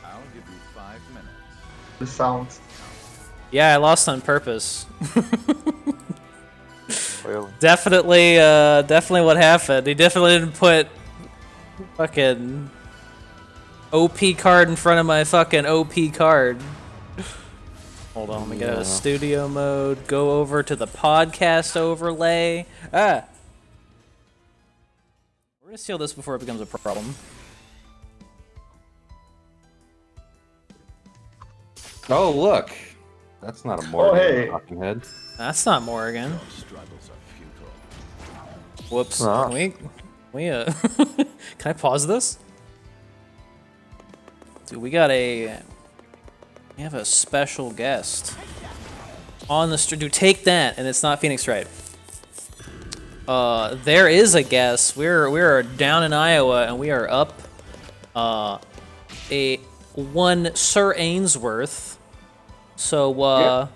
I'll give you 5 minutes. The sounds. Yeah, I lost on purpose. Clearly. Definitely what happened. He definitely didn't put fucking OP card in front of my fucking OP card. Hold on, let me get out of studio mode. Go over to the podcast overlay. We're gonna seal this before it becomes a problem. Oh, look. That's not a Morgan hey. talking head. That's not Morgan. Whoops. Ah. Can can I pause this? Dude, we have a special guest on the stream. Dude, take that, and it's not Phoenix Wright. There is a guest. We're down in Iowa, and we are up one Sir Ainsworth. So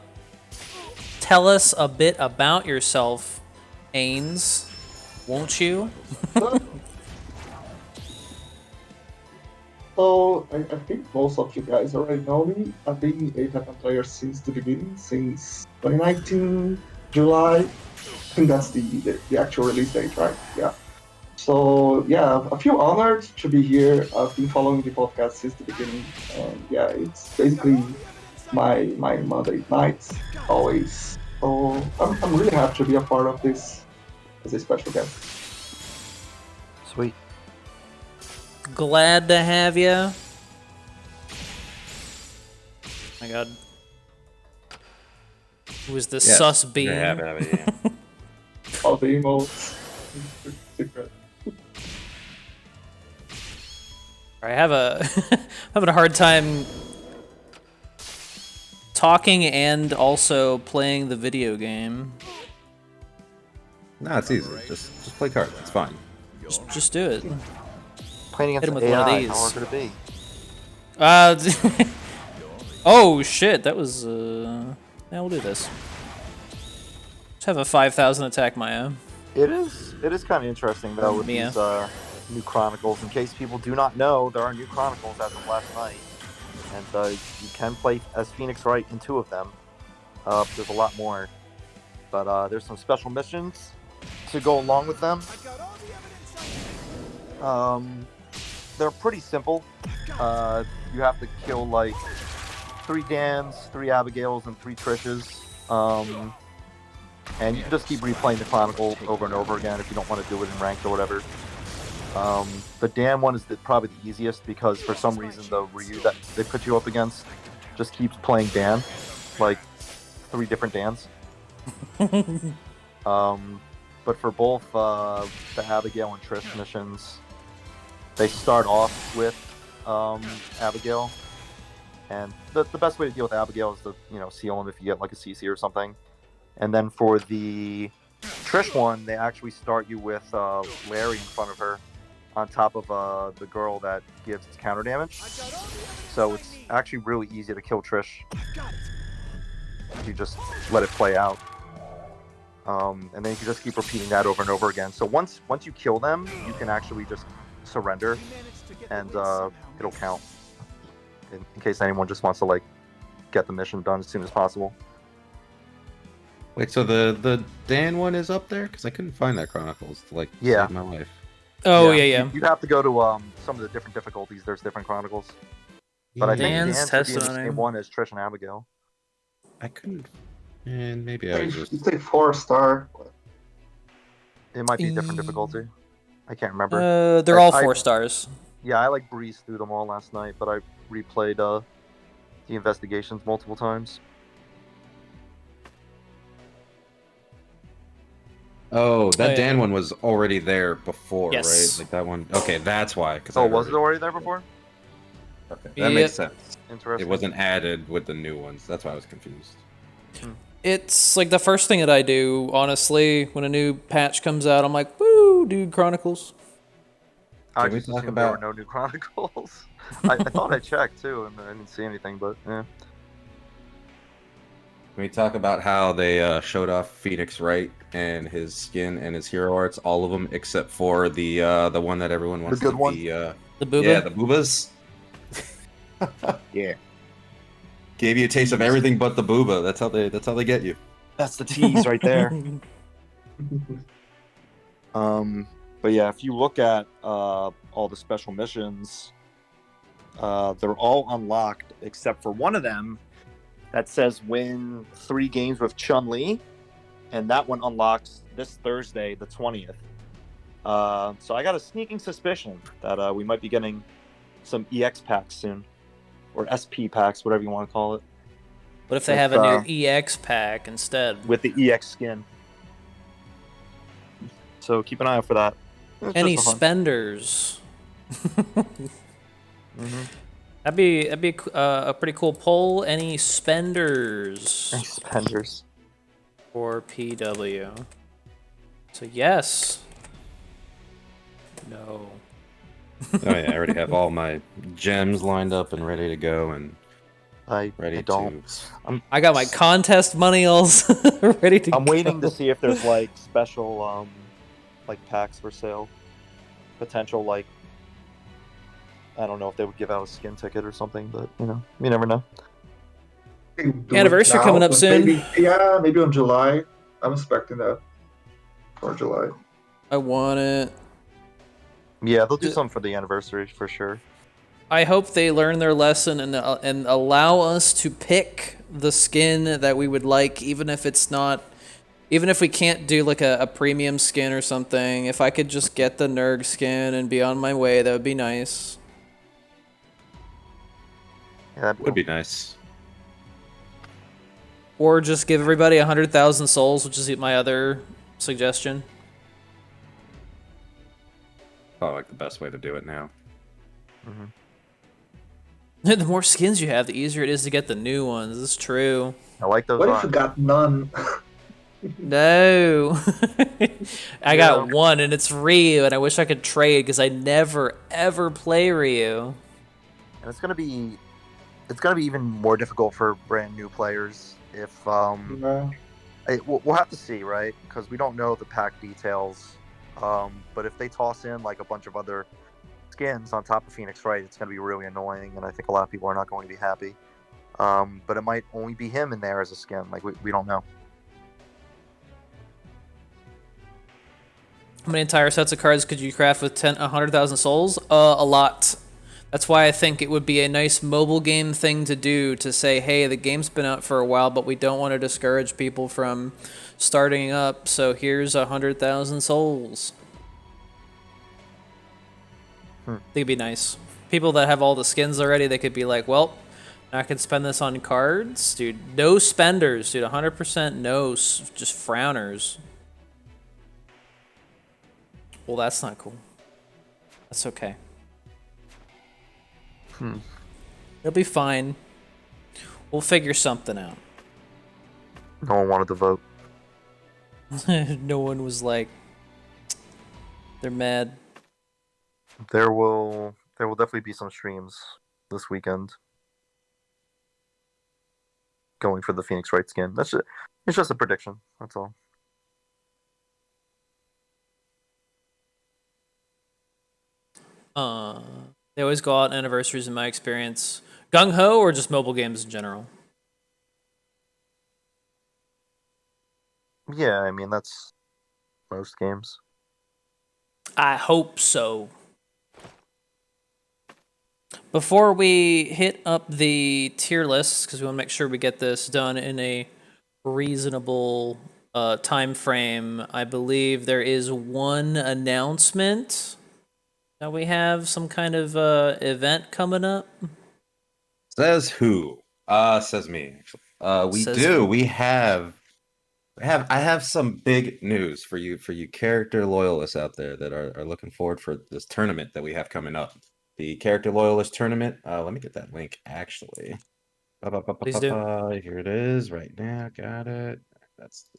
tell us a bit about yourself, Ains, won't you? So, I think most of you guys already know me. I've been a TEPPEN player since the beginning, since 2019, July. I think that's the actual release date, right? Yeah. So, yeah, I feel honored to be here. I've been following the podcast since the beginning. And yeah, it's basically my Monday nights, always. So, I'm really happy to be a part of this as a special guest. Sweet. Glad to have you. My God. Who is the sus being? All the emotes. Secret. I have having a hard time talking and also playing the video game. No, it's easy. Just play cards. It's fine. Just do it. Playing Hit him against with one of AI, these. how hard could it be? Oh shit, that was yeah, we'll do this. Just have a 5,000 attack Maya. It is kind of interesting though with Mia. these new Chronicles. In case people do not know, there are new Chronicles as of last night, and you can play as Phoenix Wright in 2 of them. There's a lot more, but there's some special missions to go along with them. They're pretty simple. You have to kill like 3 Dans, 3 Abigails, and 3 Trishes. And you can just keep replaying the Chronicle over and over again if you don't want to do it in ranked or whatever. The Dan one is probably the easiest because for some reason the Ryu that they put you up against just keeps playing Dan, like 3 different Dans. But for both the Abigail and Trish missions, they start off with Abigail, and the best way to deal with Abigail is to seal him if you get like a CC or something. And then for the Trish one, they actually start you with Larry in front of her, on top of the girl that gives counter damage. So it's actually really easy to kill Trish if you just let it play out. And then you can just keep repeating that over and over again. So once you kill them, you can actually just surrender, and it'll count. In case anyone just wants to like get the mission done as soon as possible. Wait, so the Dan one is up there? Because I couldn't find that Chronicles to save my life. Oh yeah. You'd have to go to some of the different difficulties. There's different Chronicles. But I think Dan's Dan should be in the testimony. same one as Trish and Abigail. I couldn't. And maybe I was just. You say 4-star. It might be a different difficulty. I can't remember. They're all 4 stars. Yeah, I breezed through them all last night, but I replayed the investigations multiple times. Oh, that Dan one was already there before, Yes. right? Like that one. Okay, that's why. Oh, was it already there before? Okay, that makes sense. Interesting. It wasn't added with the new ones. That's why I was confused. It's like the first thing that I do, honestly, when a new patch comes out. I'm like, woo, dude, Chronicles. I Can we just talk assumed there were about- no new Chronicles. I thought I checked too, and I didn't see anything, but yeah. Can we talk about how they showed off Phoenix Wright and his skin and his hero arts, all of them except for the one that everyone wants good to one? be The booba? Yeah, the boobas. Yeah, Gave you a taste of everything but the booba. That's how they get you. that's the tease right there. But yeah, if you look at all the special missions, they're all unlocked except for one of them that says win 3 games with Chun-Li, and that one unlocks this Thursday, the 20th. So I got a sneaking suspicion that we might be getting some EX packs soon, or SP packs, whatever you want to call it. What if they have a new EX pack instead? With the EX skin. So keep an eye out for that. Any spenders? Mm-hmm. That'd be a pretty cool poll. Any spenders? Any spenders. For PW. So yes. No. Oh yeah, I already have all my gems lined up and ready to go, and I got my contest money also ready to I'm waiting to see if there's like special like packs for sale. Potential, like, I don't know if they would give out a skin ticket or something, but you know, you never know. Anniversary coming up soon. Maybe on July. I'm expecting that for July. I want it. Yeah, they'll do something for the anniversary for sure. I hope they learn their lesson and allow us to pick the skin that we would like, even if it's not, even if we can't do like a premium skin or something. If I could just get the Nerg skin and be on my way, that would be nice. Yeah, that would be nice. Or just give everybody 100,000 souls, which is my other suggestion. Probably like the best way to do it now. Mm-hmm. The more skins you have, the easier it is to get the new ones. It's true. I like those. What if you got none? No. I got one, and it's Ryu, and I wish I could trade because I never ever play Ryu. And it's gonna be even more difficult for brand new players if we'll have to see, right? Because we don't know the pack details. But if they toss in like a bunch of other skins on top of Phoenix Wright, it's going to be really annoying, and I think a lot of people are not going to be happy. But it might only be him in there as a skin. Like, we don't know. How many entire sets of cards could you craft with 100,000 souls? A lot. That's why I think it would be a nice mobile game thing to do, to say, hey, the game's been out for a while, but we don't want to discourage people from starting up, so here's 100,000 souls. I think it'd be nice. People that have all the skins already, they could be like, well, I can spend this on cards. Dude, no spenders, dude. 100% no, just frowners. Well, that's not cool. That's okay. It'll be fine. We'll figure something out. No one wanted to vote. No one was like, they're mad. There will definitely be some streams this weekend going for the Phoenix Wright skin. It's just a prediction. That's all. They always go out on anniversaries in my experience. Gung Ho or just mobile games in general? Yeah, I mean, that's most games. I hope so. Before we hit up the tier lists, because we want to make sure we get this done in a reasonable time frame, I believe there is one announcement that we have some kind of event coming up. Says who? Says me. Actually, I have some big news for you character loyalists out there that are looking forward for this tournament that we have coming up. The character loyalist tournament. Let me get that link actually. Please do. Here it is right now. Got it. That's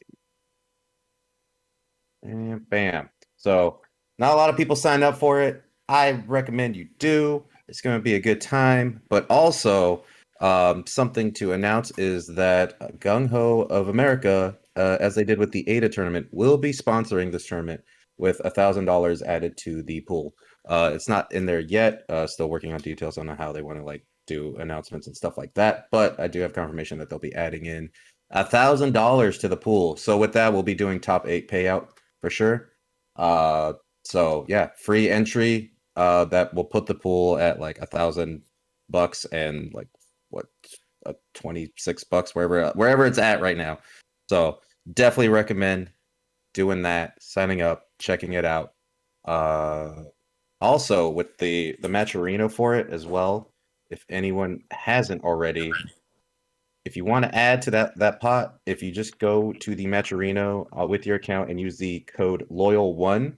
and bam. So not a lot of people signed up for it. I recommend you do. It's going to be a good time, but also something to announce is that Gung Ho of America, as they did with the ADA tournament, will be sponsoring this tournament with $1,000 added to the pool. It's not in there yet. Still working on details on how they want to like do announcements and stuff like that. But I do have confirmation that they'll be adding in $1,000 to the pool. So with that, we'll be doing top 8 payout for sure. So yeah, free entry. That will put the pool at like $1,000 and like what, $26 wherever it's at right now. So definitely recommend doing that, signing up, checking it out. Also with the Matcherino for it as well. If anyone hasn't already, if you want to add to that pot, if you just go to the Matcherino with your account and use the code Loyal1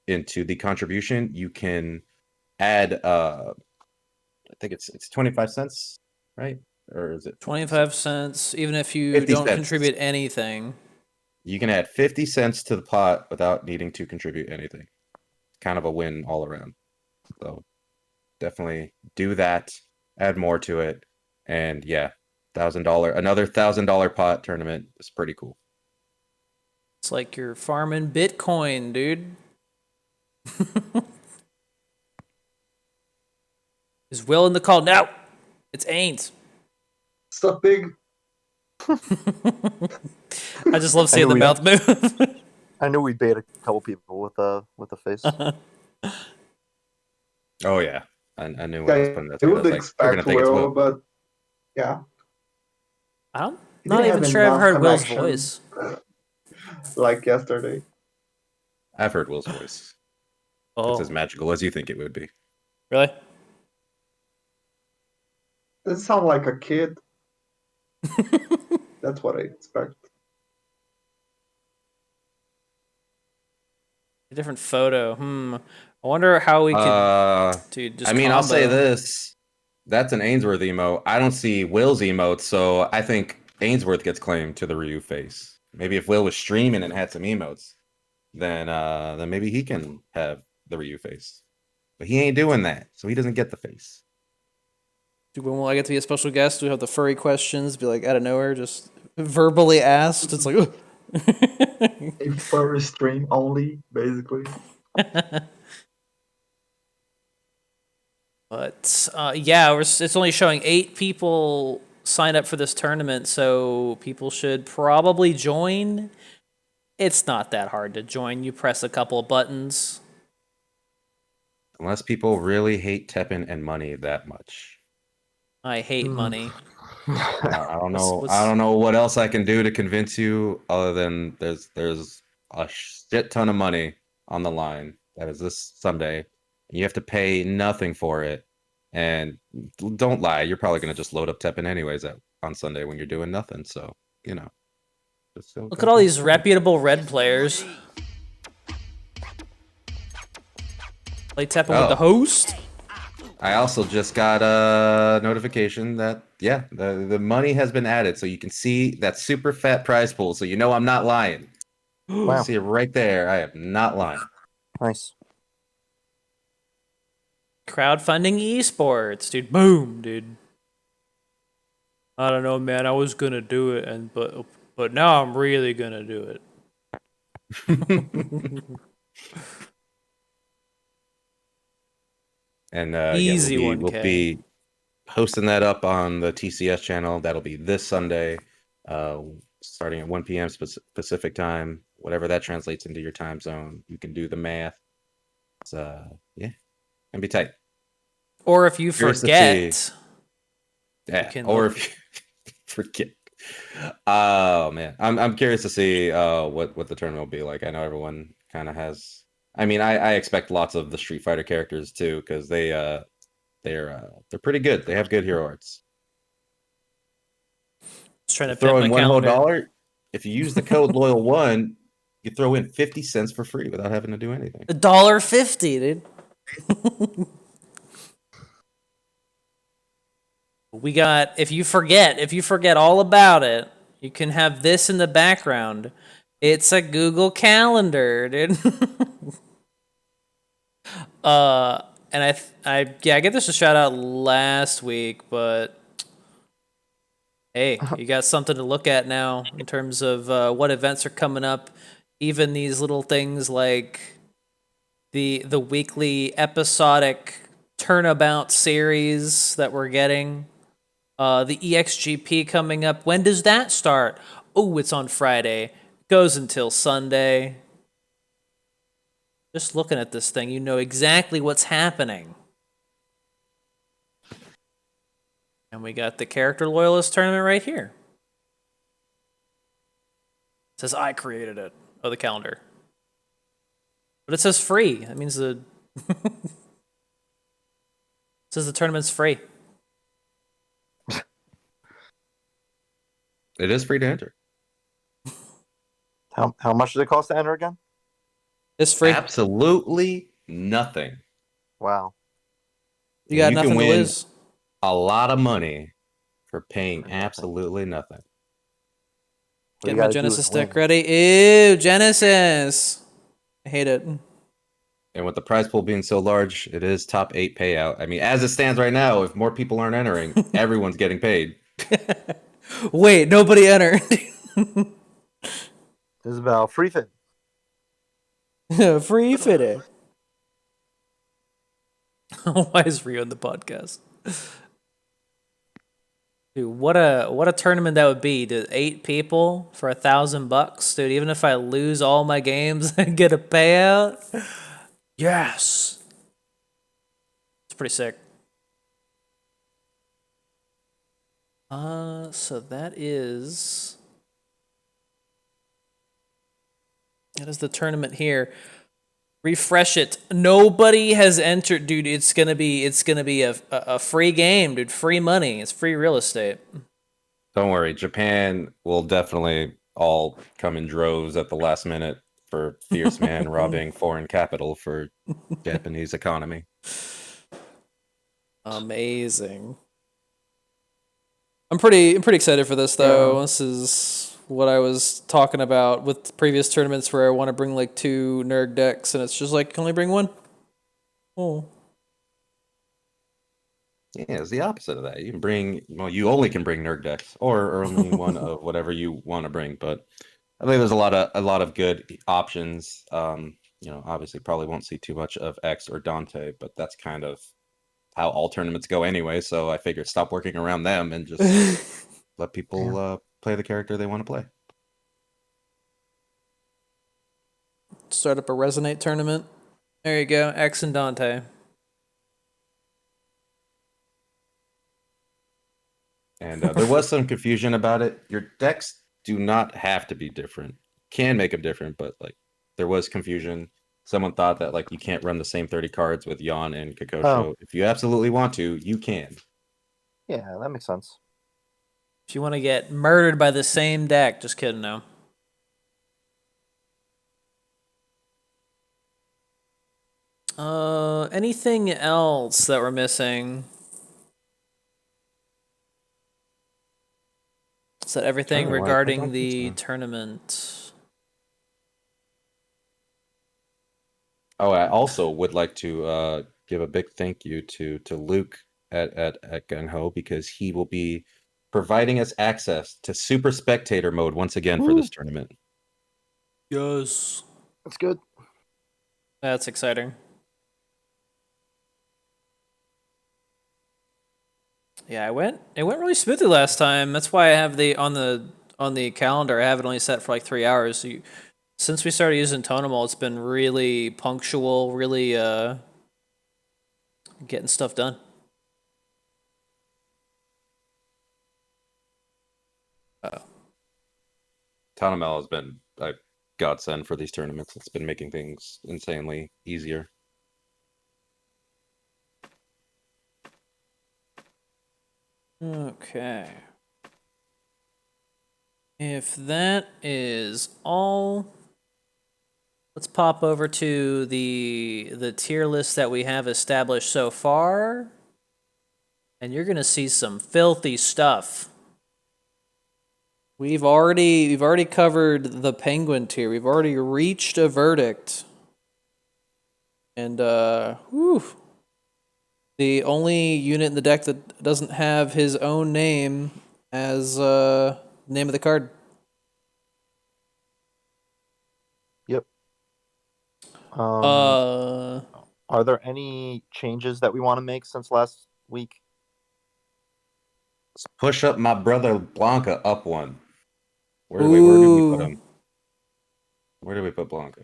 into the contribution, you can add I think it's 25 cents, right? Or is it 25 cents, even if you don't cents. contribute anything. You can add 50 cents to the pot without needing to contribute anything. Kind of a win all around. So definitely do that, add more to it, and yeah, another $1,000 pot tournament is pretty cool. It's like you're farming Bitcoin, dude. Is Will in the call? No, it's Ains. Stuff big. I just love seeing the mouth move. I knew we bait a couple people with the face. Oh yeah, I knew when I was putting that. I would like, expect Will, but yeah. I'm not even sure I've heard Will's voice. Like yesterday. I've heard Will's voice. Oh. It's as magical as you think it would be. Really? It sounds like a kid. That's what I expect. A different photo. I wonder how we could. Dude, just I'll say this. That's an Ainsworth emote. I don't see Will's emote, so I think Ainsworth gets claimed to the Ryu face. Maybe if Will was streaming and had some emotes, then maybe he can have the Ryu face. But he ain't doing that, so he doesn't get the face. Dude, when will I get to be a special guest? Do we have the furry questions? Be like out of nowhere, just verbally asked. It's like, ugh. A furry stream only, basically. But yeah, it's only showing 8 people signed up for this tournament, so people should probably join. It's not that hard to join. You press a couple of buttons. Unless people really hate TEPPEN and money that much. I hate money. I don't know. I don't know what else I can do to convince you other than there's a shit ton of money on the line. That is this Sunday. You have to pay nothing for it. And don't lie, you're probably gonna just load up TEPPEN anyways on Sunday when you're doing nothing. So you know. Look at all these reputable red players. Play TEPPEN with the host. I also just got a notification that the money has been added, so you can see that super fat prize pool. So you know I'm not lying. Wow. See it right there. I am not lying. Nice. Crowdfunding esports, dude. Boom, dude. I don't know, man. I was gonna do it, but now I'm really gonna do it. And easy we'll be hosting that up on the TCS channel. That'll be this Sunday, starting at 1 p.m. Pacific time. Whatever that translates into your time zone, you can do the math. It's gonna be tight. Or if you forget, or if you forget. Oh man, I'm curious to see what the tournament will be like. I know everyone kind of has. I mean, I expect lots of the Street Fighter characters too, because they're pretty good. They have good hero arts. Just trying to throw in $1 if you use the code Loyal1, you throw in 50 cents for free without having to do anything. $1.50, dude. We got if you forget all about it, you can have this in the background. It's a Google Calendar, dude. And I gave this a shout out last week, but hey, you got something to look at now in terms of what events are coming up. Even these little things like the weekly episodic turnabout series that we're getting. The EXGP coming up. When does that start? Oh, it's on Friday. Goes until Sunday. Just looking at this thing, you know exactly what's happening. And we got the Character Loyalist tournament right here. It says I created it. Oh, the calendar. But it says free. That means the it says the tournament's free. It is free to enter. How much does it cost to enter again? It's free. Absolutely nothing. Wow. You got You nothing can to win lose. a lot of money for paying absolutely nothing. Get my Genesis deck ready. Ew, Genesis. I hate it. And with the prize pool being so large, it is top 8 payout. I mean, as it stands right now, if more people aren't entering, everyone's getting paid. Wait, nobody entered. Isabel, free fit. Free fitting. Why is Rio in the podcast? Dude, what a tournament that would be, dude. 8 people for $1,000, dude. Even if I lose all my games and get a payout, yes, it's pretty sick. So that is the tournament here. Refresh it. Nobody has entered, dude. It's gonna be a free game, dude. Free money. It's free real estate. Don't worry, Japan will definitely all come in droves at the last minute for fierce man robbing foreign capital for Japanese economy. Amazing. I'm pretty excited for this though. Yeah. This is what I was talking about with previous tournaments where I want to bring like 2 Nerg decks and it's just like, can only bring 1? Oh. Yeah, it's the opposite of that. You can bring, well, you only can bring Nerg decks or only one of whatever you want to bring. But I think there's a lot of good options. Obviously probably won't see too much of X or Dante, but that's kind of how all tournaments go anyway. So I figured stop working around them and just let people play the character they want to play. Start up a Resonate tournament. There you go, X and Dante. And there was some confusion about it. Your decks do not have to be different. Can make them different, but like there was confusion. Someone thought that like you can't run the same 30 cards with Yon and Kakosho. Oh. If you absolutely want to, you can. Yeah, that makes sense. If you want to get murdered by the same deck, just kidding, no. Anything else that we're missing? Is that everything regarding the tournament? Oh, I also would like to give a big thank you to Luke at Gung Ho because he will be providing us access to Super Spectator mode once again for this tournament. Yes. That's good. That's exciting. Yeah, it went really smoothly last time. That's why I have on the calendar. I have it only set for like 3 hours. So since we started using Tonal, it's been really punctual, really getting stuff done. Tonal has been a godsend for these tournaments. It's been making things insanely easier. Okay. If that is all, let's pop over to the tier list that we have established so far. And you're gonna see some filthy stuff. We've already covered the Penguin tier. We've already reached a verdict. And the only unit in the deck that doesn't have his own name as name of the card. Yep. Are there any changes that we want to make since last week? Let's push up my brother Blanca up one. Where did we put Ooh. him? Where did we put Blanca?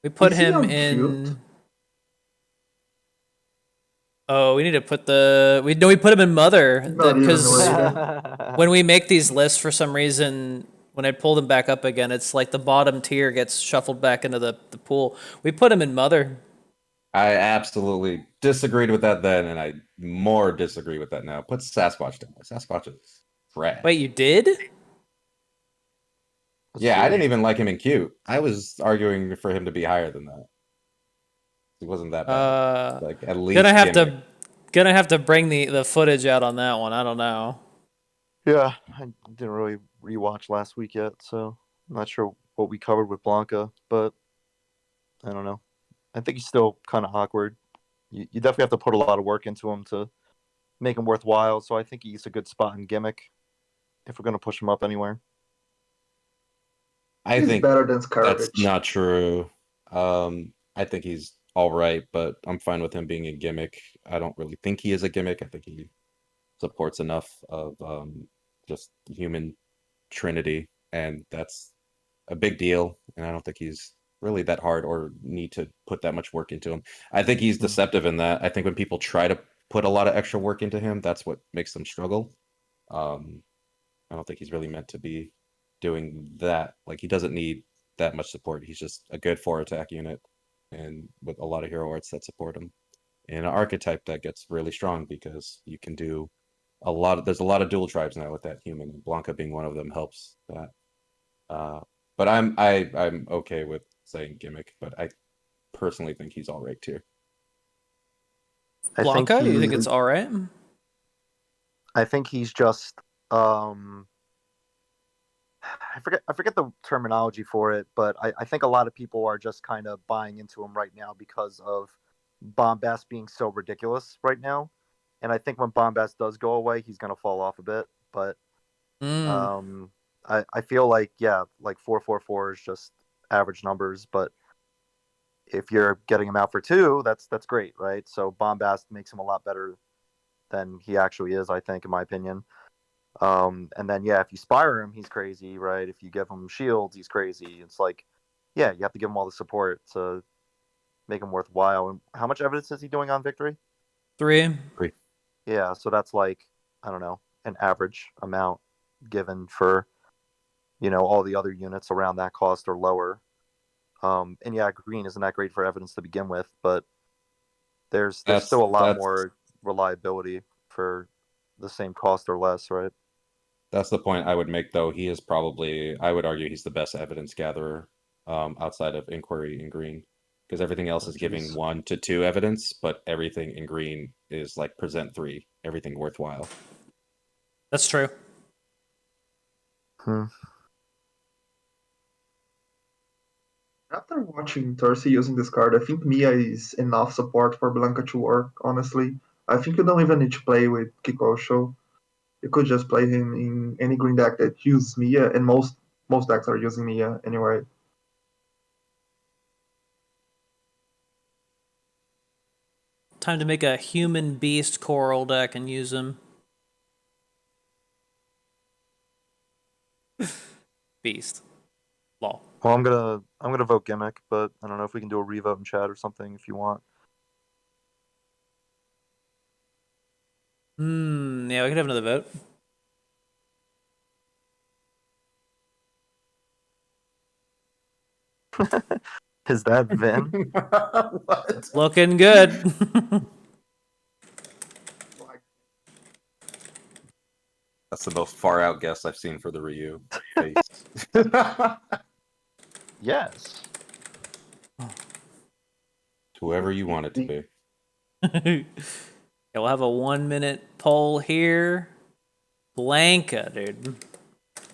We put Is he him on cute? in. Oh, we need to put the. We put him in mother Not even because rated. when we make these lists, for some reason, when I pull them back up again, it's like the bottom tier gets shuffled back into the pool. We put him in mother. I absolutely disagreed with that then, and I more disagree with that now. Put Sasquatch down. Sasquatch is trash. Wait, you did? Yeah, I didn't even like him in cute. I was arguing for him to be higher than that. He wasn't that bad. Like at least Gonna have to bring the footage out on that one. I don't know. Yeah, I didn't really rewatch last week yet, so I'm not sure what we covered with Blanca, but I don't know. I think he's still kind of awkward. You definitely have to put a lot of work into him to make him worthwhile, so I think he's a good spot in gimmick if we're going to push him up anywhere. I He's think better than that's Scaravage. not true. I think he's all right, but I'm fine with him being a gimmick. I don't really think he is a gimmick. I think he supports enough of just human trinity, and that's a big deal. And I don't think he's really that hard or need to put that much work into him. I think he's deceptive in that. I think when people try to put a lot of extra work into him, that's what makes them struggle. I don't think he's really meant to be doing that. Like he doesn't need that much support. He's just a good 4 attack unit, and with a lot of hero arts that support him. And an archetype that gets really strong because you can do a lot of. There's a lot of dual tribes now with that human. Blanca being one of them helps that. But I'm okay with saying gimmick, but I personally think he's all right tier. Blanca, you think it's all right? I think he's just I forget the terminology for it, but I think a lot of people are just kind of buying into him right now because of Bombast being so ridiculous right now. And I think when Bombast does go away, he's going to fall off a bit. But I feel like, yeah, like 444 is just average numbers. But if you're getting him out for 2, that's great, right? So Bombast makes him a lot better than he actually is, I think, in my opinion. And then, yeah, if you spire him, he's crazy, right? If you give him shields, he's crazy. It's like, yeah, you have to give him all the support to make him worthwhile. And how much evidence is he doing on victory? 3. Yeah, so that's like, I don't know, an average amount given for, all the other units around that cost or lower. And yeah, green isn't that great for evidence to begin with, but there's still a lot more reliability for the same cost or less, right? That's the point I would make, though. He is probably, I would argue, he's the best evidence gatherer outside of Inquiry in green, because everything else is giving 1 to 2 evidence, but everything in green is like present 3, everything worthwhile. That's true. After watching Tursi using this card, I think Mia is enough support for Blanca to work, honestly. I think you don't even need to play with Kikosho. You could just play him in any green deck that uses Mia, and most decks are using Mia anyway. Time to make a human beast coral deck and use him. Beast. Lol. Well, I'm gonna vote gimmick, but I don't know if we can do a revote in chat or something if you want. Yeah, we could have another vote. Is that Vin? What? Looking good. That's the most far out guess I've seen for the Ryu face. Yes. Whoever you want it to be. Yeah, we'll have a 1-minute poll here. Blanca, dude.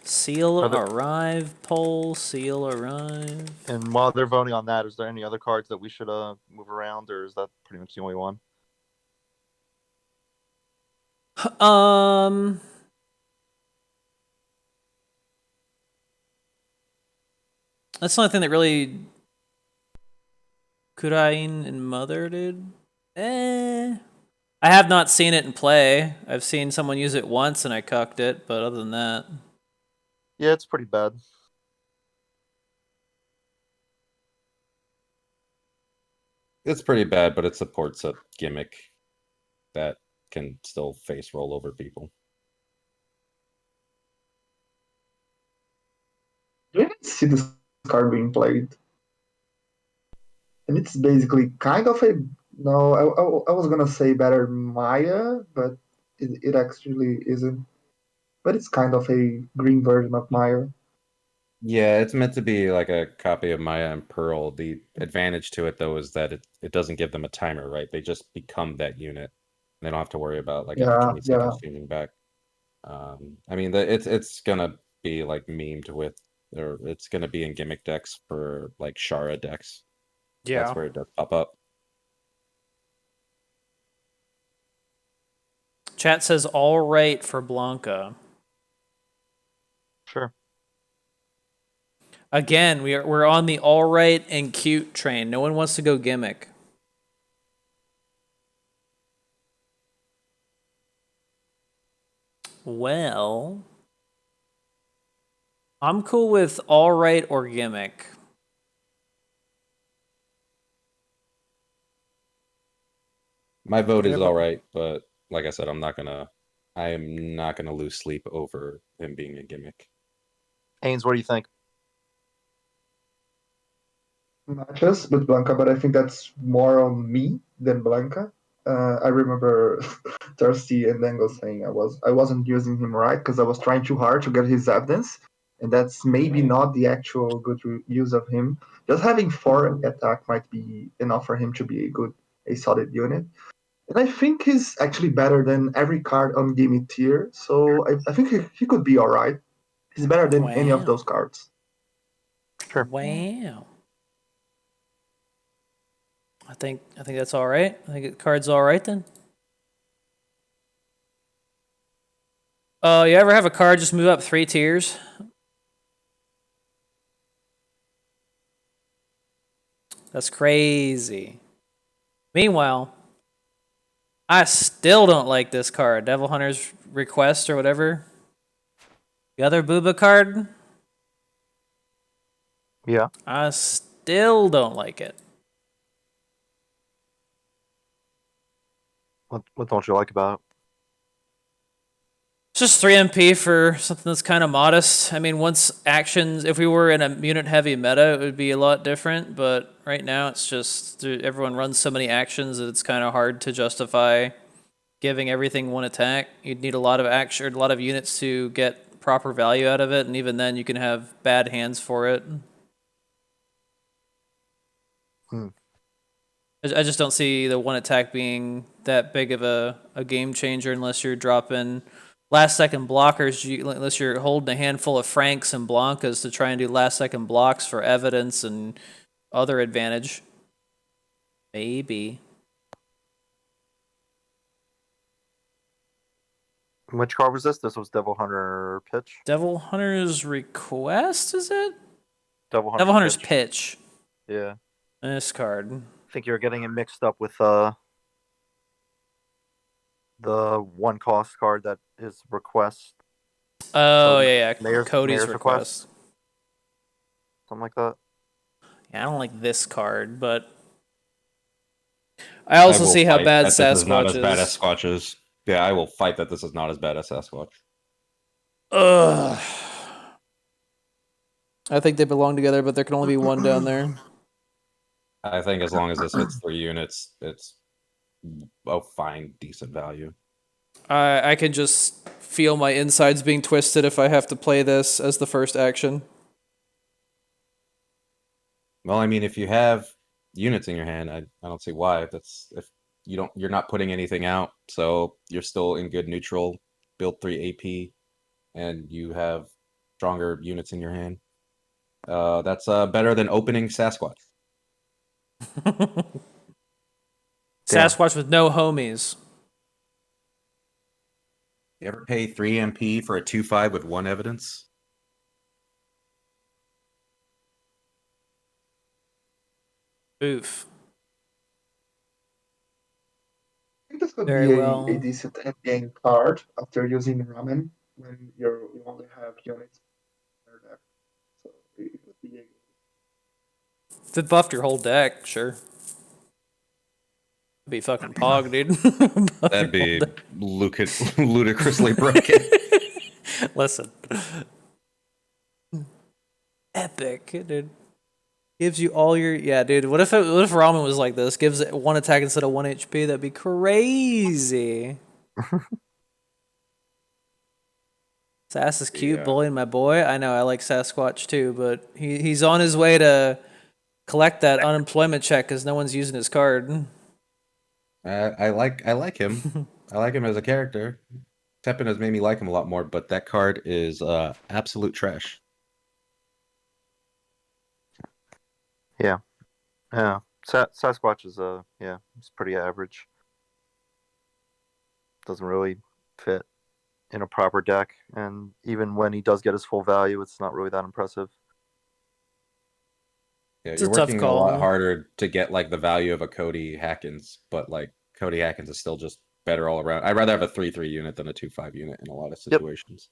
Seal arrive poll. Seal arrive. And while they're voting on that, is there any other cards that we should move around, or is that pretty much the only one? That's the only thing that really Kurain and Mother, dude. I have not seen it in play. I've seen someone use it once and I cucked it, but other than that. Yeah, it's pretty bad. It's pretty bad, but it supports a gimmick that can still face roll over people. I didn't see this card being played. And it's basically kind of a no. I was gonna say better Maya, but it actually isn't. But it's kind of a green version of Maya. Yeah, it's meant to be like a copy of Maya and Pearl. The advantage to it, though, is that it doesn't give them a timer, right? They just become that unit. They don't have to worry about like after Yeah, 20 yeah. seconds changing back. I mean, it's gonna be like memed with, or it's gonna be in gimmick decks for like Shara decks. That's where it does pop up. Chat says all right for Blanca. Sure. Again, we're on the all right and cute train. No one wants to go gimmick. Well, I'm cool with all right or gimmick. My vote is all right, but like I said, I am not gonna lose sleep over him being a gimmick. Ains, what do you think? Matches with Blanca, but I think that's more on me than Blanca. I remember Thirsty and Dango saying I wasn't using him right because I was trying too hard to get his evidence, and that's maybe not the actual good use of him. Just having 4 attack might be enough for him to be a solid unit. And I think he's actually better than every card on Gimme tier, so I think he could be alright. He's better than any of those cards. Sure. Wow. I think that's all right. I think the card's all right then. You ever have a card just move up 3 tiers? That's crazy. Meanwhile, I still don't like this card. Devil Hunter's Request or whatever. The other Booba card. Yeah. I still don't like it. What don't you like about it? It's just 3 MP for something that's kind of modest. I mean, once actions, if we were in a unit-heavy meta, it would be a lot different. But right now, it's just everyone runs so many actions that it's kind of hard to justify giving everything 1 attack. You'd need a lot of action, a lot of units to get proper value out of it, and even then, you can have bad hands for it. I just don't see the 1 attack being that big of a game changer unless you're dropping last-second blockers, unless you're holding a handful of Franks and Blancas to try and do last-second blocks for evidence and other advantage. Maybe. Which card was this? This was Devil Hunter Pitch? Devil Hunter's Request, is it? Devil Hunter's Pitch. Yeah. This card. I think you're getting it mixed up with the 1 cost card that is Request. Oh, yeah. Cody's Request. Request. Something like that. Yeah, I don't like this card, but I also see how bad Sasquatch is. Not as bad as Sasquatch is. Yeah, I will fight that this is not as bad as Sasquatch. Ugh. I think they belong together, but there can only be 1 down there. I think as long as this hits 3 units, it's a fine, decent value. I can just feel my insides being twisted if I have to play this as the first action. Well, I mean, if you have units in your hand, I don't see why. That's if you're not putting anything out, so you're still in good neutral, build 3 AP, and you have stronger units in your hand. That's better than opening Sasquatch. Sasquatch with no homies. You ever pay 3 MP for a 2/5 with 1 evidence? Oof. could Very be a well. decent end game card after using Ramen when you only have units in your deck. So it could be a If it buffed your whole deck, sure. It'd be fucking pog, dude. Buff your That'd whole be deck. ludicrously broken. Listen. Epic, dude. Gives you all your dude. What if ramen was like this? Gives it 1 attack instead of 1 HP. That'd be crazy. Sass is cute, Yeah. bullying my boy. I know I like Sasquatch too, but he's on his way to collect that unemployment check because no one's using his card. I like him. I like him as a character. Teppen has made me like him a lot more, but that card is absolute trash. Yeah. Sasquatch is it's pretty average. Doesn't really fit in a proper deck, and even when he does get his full value, it's not really that impressive. Yeah, It's you're a tough working a lot call. harder to get like the value of a Cody Hackins, but like Cody Hackins is still just better all around. I'd rather have a 3/3 unit than a 2/5 unit in a lot of Yep. situations.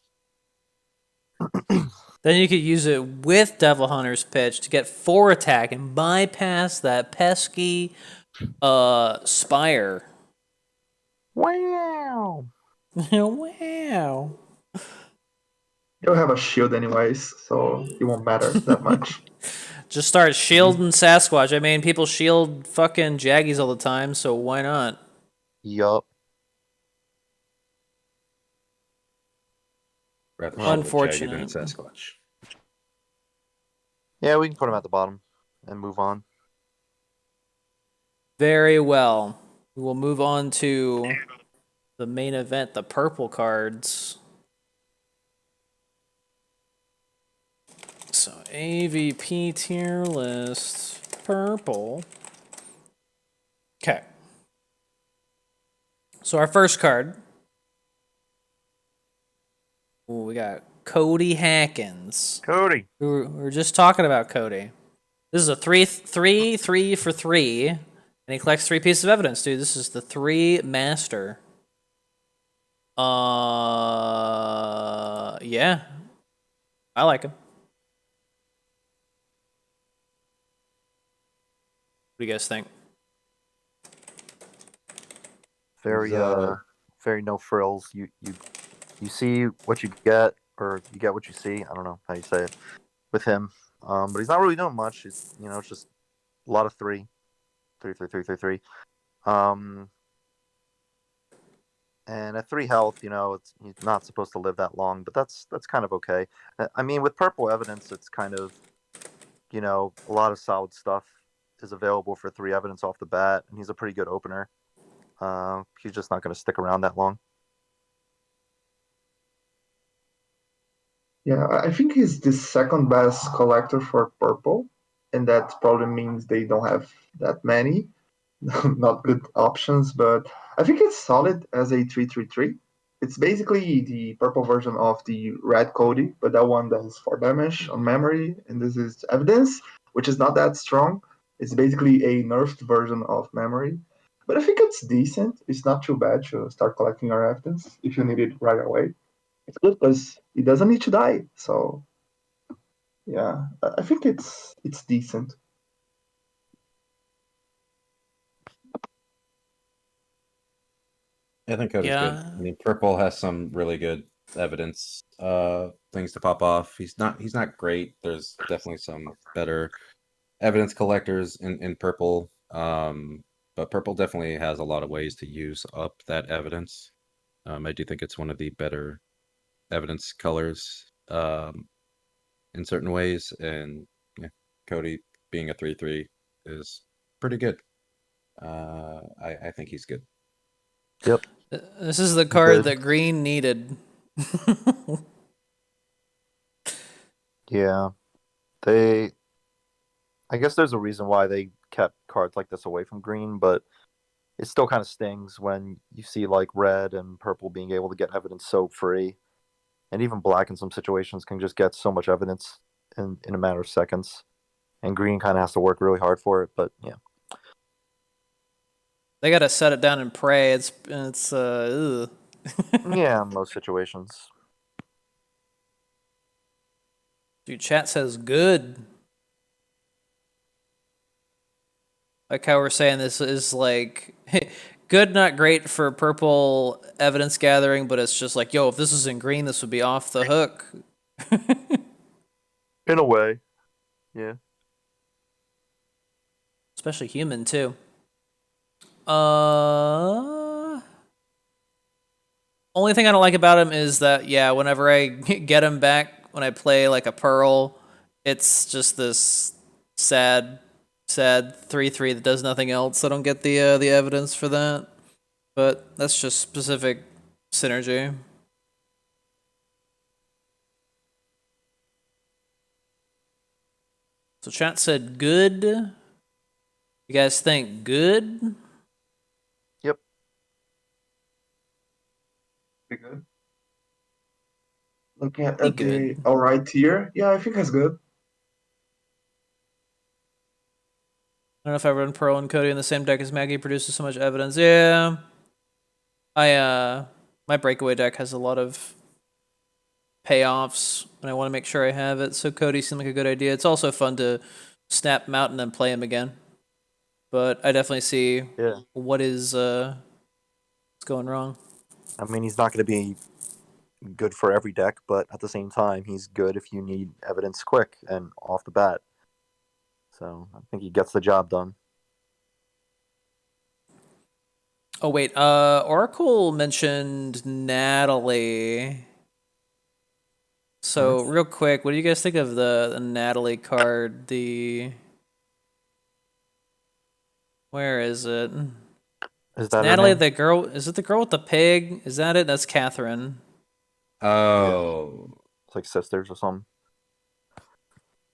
Then you could use it with Devil Hunter's Pitch to get 4 attack and bypass that pesky Spire. Wow. Wow. You'll have a shield anyways, so it won't matter that much. Just start shielding Sasquatch. I mean, people shield fucking Jaggies all the time, so why not? Yup. Rather Unfortunate. than a Sasquatch. Yeah, we can put him at the bottom and move on. Very well. We will move on to the main event, the purple cards. So AVP tier list, purple. Okay. So our first card. Ooh, we got Cody Hackins. Cody. We were just talking about Cody. This is a 3 for 3, and he collects 3 pieces of evidence, dude. This is the 3 master. Yeah, I like him. What do you guys think? Very very no frills. You see what you get, or you get what you see. I don't know how you say it with him. But he's not really doing much. He's it's just a lot of 3. And at 3 health, he's not supposed to live that long, but that's kind of okay. I mean, with purple evidence, it's kind of a lot of solid stuff is available for 3 evidence off the bat, and he's a pretty good opener. He's just not going to stick around that long. Yeah, I think he's the second best collector for purple, and that probably means they don't have that many. Not good options, but I think it's solid as a 3/3/3. It's basically the purple version of the red Cody, but that one does 4 damage on memory, and this is evidence, which is not that strong. It's basically a nerfed version of memory. But I think it's decent. It's not too bad to start collecting our evidence if you need it right away. It's good because it doesn't need to die. So yeah, I think it's decent. I think Cody's good. Yeah. I mean, purple has some really good evidence, things to pop off. He's not great. There's definitely some better evidence collectors in purple. But purple definitely has a lot of ways to use up that evidence. I do think it's one of the better evidence colors in certain ways, and yeah, Cody being a 3/3 is pretty good. I think he's good. Yep. This is the card Good. that green needed. Yeah. I guess there's a reason why they kept cards like this away from green, but it still kind of stings when you see like red and purple being able to get evidence so free. And even black in some situations can just get so much evidence in a matter of seconds. And green kind of has to work really hard for it, but yeah. They gotta set it down and pray. It's ugh. Yeah, in most situations. Dude, chat says good. Like how we're saying this is like good, not great for purple evidence gathering, but it's just like, yo, if this was in green, this would be off the hook. In a way. Yeah. Especially human too. Only thing I don't like about him is that, yeah, whenever I get him back, when I play like a Pearl, it's just this sad 3/3 that does nothing else. I don't get the evidence for that, but that's just specific synergy. So chat said good. You guys think good? Yep. Pretty good. Looking at Pretty the good. alright tier, yeah, I think that's good. I don't know if I run Pearl and Cody in the same deck as Maggie produces so much evidence. Yeah. My breakaway deck has a lot of payoffs, and I want to make sure I have it, so Cody seemed like a good idea. It's also fun to snap him out and then play him again. But I definitely see what is what's going wrong. I mean, he's not going to be good for every deck, but at the same time, he's good if you need evidence quick and off the bat. So I think he gets the job done. Oh wait, Oracle mentioned Natalie. So real quick, what do you guys think of the Natalie card? Where is it? Is that Natalie the girl? Is it the girl with the pig? Is that it? That's Catherine. Oh, it's like sisters or something.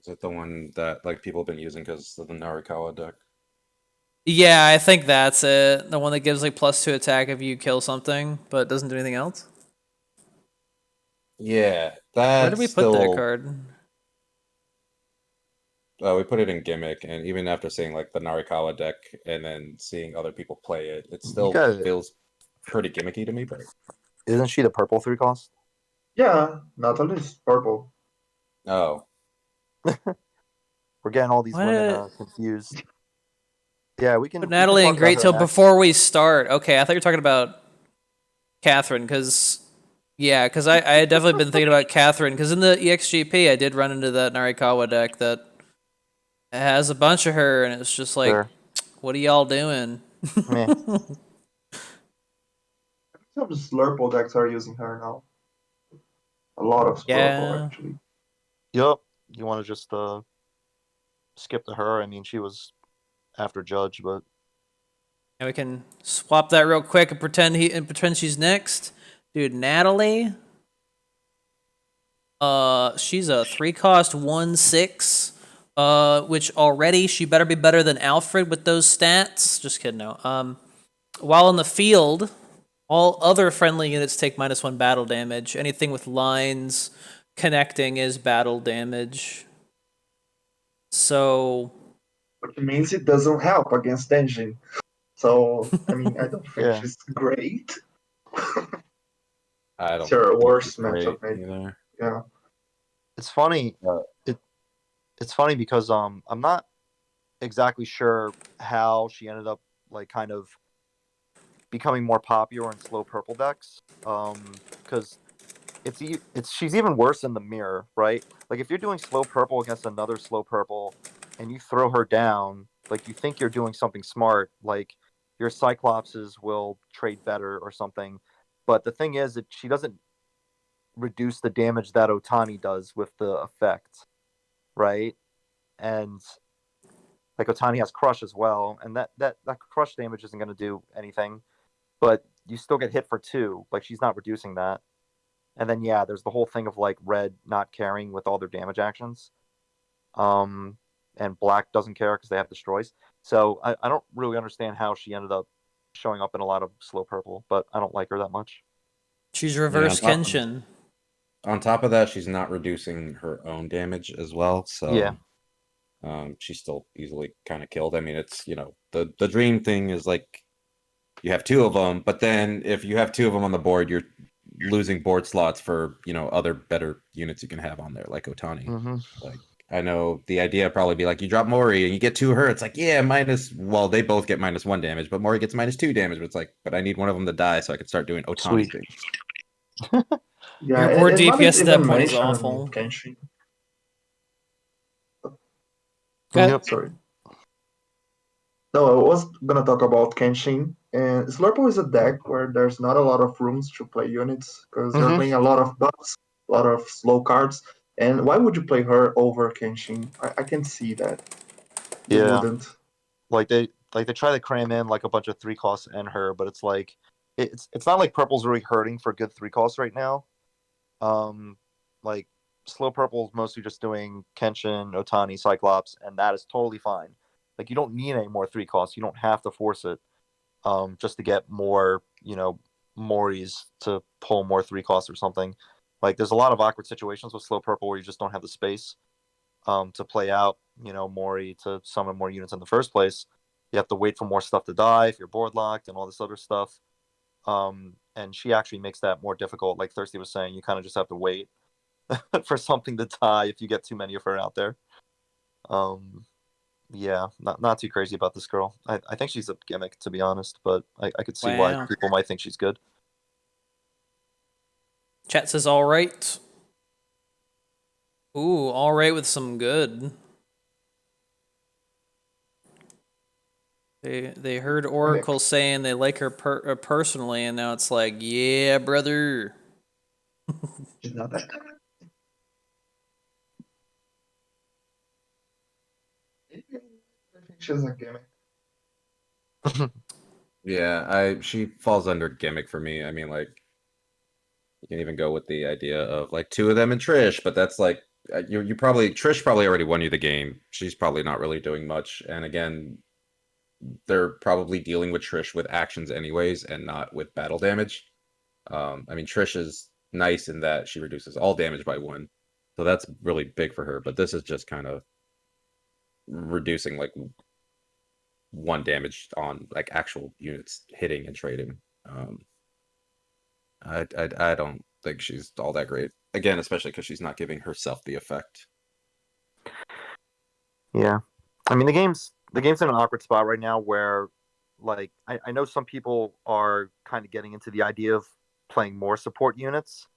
Is it the one that like people have been using because of the Narikawa deck? Yeah, I think that's it. The one that gives like +2 attack if you kill something, but doesn't do anything else. Yeah, that's where did we put that card? We put it in Gimmick, and even after seeing like the Narikawa deck and then seeing other people play it, it still feels pretty gimmicky to me. But isn't she the purple 3-cost? Yeah, Natalie's purple. Oh. We're getting all these women confused. Yeah, we can. Put Natalie in great till before we start. Okay, I thought you were talking about Catherine, because I had definitely been thinking about Catherine, because in the EXGP I did run into that Narikawa deck that has a bunch of her, and it's just like, what are y'all doing? Some Slurple decks are using her now. A lot of Slurple, actually. Yep. You want to just skip to her? I mean, she was after Judge, but and we can swap that real quick and pretend she's next. Dude, Natalie. She's a 3-cost 1/6. Which already she better be better than Alfred with those stats. Just kidding, no. While in the field, all other friendly units take -1 battle damage. Anything with lines connecting is battle damage. So, which means it doesn't help against engine. So I mean, I don't think she's great. I don't. It's her worst matchup either. Yeah. It's funny. It's funny because I'm not exactly sure how she ended up like kind of becoming more popular in slow purple decks. Because she's even worse in the mirror, right? Like if you're doing slow purple against another slow purple and you throw her down, like you think you're doing something smart, like your Cyclopses will trade better or something. But the thing is that she doesn't reduce the damage that Otani does with the effect, right? And like Otani has Crush as well, and that Crush damage isn't going to do anything, but you still get hit for 2. Like she's not reducing that. And then there's the whole thing of like red not caring with all their damage actions, and black doesn't care because they have destroys. So I don't really understand how she ended up showing up in a lot of slow purple, but I don't like her that much. She's reverse Kenshin. On top of that, she's not reducing her own damage as well. So she's still easily kind of killed. I mean, it's the dream thing is like you have two of them, but then if you have two of them on the board, you're losing board slots for, you know, other better units you can have on there, like Otani. Like, I know the idea would probably be like, you drop Mori and you get 2 hurt. It's like, yeah, well, they both get -1 damage, but Mori gets -2 damage. But it's like, but I need one of them to die so I can start doing Otani Sweet. things. Yeah, Your board and not DPS at that even point is mention awful. Kenshin. Yep. Sorry. No, I was gonna talk about Kenshin. And Slurple is a deck where there's not a lot of rooms to play units because you're playing a lot of buffs, a lot of slow cards. And why would you play her over Kenshin? I can see that. You Yeah. wouldn't. Like they try to cram in like a bunch of 3 costs and her, but it's like it's not like purple's really hurting for good 3 costs right now. Like slow purple's mostly just doing Kenshin, Otani, Cyclops, and that is totally fine. Like you don't need any more 3 costs. You don't have to force it just to get more, you know, Moris to pull more 3 costs or something. Like there's a lot of awkward situations with slow purple where you just don't have the space to play out, you know, Mori to summon more units in the first place. You have to wait for more stuff to die if you're board locked and all this other stuff. And she actually makes that more difficult. Like Thirsty was saying, you kind of just have to wait for something to die if you get too many of her out there. Yeah, not too crazy about this girl. I think she's a gimmick, to be honest, but I could see why people might think she's good. Chat says all right. Ooh, all right with some good. They heard Oracle saying they like her personally, and now it's like, yeah, brother. She's not that. I think she's a gimmick. Yeah, she falls under gimmick for me. I mean, like, you can even go with the idea of like 2 of them and Trish, but that's like you probably Trish probably already won you the game. She's probably not really doing much, and again, they're probably dealing with Trish with actions anyways, and not with battle damage. I mean, Trish is nice in that she reduces all damage by 1, so that's really big for her. But this is just kind of reducing like 1 damage on like actual units hitting and trading. I don't think she's all that great. Again, especially because she's not giving herself the effect. Yeah, I mean the game's in an awkward spot right now where, like, I know some people are kind of getting into the idea of playing more support units,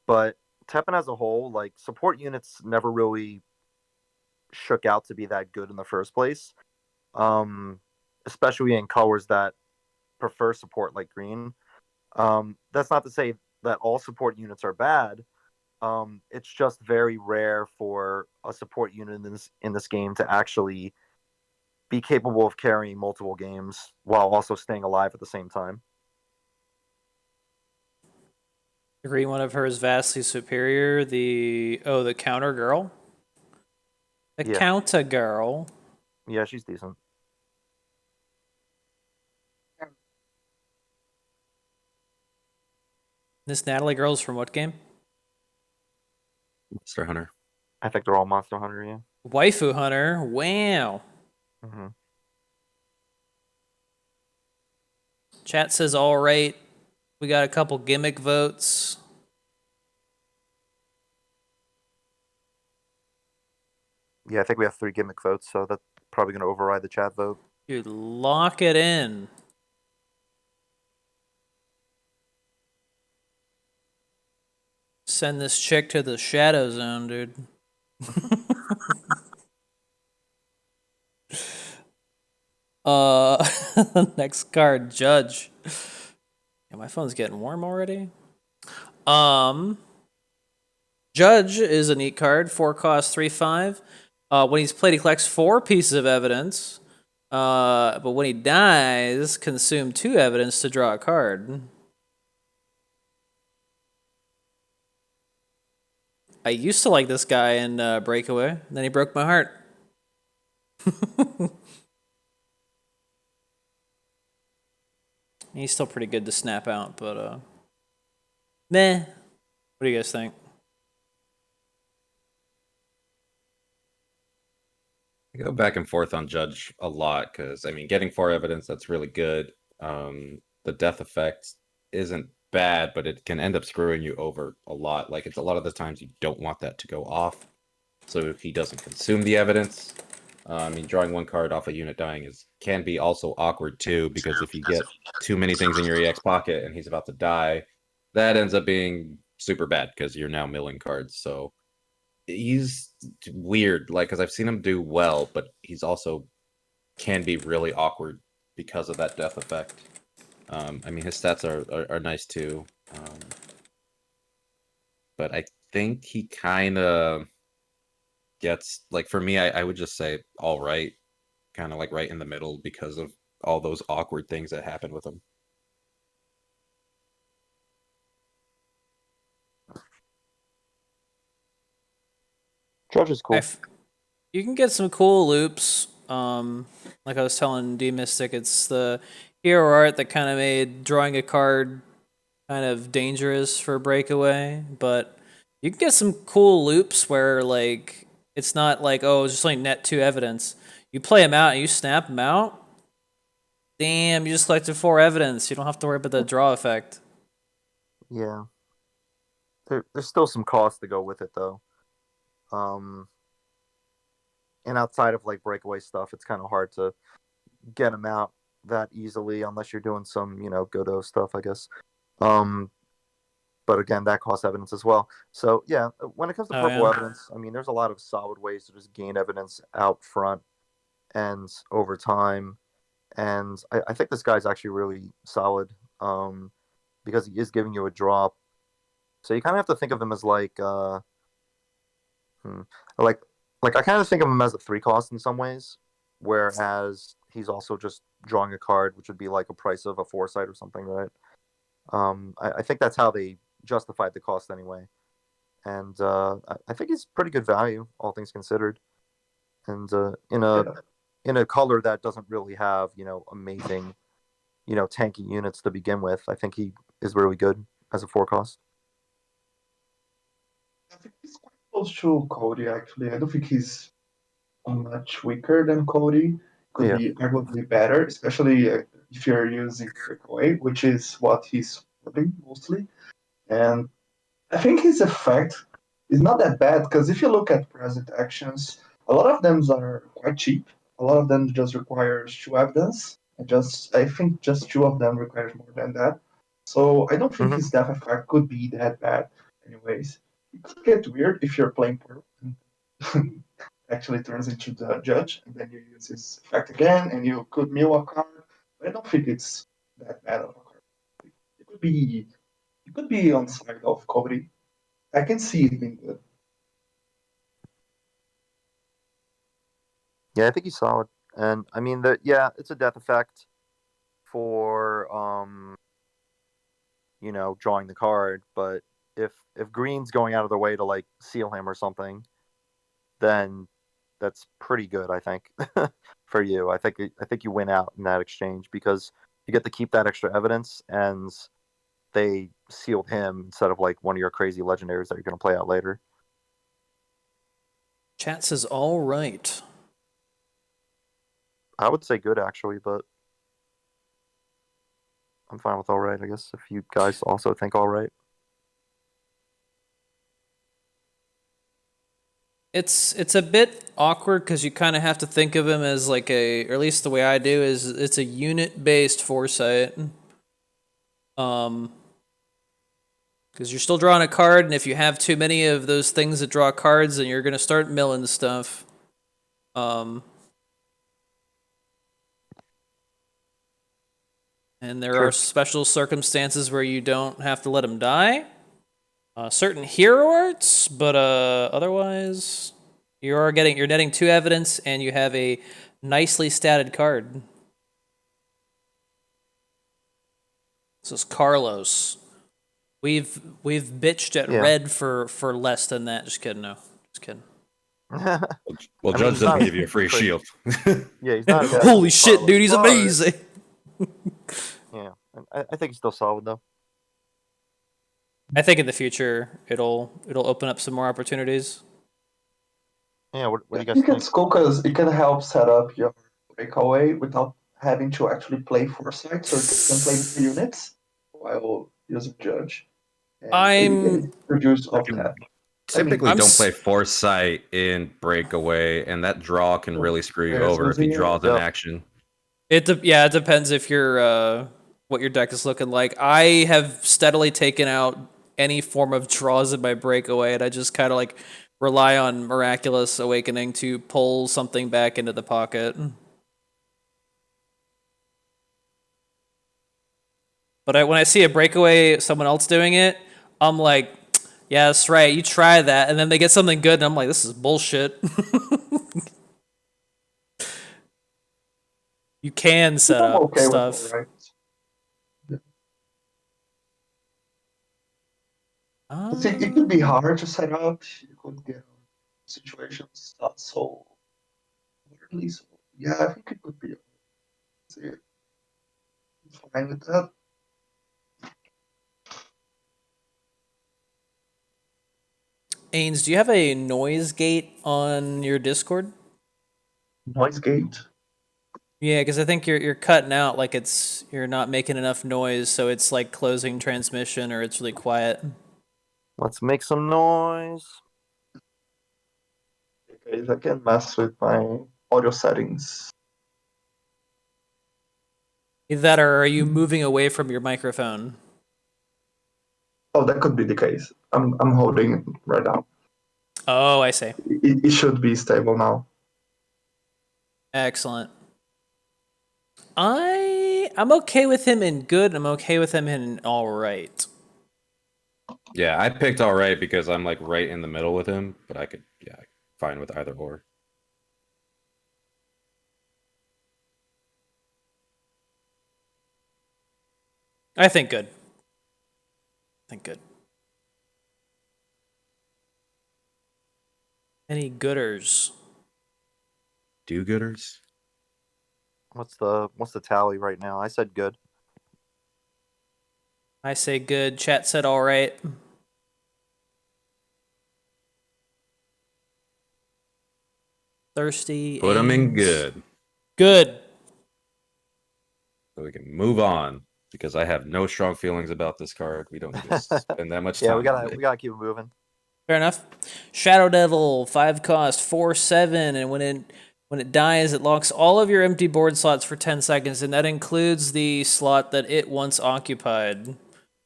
but TEPPEN as a whole, like support units never really shook out to be that good in the first place, especially in colors that prefer support like green. That's not to say that all support units are bad. It's just very rare for a support unit in this game to actually be capable of carrying multiple games while also staying alive at the same time. The green one of her is vastly superior. The counter girl. The counter girl. Yeah, she's decent. This Natalie girl's from what game? Monster Hunter. I think they're all Monster Hunter, yeah. Waifu Hunter. Wow. Mm-hmm. Chat says all right. We got a couple gimmick votes. Yeah, I think we have 3 gimmick votes, so that's probably going to override the chat vote. Dude, lock it in. Send this chick to the shadow zone, dude. Next card, Judge. Yeah, my phone's getting warm already. Judge is a neat card. 4 cost, 3/5. When he's played, he collects 4 pieces of evidence. But when he dies, consume 2 evidence to draw a card. I used to like this guy in Breakaway, and then he broke my heart. He's still pretty good to snap out, but meh. What do you guys think? I go back and forth on Judge a lot because I mean, getting 4 evidence, that's really good. the death effect isn't bad, but it can end up screwing you over a lot. Like, it's a lot of the times you don't want that to go off. So if he doesn't consume the evidence, I mean, drawing one card off a unit dying can be also awkward too, because if you get too many things in your EX pocket and he's about to die, that ends up being super bad because you're now milling cards. So he's weird, like, because I've seen him do well, but he's also can be really awkward because of that death effect. I mean, his stats are nice too, but I think he kind of gets, like, for me, I would just say all right, kind of like right in the middle because of all those awkward things that happen with him. Judge is cool. You can get some cool loops. Like I was telling D Mystic, it's the hero art that kind of made drawing a card kind of dangerous for breakaway, but you can get some cool loops where, like, it's not like, oh, it's just like net 2 evidence. You play them out and you snap them out. Damn, you just collected 4 evidence. You don't have to worry about the draw effect. Yeah. There's still some cost to go with it, though. And outside of, like, breakaway stuff, it's kind of hard to get them out that easily unless you're doing some, Godot stuff, I guess. But again, that costs evidence as well. So, yeah, when it comes to purple evidence, I mean, there's a lot of solid ways to just gain evidence out front and over time. And I think this guy's actually really solid because he is giving you a drop. So you kind of have to think of him as like I kind of think of him as a 3 cost in some ways, whereas he's also just drawing a card, which would be like a price of a foresight or something, right? I think that's how they justified the cost anyway. And I think he's pretty good value, all things considered. And in a color that doesn't really have, amazing, tanky units to begin with, I think he is really good as a 4 cost. I think he's quite close to Cody, actually. I don't think he's much weaker than Cody. Could be arguably better, especially if you're using breakaway, which is what he's supporting mostly. And I think his effect is not that bad, because if you look at present actions, a lot of them are quite cheap. A lot of them just requires 2 evidence. I think just 2 of them requires more than that. So I don't think his death effect could be that bad. Anyways, it could get weird if you're playing Pearl and actually turns into the judge, and then you use his effect again, and you could mill a card. But I don't think it's that bad of a card. It could be on the side of Cody. I can see it being good. Yeah, I think he's solid. And I mean it's a death effect for drawing the card, but if green's going out of their way to like seal him or something, then that's pretty good, I think, for you. I think you win out in that exchange because you get to keep that extra evidence, and they sealed him instead of like one of your crazy legendaries that you're going to play out later. Chat says all right. I would say good, actually, but I'm fine with all right, I guess, if you guys also think all right. It's a bit awkward because you kind of have to think of him as like or at least the way I do is it's a unit-based foresight. Because you're still drawing a card, and if you have too many of those things that draw cards, then you're gonna start milling stuff. And there are special circumstances where you don't have to let him die. Certain hero arts, but otherwise, you're netting 2 evidence, and you have a nicely statted card. This is Carlos. We've bitched at red for less than that. Just kidding, no. Just kidding. Well, Judge doesn't give you a free shield. Yeah, he's not. Holy shit, dude, he's amazing. Yeah, I think he's still solid though. I think in the future it'll open up some more opportunities. Yeah, what do you guys think? think? It's cool because it can help set up your breakaway without having to actually play Foresight, so you can play the units while using Judge. And it reduced off that. Typically, I'm don't play Foresight in Breakaway, and that draw can really screw you over if he draws an action. It depends if you're what your deck is looking like. I have steadily taken out any form of draws in my Breakaway, and I just kind of like rely on Miraculous Awakening to pull something back into the pocket. But when I see a Breakaway, someone else doing it, I'm like, yeah, that's right, you try that, and then they get something good, and I'm like, this is bullshit. You can set up stuff. It could be hard to set up. You could get situations not so weirdly. So yeah, I think it could be. Fine with that. Ains, do you have a noise gate on your Discord? Noise gate? Yeah, because I think you're cutting out, like you're not making enough noise, so it's like closing transmission or it's really quiet. Let's make some noise. Okay, I can mess with my audio settings. Either that, or are you moving away from your microphone? Oh, that could be the case. I'm holding it right now. Oh, I see. It should be stable now. Excellent. I'm okay with him in good. I'm okay with him in all right. Yeah, I picked all right because I'm like right in the middle with him, but I could, yeah, fine with either or. I think good. Any gooders? Do-gooders? What's the tally right now? I said good. I say good. Chat said all right. Thirsty. Put them in good. Good. So we can move on because I have no strong feelings about this card. We don't need to spend that much time. Yeah, we gotta keep it moving. Fair enough. Shadow Devil, 5 cost, 4/7, and when it dies, it locks all of your empty board slots for 10 seconds, and that includes the slot that it once occupied.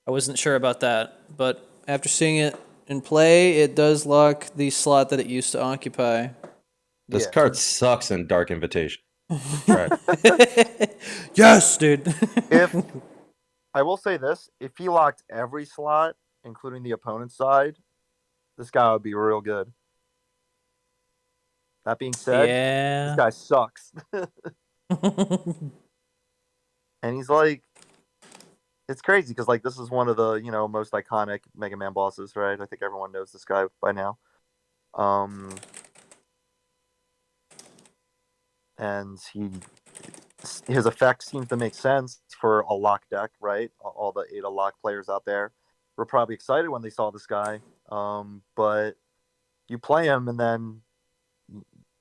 I wasn't sure about that, but after seeing it in play, it does lock the slot that it used to occupy. This card sucks in Dark Invitation. Yes, dude. If I will say this, if he locked every slot, including the opponent's side, this guy would be real good. That being said, this guy sucks. And he's like, it's crazy because like this is one of the most iconic Mega Man bosses, right? I think everyone knows this guy by now. And his effect seems to make sense for a lock deck, right? All the Ada lock players out there were probably excited when they saw this guy. But you play him and then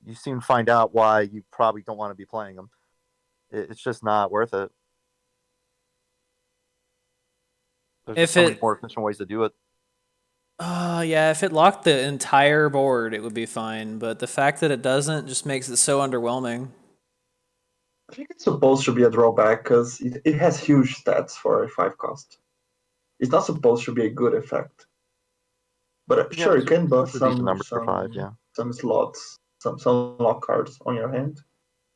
you soon find out why you probably don't want to be playing him. It's just not worth it. There's so many more efficient ways to do it. Yeah, if it locked the entire board, it would be fine. But the fact that it doesn't just makes it so underwhelming. I think it's supposed to be a drawback because it has huge stats for a 5 cost. It's not supposed to be a good effect. But sure, you can buff some slots, some lock cards on your hand.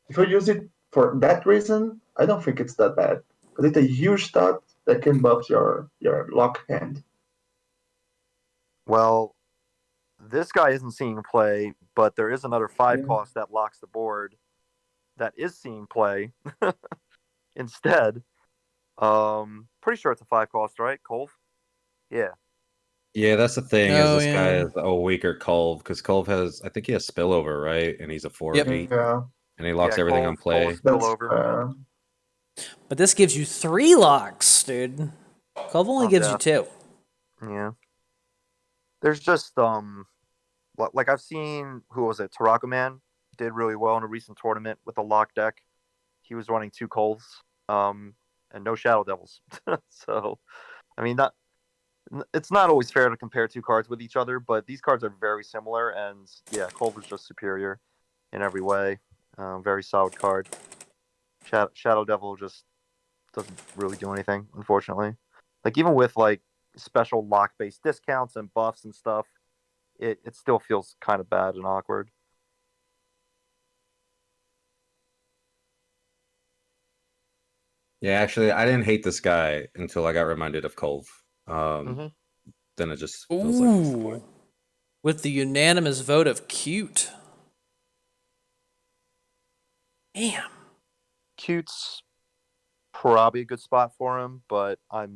If you use it for that reason, I don't think it's that bad. Because it's a huge stat that can buff your lock hand. Well, this guy isn't seeing play, but there is another 5 cost that locks the board that is seeing play instead. Pretty sure it's a 5 cost, right? Colv? Yeah. Yeah, that's the thing. Is this guy is a weaker Colv because Colv has, I think he has spillover, right? And he's a 4/8. Yeah. And he locks everything on play. Spillover. But this gives you 3 locks, dude. Colv only gives you 2. Yeah. There's just like I've seen, who was it? Tarakuman did really well in a recent tournament with a lock deck. he was running 2 Coles, and no Shadow Devils. So, I mean, it's not always fair to compare 2 cards with each other, but these cards are very similar, and yeah, Cole was just superior in every way. Very solid card. Shadow Devil just doesn't really do anything, unfortunately. Like, even with like special lock-based discounts and buffs and stuff, it still feels kind of bad and awkward. Yeah, actually, I didn't hate this guy until I got reminded of Colv. Mm-hmm. Then it just feels like Ooh, with the unanimous vote of cute. Damn. Cute's probably a good spot for him, but I'd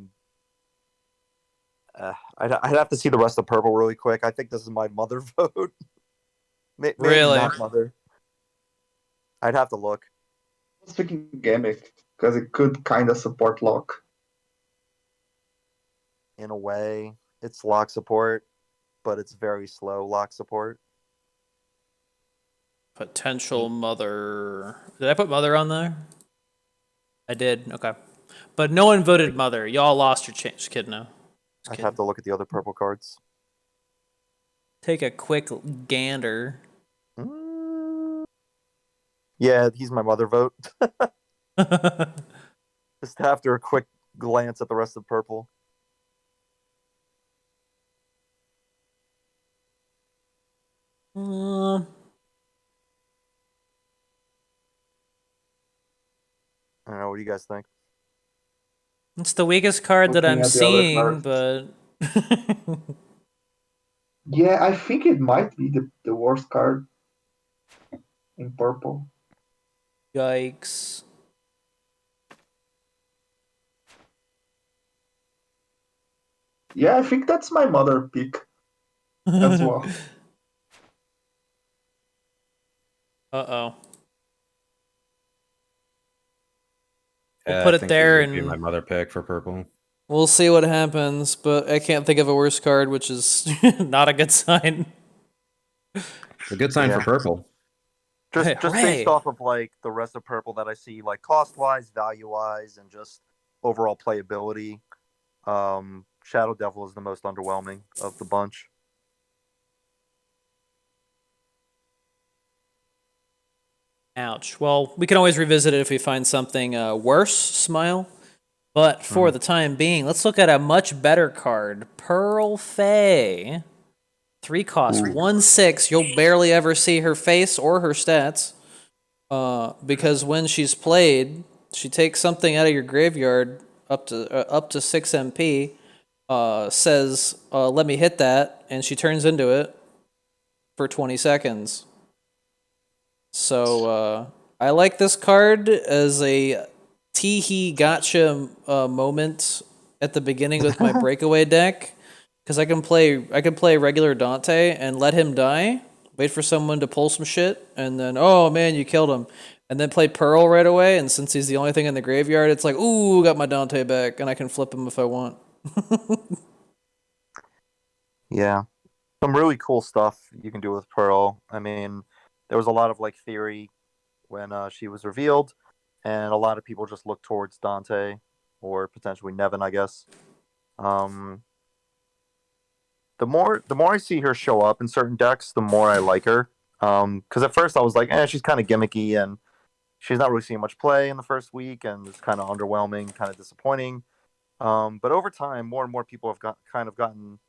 have to see the rest of purple really quick. I think this is my mother vote. Maybe Really? not mother. I'd have to look. I was thinking Gimmick, because it could kind of support lock. In a way, it's lock support, but it's very slow lock support. Potential mother. Did I put mother on there? I did. Okay. But no one voted mother. Y'all lost your chance. Just kidding, no. I'd have to look at the other purple cards. Take a quick gander. Yeah, he's my mother vote. Just after a quick glance at the rest of purple. I don't know. What do you guys think? It's the weakest card that Looking I'm at the other seeing, cards. but Yeah, I think it might be the worst card in purple. yikes. Yeah, I think that's my mother pick as well. Uh-oh. Yeah, We'll put I it think there these would be and my mother pick for purple. we'll see what happens, but I can't think of a worse card, which is not a good sign. It's a good sign for purple. Just based Hooray. off of like the rest of purple that I see, like cost wise, value wise, and just overall playability. Shadow Devil is the most underwhelming of the bunch. Ouch. Well, we can always revisit it if we find something worse, Smile. But for the time being, let's look at a much better card. Pearl Faye. 3 cost, 1/6. You'll barely ever see her face or her stats. Because when she's played, she takes something out of your graveyard up to 6 MP, says, let me hit that, and she turns into it for 20 seconds. So I like this card as a tee-hee gotcha moment at the beginning with my breakaway deck, because I can play regular Dante and let him die, wait for someone to pull some shit, and then, oh man, you killed him, and then play Pearl right away, and since he's the only thing in the graveyard, it's like, ooh, got my Dante back, and I can flip him if I want. Yeah. Some really cool stuff you can do with Pearl. I mean, there was a lot of like theory when she was revealed, and a lot of people just look towards Dante or potentially Nevin, I guess. The more I see her show up in certain decks, the more I like her. Because at first I was like, she's kind of gimmicky and she's not really seeing much play in the first week, and it's kind of underwhelming, kind of disappointing. But over time, more and more people have gotten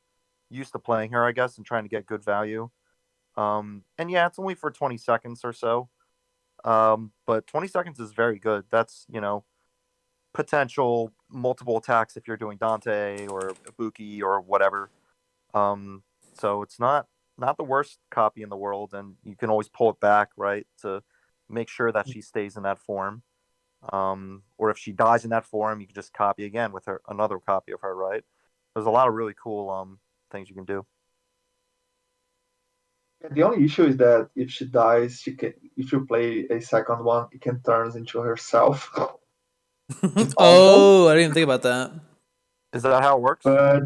used to playing her, I guess, and trying to get good value. And yeah, it's only for 20 seconds or so. But 20 seconds is very good. That's, potential multiple attacks if you're doing Dante or Ibuki or whatever. So it's not the worst copy in the world, and you can always pull it back, right, to make sure that she stays in that form. Or if she dies in that form, you can just copy again with her another copy of her, right? There's a lot of really cool things you can do. The only issue is that if she dies, she can. If you play a second one, it can turn into herself. Oh, I didn't even think about that. Is that how it works? But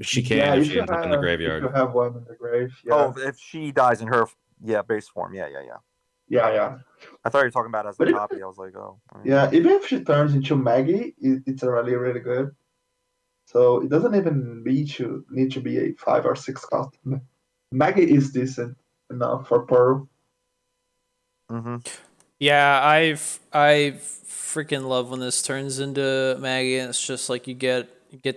She can yeah, if if she you ends up in the have graveyard. one in the grave, yeah. Oh, if she dies in her base form, yeah. Yeah, yeah. I thought you were talking about as the But copy. I was like, oh. yeah, even if she turns into Maggie, it's already really good. So it doesn't even need to be a 5 or 6 cost. Maggie is decent enough for Pearl. Mm-hmm. Yeah, I freaking love when this turns into Maggie, and it's just like you get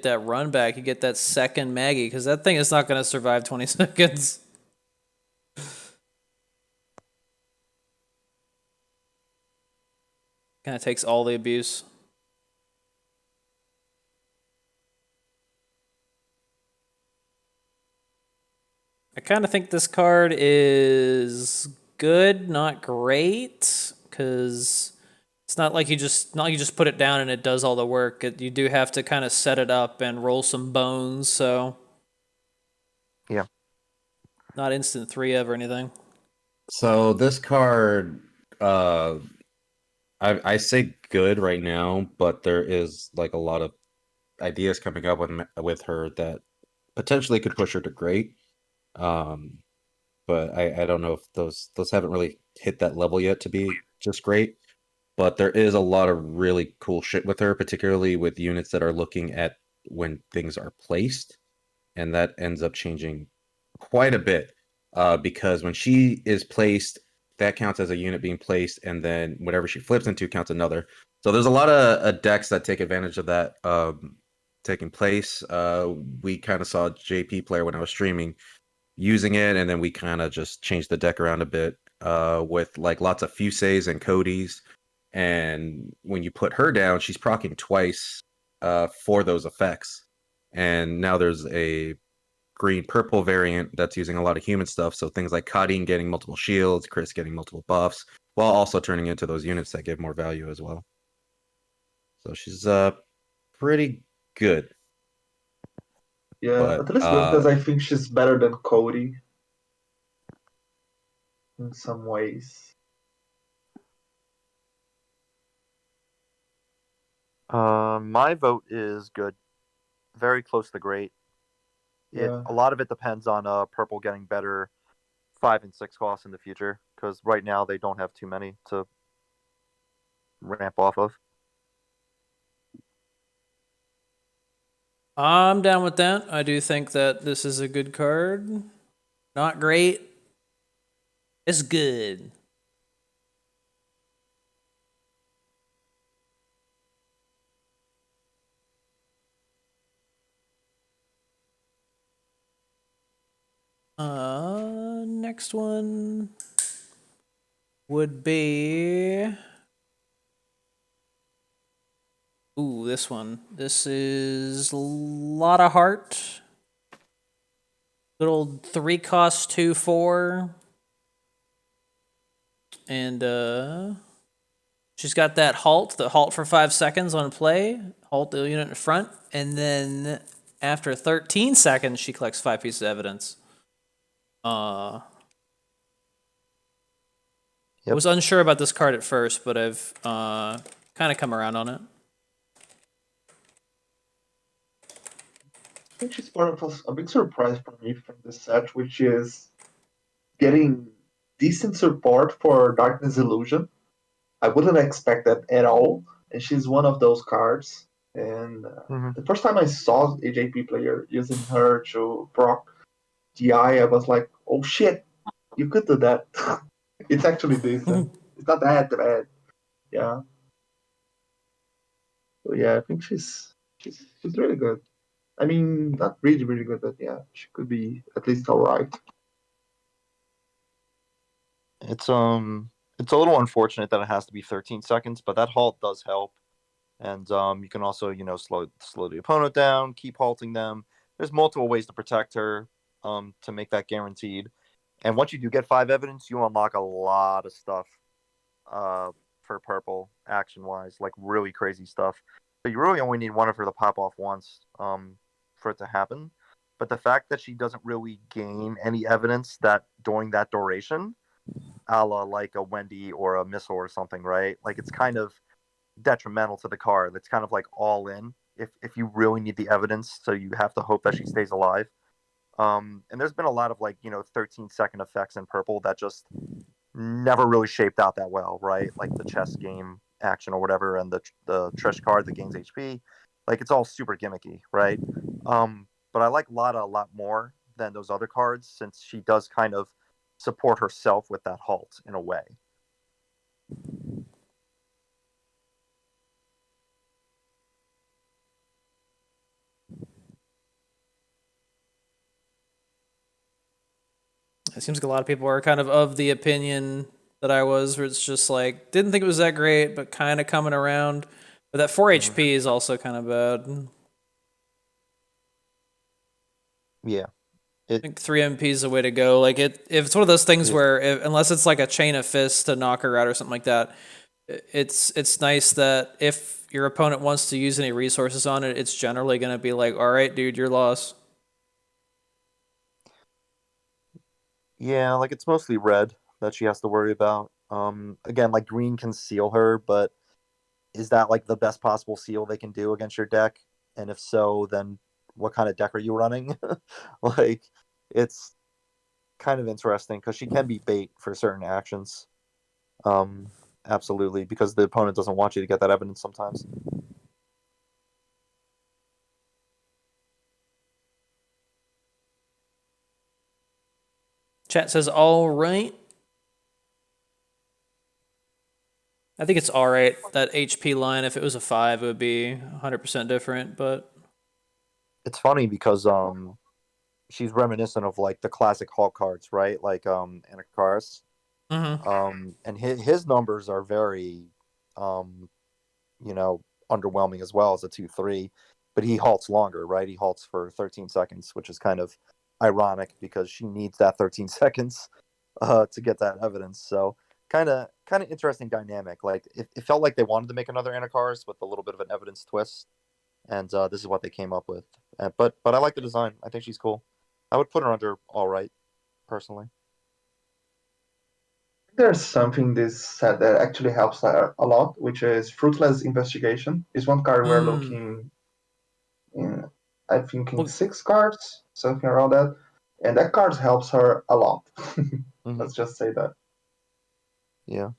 that run back, you get that second Maggie, because that thing is not gonna survive 20 seconds. Kind of takes all the abuse. I kind of think this card is good, not great, because it's not like you just put it down and it does all the work. You do have to kind of set it up and roll some bones, so Yeah. not instant 3 of or anything. So this card, I say good right now, but there is like a lot of ideas coming up with her that potentially could push her to great. Um, but I don't know if those haven't really hit that level yet to be just great. But there is a lot of really cool shit with her, particularly with units that are looking at when things are placed, and that ends up changing quite a bit. Because when she is placed, that counts as a unit being placed, and then whatever she flips into counts another. So there's a lot of decks that take advantage of that taking place. We kind of saw JP player when I was streaming using it, and then we kind of just changed the deck around a bit with like lots of Fusees and Codys. And when you put her down, she's proccing twice for those effects. And now there's a green purple variant that's using a lot of human stuff. So things like Kadeen getting multiple shields, Chris getting multiple buffs, while also turning into those units that give more value as well. So she's pretty good. Yeah, But at least because I think she's better than Cody in some ways. My vote is good. Very close to great. Yeah. A lot of it depends on purple getting better 5 and 6 costs in the future, because right now they don't have too many to ramp off of. I'm down with that. I do think that this is a good card. Not great. It's good. Next one would be. Ooh, this one. This is a lot of heart. Little 3 cost 2/4. And she's got that halt, the halt for 5 seconds on play, halt the unit in front, and then after 13 seconds she collects 5 pieces of evidence. I was unsure about this card at first, but I've kind of come around on it. I think she's part of a big surprise for me from this set, which is getting decent support for Darkness Illusion. I wouldn't expect that at all, and she's one of those cards. And the first time I saw a JP player using her to proc GI, I was like, oh shit, you could do that. It's actually decent. It's not that bad. Yeah. So yeah, I think she's really good. I mean, not really, really good, but yeah, she could be at least alright. It's a little unfortunate that it has to be 13 seconds, but that halt does help. And you can also, slow the opponent down, keep halting them. There's multiple ways to protect her to make that guaranteed. And once you do get 5 evidence, you unlock a lot of stuff for purple action-wise, like really crazy stuff. So you really only need one of her to pop off once for it to happen. But the fact that she doesn't really gain any evidence that during that duration, a la like a Wendy or a Missile or something, right? Like it's kind of detrimental to the card. It's kind of like all in if you really need the evidence, so you have to hope that she stays alive. And there's been a lot of 13-second effects in purple that just never really shaped out that well, right? Like the chess game action or whatever, and the Trish card that gains HP, like it's all super gimmicky, right? But I like Lada a lot more than those other cards since she does kind of support herself with that halt in a way. It seems like a lot of people are kind of the opinion that I was, where it's just like, didn't think it was that great, but kind of coming around. But that 4 HP is also kind of bad. Yeah. I think 3 MP is the way to go. Like if it's one of those things where unless it's like a chain of fists to knock her out or something like that, it's nice that if your opponent wants to use any resources on it, it's generally going to be like, all right, dude, you're lost. Yeah, like it's mostly red that she has to worry about. Again, like green can seal her, but is that like the best possible seal they can do against your deck? And if so, then what kind of deck are you running? Like, it's kind of interesting because she can be bait for certain actions. Absolutely, because the opponent doesn't want you to get that evidence sometimes. Chat says all right. I think it's all right. That HP line, if it was a 5, it would be 100% different. But it's funny because she's reminiscent of like the classic Hulk cards, right? Like Anakaris. And his numbers are very, you know, underwhelming as well as a 2/3. But he halts longer, right? He halts for 13 seconds, which is kind of ironic because she needs that 13 seconds to get that evidence. So kind of interesting dynamic. Like it felt like they wanted to make another Anakaris with a little bit of an evidence twist, and this is what they came up with. But I like the design. I think she's cool. I would put her under all right, personally. There's something this set that actually helps her a lot, which is Fruitless Investigation. Is one card we're looking in, I think, in 6 cards, something around that. And that card helps her a lot. Let's just say that. Yeah.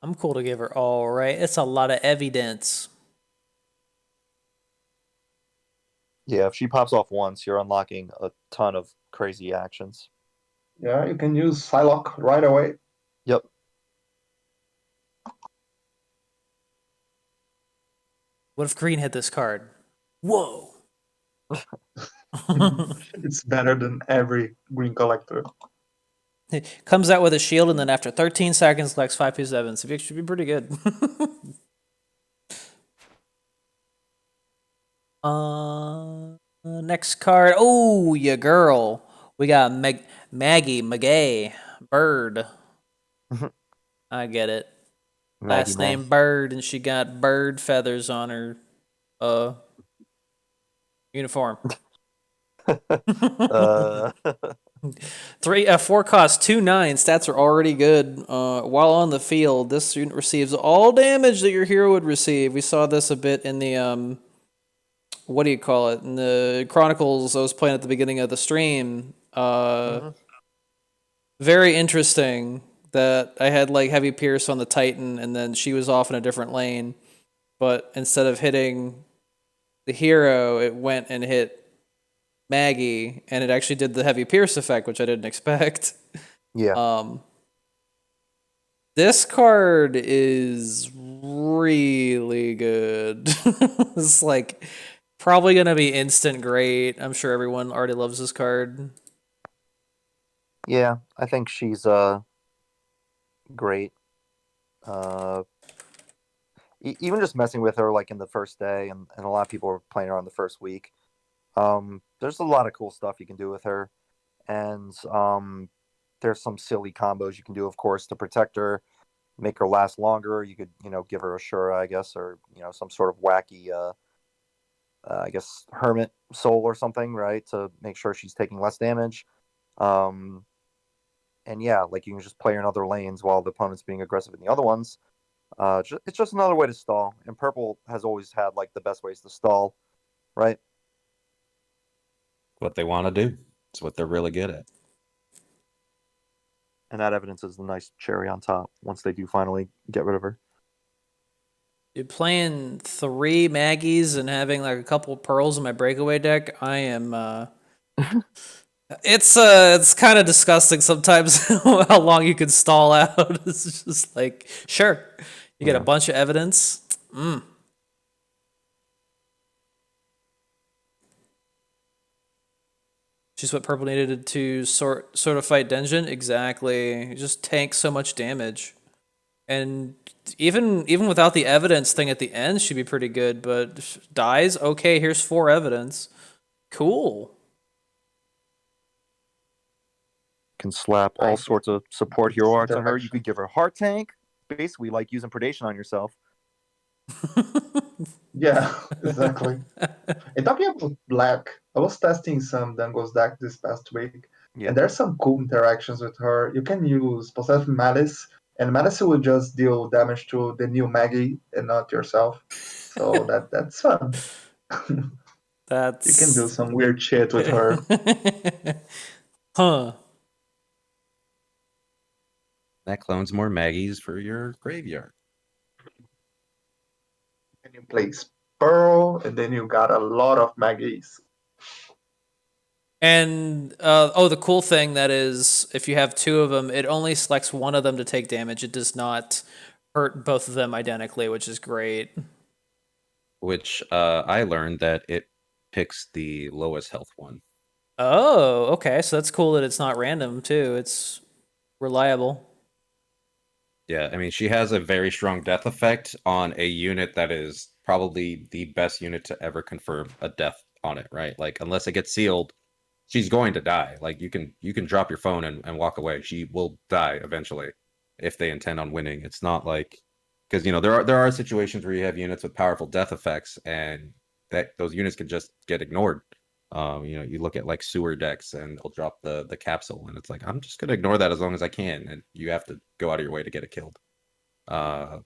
I'm cool to give her all right. It's a lot of evidence. Yeah, if she pops off once, you're unlocking a ton of crazy actions. Yeah, you can use Psylocke right away. Yep. What if green had this card? Whoa. It's better than every green collector. It comes out with a shield, and then after 13 seconds, collects 5 pieces of evidence. It should be pretty good. Next card. Oh, ya girl. We got Maggie McGay Bird. I get it. Last name Bird, and she got bird feathers on her uniform. 4 cost 2/9. Stats are already good. While on the field, this student receives all damage that your hero would receive. We saw this a bit in the what do you call it? In the Chronicles I was playing at the beginning of the stream. Very interesting that I had like Heavy Pierce on the Titan, and then she was off in a different lane. But instead of hitting the hero, it went and hit Maggie, and it actually did the Heavy Pierce effect, which I didn't expect. Yeah. This card is really good. It's like probably gonna be instant great. I'm sure everyone already loves this card. Yeah, I think she's great. Even just messing with her like in the first day, and a lot of people are playing her on the first week. There's a lot of cool stuff you can do with her, and there's some silly combos you can do, of course, to protect her, make her last longer. You could, give her a Shura, I guess, or some sort of wacky, I guess, Hermit Soul or something, right, to make sure she's taking less damage. And yeah, like you can just play her in other lanes while the opponent's being aggressive in the other ones. It's just another way to stall, and purple has always had like the best ways to stall, right? What they want to do. It's what they're really good at. And that evidence is the nice cherry on top once they do finally get rid of her. Dude, playing 3 Maggies and having like a couple pearls in my breakaway deck, I am it's kind of disgusting sometimes how long you can stall out. It's just like, sure, you get a bunch of evidence. Just what purple needed to sort of fight Denjin. Exactly. You just tank so much damage. And even without the evidence thing at the end should be pretty good, but dies, okay, here's 4 evidence. Cool. Can slap all sorts of support hero arts on her. You could give her heart tank, basically like using predation on yourself. Yeah, exactly. And talking about black, I was testing some Dangle's deck this past week, and there's some cool interactions with her. You can use Possessive Malice, and Malice will just deal damage to the new Maggie and not yourself. So that's fun. That's You can do some weird shit with her. Huh. That clones more Maggies for your graveyard. And you play Pearl, and then you got a lot of Maggies. And the cool thing that is, if you have 2 of them, it only selects one of them to take damage. It does not hurt both of them identically, which is great. Which I learned that it picks the lowest health one. Oh, okay. So that's cool that it's not random too. It's reliable. Yeah, I mean, she has a very strong death effect on a unit that is probably the best unit to ever confirm a death on it, right? Like, unless it gets sealed, she's going to die. Like, you can drop your phone and walk away. She will die eventually if they intend on winning. It's not like, because, you know, there are situations where you have units with powerful death effects and that those units can just get ignored. You know, you look at like sewer decks and they'll drop the capsule and it's like, I'm just gonna ignore that as long as I can, and you have to go out of your way to get it killed. Yeah,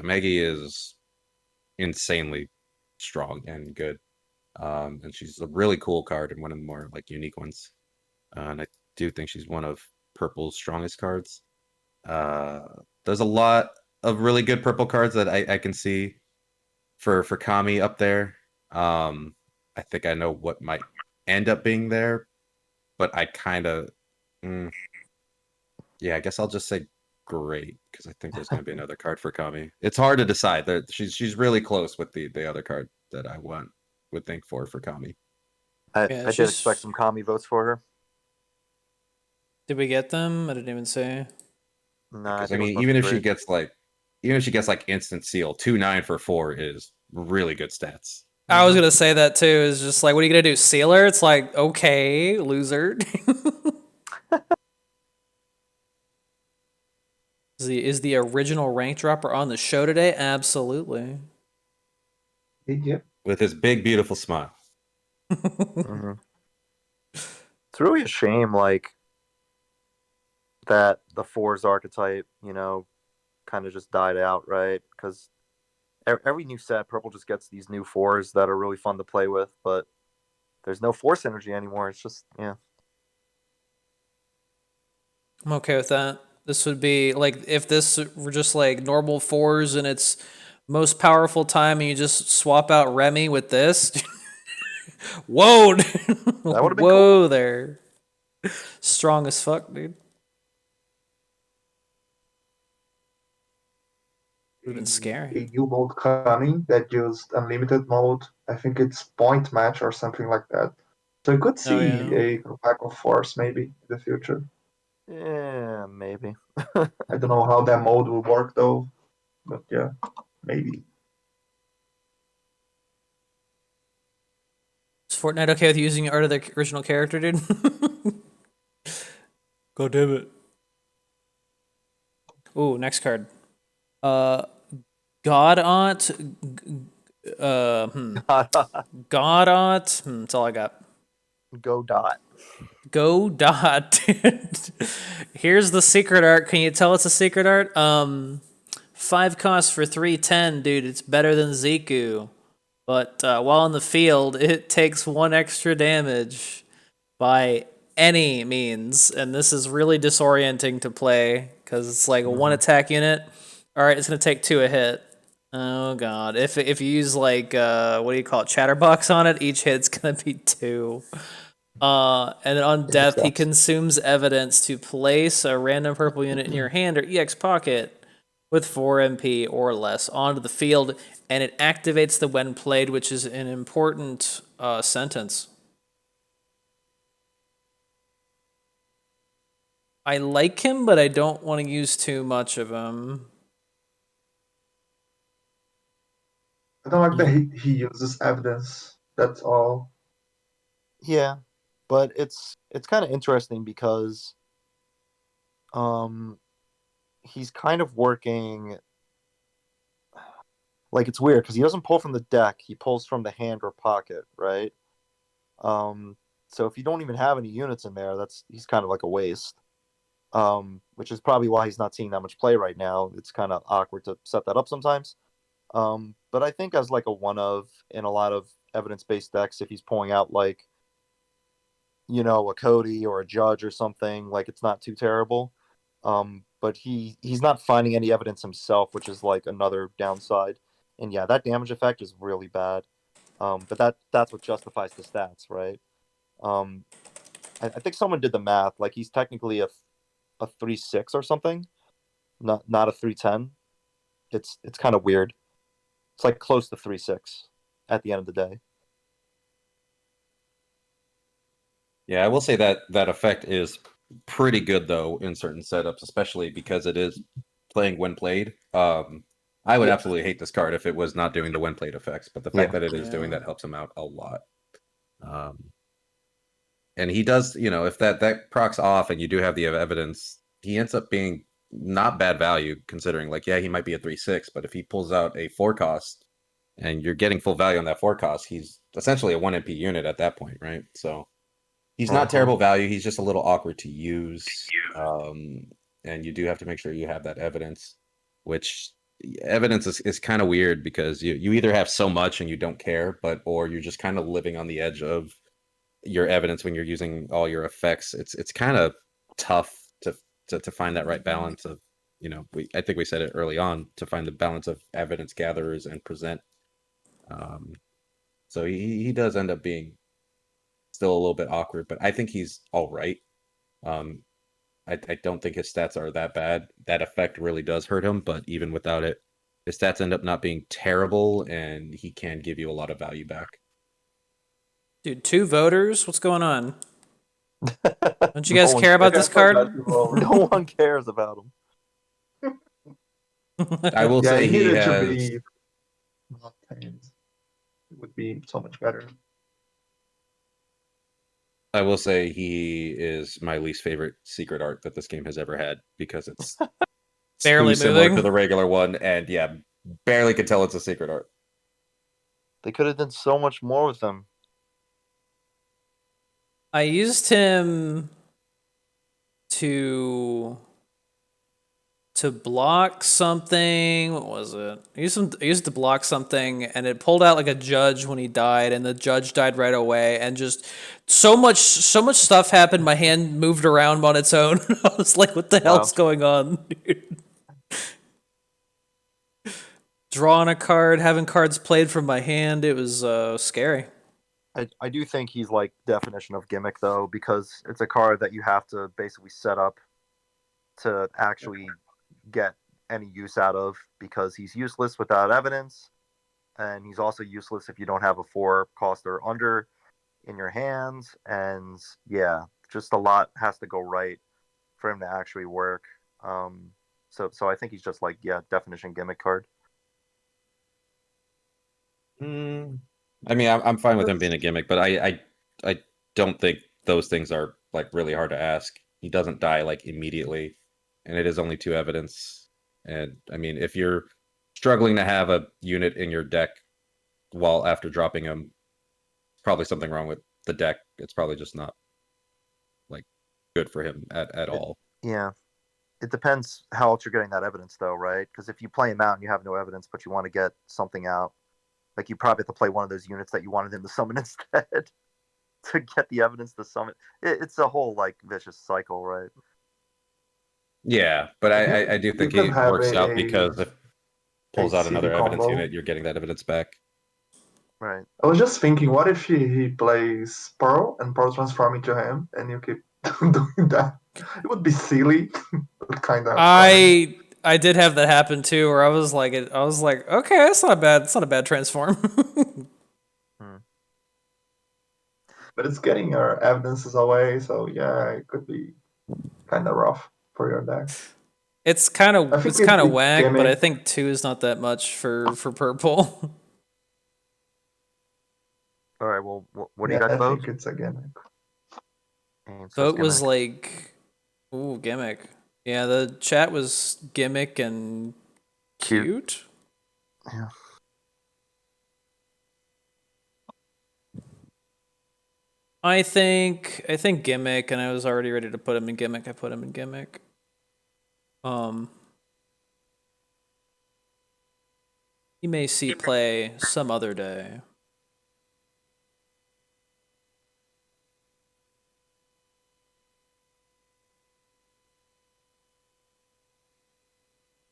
Maggie is insanely strong and good. And she's a really cool card and one of the more like unique ones. And I do think she's one of purple's strongest cards. There's a lot of really good purple cards that I can see for Kami up there. I think I know what might end up being there, but I kind of, yeah, I guess I'll just say great because I think there's going to be another card for Kami. It's hard to decide. She's really close with the other card that I would think for Kami. I did expect some Kami votes for her. Did we get them? I didn't even say. No, I mean, even if she gets like instant seal, 2/9 for 4 is really good stats. I was gonna say that too. Is just like, what are you gonna do, seal her? It's like, okay, loser. Is the original rank dropper on the show today? Absolutely. Yep. With his big, beautiful smile. Mm-hmm. It's really a shame, like, that the 4's archetype, you know, kind of just died out, right? Because every new set, Purple just gets these new 4s that are really fun to play with, but there's no Force energy anymore. It's just, yeah. I'm okay with that. This would be like if this were just like normal 4s and its most powerful time, and you just swap out Remy with this. Whoa, dude. That would have been Whoa cool. there. Strong as fuck, dude. Would have been scary. A new mode coming that used unlimited mode. I think it's point match or something like that. So you could see a pack of Force maybe in the future. Yeah, maybe. I don't know how that mode will work though, but yeah, maybe. Is Fortnite okay with using art of the original character, dude? God damn it. Ooh, next card. Godaunt. Godaunt. That's all I got. Go dot. Go dot. Here's the secret art. Can you tell it's a secret art? 5 costs for 310, dude. It's better than Ziku. But while in the field, it takes 1 extra damage by any means, and this is really disorienting to play because it's like a one attack unit. All right, it's gonna take 2 a hit. Oh god, if you use like what do you call it, chatterbox on it, each hit's gonna be 2. And then on death, he consumes evidence to place a random purple unit in your hand or EX pocket with 4 MP or less onto the field, and it activates the when played, which is an important sentence. I like him, but I don't want to use too much of him. I don't like that he uses evidence. That's all. Yeah, but it's kind of interesting because he's kind of working like, it's weird because he doesn't pull from the deck, he pulls from the hand or pocket, right? So if you don't even have any units in there, he's kind of like a waste. Which is probably why he's not seeing that much play right now. It's kind of awkward to set that up sometimes. But I think as like a one of in a lot of evidence-based decks, if he's pulling out like, a Cody or a Judge or something, like, it's not too terrible. But he's not finding any evidence himself, which is like another downside. And yeah, that damage effect is really bad. But that's what justifies the stats, right? I think someone did the math. Like, he's technically a 3/6 or something, not a 3/10. It's kind of weird. It's like close to 3/6 at the end of the day. Yeah, I will say that effect is pretty good though in certain setups, especially because it is playing when played. I would absolutely hate this card if it was not doing the when played effects, but the fact that it is doing that helps him out a lot. And he does, if that procs off and you do have the evidence, he ends up being not bad value considering, like, yeah, he might be a 3/6, but if he pulls out a 4 cost and you're getting full value on that 4 cost, he's essentially a 1 MP unit at that point, right? So he's not terrible value. He's just a little awkward to use. And you do have to make sure you have that evidence, which evidence is kind of weird because you either have so much and you don't care, or you're just kind of living on the edge of your evidence when you're using all your effects. It's kind of tough to find that right balance of, I think we said it early on, to find the balance of evidence gatherers and present. So he does end up being still a little bit awkward, but I think he's all right. I don't think his stats are that bad. That effect really does hurt him, but even without it, his stats end up not being terrible, and he can give you a lot of value back. Dude, 2 voters? What's going on? Don't you guys care about this card? No one cares about him. I will say he has... It would be so much better. I will say he is my least favorite secret art that this game has ever had because it's barely similar moving to the regular one, and yeah, barely could tell it's a secret art. They could have done so much more with him. I used him to block something. What was it? I used to block something, and it pulled out like a Judge when he died, and the Judge died right away, and just so much stuff happened. My hand moved around on its own. I was like, "What the hell's going on, dude?" Drawing a card, having cards played from my hand. It was scary. I do think he's like definition of gimmick though, because it's a card that you have to basically set up to actually get any use out of, because he's useless without evidence, and he's also useless if you don't have a 4 cost or under in your hands. And yeah, just a lot has to go right for him to actually work. So I think he's just like, definition gimmick card. I mean, I'm fine with him being a gimmick, but I don't think those things are like really hard to ask. He doesn't die like immediately, and it is only 2 evidence. And I mean, if you're struggling to have a unit in your deck while after dropping him, probably something wrong with the deck. It's probably just not like good for him at all. Yeah. It depends how else you're getting that evidence though, right? Because if you play him out and you have no evidence, but you want to get something out, like, you probably have to play one of those units that you wanted him to summon instead. to get the evidence to summon. It's a whole like vicious cycle, right? Yeah, but I do You think can it have works out because if it pulls out CD another evidence combo. unit, you're getting that evidence back. Right. I was just thinking, what if he plays Pearl and Pearl transform into him, and you keep doing that? It would be silly, but kind of funny. I did have that happen too, where I was like, okay, that's not bad. It's not a bad transform. Hmm. But it's getting your evidences away, so yeah, it could be kind of rough for your deck. It's kind I of think with whack, but I gimmick, think 2 is not that much for purple. All right. Well, what do you yeah, guys I vote? think it's a gimmick. And so Vote was like, ooh, gimmick. Yeah, the chat was gimmick and cute. Yeah. I think gimmick, and I was already ready to put him in gimmick. I put him in gimmick. He may see play some other day.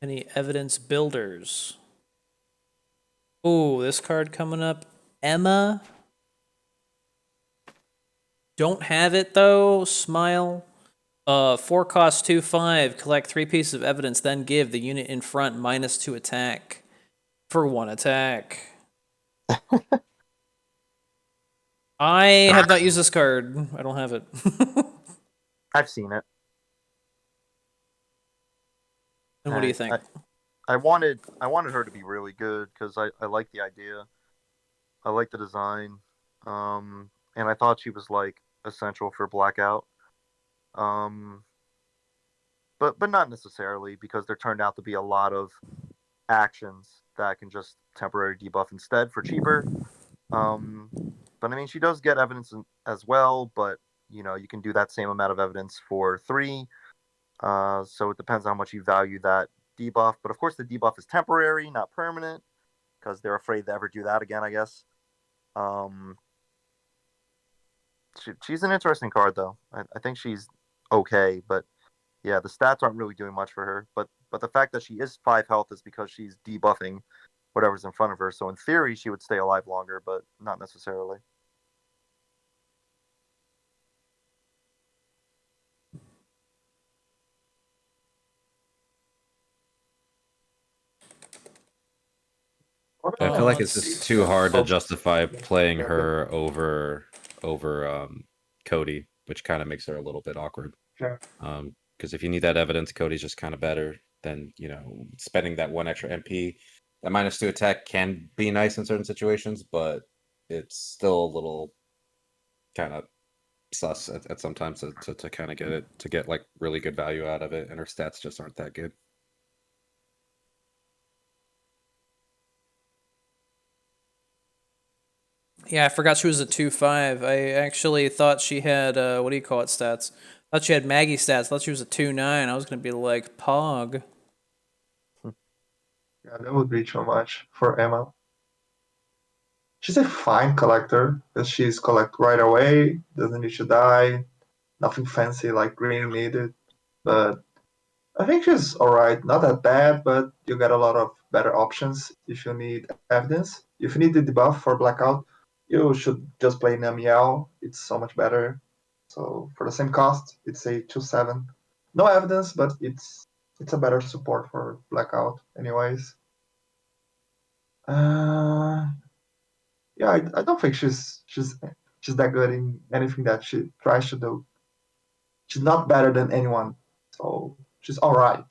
Any evidence builders? Ooh, this card coming up. Emma. Don't have it though. Smile. 4 cost 2/5. Collect 3 pieces of evidence, then give the unit in front -2 attack for 1 attack. I have not used this card. I don't have it. I've seen it. And what do you think? I wanted her to be really good because I like the idea. I like the design. And I thought she was like essential for Blackout. But not necessarily because there turned out to be a lot of actions that can just temporary debuff instead for cheaper. But I mean, she does get evidence as well, but you know, you can do that same amount of evidence for 3. So it depends on how much you value that debuff. But of course, the debuff is temporary, not permanent, because they're afraid to ever do that again, I guess. She's an interesting card, though. I think she's okay, but yeah, the stats aren't really doing much for her. But the fact that she is 5 health is because she's debuffing whatever's in front of her. So in theory, she would stay alive longer, but not necessarily. I feel like it's let's just see. too hard to justify playing her over Cody, which kind of makes her a little bit awkward. Yeah. Because if you need that evidence, Cody's just kind of better than, you know, spending that 1 extra MP. That -2 attack can be nice in certain situations, but it's still a little kind of sus at sometimes to kind of get like really good value out of it, and her stats just aren't that good. Yeah, I forgot she was a 2/5. I actually thought she had what do you call it stats? I thought she had Maggie stats. I thought she was a 2/9. I was gonna be like Pog. Yeah, that would be too much for Emma. She's a fine collector because she's collect right away, doesn't need to die, nothing fancy like green needed. But I think she's alright, not that bad, but you get a lot of better options if you need evidence. If you need the debuff for Blackout, you should just play Namiel. It's so much better. So for the same cost, it's a 2/7. No evidence, but it's a better support for Blackout, anyways. Yeah, I don't think she's that good in anything that she tries to do. She's not better than anyone, so she's all right.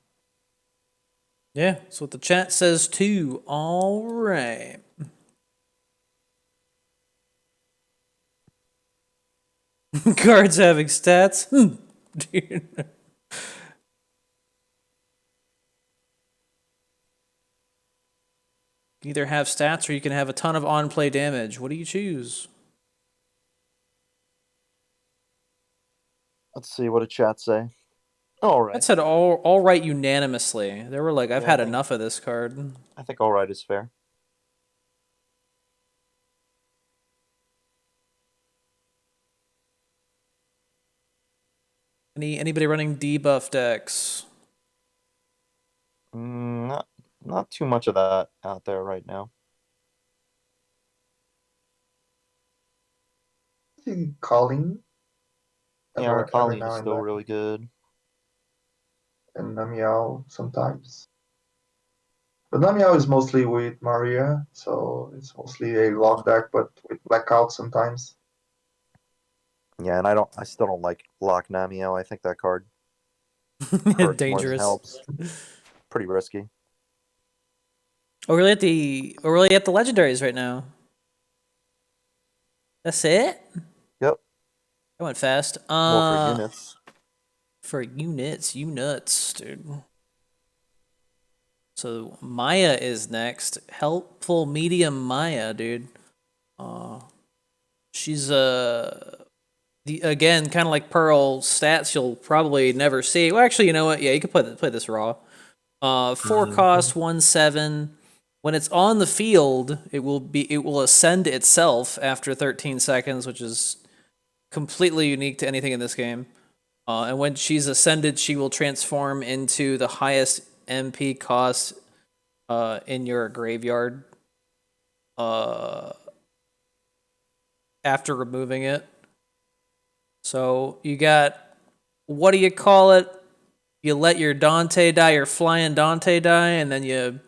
Yeah, that's what the chat says too. All right. Cards having stats. Dude. You either have stats or you can have a ton of on-play damage. What do you choose? Let's see what a chat say. All right. That said all right unanimously. They were like, I've Yeah, had enough of this card. I think all right is fair. Anybody running debuff decks? Not too much of that out there right now. I think Colin. Yeah, like Every Colleen is now and still then, really good. and Namiao sometimes. But Namiao is mostly with Maria, so it's mostly a lock deck, but with blackout sometimes. Yeah, and I still don't like Lock Namio. I think that card hurts more than Dangerous. helps. Pretty risky. Oh, we're really at the legendaries right now. That's it? Yep. That went fast. Well, for units. For units, you nuts, dude. So Maya is next. Helpful medium Maya, dude. She's again kind of like Pearl stats you'll probably never see. Well, actually, you know what? Yeah, you can play this raw. 4 cost, 1/7. When it's on the field, it will ascend itself after 13 seconds, which is completely unique to anything in this game. And when she's ascended, she will transform into the highest MP cost in your graveyard after removing it. So you got, what do you call it? You let your Dante die, your flying Dante die, and then you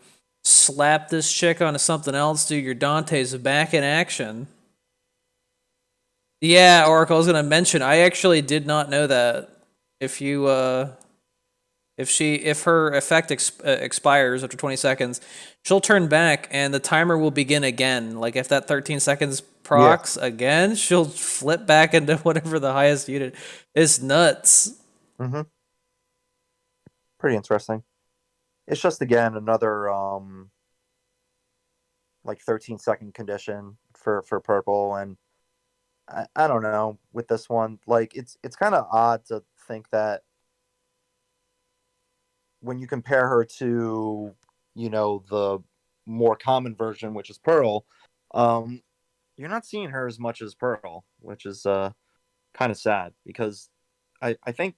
slap this chick onto something else, dude. Your Dante's back in action. Yeah, Oracle, I was gonna mention, I actually did not know that. If you if her effect expires after 20 seconds, she'll turn back and the timer will begin again. Like if that 13 seconds procs again, she'll flip back into whatever the highest unit is. Nuts. Mm-hmm. Pretty interesting. It's just again another like 13-second condition for purple, and I don't know with this one. Like it's kind of odd to think that when you compare her to, you know, the more common version, which is Pearl, you're not seeing her as much as Pearl, which is kind of sad, because I think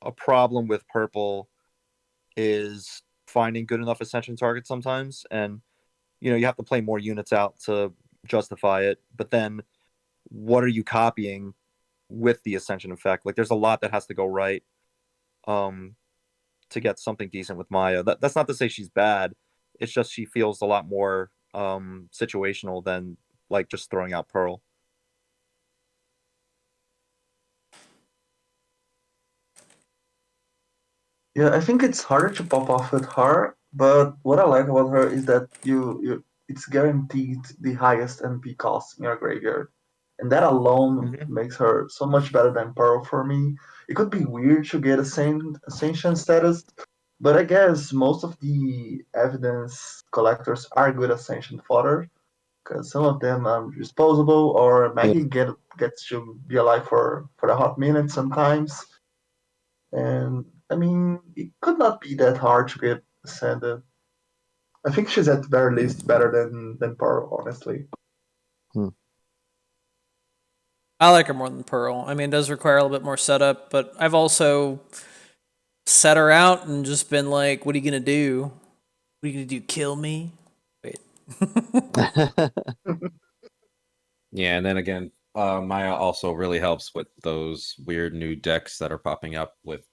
a problem with Purple is finding good enough Ascension targets sometimes, and you know you have to play more units out to justify it. But then, what are you copying with the Ascension effect? Like, there's a lot that has to go right to get something decent with Maya. That's not to say she's bad. It's just she feels a lot more situational than like just throwing out Pearl. Yeah, I think it's harder to pop off with her, but what I like about her is that you it's guaranteed the highest NP cost in your graveyard. And that alone makes her so much better than Pearl for me. It could be weird to get Ascension status, but I guess most of the evidence collectors are good Ascension fodder, because some of them are disposable, or Maggie gets to be alive for a hot minute sometimes. And I mean, it could not be that hard to get ascended. I think she's at the very least better than Pearl, honestly. I like her more than Pearl. I mean, it does require a little bit more setup, but I've also set her out and just been like, what are you going to do? What are you going to do? Kill me? Wait. Yeah, and then again, Maya also really helps with those weird new decks that are popping up with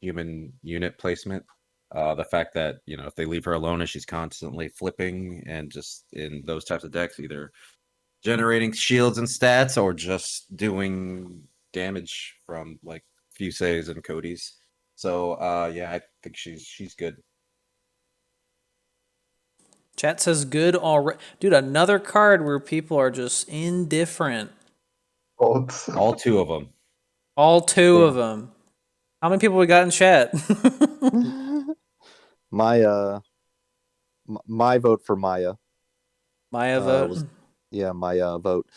human unit placement. The fact that, you know, if they leave her alone and she's constantly flipping and just in those types of decks, either generating shields and stats or just doing damage from like Fuse's and Cody's. So yeah, I think she's good. Chat says good already. Dude, another card where people are just indifferent. Both. All two of them. All two of them. How many people we got in chat? My my vote for Maya. Maya vote? My vote.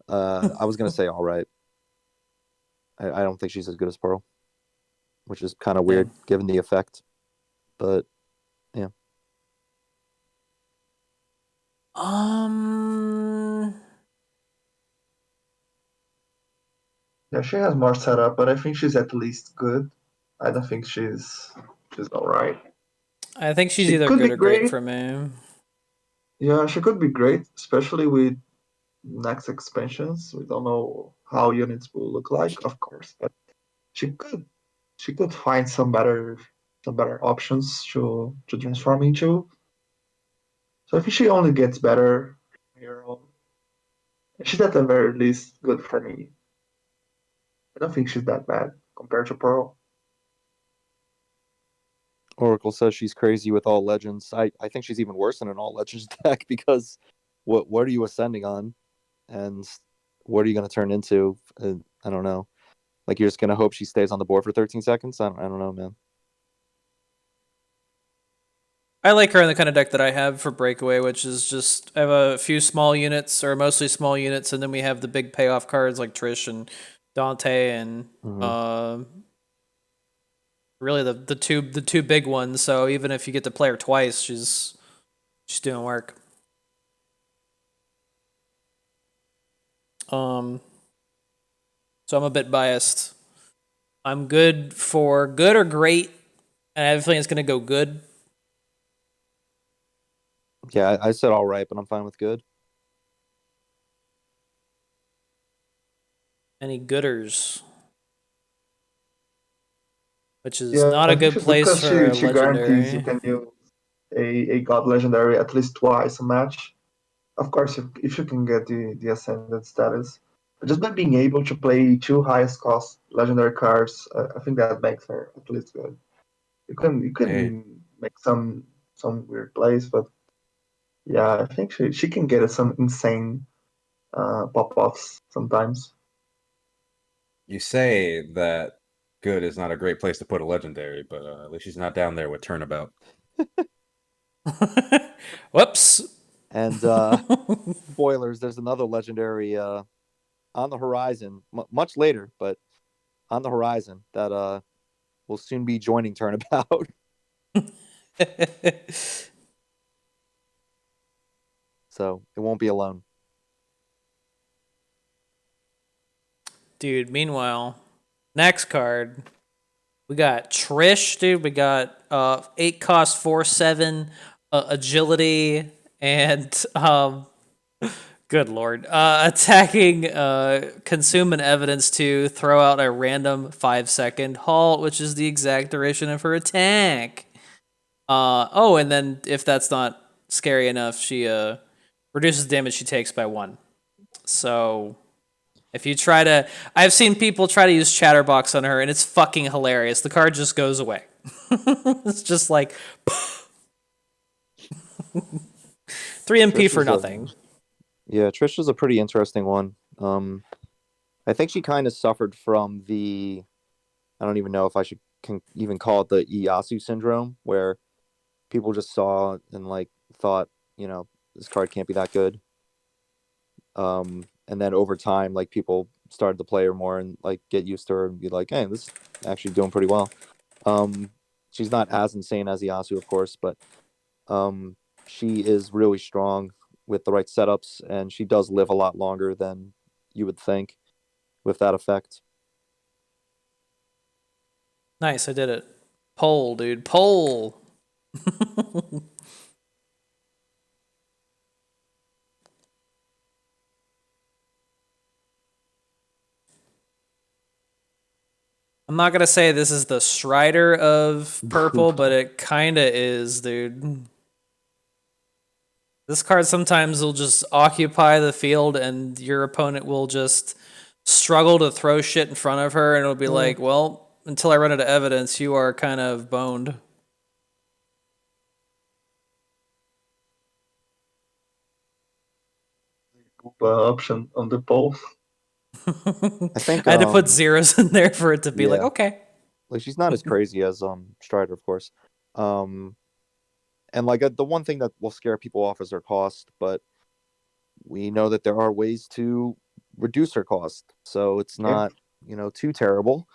I was gonna say all right. I don't think she's as good as Pearl, which is kind of weird given the effect. But yeah. Yeah, she has more setup, but I think she's at least good. I don't think she's alright. I think she's She either could good be or great great. for me. Yeah, she could be great, especially with next expansions. We don't know how units will look like, of course, but she could she could find some better options to transform into. So I think she only gets better from here on. She's at the very least good for me. I don't think she's that bad compared to Pearl. Oracle says she's crazy with all legends. I think she's even worse than an all legends deck because what are you ascending on, and what are you going to turn into? I don't know. Like, you're just going to hope she stays on the board for 13 seconds. I don't know, man. I like her in the kind of deck that I have for Breakaway, which is just I have a few small units or mostly small units, and then we have the big payoff cards like Trish and Dante and really the two big ones. So even if you get to play her twice, she's doing work. So I'm a bit biased. I'm good for good or great, and I have a feeling it's gonna go good. Yeah, I said all right, but I'm fine with good. Any gooders? Which is Yeah, not I a think good she's good place because for a she guarantees you legendary. can use a god legendary at least twice a match. Of course, if you can get the ascended status. But just by being able to play two highest cost legendary cards, I think that makes her at least good. You Hey, can make some weird plays, but yeah, I think she can get some insane pop offs sometimes. you say that good is not a great place to put a legendary, but at least she's not down there with Turnabout. Whoops. And spoilers, there's another legendary on the horizon, much later, but on the horizon that will soon be joining Turnabout. So it won't be alone. Dude, meanwhile, next card. We got Trish, dude. We got 8 cost 4/7 agility and good lord. Attacking consume an evidence to throw out a random 5-second halt, which is the exact duration of her attack. Oh, and then if that's not scary enough, she reduces damage she takes by 1. So if you try to, I've seen people try to use Chatterbox on her, and it's fucking hilarious. The card just goes away. It's just like 3 MP for nothing. Trish is a pretty interesting one. I think she kind of suffered from the, I don't even know if I can even call it the Iyasu syndrome, where people just saw and like thought, this card can't be that good. And then over time, like, people started to play her more and like get used to her and be like, hey, this is actually doing pretty well. She's not as insane as Iyasu, of course, but she is really strong with the right setups, and she does live a lot longer than you would think with that effect. Nice, I did it. Poll, dude. Poll. I'm not gonna say this is the Strider of purple, but it kinda is, dude. This card sometimes will just occupy the field and your opponent will just struggle to throw shit in front of her and it'll be like, well, until I run out of evidence, you are kind of boned. Option on the poll. I think I had to put zeros in there for it to be like, okay. Like, she's not as crazy as Strider, of course. And like, the one thing that will scare people off is her cost, but we know that there are ways to reduce her cost, so it's not too terrible.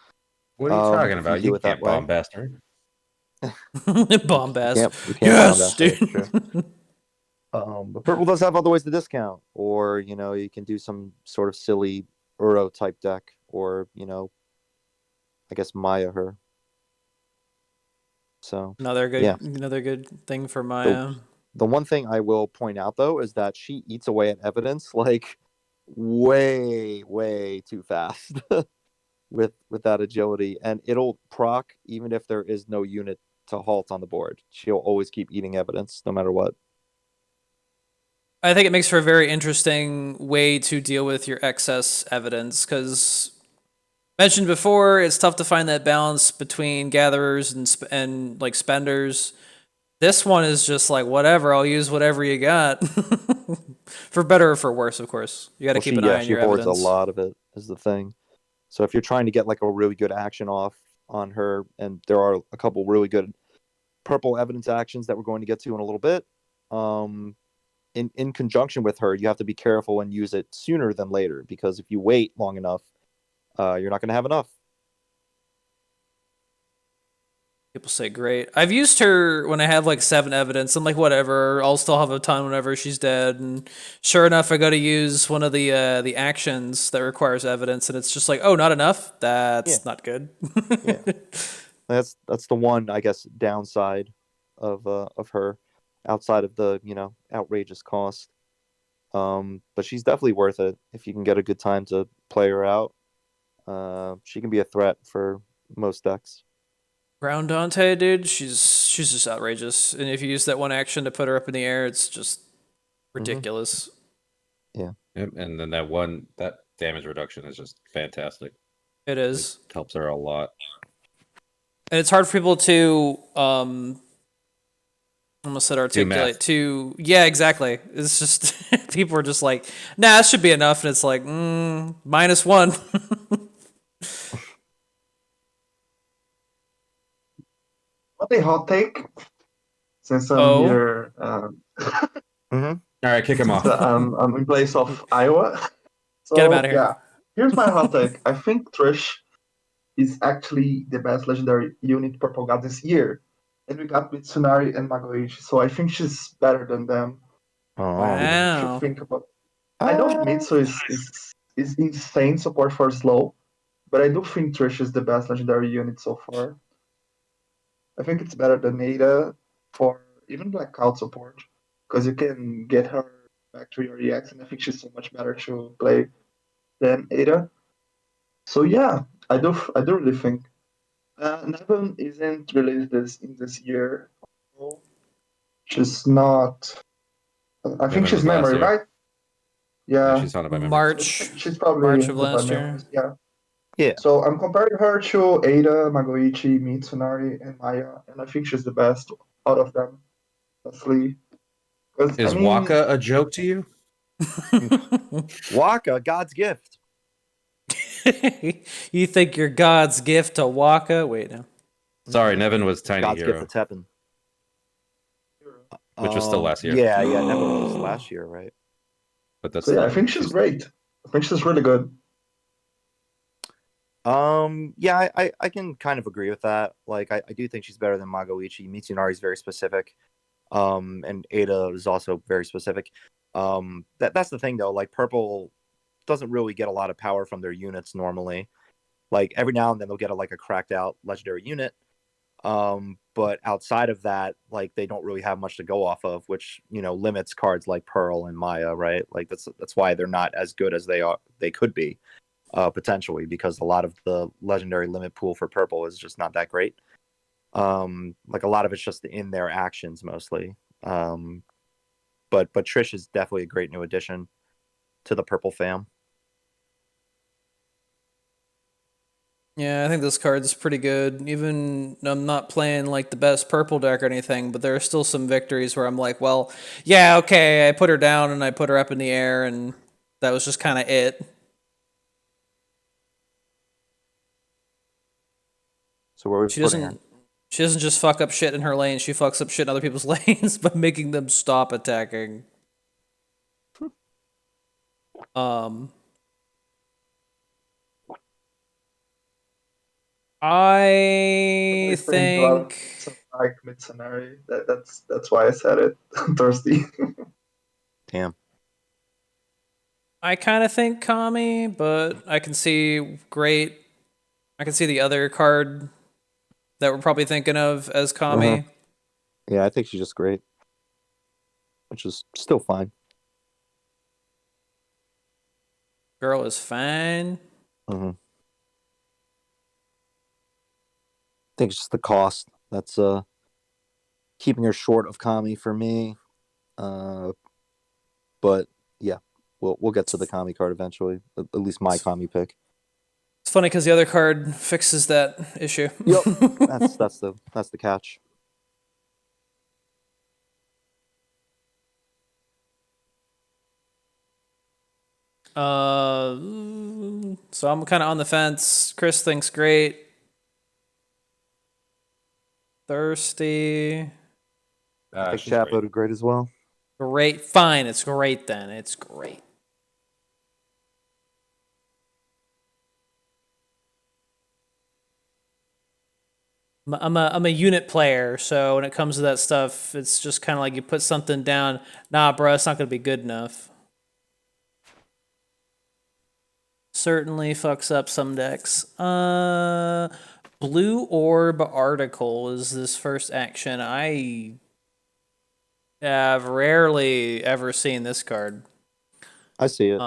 What are you talking about? do You it that can't way. bombast her. Bombast. You can't Yes, bombast her, dude. sure. But purple does have other ways to discount, or you can do some sort of silly Uro type deck, or I guess Maya her. So Another yeah. good thing for The, Maya. the one thing I will point out though is that she eats away at evidence like way too fast with that agility, and it'll proc even if there is no unit to halt on the board. She'll always keep eating evidence no matter what. I think it makes for a very interesting way to deal with your excess evidence because mentioned before, it's tough to find that balance between gatherers and like spenders. This one is just like whatever. I'll use whatever you got, for better or for worse. Of course, you got to keep an eye on She your hoards evidence. a lot of it is the thing. So if you're trying to get like a really good action off on her, and there are a couple really good purple evidence actions that we're going to get to in a little bit, in conjunction with her, you have to be careful and use it sooner than later, because if you wait long enough, you're not going to have enough. People say great. I've used her when I have like 7 evidence. I'm like, whatever. I'll still have a ton whenever she's dead. And sure enough, I got to use one of the actions that requires evidence, and it's just like, oh, not enough. That's not good. Yeah, that's the one, I guess, downside of her, outside of the outrageous cost. But she's definitely worth it if you can get a good time to play her out. She can be a threat for most decks. Ground Dante, dude, she's just outrageous. And if you use that one action to put her up in the air, it's just ridiculous. Yeah. Yep, and then that damage reduction is just fantastic. It is. It helps her a lot. And it's hard for people to almost said articulate to yeah, exactly. It's just people are just like, nah, that should be enough, and it's like -1. What a hot take! Since I'm Oh. here, All right, kick him off. I'm in place of Iowa. So, Get him outta here. Yeah, here's my hot take. I think Trish is actually the best legendary unit purple got this year. And we got Mitsunari and Magoichi, so I think she's better than them. Wow. Think about. I know Mitsu is insane support for slow, but I do think Trish is the best legendary unit so far. I think it's better than Ada for even blackout support, because you can get her back to your EX, and I think she's so much better to play than Ada. So yeah, I do really think. Nevin isn't released in this year. She's not. I think she's memory, right? Yeah. She's on it by memory. March. She's probably March of last year. Yeah. Yeah. So I'm comparing her to Ada, Magoichi, Mitsunari, and Maya, and I think she's the best out of them. Honestly. Is Waka a joke to you? Waka, God's gift. You think you're God's gift to Waka? Wait, no. Sorry, Nevin was Tiny God's Hero, gift to TEPPEN. which was still last year. Yeah, Nevin was last year, right? But that's I think she's great. I think she's really good. Yeah, I can kind of agree with that. Like, I do think she's better than Magoichi. Mitsunari is very specific. And Ada is also very specific. That's the thing though. Like, purple doesn't really get a lot of power from their units normally. Like, every now and then they'll get a cracked out legendary unit. But outside of that, like, they don't really have much to go off of, which limits cards like Pearl and Maya, right? Like, that's why they're not as good as they could be, potentially, because a lot of the legendary limit pool for purple is just not that great. Like, a lot of it's just in their actions mostly. But Trish is definitely a great new addition to the purple fam. Yeah, I think this card's pretty good. Even I'm not playing like the best purple deck or anything, but there are still some victories where I'm like, well, yeah, okay, I put her down and I put her up in the air, and that was just kind of it. So where are we She putting her? doesn't just fuck up shit in her lane. She fucks up shit in other people's lanes by making them stop attacking. I think Like Mitsunari. That's why I said it. I'm thirsty. Damn. I kind of think Kami, but I can see the other card that we're probably thinking of as Kami. Yeah, I think she's just great, which is still fine. Girl is fine. I think it's just the cost that's keeping her short of Kami for me. But yeah, we'll get to the Kami card eventually. At least my Kami pick. It's funny because the other card fixes that issue. Yep, that's the catch. So I'm kind of on the fence. Chris thinks great. Thirsty. I think She's Chapo great. did great as well. Great. Fine. It's great then. It's great. I'm a unit player, so when it comes to that stuff, it's just kind of like you put something down. Nah, bro, it's not gonna be good enough. Certainly fucks up some decks. Blue Orb Article is this first action. I have rarely ever seen this card. I see it.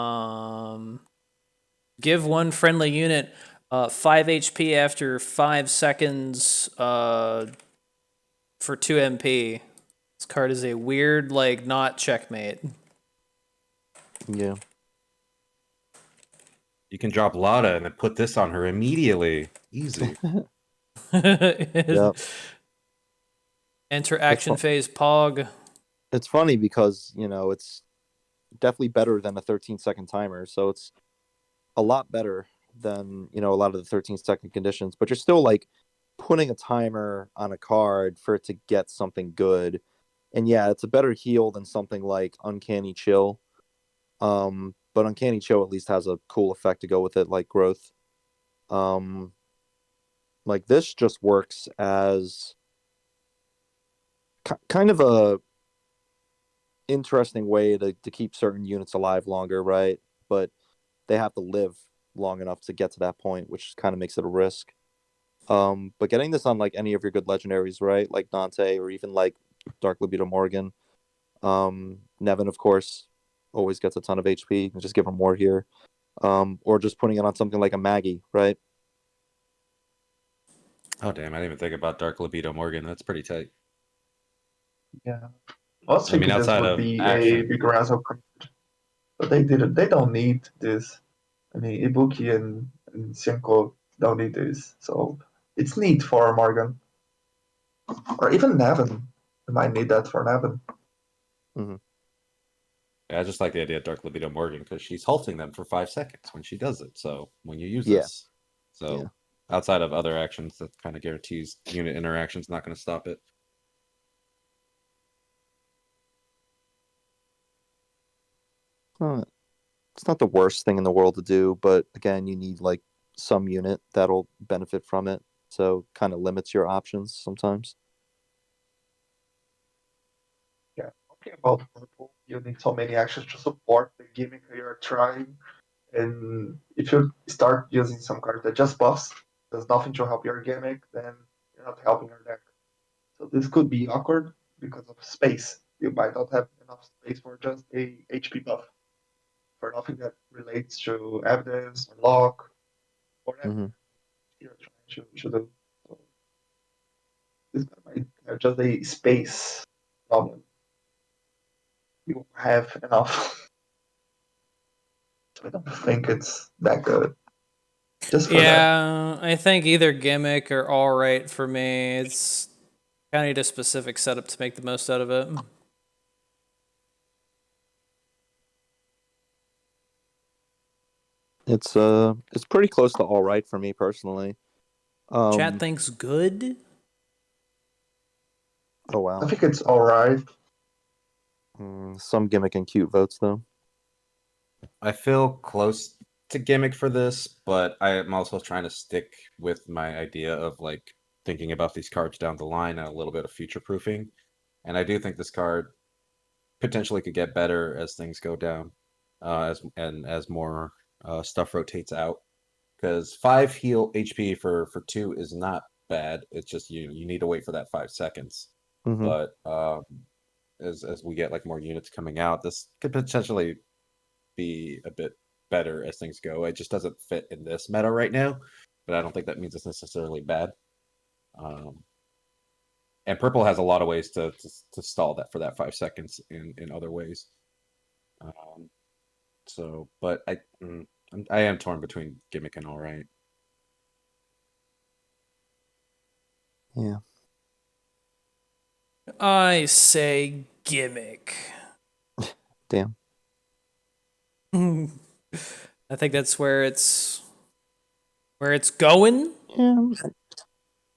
Give one friendly unit 5 HP after 5 seconds for 2 MP. This card is a weird, like, not checkmate. Yeah. You can drop Lada and then put this on her immediately. Easy. Yep. Enter action phase Pog. It's funny because, it's definitely better than a 13-second timer. So it's a lot better than, a lot of the 13-second conditions. But you're still, like, putting a timer on a card for it to get something good. And yeah, it's a better heal than something like Uncanny Chill. But Uncanny Chill at least has a cool effect to go with it, like growth. Like this just works as kind of a interesting way to keep certain units alive longer, right? But they have to live long enough to get to that point, which kind of makes it a risk. But getting this on like any of your good legendaries, right? Like Dante or even like Dark Libido Morgan. Nevin, of course, always gets a ton of HP. You can just give him more here. Or just putting it on something like a Maggie, right? Oh damn! I didn't even think about Dark Libido Morgan. That's pretty tight. Yeah. I was I mean, thinking this outside would of be a action, big Razzle card, but they didn't. They don't need this. I mean, Ibuki and Senko don't need this, so it's neat for Morgan. Or even Nevin. You might need that for Nevin. yeah, I just like the idea of Dark Libido Morgan because she's halting them for 5 seconds when she does it. So when you use Yeah. this, so Yeah. outside of other actions, that kind of guarantees unit interaction's not going to stop it. It's not the worst thing in the world to do, but again, you need like some unit that'll benefit from it. So kind of limits your options sometimes. Yeah, talking about purple, you need so many actions to support the gimmick you're trying. And if you start using some card that just buffs, does nothing to help your gimmick, then you're not helping your deck. So this could be awkward because of space. You might not have enough space for just a HP buff. For nothing that relates to evidence or lock or whatever you're trying to do. So this guy might have just a space problem. You have enough. So I don't think it's that good. Just for that. I think either gimmick are all right for me. It's kind of need a specific setup to make the most out of it. It's pretty close to all right for me personally. Chat thinks good. Oh wow. I think it's alright. Some gimmick and cute votes though. I feel close to gimmick for this, but I am also trying to stick with my idea of like thinking about these cards down the line and a little bit of future proofing. And I do think this card potentially could get better as things go down. as more stuff rotates out. Because 5 heal HP for 2 is not bad. It's just you need to wait for that 5 seconds. Mm-hmm. But as we get like more units coming out, this could potentially be a bit better as things go. It just doesn't fit in this meta right now, but I don't think that means it's necessarily bad. And purple has a lot of ways to stall that for that 5 seconds in other ways. So, but I am torn between gimmick and all right. Yeah. I say gimmick. Damn. I think that's where it's going. Yeah,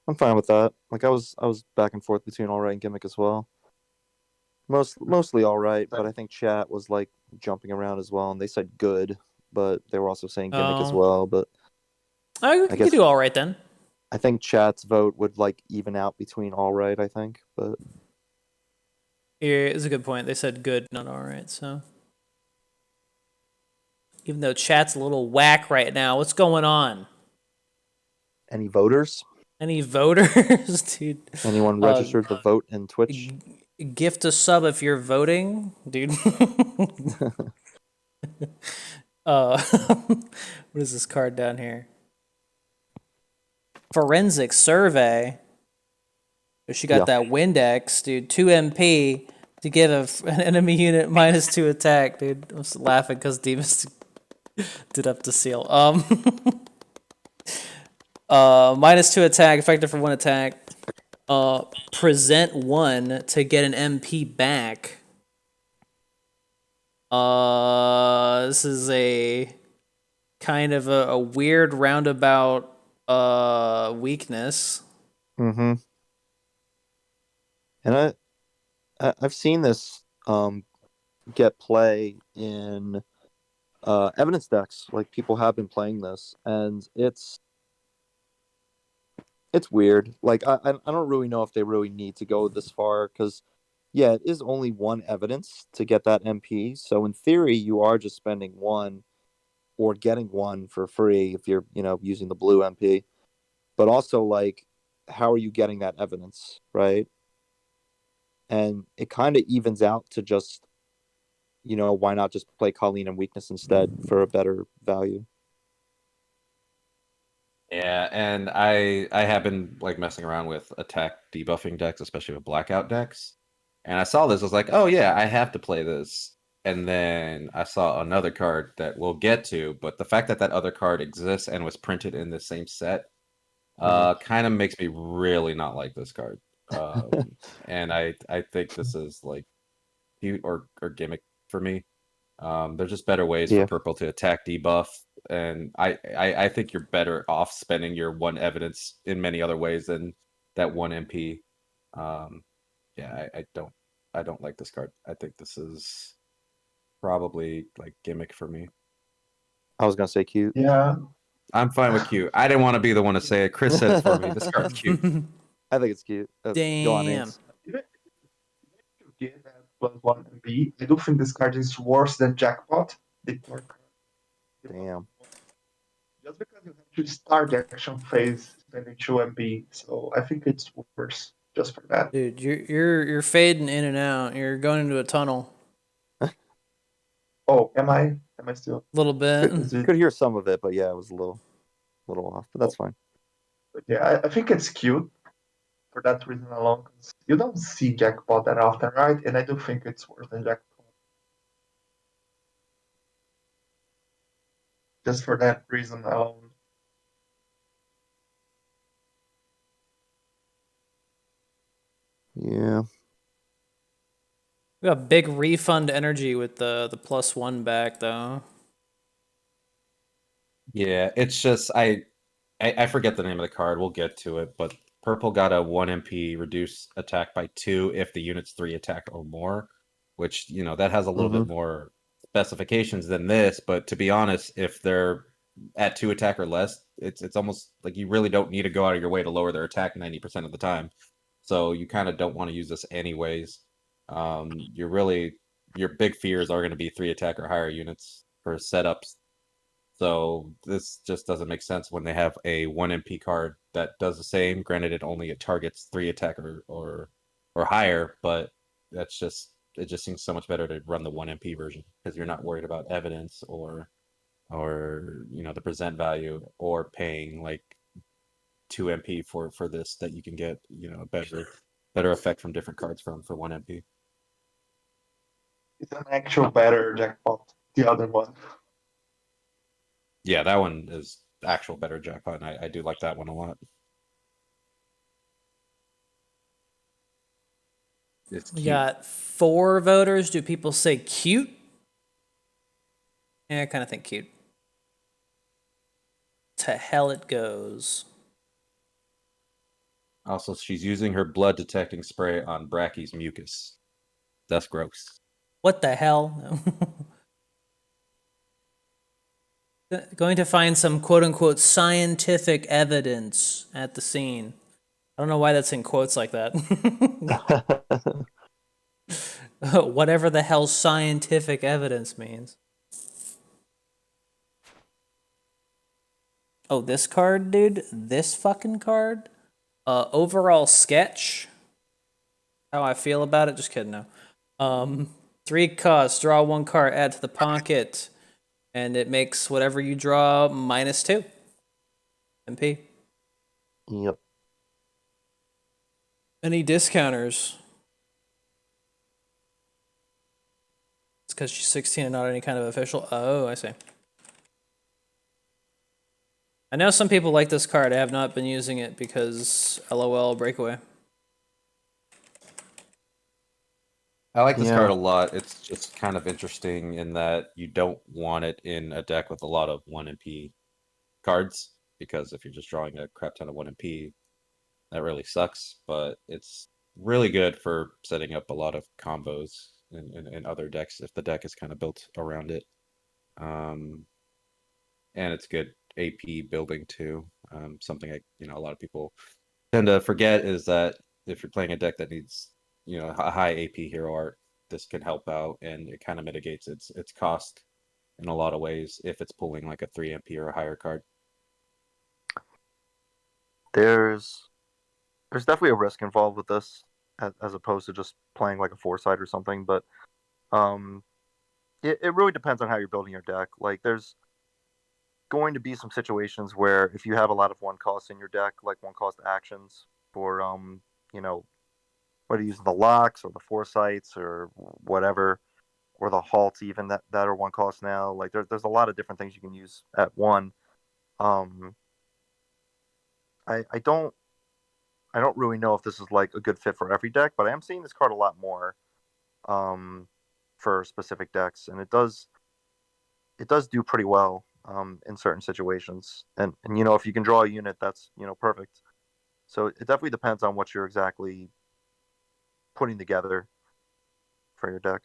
I'm fine with that. Like I was back and forth between all right and gimmick as well. Mostly all right, but I think chat was like jumping around as well, and they said good, but they were also saying gimmick as well. But I guess could do all right then. I think chat's vote would like even out between all right. I think, but Yeah, it's a good point. They said good, not all right. So even though chat's a little whack right now, what's going on? any voters? Any voters, dude? Anyone registered to vote in Twitch? Gift a sub if you're voting, dude. What is this card down here? Forensic survey. She got that Windex, dude. 2 MP to give an enemy unit -2 attack, dude. I'm just laughing because Demus did up to seal. -2 attack, effective for 1 attack. Present 1 to get an MP back. This is a kind of a weird roundabout weakness. Mm-hmm. And I've seen this get play in evidence decks. Like people have been playing this, and it's weird. Like I don't really know if they really need to go this far because yeah, it is only 1 evidence to get that MP. So in theory, you are just spending 1 or getting 1 for free if you're using the blue MP. But also like, how are you getting that evidence, right? And it kind of evens out to just, why not just play Colleen and Weakness instead for a better value? Yeah, and I have been like messing around with attack debuffing decks, especially with blackout decks. And I saw this, I was like, oh yeah, I have to play this. And then I saw another card that we'll get to, but the fact that that other card exists and was printed in the same set kind of makes me really not like this card. And I think this is like cute or gimmick for me. There's just better ways for purple to attack debuff, and I think you're better off spending your 1 evidence in many other ways than that 1 MP. Yeah, I don't like this card. I think this is probably like gimmick for me. I was gonna say cute. Yeah. I'm fine with cute. I didn't want to be the one to say it. Chris said it for me. This card's cute. I think it's cute. Damn. Go on, Ains. Even if you get that +1 MP, I do think this card is worse than Jackpot. Damn. Just because you have to start the action phase spending 2 MP, so I think it's worse just for that. Dude, you're fading in and out. You're going into a tunnel. Oh, am I still a little bit? Could hear some of it, but yeah, it was a little off, but that's fine. But yeah, I think it's cute for that reason alone. 'Cause you don't see Jackpot that often, right? And I do think it's worse than Jackpot. Just for that reason alone. Yeah. We got big refund energy with the +1 back though. Yeah, it's just I forget the name of the card. We'll get to it, but purple got a 1 MP reduce attack by 2 if the unit's 3 attack or more, which that has a little bit more specifications than this. But to be honest, if they're at 2 attack or less, it's almost like you really don't need to go out of your way to lower their attack 90% of the time. So you kind of don't want to use this anyways. You're really your big fears are going to be 3 attack or higher units for setups. So this just doesn't make sense when they have a 1 MP card that does the same. Granted, it targets 3 attack or higher, but it just seems so much better to run the 1 MP version because you're not worried about evidence or the present value or paying like 2 MP for this that you can get a better effect from different cards for 1 MP. It's an actual better jackpot. The other one. Yeah, that one is actual better jackpot, and I do like that one a lot. It's We cute. got 4 voters. Do people say cute? Yeah, I kind of think cute. To hell it goes. Also, she's using her blood detecting spray on Bracky's mucus. That's gross. What the hell? Going to find some quote-unquote scientific evidence at the scene. I don't know why that's in quotes like that. Whatever the hell scientific evidence means. Oh, this card, dude? This fucking card? Overall sketch. How I feel about it? Just kidding, no. 3 costs, draw 1 card, add to the pocket. And it makes whatever you draw -2. MP. Yep. Any discounters? It's because she's 16 and not any kind of official. Oh, I see. I know some people like this card. I have not been using it because LOL breakaway. I like this card a lot. It's just kind of interesting in that you don't want it in a deck with a lot of 1 MP cards, because if you're just drawing a crap ton of 1 MP, that really sucks. But it's really good for setting up a lot of combos in other decks if the deck is kind of built around it. And it's good AP building too. Something a lot of people tend to forget is that if you're playing a deck that needs a high AP hero art, this can help out, and it kind of mitigates its cost in a lot of ways if it's pulling like a 3 MP or a higher card. There's definitely a risk involved with this, as opposed to just playing like a 4-side or something. But it really depends on how you're building your deck. Like, there's going to be some situations where if you have a lot of 1 cost in your deck, like 1 cost actions for whether you're using the locks or the 4-sights or whatever, or the halts even that are 1 cost now. Like, there's a lot of different things you can use at 1. I don't really know if this is like a good fit for every deck, but I am seeing this card a lot more for specific decks, and it does do pretty well in certain situations. And if you can draw a unit, that's perfect. So it definitely depends on what you're exactly putting together for your deck.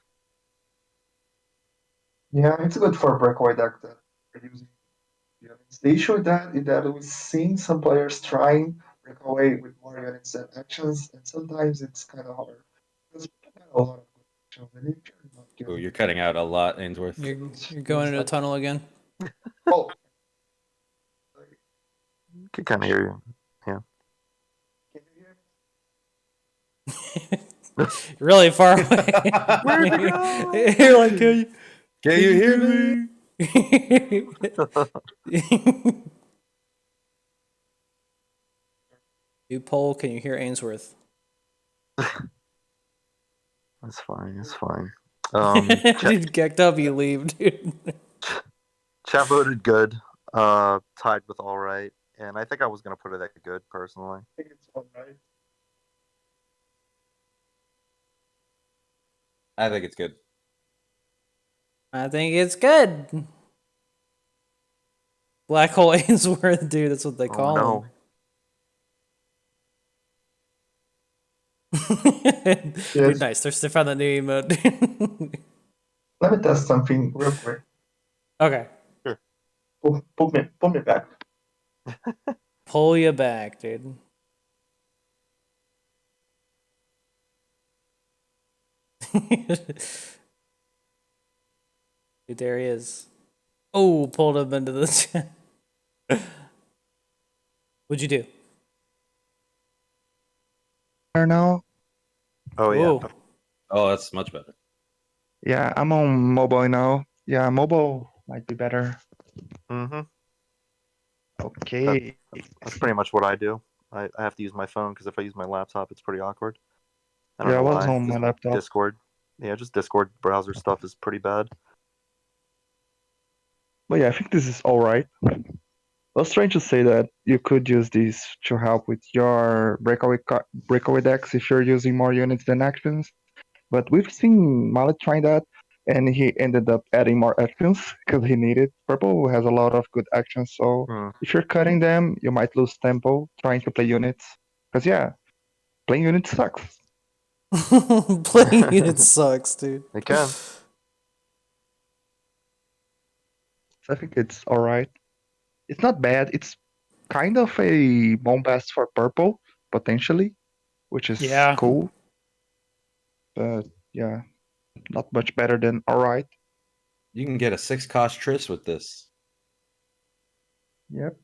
Yeah, it's good for a breakaway deck that are using units. The issue with that is that we've seen some players trying breakaway with more units than actions, and sometimes it's kind of hard. Because we can have a lot of good actions, and if you're not Ooh, giving you're cutting out a lot, Ainsworth. You're going into a tunnel again. oh, Can kind of hear you. Yeah. can you hear me? Really far away. Where'd you go? You're like, Can you hear me? New poll, can you hear Ainsworth? That's fine. It's fine. Dude, gecked up, you leave, dude. Chat voted good. Tied with all right, and I think I was gonna put it at good personally. I think it's all right. I think it's good. I think it's good. Black hole Ainsworth, dude, that's what they call no. him. Yes. Dude, nice. They found that new emote. Let me test something real quick. Okay. Sure. Pull me back. Pull you back, dude. Dude, there he is. Oh, pulled him into the chat. What'd you do? Now. Oh yeah. Oh, Oh, that's much better. Yeah, I'm on mobile now. Yeah, mobile might be better. Mm-hmm. Okay. That's pretty much what I do. I have to use my phone because if I use my laptop, it's pretty awkward. I don't Yeah, I know was why. on my laptop. Discord. Yeah, just Discord browser stuff is pretty bad. But yeah, I think this is all right. I was trying to say that you could use this to help with your breakaway decks if you're using more units than actions. But we've seen Mallet trying that, and he ended up adding more actions because he needed. Purple has a lot of good actions, so Hmm. if you're cutting them, you might lose tempo trying to play units. Because yeah, playing units sucks. playing unit sucks, dude. It can. So I think it's all right. It's not bad. It's kind of a bombast for purple potentially, which is Yeah. cool. But yeah, not much better than all right. You can get a 6-cost Triss with this. Yep.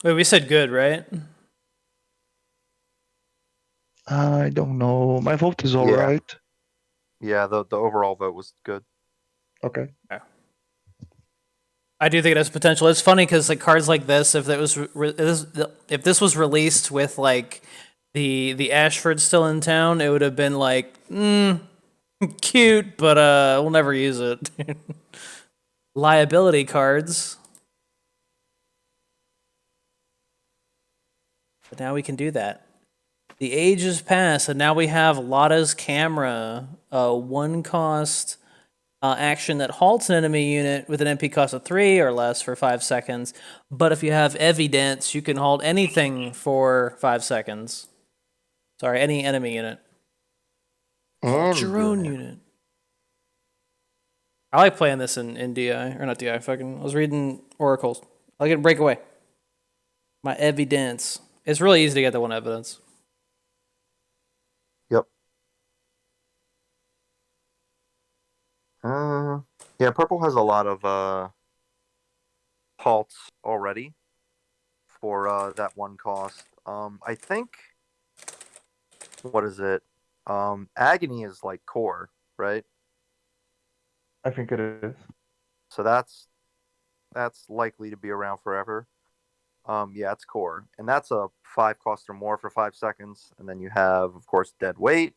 Wait, we said good, right? I don't know. My vote is all Yeah. right. Yeah, the overall vote was good. Okay. I do think it has potential. It's funny because like cards like this, if this was released with like the Ashford still in town, it would have been like cute, but we'll never use it. Liability cards. But now we can do that. The ages pass, and now we have Lotta's camera, 1-cost action that halts an enemy unit with an MP cost of 3 or less for 5 seconds. But if you have evidence, you can halt anything for 5 seconds. Sorry, any enemy unit. Halt your own unit. I like playing this in DI, or not DI, I was reading Oracles. I like it in Breakaway. My evidence. It's really easy to get the one evidence. Yep. Yeah, purple has a lot of halts already for that 1 cost. I think what is it? Agony is like core, right? I think it is. So that's likely to be around forever. Yeah, it's core, and that's a 5 cost or more for 5 seconds, and then you have, of course, dead weight,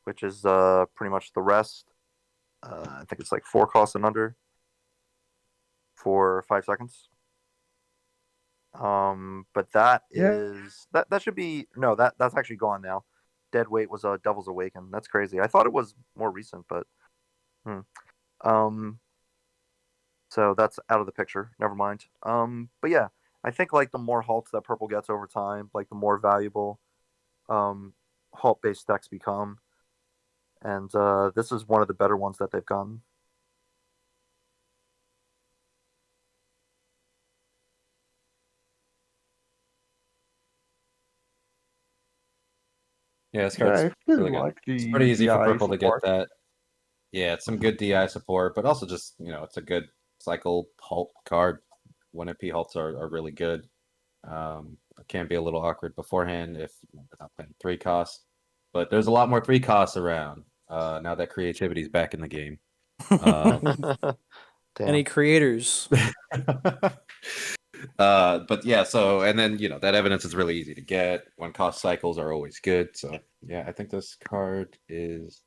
which is pretty much the rest. I think it's like 4 costs and under for 5 seconds. But that is that should be no, that's actually gone now. Dead weight was a Devil's Awaken. That's crazy. I thought it was more recent, but so that's out of the picture. Never mind. But yeah, I think like the more halts that purple gets over time, like the more valuable halt based decks become. And this is one of the better ones that they've gotten. Yeah, this card's I feel really good. like It's pretty easy for DI purple to get support. that. Yeah, it's some good DI support, but also just, it's a good cycle halt card. 1 MP halts are really good. It can be a little awkward beforehand if you're not playing 3 costs. But there's a lot more 3 costs around now that creativity's back in the game. Any creators? But yeah, so and then that evidence is really easy to get. 1-cost cycles are always good. So yeah, I think this card is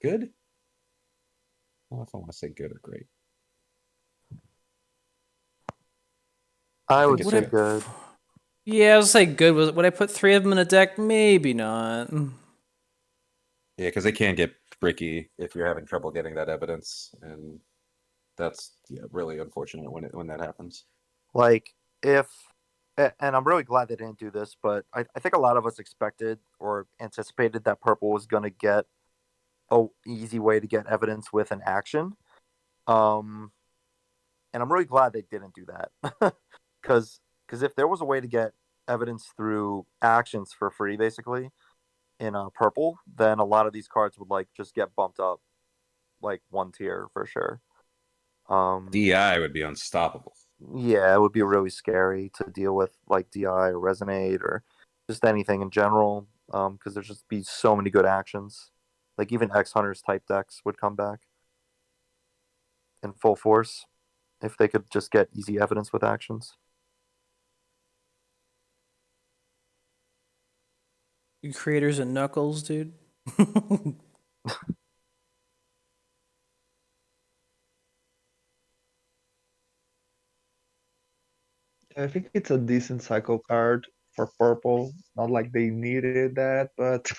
good. I don't know if I want to say good or great. I would it's say good. good. Yeah, I was say good. Would I put 3 of them in a deck? Maybe not. Yeah, because they can get tricky if you're having trouble getting that evidence, and that's really unfortunate when that happens. Like and I'm really glad they didn't do this, but I think a lot of us expected or anticipated that purple was going to get an easy way to get evidence with an action. And I'm really glad they didn't do that. Because if there was a way to get evidence through actions for free, basically, in purple, then a lot of these cards would like just get bumped up. like 1 tier for sure. DI would be unstoppable. Yeah, it would be really scary to deal with like DI or Resonate or just anything in general. Because there's just be so many good actions. Like even X Hunters type decks would come back in full force if they could just get easy evidence with actions. You creators of Knuckles, dude. I think it's a decent cycle card for purple. Not like they needed that, but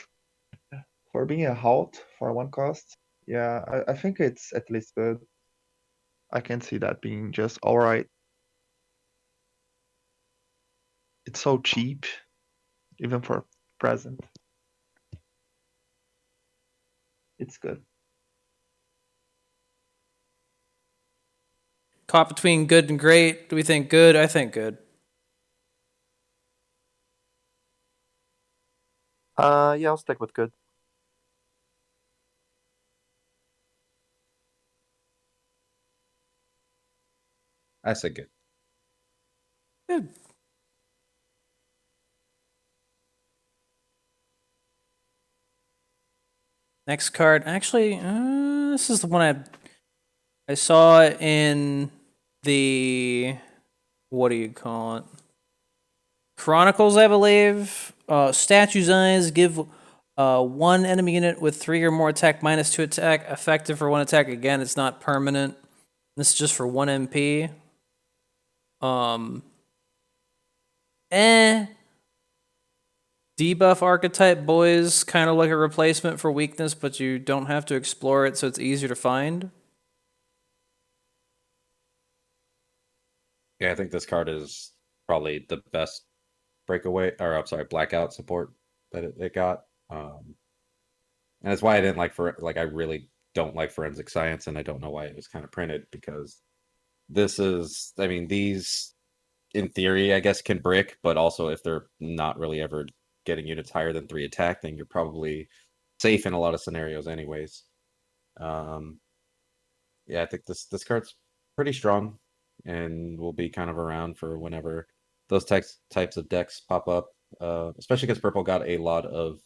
for being a halt for 1 cost, yeah, I think it's at least good. I can see that being just alright. It's so cheap, even for present. It's good. Caught between good and great. Do we think good? I think good. Yeah, I'll stick with good. I said good. Good. Next card. Actually, this is the one I saw in the, what do you call it? Chronicles, I believe. Statue's Eyes give 1 enemy unit with 3 or more attack -2 attack effective for 1 attack. Again, it's not permanent. This is just for 1 MP. Debuff archetype boys, kind of like a replacement for weakness, but you don't have to explore it, so it's easier to find. Yeah, I think this card is probably the best breakaway, or I'm sorry, blackout support that it got. And that's why I didn't like I really don't like forensic science, and I don't know why it was kind of printed, because this is, I mean, these in theory, I guess, can brick, but also if they're not really ever getting units higher than 3 attack, then you're probably safe in a lot of scenarios anyways. Yeah, I think this card's pretty strong and will be kind of around for whenever those types of decks pop up. Especially because purple got a lot of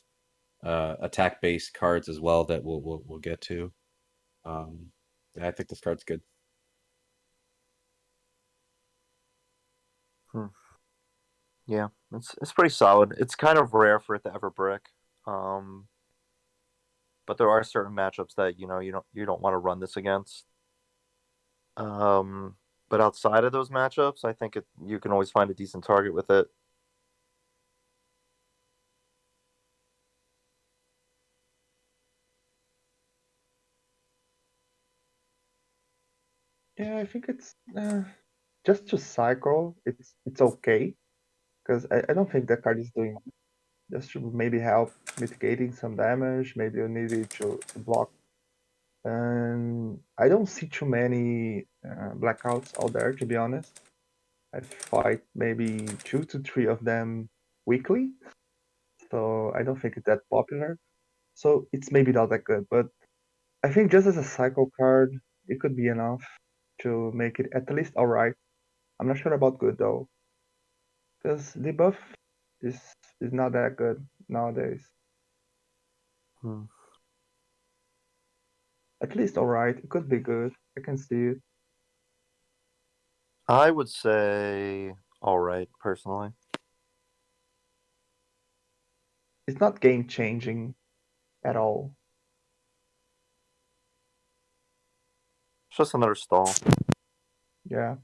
attack based cards as well that we'll get to. Yeah, I think this card's good. Yeah, it's pretty solid. It's kind of rare for it to ever brick. But there are certain matchups that you don't want to run this against. But outside of those matchups, I think you can always find a decent target with it. Yeah, I think it's just to cycle. It's okay, because I don't think that card is doing much. Just to maybe help mitigating some damage. Maybe you need it to block. And I don't see too many blackouts out there, to be honest. I fight maybe 2 to 3 of them weekly, so I don't think it's that popular. So it's maybe not that good, but I think just as a cycle card, it could be enough to make it at least alright. I'm not sure about good though, because debuff is is not that good nowadays. At least alright. It could be good. I can see it. I would say all right, personally. It's not game changing at all. It's just another stall. Yeah.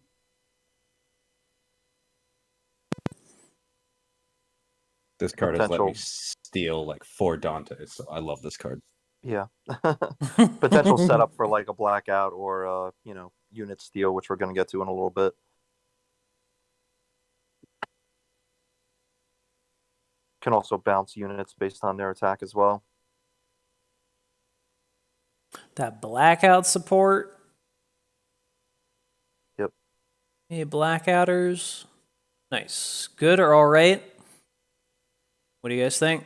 This card has let me Potential. steal like 4 Dantes, so I love this card. Yeah. Potential setup for like a blackout or unit steal, which we're gonna get to in a little bit. Can also bounce units based on their attack as well. That blackout support. Yep. Hey, blackouters. Nice. Good or all right? What do you guys think?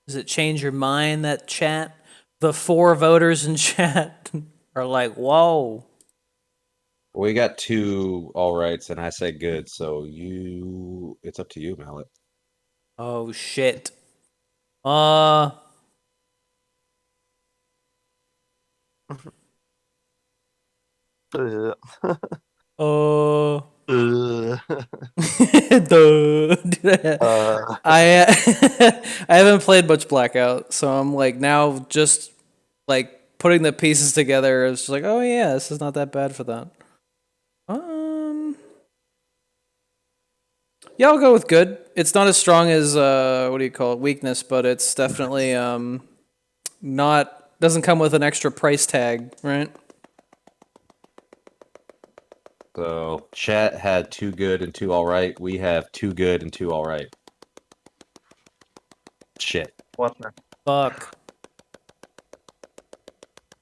Does it change your mind, that chat? the 4 voters in chat are like, whoa. We got 2 all rights, and I say good. So it's up to you, Mallet. Oh shit. Uh, Uh, uh, duh. I I haven't played much Blackout, so I'm like now just like putting the pieces together. It's just like, oh yeah, this is not that bad for that. Yeah, I'll go with good. It's not as strong as what do you call it, weakness, but it's definitely not doesn't come with an extra price tag, right? So chat had 2 good and 2 all right. We have 2 good and 2 all right. Shit. What man? Fuck.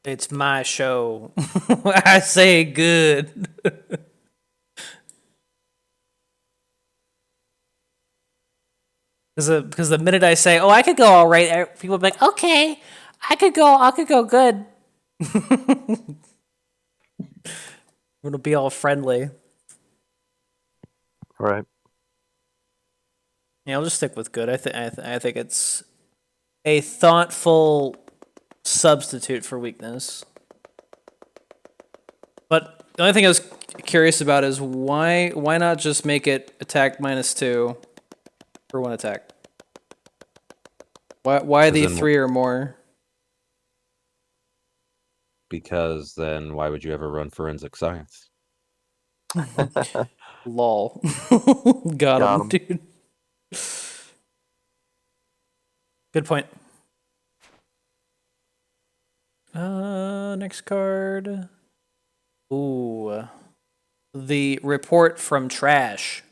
It's my show. I say good. Because the minute I say, "Oh, I could go all right," people be like, "Okay, I could go good." It'll be all friendly. right. Yeah, I'll just stick with good. I think it's a thoughtful substitute for weakness. But the only thing I was curious about is why not just make it attack -2 for 1 attack? Why the 3 or more? Because then why would you ever run forensic science? Lol. Got him, dude. Good point. Next card. Ooh. The report from trash.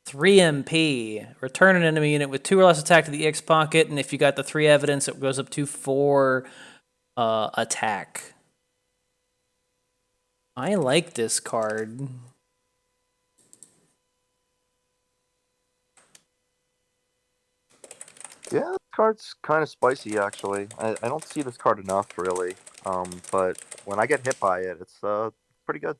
3 MP. Return an enemy unit with 2 or less attack to the X pocket, and if you got the 3 evidence, it goes up to 4 attack. I like this card. Yeah, this card's kind of spicy, actually. I don't see this card enough, really. But when I get hit by it, it's pretty good.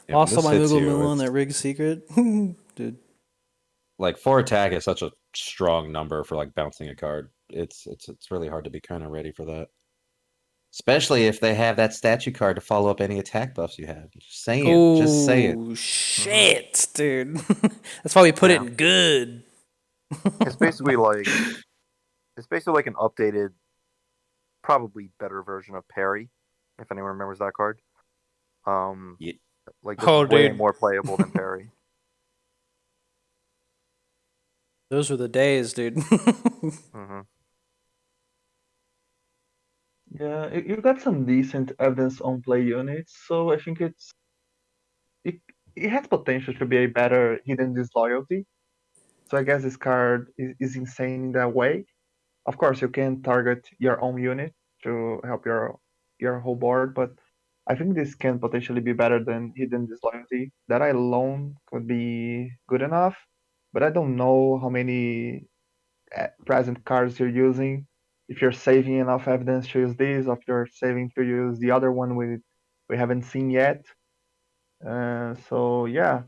Yeah, Lost all this my hits Moogle you, Moon on it's- that rig secret. Dude. Like 4 attack is such a strong number for like bouncing a card. It's really hard to be kind of ready for that. Especially if they have that statue card to follow up any attack buffs you have. Just saying. Just saying. Oh, shit, dude. That's why we put it in good. It's basically like an updated, probably better version of Parry, if anyone remembers that card. Yeah. Like this Oh, is way dude. more playable than Parry. Those were the days, dude. Mm-hmm. Yeah, you got some decent evidence on play units, so I think it has potential to be a better hidden disloyalty. So I guess this card is insane in that way. Of course, you can target your own unit to help your whole board, but I think this can potentially be better than hidden disloyalty. That alone could be good enough, but I don't know how many present cards you're using. If you're saving enough evidence to use this, or if you're saving to use the other one we haven't seen yet. So yeah,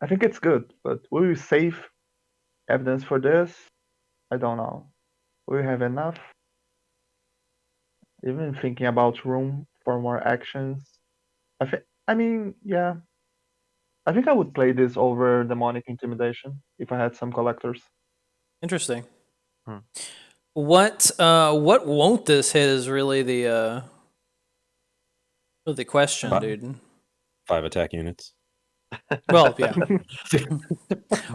I think it's good, but will we save evidence for this? I don't know. Will we have enough? Even thinking about room for more actions. I mean, yeah. I think I would play this over Demonic Intimidation if I had some collectors. Interesting. Hmm. What won't this hit is really the question, But- dude. 5 attack units. Well, yeah.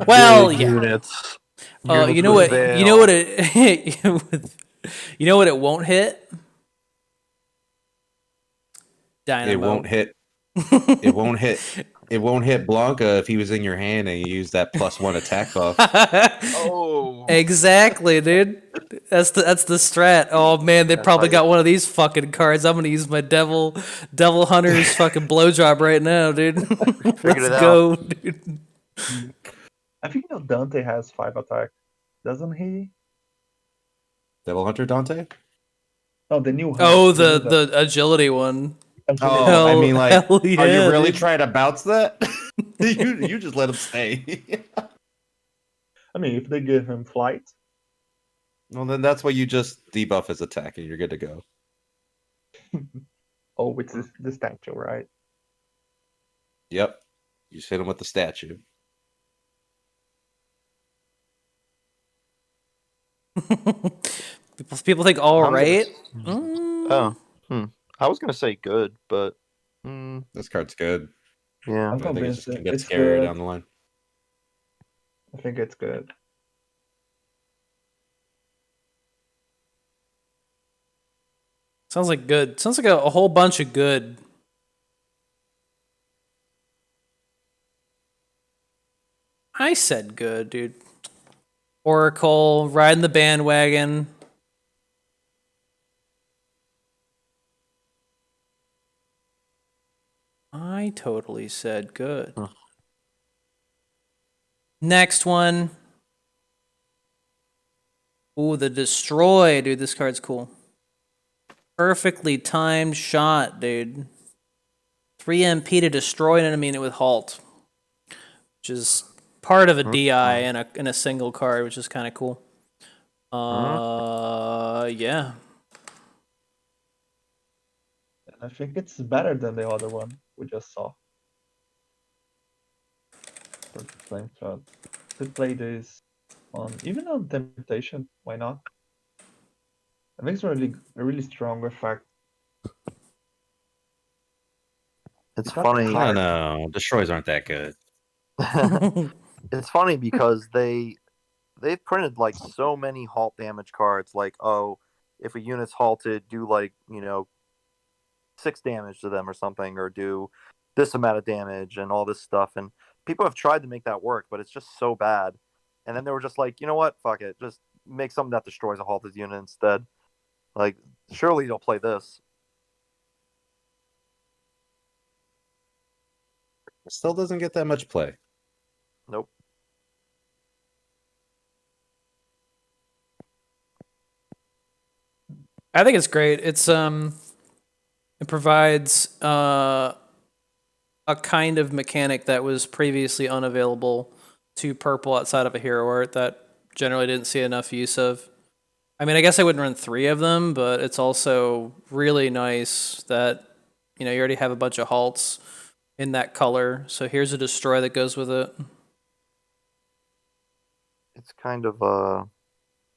Well, Big yeah. units. You know what? You know what it. You know what it won't hit. Dynamo. It won't hit. It won't hit. It won't hit Blanca if he was in your hand and you use that +1 attack buff. Oh. Exactly, dude. That's the strat. Oh man, they That's probably how got one of these fucking cards. I'm gonna use my devil hunter's fucking blowjob right now, dude. Figured Let's it out. go, dude. I think Dante has 5 attack, doesn't he? Devil Hunter Dante? No, the new hunt. Oh, The new the agility one. agility Oh, one. I mean, like, Hell are you yeah, really dude. trying to bounce that? you just let him stay. I mean, if they give him flight, Well, then that's why you just debuff his attack and you're good to go. oh, it's the statue, right? Yep. You just hit him with the statue. People think all I'm gonna right. Oh, I was gonna say good, but This card's good. yeah. I'm But I think it convinced just can get it's scarier good. down the line. I think it's good. Sounds like good. Sounds like a whole bunch of good. I said good, dude. Oracle, riding the bandwagon. I totally said good. Huh. Next one. Ooh, the Destroy, dude. This card's cool. Perfectly timed shot, dude. 3 MP to destroy an enemy with halt, which is part of a DI in a single card, which is kind of cool. Yeah. I think it's better than the other one we just saw. Flame shot. Could play this on even on temptation. Why not? I think it's a really strong effect. It's It's not funny. I don't know. Destroys aren't that good. It's funny because they've printed like so many halt damage cards. Like, oh, if a unit's halted, do like 6 damage to them or something, or do this amount of damage and all this stuff. And people have tried to make that work, but it's just so bad. And then they were just like, you know what? Fuck it. Just make something that destroys a halted unit instead. Like, surely you'll play this. It still doesn't get that much play. Nope. I think it's great. It's it provides a kind of mechanic that was previously unavailable to purple outside of a hero art that generally didn't see enough use of. I mean, I guess I wouldn't run 3 of them, but it's also really nice that you already have a bunch of halts in that color. So here's a destroy that goes with it. It's kind of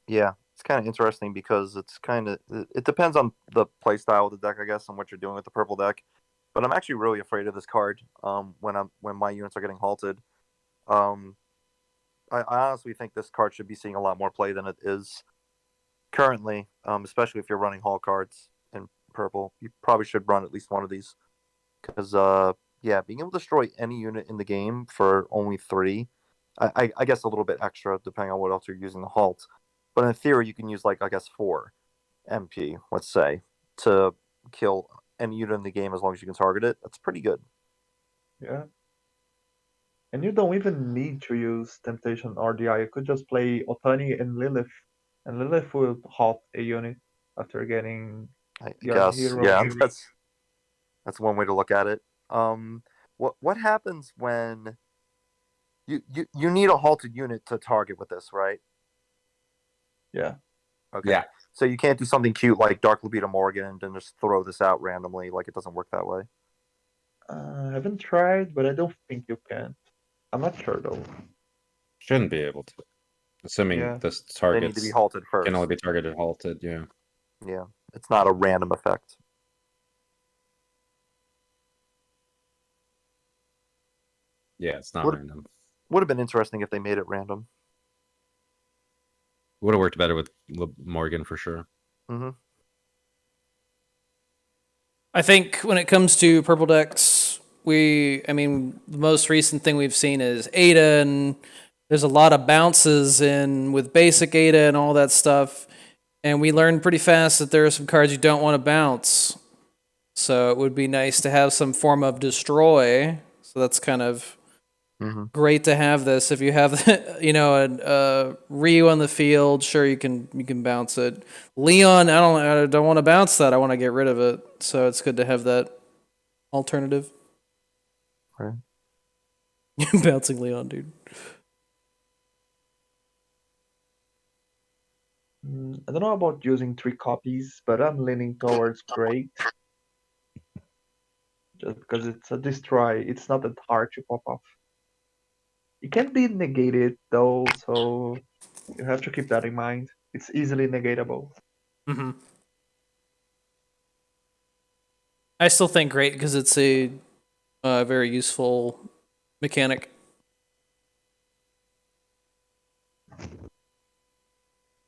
yeah, it's kind of interesting because it depends on the play style of the deck, I guess, and what you're doing with the purple deck. But I'm actually really afraid of this card when my units are getting halted. I honestly think this card should be seeing a lot more play than it is currently, especially if you're running halt cards in purple. You probably should run at least one of these because yeah, being able to destroy any unit in the game for only 3, I guess a little bit extra depending on what else you're using the halt. But in theory, you can use like I guess 4 MP, let's say, to kill any unit in the game as long as you can target it. That's pretty good. Yeah. And you don't even need to use Temptation or DI. You could just play Otani and Lilith will halt a unit after getting I your guess hero. yeah, that's one way to look at it. What happens when you need a halted unit to target with this, right? Yeah. Okay. Yeah. So you can't do something cute like Dark Libido Morgan and just throw this out randomly. Like, it doesn't work that way. I haven't tried, but I don't think you can. I'm not sure though. Shouldn't be able to. Assuming Yeah. this They target need to be halted first. can only be targeted halted, yeah. Yeah, it's not a random effect. Yeah, it's not Would- random. Would have been interesting if they made it random. Would have worked better with Morgan for sure. Mm-hmm. I think when it comes to purple decks, the most recent thing we've seen is Ada, and there's a lot of bounces in with basic Ada and all that stuff. And we learned pretty fast that there are some cards you don't want to bounce. So it would be nice to have some form of destroy. So that's kind of great to have this. If you have, a Ryu on the field, sure you can bounce it. Leon, I don't want to bounce that. I want to get rid of it. So it's good to have that alternative. Right. Bouncing Leon, dude. I don't know about using 3 copies, but I'm leaning towards great. Just because it's a destroy, it's not that hard to pop off. It can be negated though, so you have to keep that in mind. It's easily negatable. Mm-hmm. I still think great because it's a very useful mechanic.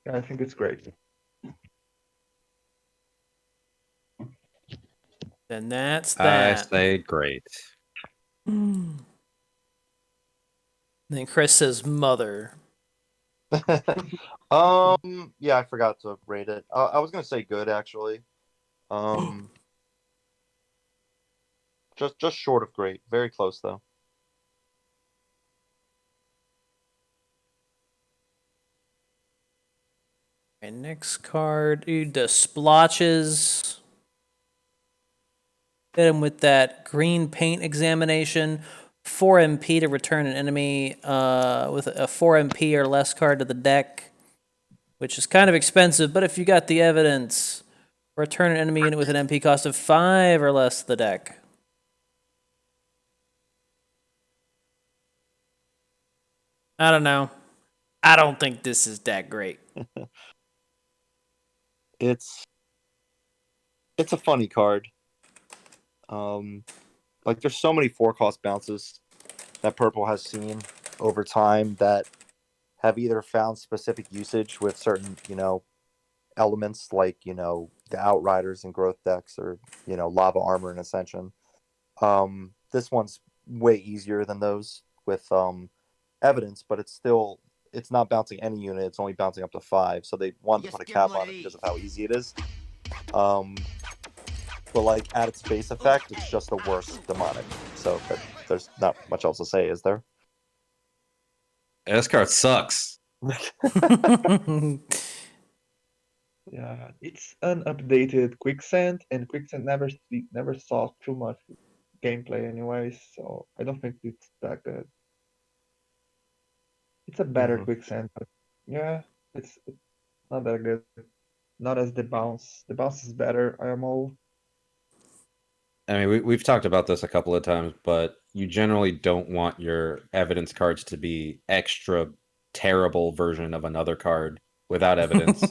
Yeah, I think it's great. Then that's I that. say great. Then Chris says mother. Yeah, I forgot to rate it. I was gonna say good actually. Just short of great. Very close though. Okay, next card, dude, the splotches. Hit him with that green paint examination. 4 MP to return an enemy with a 4 MP or less card to the deck, which is kind of expensive, but if you got the evidence, return an enemy unit with an MP cost of 5 or less to the deck. I don't know. I don't think this is that great. It's a funny card. Like there's so many 4-cost bounces that purple has seen over time that have either found specific usage with certain, elements like, the Outriders and growth decks or, Lava Armor and Ascension. This one's way easier than those with evidence, but it's not bouncing any unit, it's only bouncing up to 5. So they wanted to put a cap on it because of how easy it is. But like at its base effect, it's just the worst demonic. So there's not much else to say, is there? This card sucks. Yeah, it's an updated Quicksand, and Quicksand never saw too much gameplay anyways, so I don't think it's that good. It's a better Quicksand, but yeah, it's not that good. Not as the bounce. The bounce is better, IMO. I mean, we've talked about this a couple of times, but you generally don't want your evidence cards to be extra terrible version of another card without evidence.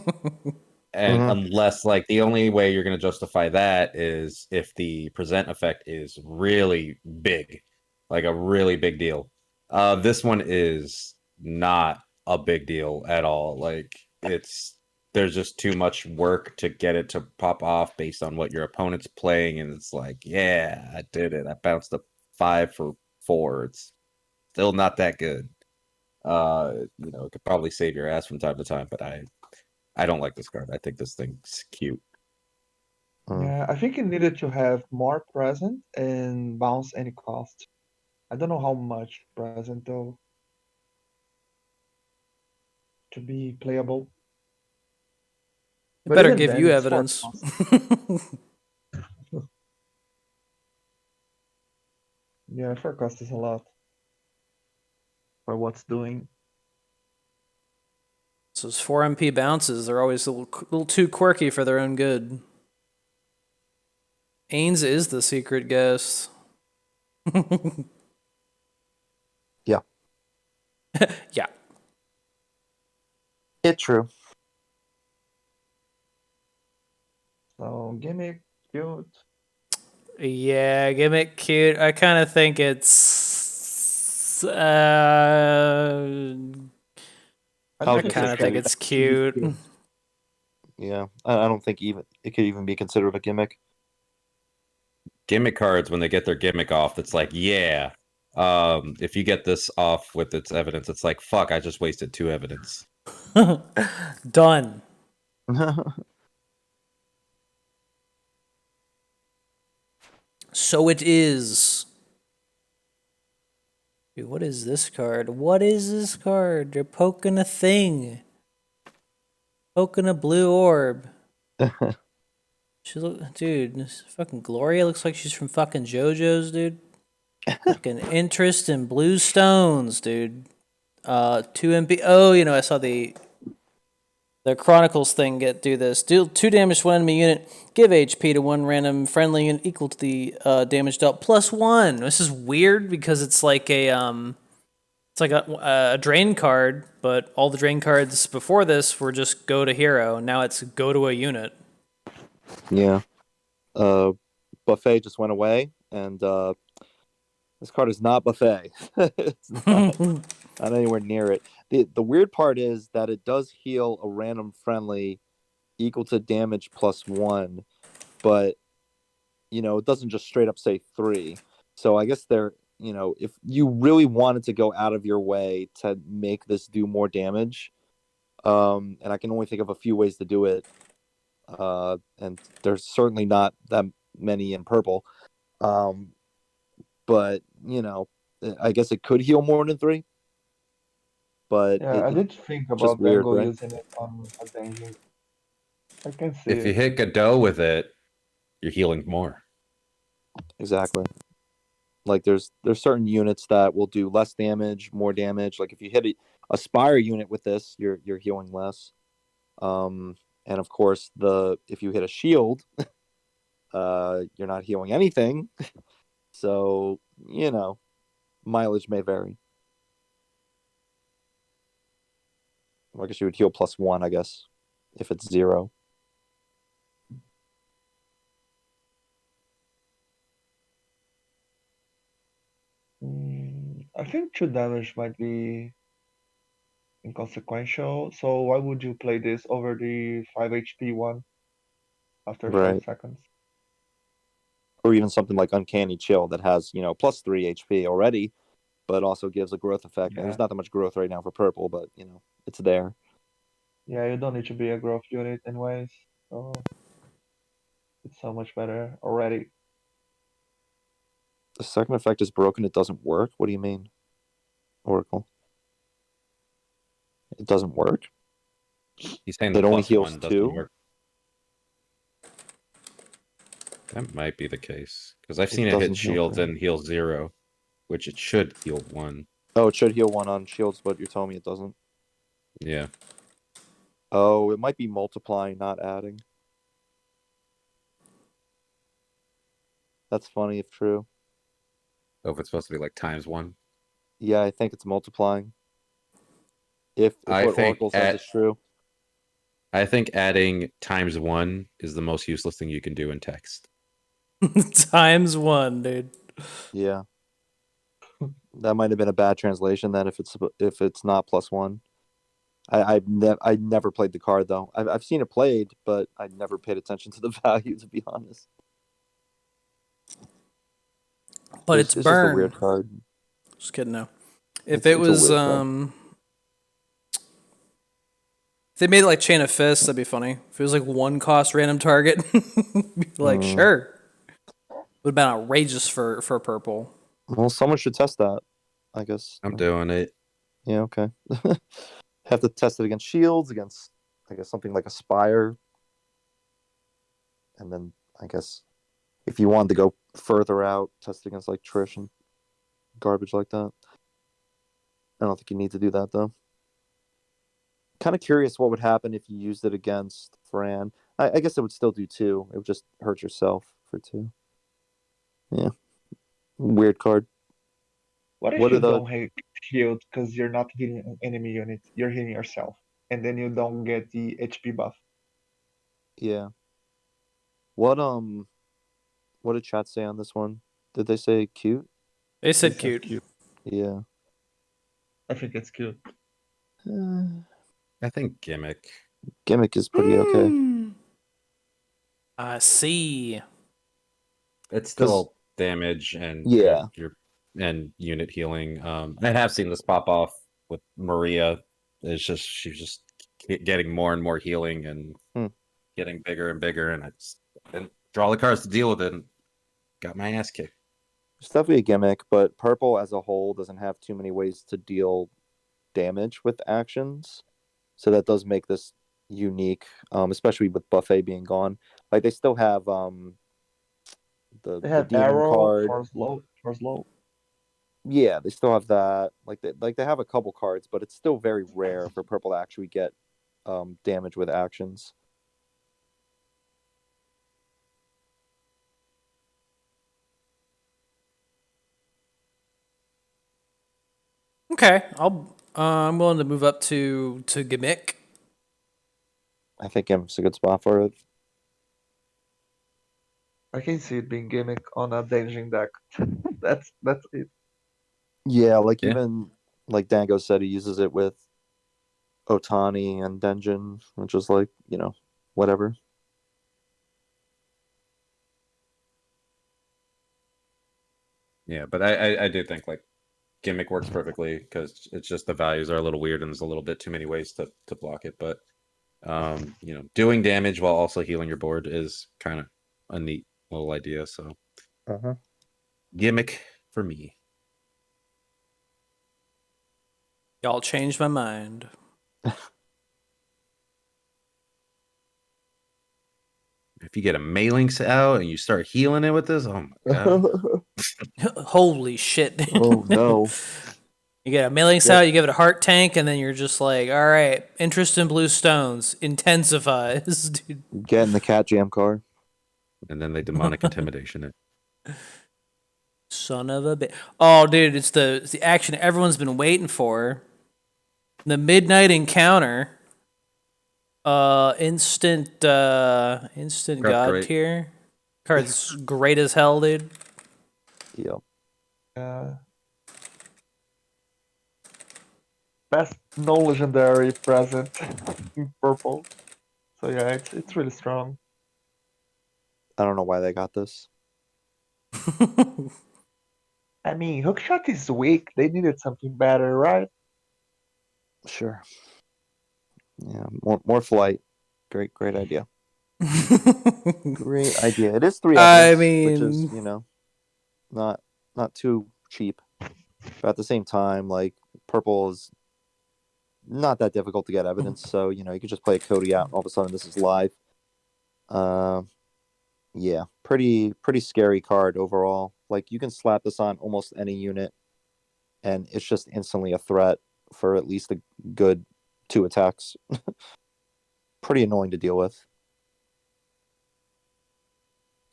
And unless, like, the only way you're going to justify that is if the present effect is really big, like a really big deal. This one is not a big deal at all. Like, there's just too much work to get it to pop off based on what your opponent's playing, and it's like, yeah, I did it. I bounced a 5 for 4. It's still not that good. It could probably save your ass from time to time, but I don't like this card. I think this thing's cute. Yeah, I think it needed to have more present and bounce any cost. I don't know how much present though to be playable. It But better even give then, you it's 4 evidence. cost. Yeah, 4 cost is a lot for what's doing. So those 4 MP bounces, they're always a little too quirky for their own good. Ains is the secret guest. Yeah. Yeah. It's true. So gimmick, cute. Yeah, gimmick cute. I kind of think it's. I kind of think it's cute. Yeah, I don't think even it could even be considered a gimmick. Gimmick cards, when they get their gimmick off, it's like, yeah. If you get this off with its evidence, it's like, fuck, I just wasted 2 evidence. Done. So it is. Dude, what is this card? What is this card? They're poking a thing. Poking a blue orb. Dude, this fucking Gloria looks like she's from fucking JoJo's, dude. Fucking interest in blue stones, dude. 2 MP. Oh, you know, I saw the Chronicles thing do this. Deal 2 damage to one enemy unit. Give HP to one random friendly unit equal to the damage dealt +1. This is weird because it's like a drain card, but all the drain cards before this were just go to hero. Now it's go to a unit. Yeah. Buffet just went away, and this card is not Buffet. It's not anywhere near it. The weird part is that it does heal a random friendly equal to damage +1, but it doesn't just straight up say 3. So I guess if you really wanted to go out of your way to make this do more damage, and I can only think of a few ways to do it, and there's certainly not that many in purple. But I guess it could heal more than 3. But Yeah, I did think just about weird, Bengal right? using it on Avenging. I can see If you it. hit Godot with it, you're healing more. Exactly. Like there's certain units that will do less damage, more damage. Like if you hit a Spire unit with this, you're healing less. And of course, if you hit a shield, you're not healing anything. So mileage may vary. I guess you would heal +1, I guess, if it's 0. I think 2 damage might be inconsequential. So why would you play this over the 5 HP one after 5 Right. seconds? Or even something like Uncanny Chill that has, +3 HP already, but also gives a growth effect. And Yeah. there's not that much growth right now for purple, but it's there. Yeah, you don't need to be a growth unit anyways. So it's so much better already. The second effect is broken. It doesn't work. What do you mean, Oracle? It doesn't work. He's saying It the only +1 heals doesn't 2? work. That might be the case because I've seen it doesn't hit heal shields 3. and heal 0, which it should heal 1. Oh, it should heal 1 on shields, but you're telling me it doesn't. Yeah. Oh, it might be multiplying, not adding. That's funny if true. Oh, if it's supposed to be like ×1. Yeah, I think it's multiplying. If I what think Oracle says is true. I think adding ×1 is the most useless thing you can do in text. ×1, dude. Yeah. That might have been a bad translation then if it's not +1. I never played the card though. I've seen it played, but I never paid attention to the value, to be honest. But it's just burn. a weird card. Just kidding. No. If It's it a was weird card. if they made it like Chain of Fists, that'd be funny. If it was like 1 cost random target, be like sure. Would have been outrageous for purple. Well, someone should test that, I guess. I'm doing it. Yeah, okay. Have to test it against shields, against I guess something like a Spire. And then I guess if you wanted to go further out, test against like Trish and garbage like that. I don't think you need to do that though. Kind of curious what would happen if you used it against Fran. I guess it would still do 2. It would just hurt yourself for 2. Yeah. Weird card. What if What you are the- don't hit healed because you're not hitting an enemy unit, you're hitting yourself, and then you don't get the HP buff? Yeah. What did chat say on this one? Did they say cute? They said cute. Yeah. I think it's cute. I think gimmick. Gimmick is pretty okay. I see. It's still damage and Yeah. and unit healing. I have seen this pop off with Maria. She's just getting more and more healing and getting bigger and bigger, and I just didn't draw the cards to deal with it. And got my ass kicked. It's definitely a gimmick, but purple as a whole doesn't have too many ways to deal damage with actions. So that does make this unique, especially with Buffet being gone. Like they still have They the have demon arrow card. for slow, for slow. Yeah, they still have that. Like they have a couple cards, but it's still very rare for purple to actually get damage with actions. Okay, I'm willing to move up to gimmick. I think it's a good spot for it. I can see it being gimmick on a Dengin deck. That's it. Yeah, like Yeah. even like Dango said, he uses it with Otani and Denjin, which is like, whatever. Yeah, but I do think like gimmick works perfectly because it's just the values are a little weird and there's a little bit too many ways to block it. But doing damage while also healing your board is kind of a neat little idea. So gimmick for me. Y'all changed my mind. If you get a Malinx out and you start healing it with this, oh my god. Holy shit. Oh no. You get a Malinx Yep. out, you give it a heart tank, and then you're just like, all right, interest in blue stones intensifies, dude. Get in the cat jam car. And then they demonic intimidation it. Son of a bitch. Oh, dude, it's the action everyone's been waiting for. The midnight encounter. Instant Card's god great. tier. Card's great as hell, dude. Yep. Best non-legendary present in purple. So yeah, it's really strong. I don't know why they got this. I mean, hookshot is weak. They needed something better, right? Sure. Yeah, more flight. Great idea. Great idea. It is 3 I evidence, which is, mean, not too cheap. But at the same time, like purple is not that difficult to get evidence, so you could just play a Cody out and all of a sudden this is live. Yeah, pretty scary card overall. Like you can slap this on almost any unit and it's just instantly a threat for at least a good 2 attacks. Pretty annoying to deal with.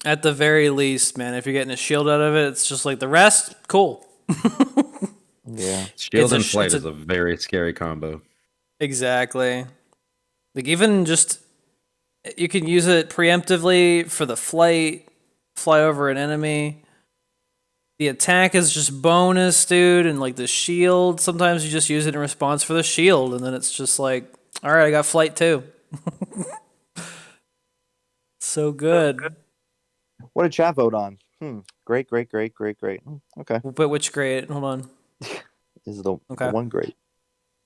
at the very least, man, if you're getting a shield out of it, it's just like the rest, cool. Yeah. Shield and It's flight is a very scary combo. Exactly. Like even just you can use it preemptively for the flight, fly over an enemy. The attack is just bonus, dude, and like the shield, sometimes you just use it in response for the shield, and then it's just like, all right, I got flight too. So good. What did chat vote on? Great. Okay. But which grade? Hold on. Is the Okay. one great.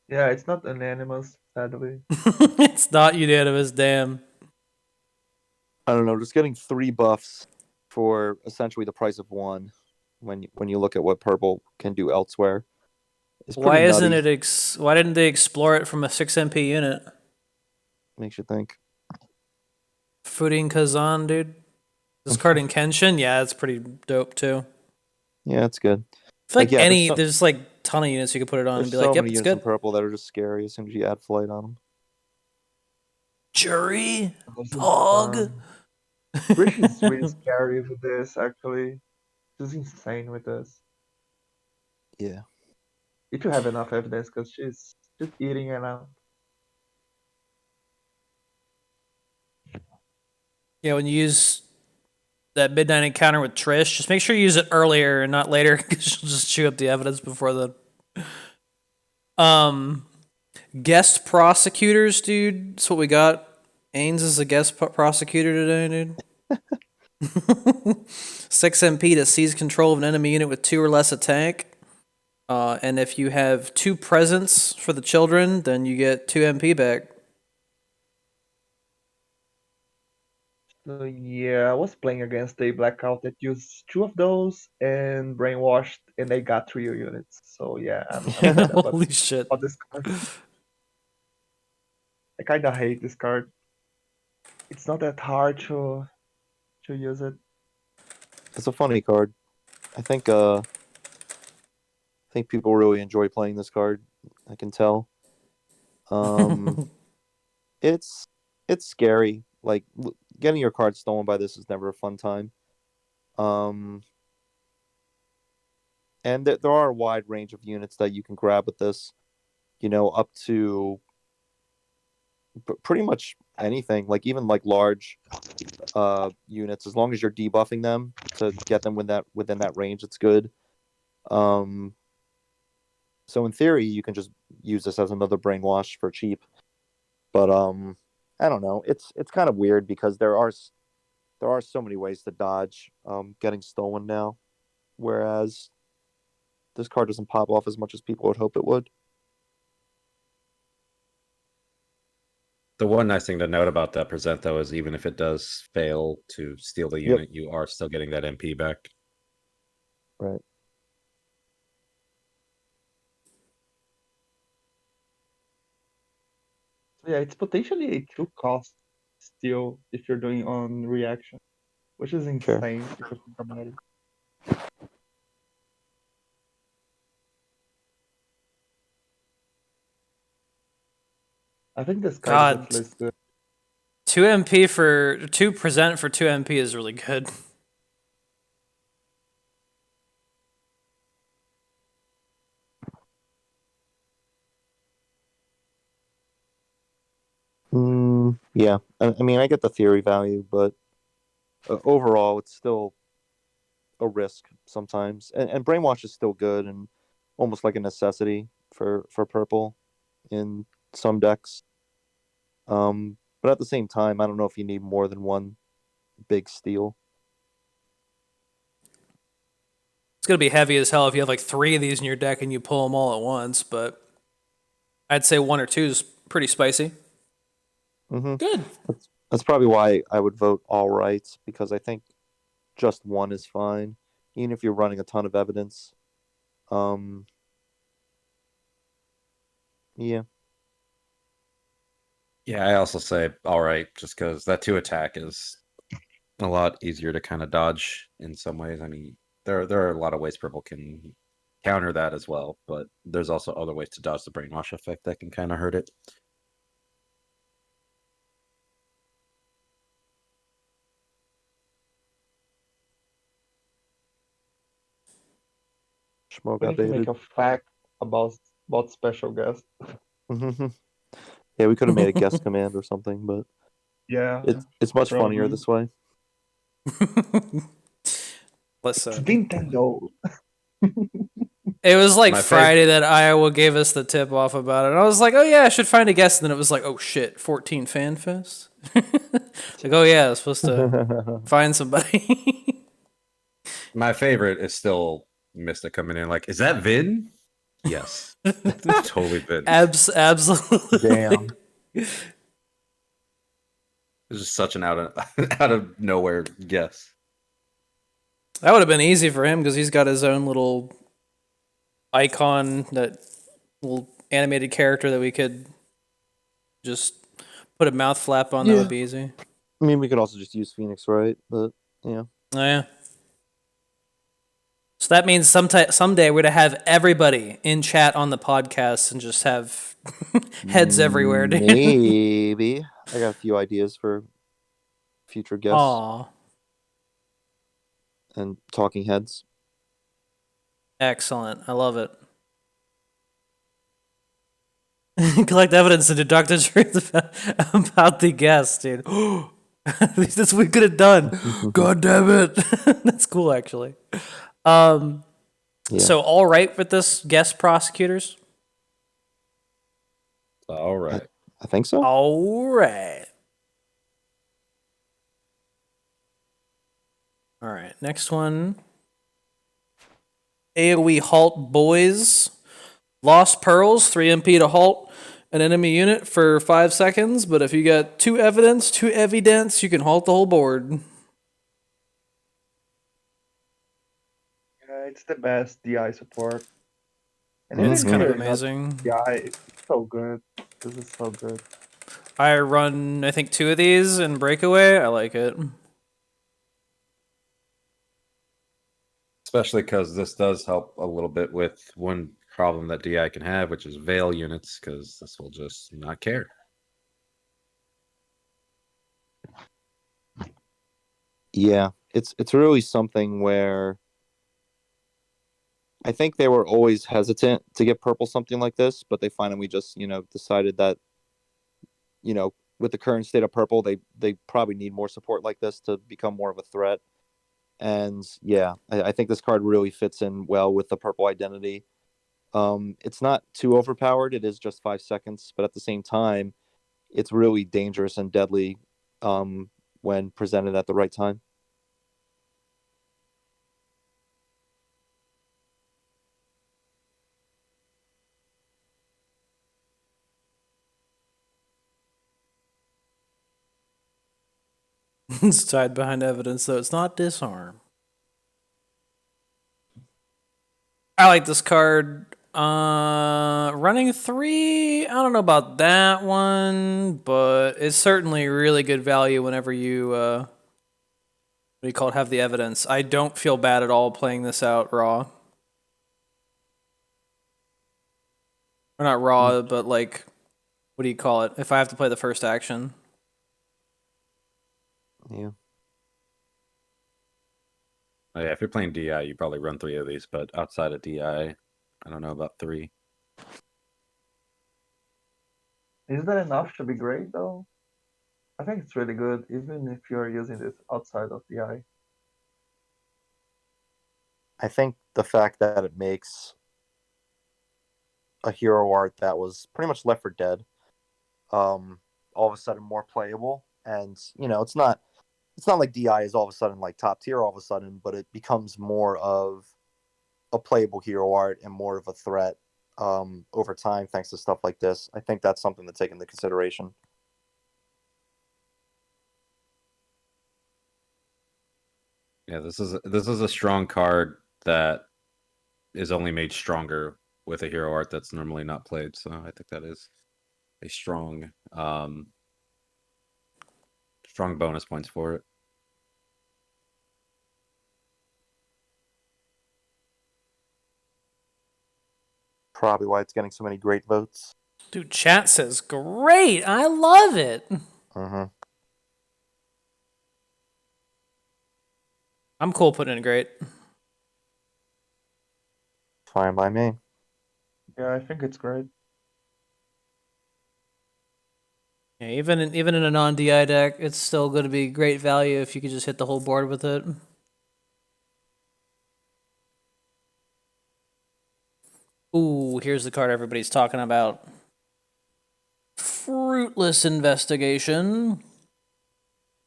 Yeah, it's not unanimous, sadly. It's not unanimous, damn. I don't know, just getting 3 buffs for essentially the price of 1 when you look at what purple can do elsewhere. Why isn't nutty. it why didn't they explore it from a 6 MP unit? Makes you think. Footing Kazan, dude. This card in Kenshin, yeah, it's pretty dope too. Yeah, it's good. I feel like yeah, there's like a ton of units you could put it on There's and be so like, yep, many it's units in good. purple that are just scary as soon as you add flight on them. Jury? Pog? Rich is really scary with this, actually. She's insane with this. Yeah. If you have enough evidence, because she's just eating it out. Yeah, when you use that midnight encounter with Trish, just make sure you use it earlier and not later, because she'll just chew up the evidence before then. Guest prosecutors, dude. That's what we got. Ains is a guest prosecutor today, dude. 6 MP to seize control of an enemy unit with 2 or less attack. And if you have 2 presents for the children, then you get 2 MP back. So yeah, I was playing against a blackout that used 2 of those and brainwashed, and they got 3 units. So yeah, I'm sad Holy shit. about this card. I kinda hate this card. It's not that hard to use it. It's a funny card. I think people really enjoy playing this card. I can tell. It's it's scary. Like getting your card stolen by this is never a fun time. Um, and there are a wide range of units that you can grab with this. You know, up to pretty much anything. Like even like large units, as long as you're debuffing them to get them within that range, it's good. Um, so in theory, you can just use this as another brainwash for cheap. But I don't know. It's kind of weird because there are so many ways to dodge getting stolen now, whereas this card doesn't pop off as much as people would hope it would. The one nice thing to note about that present, though, is even if it does fail to steal the unit, you are still getting that MP back. Right. So yeah, it's potentially a 2 cost steal if you're doing on reaction, which is insane if you think about it. I think this card God. is at least good. 2 MP for 2 present for 2 MP is really good. Yeah. I mean, I get the theory value, but overall, it's still a risk sometimes. And brainwash is still good and almost like a necessity for purple in some decks. But at the same time, I don't know if you need more than one big steal. It's gonna be heavy as hell if you have like 3 of these in your deck and you pull them all at once, but I'd say 1 or 2 is pretty spicy. Good. That's probably why I would vote all right, because I think just one is fine, even if you're running a ton of evidence. Yeah. Yeah, I also say all right, just because that 2 attack is a lot easier to kind of dodge in some ways. I mean, there are a lot of ways purple can counter that as well, but there's also other ways to dodge the brainwash effect that can kind of hurt it. Schmo We got need to make baited. a fact about special guest. Yeah, we could have made a guest command or something, but Yeah, it's much probably. funnier this way. Listen. It's Nintendo. It was like My Friday that Iowa gave us the tip off about it. And I was like, oh yeah, I should find a guest. And then it was like, oh shit, 14 Fan Fest? Like, oh yeah, I was supposed to find somebody. My favorite is still Mystic coming in like, is that Vin? Yes. Totally Vin. Absolutely. Damn. It's just such an out of nowhere guess. That would have been easy for him because he's got his own little icon, that little animated character that we could just put a mouth flap on. That would be easy. I mean, we could also just use Phoenix, right? But yeah. Oh, yeah. So that means someday we're going to have everybody in chat on the podcast and just have heads everywhere. Dude. Maybe. I got a few ideas for future guests. Aw. And talking heads. Excellent. I love it. Collect evidence to deduct the truth about the guest, dude. That's what we could have done. God damn it. That's cool, actually. So all right with this, guest prosecutors? All right. I think so. All right. All right, next one. AoE Halt Boys. Lost Pearls, 3 MP to halt. an enemy unit for 5 seconds, but if you got 2 evidence, you can halt the whole board. Yeah, it's the best DI support. And It's even kind of here, not amazing. DI, it's so good. This is so good. I run, I think, 2 of these in Breakaway. I like it. Especially because this does help a little bit with one problem that DI can have, which is veil units, because this will just not care. Yeah, it's really something where I think they were always hesitant to get purple something like this, but they finally just, decided that, with the current state of purple, they probably need more support like this to become more of a threat. And yeah, I think this card really fits in well with the purple identity. It's not too overpowered. It is just 5 seconds, but at the same time, it's really dangerous and deadly when presented at the right time. It's tied behind evidence, so it's not disarm. I like this card. Running 3, I don't know about that one, but it's certainly really good value whenever you, what do you call it, have the evidence. I don't feel bad at all playing this out raw. Or not raw, but like, what do you call it? If I have to play the first action. Yeah. Oh, yeah, if you're playing DI, you probably run 3 of these, but outside of DI, I don't know about 3. Is that enough to be great though? I think it's really good, even if you're using this outside of DI. I think the fact that it makes a hero art that was pretty much left for dead, all of a sudden more playable. And it's not like DI is all of a sudden like top tier all of a sudden, but it becomes more of a playable hero art and more of a threat over time thanks to stuff like this. I think that's something to take into consideration. Yeah, this is a strong card that is only made stronger with a hero art that's normally not played. So I think that is a strong strong bonus points for it. Probably why it's getting so many great votes. Dude, chat says great. I love it. Mm-hmm. I'm cool putting in great. Fine by me. Yeah, I think it's great. Yeah, even in a non-DI deck, it's still going to be great value if you could just hit the whole board with it. Ooh, here's the card everybody's talking about. Fruitless Investigation.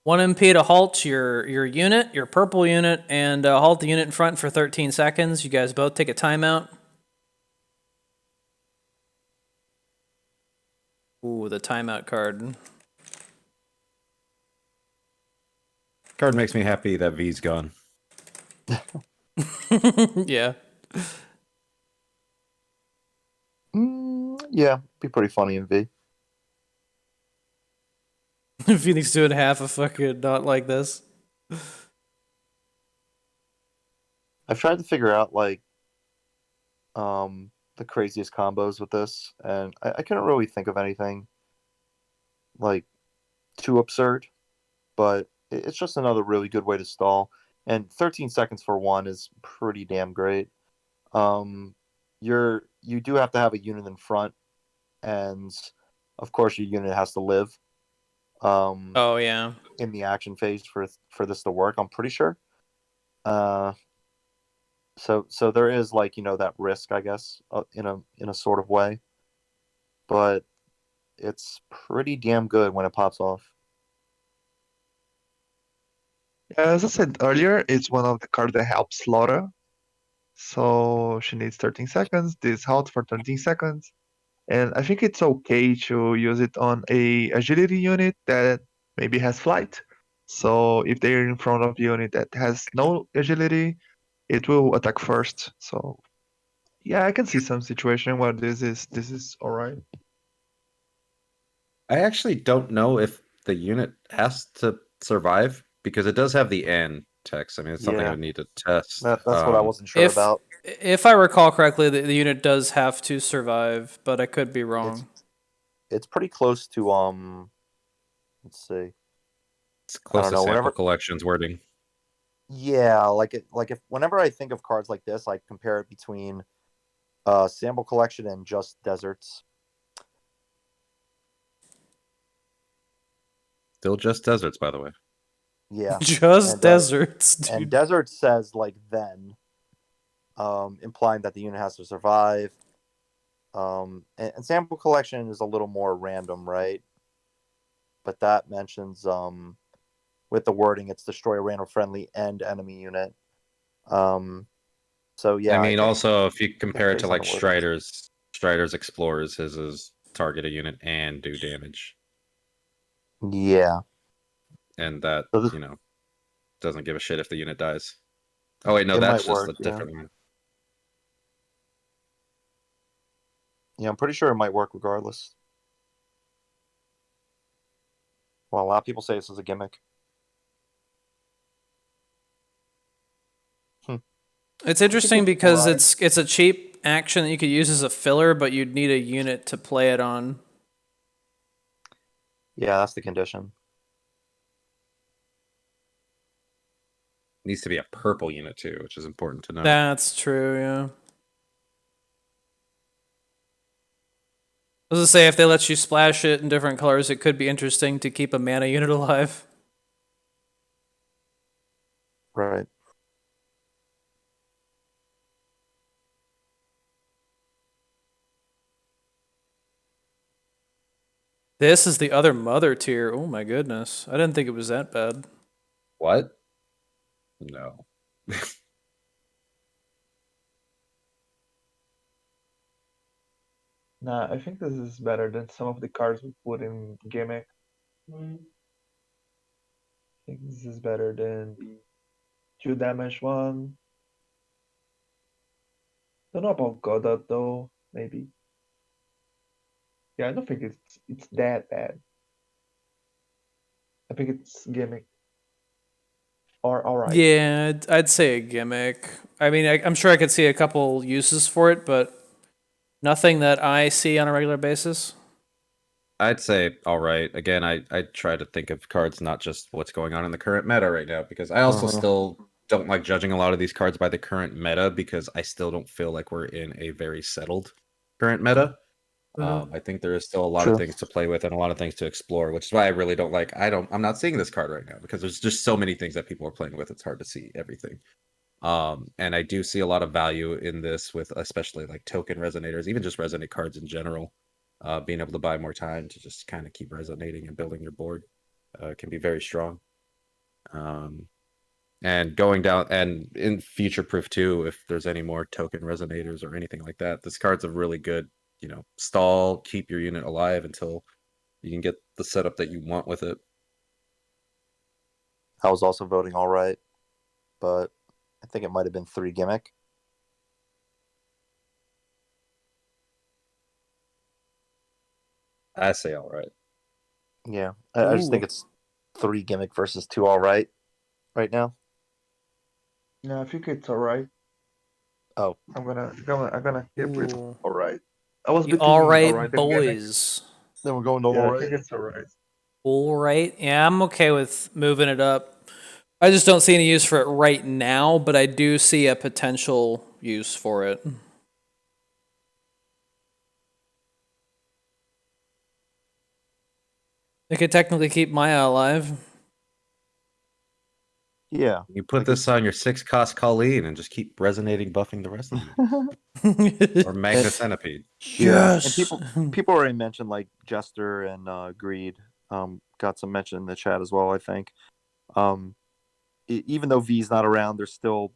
1 MP to halt your unit, your purple unit, and halt the unit in front for 13 seconds. You guys both take a timeout. Ooh, the timeout card. Card makes me happy that V's gone. Yeah. Yeah, be pretty funny in V. Phoenix doing half a fucking not like this. I've tried to figure out the craziest combos with this, and I couldn't really think of anything like too absurd, but it's just another really good way to stall. And 13 seconds for one is pretty damn great. You do have to have a unit in front, and of course your unit has to live. Oh yeah. In the action phase for this to work, I'm pretty sure. So there is that risk, I guess, in a sort of way, but it's pretty damn good when it pops off. Yeah, as I said earlier, it's one of the cards that helps Laura. So she needs 13 seconds. This halt for 13 seconds. And I think it's okay to use it on a agility unit that maybe has flight. So if they're in front of a unit that has no agility, it will attack first. So yeah, I can see some situation where this is all right. I actually don't know if the unit has to survive because it does have the "and" text. I mean, it's something I Yeah. would need to test. That's what I wasn't sure If about. if I recall correctly, the unit does have to survive, but I could be wrong. It's pretty close to let's see. It's I close don't to know. sample Whenever, collections wording. yeah, like if whenever I think of cards like this, I compare it between sample collection and just deserts. Still just deserts, by the way. Yeah, Just and deserts, dude. and desert says like then, implying that the unit has to survive. And sample collection is a little more random, right? But that mentions with the wording, it's destroy a random friendly and enemy unit. So yeah, I I mean, think also if you compare it to based on like the wording. Strider's Explorers, his is target a unit and do damage, Yeah. and that So this, doesn't give a shit if the unit dies. Oh wait, no, it that's might just work. a Yeah. different one. Yeah, I'm pretty sure it might work regardless. Well, a lot of people say this is a gimmick. It's interesting it's because alright. it's a cheap action that you could use as a filler, but you'd need a unit to play it on. Yeah, that's the condition. Needs to be a purple unit too, which is important to know. That's true, yeah. I was gonna say, if they let you splash it in different colors, it could be interesting to keep a mana unit alive. Right. This is the other mother tier. Oh my goodness. I didn't think it was that bad. What? No. Nah, I think this is better than some of the cards we put in gimmick. I think this is better than the 2 damage one. Don't know about Godot though, maybe. Yeah, I don't think it's that bad. I think it's gimmick. Or alright. Yeah, I'd say a gimmick. I mean, I'm sure I could see a couple uses for it, but nothing that I see on a regular basis. I'd say all right. Again, I try to think of cards not just what's going on in the current meta right now, because I also still don't like judging a lot of these cards by the current meta, because I still don't feel like we're in a very settled current meta. I think there is still a lot of things to play with and a lot of things to explore, which is why I really don't like. I'm not seeing this card right now because there's just so many things that people are playing with. It's hard to see everything. And I do see a lot of value in this with especially like token resonators, even just resonate cards in general. Being able to buy more time to just kind of keep resonating and building your board can be very strong. And going down and in future proof too, if there's any more token resonators or anything like that, this card's a really good, stall, keep your unit alive until you can get the setup that you want with it. I was also voting all right, but I think it might have been 3 gimmick. I say all right. Yeah, I just think it's 3 gimmick versus 2 all right now. Yeah, I think it's alright. Oh, I'm gonna get rid of alright. I was You between alright, alright and gimmick. boys. then we're going to Yeah, all I right. think it's alright. Alright. Yeah, I'm okay with moving it up. I just don't see any use for it right now, but I do see a potential use for it. It could technically keep Maya alive. Yeah. You put this on your 6-cost Colleen and just keep resonating, buffing the rest of them. Or Magna Centipede. Yeah. And people already mentioned like Jester and Greed. Got some mention in the chat as well, I think. Even though V's not around, there's still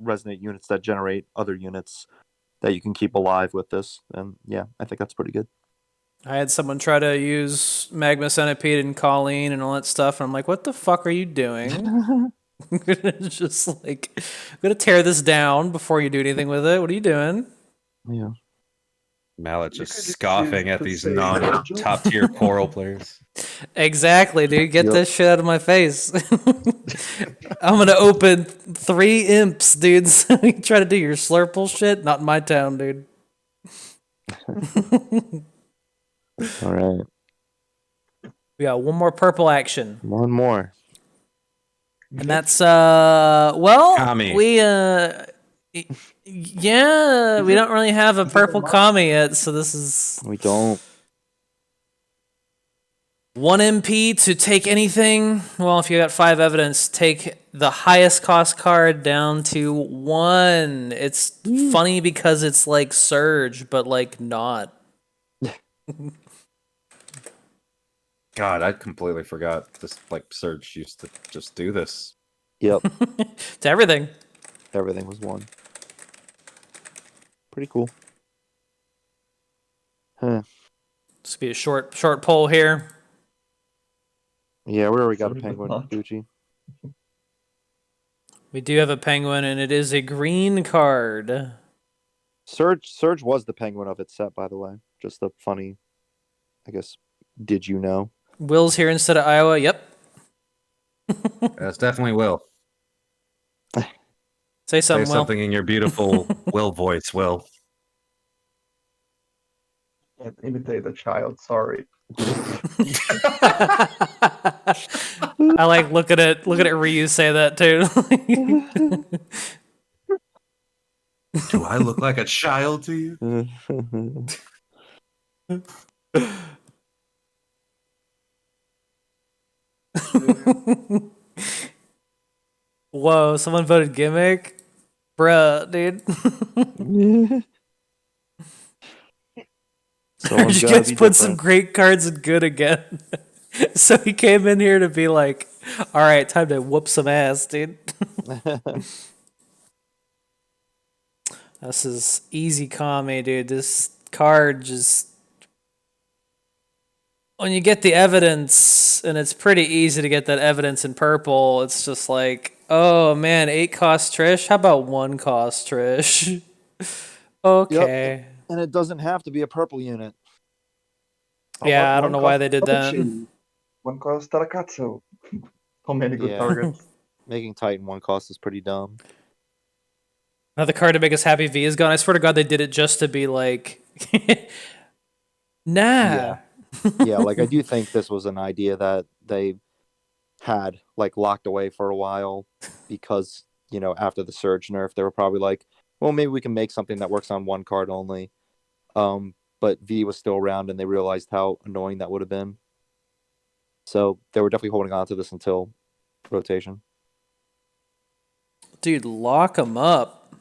resonate units that generate other units that you can keep alive with this. And yeah, I think that's pretty good. I had someone try to use Magma Centipede and Colleen and all that stuff, and I'm like, what the fuck are you doing? It's just like, I'm gonna tear this down before you do anything with it. What are you doing? Yeah. Mallet You just could use scoffing it at to these save Virgil. non-top tier coral players. Exactly, dude. Get Yep. this shit out of my face. I'm gonna open 3 imps, dude. So you try to do your slurple shit? Not in my town, dude. All right. We got one more purple action. One more. And that's well, Kami. we yeah, we don't really have a is it purple a monster? Kami yet, so this is We don't. 1 MP to take anything. Well, if you got 5 evidence, take the highest cost card down to 1. It's funny because it's like Surge, but like not. God, I completely forgot this. Like Surge used to just do this. Yep. To everything. Everything was 1. Pretty cool. Huh. Just be a short poll here. Yeah, we already got a Sorry, penguin, but not. Gucci. We do have a penguin, and it is a green card. Surge was the penguin of its set, by the way. Just a funny, I guess. Did you know? Will's here instead of Iowa. Yep. That's definitely Will. Say Say something, Will. something in your beautiful Will voice, Will. Can't imitate a child. Sorry. I like look at Ryu say that too. Do I look like a child to you? Whoa, someone voted gimmick? Bruh, dude. Someone's You gotta guys be put some different. great cards in good again. So he came in here to be like, alright, time to whoop some ass, dude. This is easy Kami, dude. This card just... When you get the evidence, and it's pretty easy to get that evidence in purple, it's just like, oh man, 8 cost Trish? How about 1 cost Trish? Okay. And it doesn't have to be a purple unit. Yeah, I don't know why they did that. 1 cost Tarakatsu. So many good Yeah. targets. Making Titan 1 cost is pretty dumb. Another card to make us happy V is gone. I swear to God, they did it just to be like, nah. Yeah, like I do think this was an idea that they had like locked away for a while because, you know, after the Surge nerf, they were probably like, well, maybe we can make something that works on 1 card only. But V was still around and they realized how annoying that would have been. So they were definitely holding on to this until rotation. Dude, lock them up.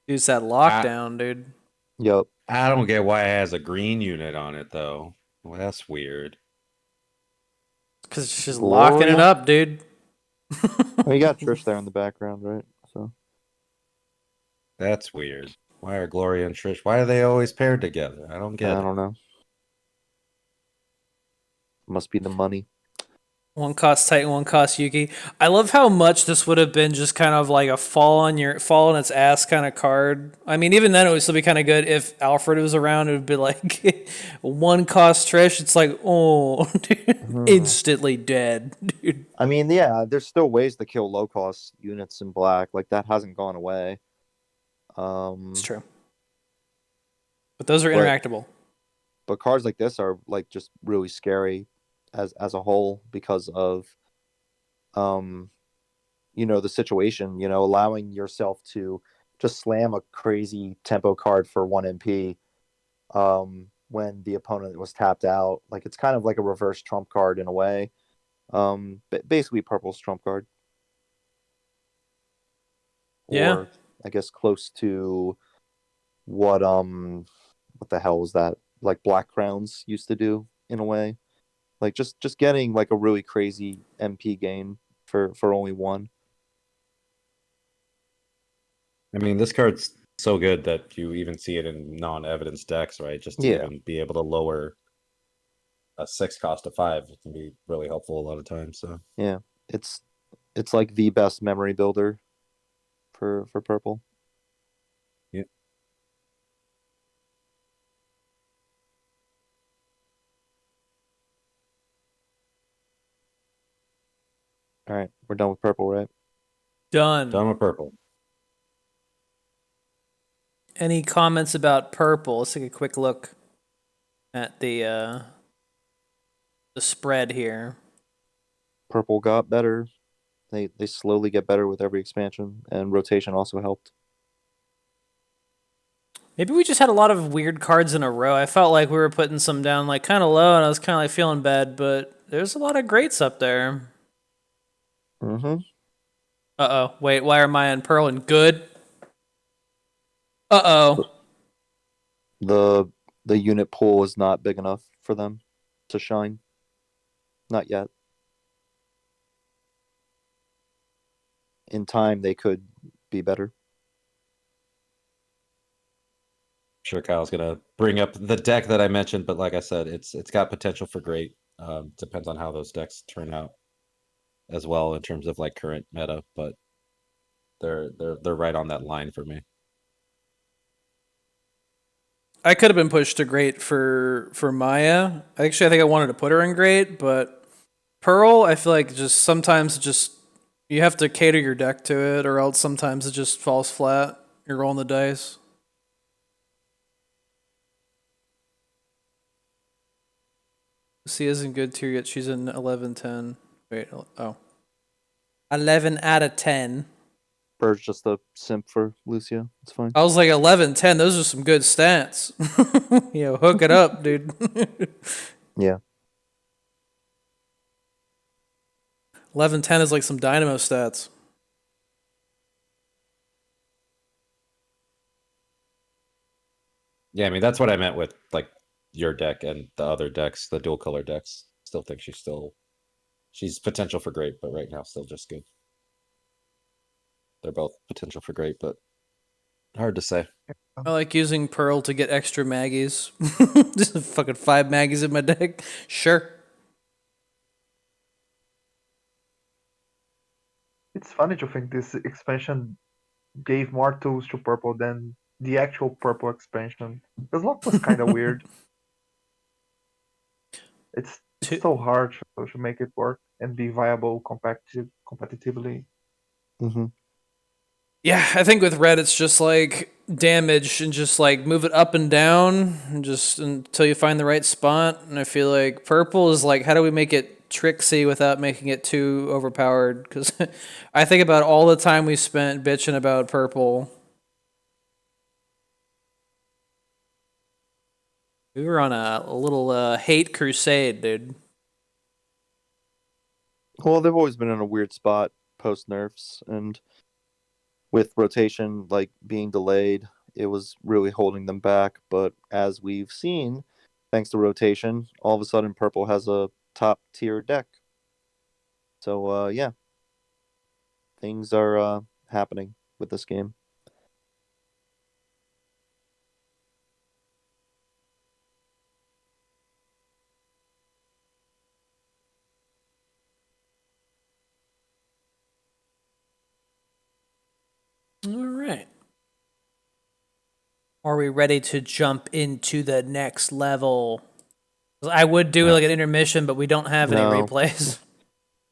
Use that lockdown, dude. Yep. I don't get why it has a green unit on it though. Well, that's weird. Because she's Gloria? locking it up, dude. Well, you got Trish there in the background, right? So That's weird. Why are Gloria and Trish? Why are they always paired together? I don't get I it. don't know. Must be the money. 1 cost Titan, 1 cost Yuki. I love how much this would have been just kind of like a fall on its ass kind of card. I mean, even then it would still be kind of good if Alfred was around. It would be like 1 cost Trish. It's like, oh, dude, instantly dead, dude. I mean, yeah, there's still ways to kill low cost units in black. Like that hasn't gone away. It's true. But those are But- interactable. But cards like this are like just really scary as a whole because of you know, the situation, you know, allowing yourself to just slam a crazy tempo card for 1 MP when the opponent was tapped out. Like it's kind of like a reverse trump card in a way. Basically purple's trump card. Yeah. Or I guess close to what the hell was that? Like Black Crowns used to do in a way. Like just getting like a really crazy MP game for only one. I mean, this card's so good that you even see it in non-evidence decks, right? Just to Yeah. even be able to lower a 6 cost to 5, it can be really helpful a lot of times. So Yeah. It's like the best memory builder for purple. yeah. All right, we're done with purple, right? Done. Done with purple. Any comments about purple? Let's take a quick look at the spread here. Purple got better. They slowly get better with every expansion, and rotation also helped. Maybe we just had a lot of weird cards in a row. I felt like we were putting some down like kind of low, and I was kind of like feeling bad, but there's a lot of greats up there. Mm-hmm. Uh-oh. Wait, why are Maya and Pearl in good? Uh-oh. The unit pool is not big enough for them to shine. Not yet. In time, they could be better. Sure, Kyle's gonna bring up the deck that I mentioned, but like I said, it's got potential for great. Depends on how those decks turn out as well in terms of like current meta, but they're right on that line for me. I could have been pushed to great for Maya. Actually, I think I wanted to put her in great, but Pearl, I feel like just sometimes just you have to cater your deck to it, or else sometimes it just falls flat. You're rolling the dice. Lucy isn't good tier yet. She's in 11-10. Wait, oh. 11 out of 10. Bird's just a simp for Lucia. It's fine. I was like 11-10. Those are some good stats. Hook it up, dude. Yeah. 11-10 is like some dynamo stats. Yeah, I mean that's what I meant with like your deck and the other decks, the dual color decks. Still think she's potential for great, but right now still just good. They're both potential for great, but hard to say. I like using Pearl to get extra Maggies. Just fucking 5 Maggies in my deck. Sure. It's funny to think this expansion gave more tools to purple than the actual purple expansion. Because luck was kind of weird. It's so hard to make it work and be viable competitively. Mm-hmm. Yeah, I think with red it's just like damage and just like move it up and down and just until you find the right spot. And I feel like purple is like, how do we make it tricksy without making it too overpowered? Because I think about all the time we spent bitching about purple. We were on a little hate crusade, dude. Well, they've always been in a weird spot post nerfs, and with rotation like being delayed, it was really holding them back. But as we've seen, thanks to rotation, all of a sudden purple has a top tier deck. So yeah, things are happening with this game. All right. Are we ready to jump into the next level? I would do like an intermission, but we don't have any replays.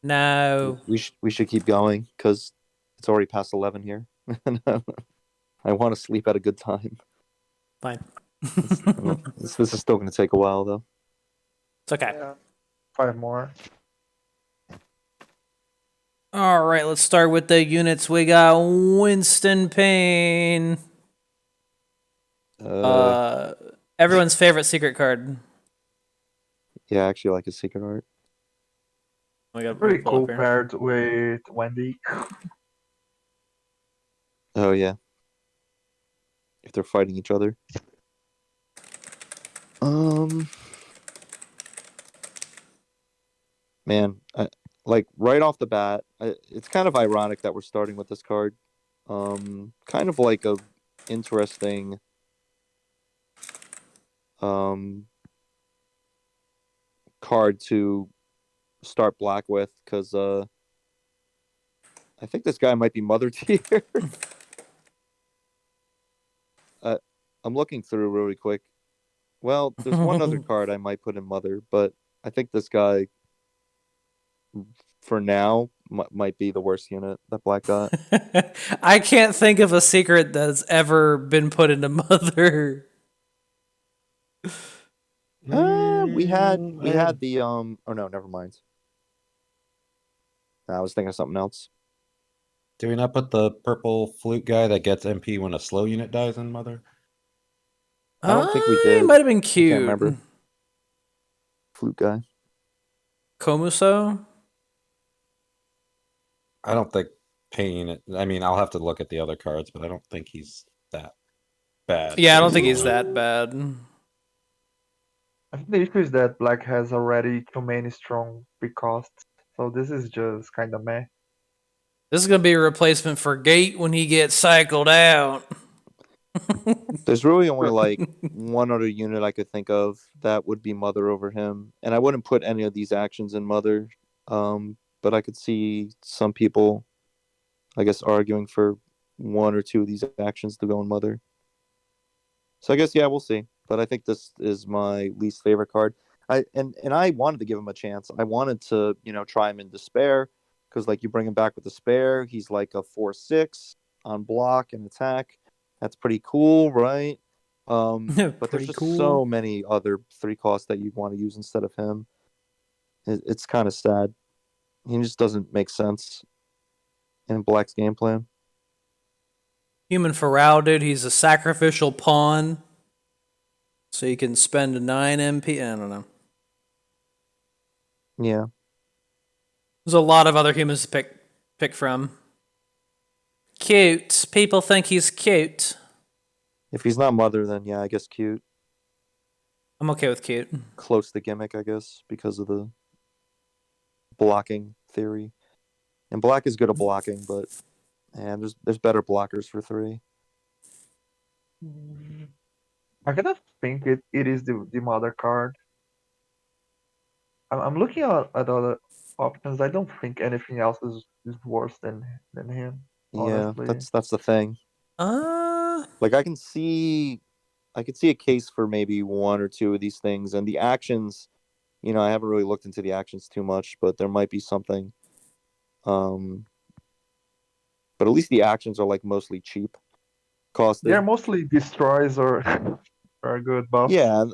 No. We should keep going because it's already past 11 here. I want to sleep at a good time. Fine. This is still going to take a while though. It's okay. Yeah. 5 more. All right, let's start with the units. We got Winston Payne. Everyone's favorite secret card. Yeah, I actually like his secret art. We got Pretty cool paired with Wendy. Oh yeah. If they're fighting each other. Man, like right off the bat, it's kind of ironic that we're starting with this card. Kind of like a interesting um card to start black with because I think this guy might be Mother tier. uh, I'm looking through really quick. Well, there's one other card I might put in Mother, but I think this guy, for now, might be the worst unit that Black got. I can't think of a secret that's ever been put into Mother. We had the Oh no, never mind. I was thinking of something else. Do we not put the purple flute guy that gets MP when a slow unit dies in Mother? I don't think we It did. might have been I cute. can't remember. Flute guy. Komuso? I don't think paying it. I mean, I'll have to look at the other cards, but I don't think he's that bad. Yeah, I don't think he's that bad. I think the issue is that Black has already too many strong pre-costs, so this is just kind of meh. This is going to be a replacement for Gate when he gets cycled out. There's really only like one other unit I could think of that would be Mother over him, and I wouldn't put any of these actions in Mother. But I could see some people, I guess, arguing for one or two of these actions to go in Mother. So I guess, yeah, we'll see. But I think this is my least favorite card. I wanted to give him a chance. I wanted to, try him in Despair because, like, you bring him back with Despair. He's like a 4/6 on block and attack. That's pretty cool, right? But there's just so many other 3 costs that you'd want to use instead of him. It's kind of sad. He just doesn't make sense in Black's game plan. Human Pharaoh, dude, he's a sacrificial pawn. So you can spend 9 MP. I don't know. Yeah. There's a lot of other humans to pick from. Cute. People think he's cute. If he's not Mother, then yeah, I guess cute. I'm okay with cute. Close to gimmick, I guess, because of the blocking theory. And Black is good at blocking, but there's better blockers for 3. I kind of think it is the Mother card. I'm looking at other options. I don't think anything else is worse than him. Honestly. Yeah, that's the thing. Like I could see a case for maybe 1 or 2 of these things, and the actions, I haven't really looked into the actions too much, but there might be something. But at least the actions are like mostly cheap costed. They're mostly destroys or are good buffs. Yeah,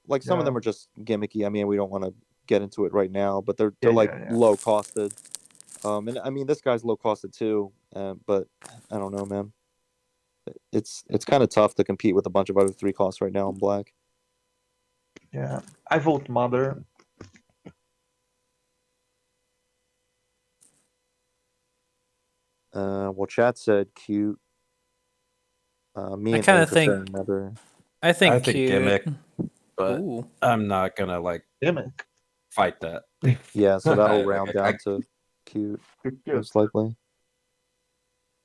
like some of them are just gimmicky. I mean, we don't want to get into it right now, but they're low costed. And I mean, this guy's low costed too. But I don't know, man. It's kind of tough to compete with a bunch of other 3 costs right now in Black. Yeah, I vote Mother. Well, chat said cute. Me I and kind of Anchor think. said Mother. I think I think cute. gimmick, but Ooh. I'm not gonna Gimmick. fight that. Yeah, so that'll round down to cute, most likely.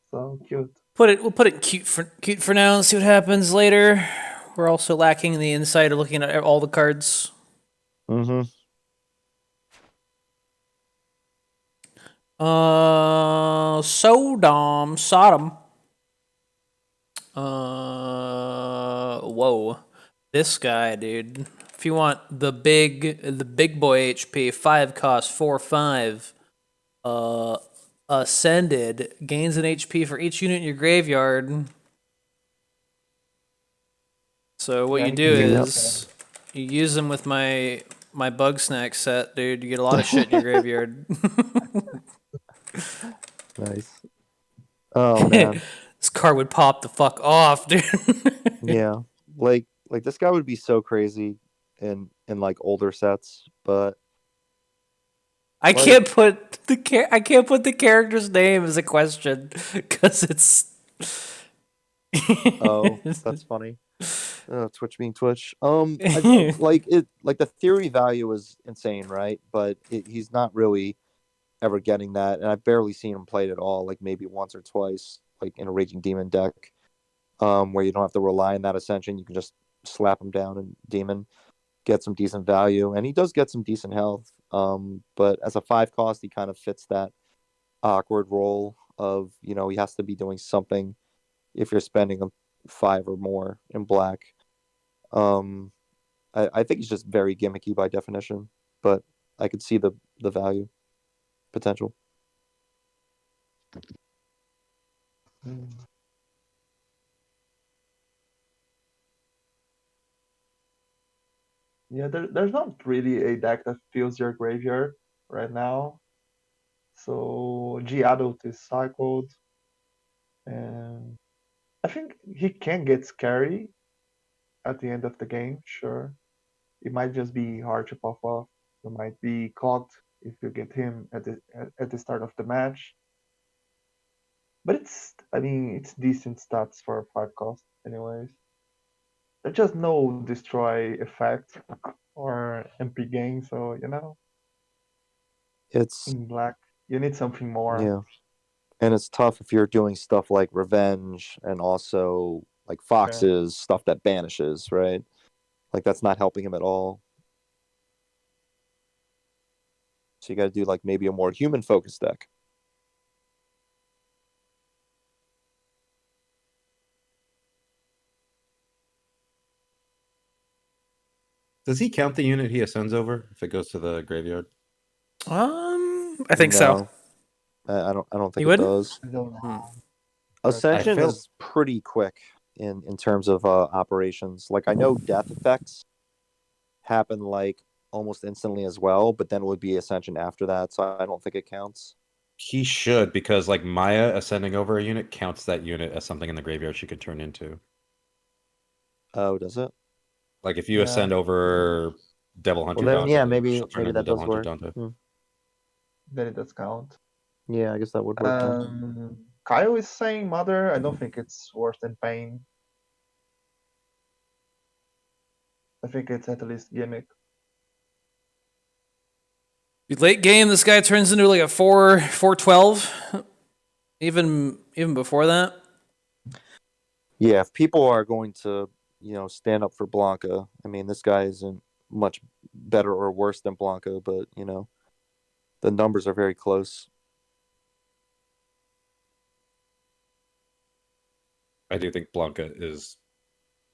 So cute. We'll put it cute for now and see what happens later. We're also lacking the insight of looking at all the cards. Mm-hmm. Sodom. Whoa. This guy, dude. If you want the big boy HP, 5 cost, 4/5. Ascended, gains an HP for each unit in your graveyard. So what you do is you use them with my bug snack set, dude. You get a lot of shit in your graveyard. Nice. Oh man. This card would pop the fuck off, dude. Yeah. Like this guy would be so crazy in like older sets, but I can't put the character's name as a question because it's oh, that's funny. Twitch being Twitch. Like the theory value is insane, right? But he's not really ever getting that, and I've barely seen him played at all. Like maybe once or twice, like in a Raging Demon deck, where you don't have to rely on that Ascension. You can just slap him down and Demon, get some decent value, and he does get some decent health. But as a 5 cost, he kind of fits that awkward role of he has to be doing something if you're spending a 5 or more in black. I think he's just very gimmicky by definition, but I could see the value potential. Yeah, there's not really a deck that fills your graveyard right now. So G Adult is cycled, and I think he can get scary at the end of the game. Sure, it might just be hard to pop off. You might be caught if you get him at the start of the match. But it's decent stats for a 5 cost, anyways. There's just no destroy effect or MP gain, so It's in black you need something more. yeah, and it's tough if you're doing stuff like Revenge and also like Foxes, stuff that banishes, right? Like that's not helping him at all. So you got to do like maybe a more human focused deck. Does he count the unit he ascends over if it goes to the graveyard? I think so. I don't think You it wouldn't? does. I don't know. Ascension I feel- is pretty quick in terms of operations. Like I know death effects happen like almost instantly as well, but then it would be Ascension after that, so I don't think it counts. He should, because like Maya ascending over a unit counts that unit as something in the graveyard she could turn into. Oh, does it? Like if you ascend over Devil Hunter Well, then, Dante, yeah, maybe she'll turn into that Devil does Hunter work. Dante. Then it does count. Yeah, I guess that would work. Kyle is saying Mother. I don't think it's worse than Pain. I think it's at least gimmick. Late game, this guy turns into like a 4/12. Even before that. Yeah, if people are going to, stand up for Blanca, I mean, this guy isn't much better or worse than Blanca, but the numbers are very close. I do think Blanca is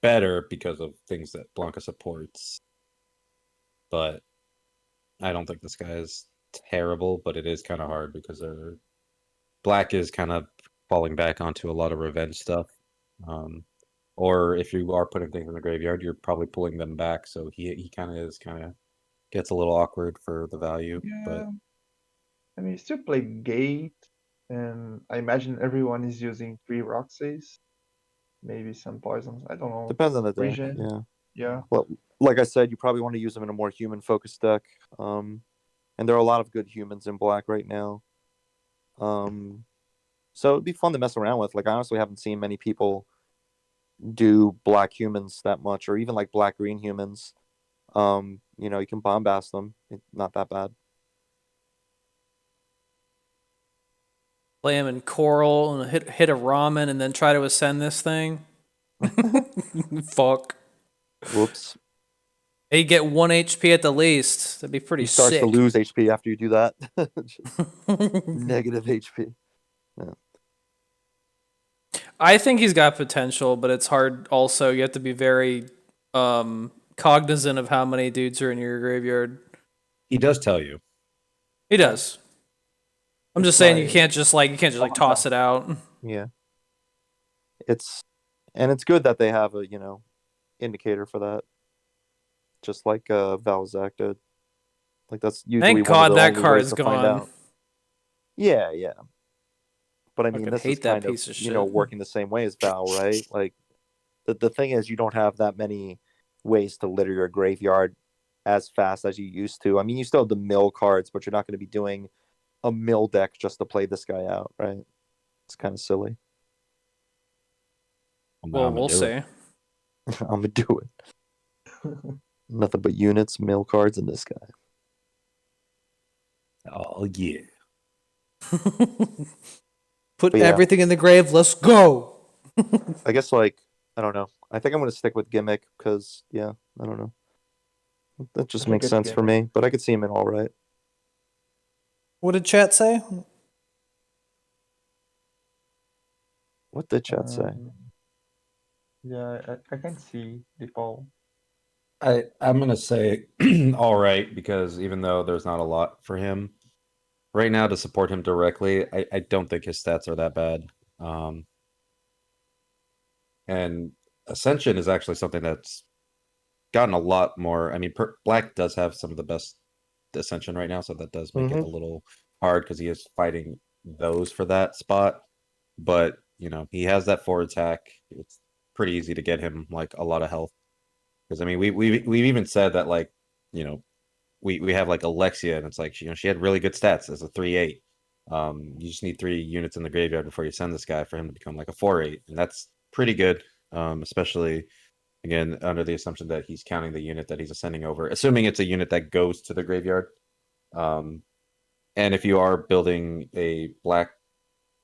better because of things that Blanca supports. But I don't think this guy is terrible, but it is kind of hard because Black is kind of falling back onto a lot of revenge stuff. Or if you are putting things in the graveyard, you're probably pulling them back. So he kind of gets a little awkward for the value. Yeah. But I mean, you still play Gate, and I imagine everyone is using 3 Roxys. Maybe some poisons. I don't know. Depends on the deck. Regen. Yeah. Yeah. Well, like I said, you probably want to use them in a more human-focused deck. And there are a lot of good humans in Black right now. So it'd be fun to mess around with. Like, I honestly haven't seen many people do Black humans that much, or even like Black-green humans. You can bombast them. It's not that bad. Play him in Coral and hit a ramen and then try to ascend this thing. Fuck. Whoops. He'd get 1 HP at the least. That'd be pretty He starts sick. to lose HP after you do that. Negative HP. Yeah. I think he's got potential, but it's hard also. You have to be very cognizant of how many dudes are in your graveyard. he does tell you. He does. I'm just saying you can't just toss it out. Yeah. It's good that they have a, indicator for that. Just like Valzak did. Like that's usually Thank one of God the that only card ways is to find gone. out. Yeah. But I mean, Fucking this hate is that kind piece of, of shit. working the same way as Val, right? Like the thing is you don't have that many ways to litter your graveyard as fast as you used to. I mean, you still have the mill cards, but you're not going to be doing a mill deck just to play this guy out, right? It's kind of silly. Well, we'll see. I'm gonna do it. Nothing but units, mail cards, and this guy. Oh yeah. Put But yeah. everything in the grave. Let's go. I guess I don't know. I think I'm gonna stick with gimmick because I don't know. That just I think makes it's sense for gimmick. me. But I could see him in all right. What did chat say? What did chat say? Yeah, I can see the poll. I'm gonna say all right, because even though there's not a lot for him right now to support him directly, I don't think his stats are that bad. And Ascension is actually something that's gotten a lot more. I mean, Black does have some of the best Ascension right now, so that does make it a little hard because he is fighting those for that spot. But he has that forward attack. It's pretty easy to get him like a lot of health. Because I mean, we've even said that, like, we have like Alexia, and it's like she had really good stats as a 3/8. You just need 3 units in the graveyard before you send this guy for him to become like a 4/8, and that's pretty good. Especially again under the assumption that he's counting the unit that he's ascending over, assuming it's a unit that goes to the graveyard. And if you are building a black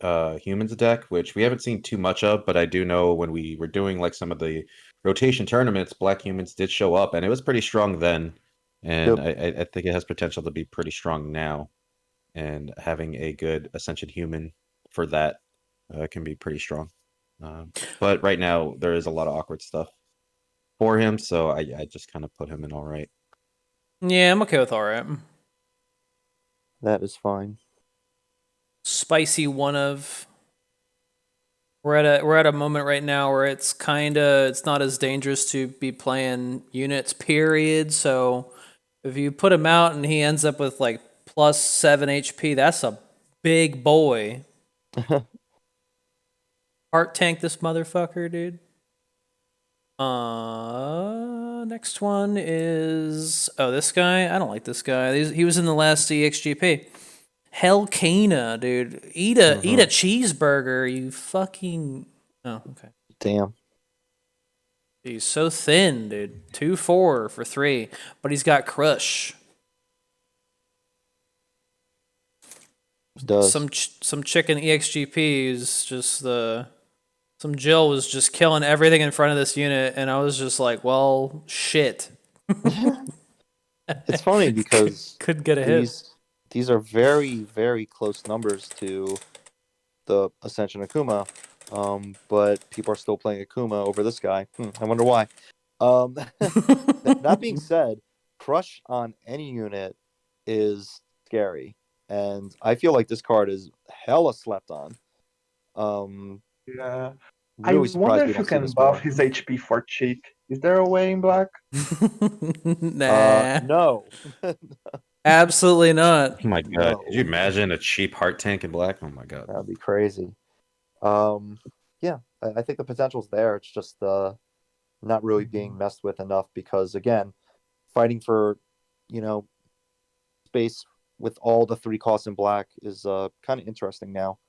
humans deck, which we haven't seen too much of, but I do know when we were doing like some of the rotation tournaments, black humans did show up, and it was pretty strong then. And I think it has potential to be pretty strong now. And having a good Ascension human for that can be pretty strong. But right now there is a lot of awkward stuff for him, so I just kind of put him in all right. Yeah, I'm okay with all right. That is fine. Spicy one of. We're at a moment right now where it's not as dangerous to be playing units, period. So if you put him out and he ends up with like plus 7 HP, that's a big boy. Heart tank this motherfucker, dude. Next one is this guy. I don't like this guy. He was in the last EXGP. Hellcana, dude. Eat a cheeseburger, you fucking. Oh, okay. Damn. He's so thin, dude. 2/4 for 3, but he's got crush. He does. Some chicken EXGP is just some Jill was just killing everything in front of this unit, and I was just like, well, shit. It's funny because Couldn't get a hit. These are very, very close numbers to the Ascension Akuma, but people are still playing Akuma over this guy. I wonder why. That being said, crush on any unit is scary, and I feel like this card is hella slept on. Yeah. Really I wonder surprised we if you don't see can this buff more. his HP for cheek. Is there a way in black? Nah. No. Absolutely not. Oh my god! No. Could you imagine a cheap heart tank in black? Oh my god! That'd be crazy. Yeah, I think the potential's there. It's just not really being messed with enough because, again, fighting for space with all the 3 costs in black is kind of interesting now.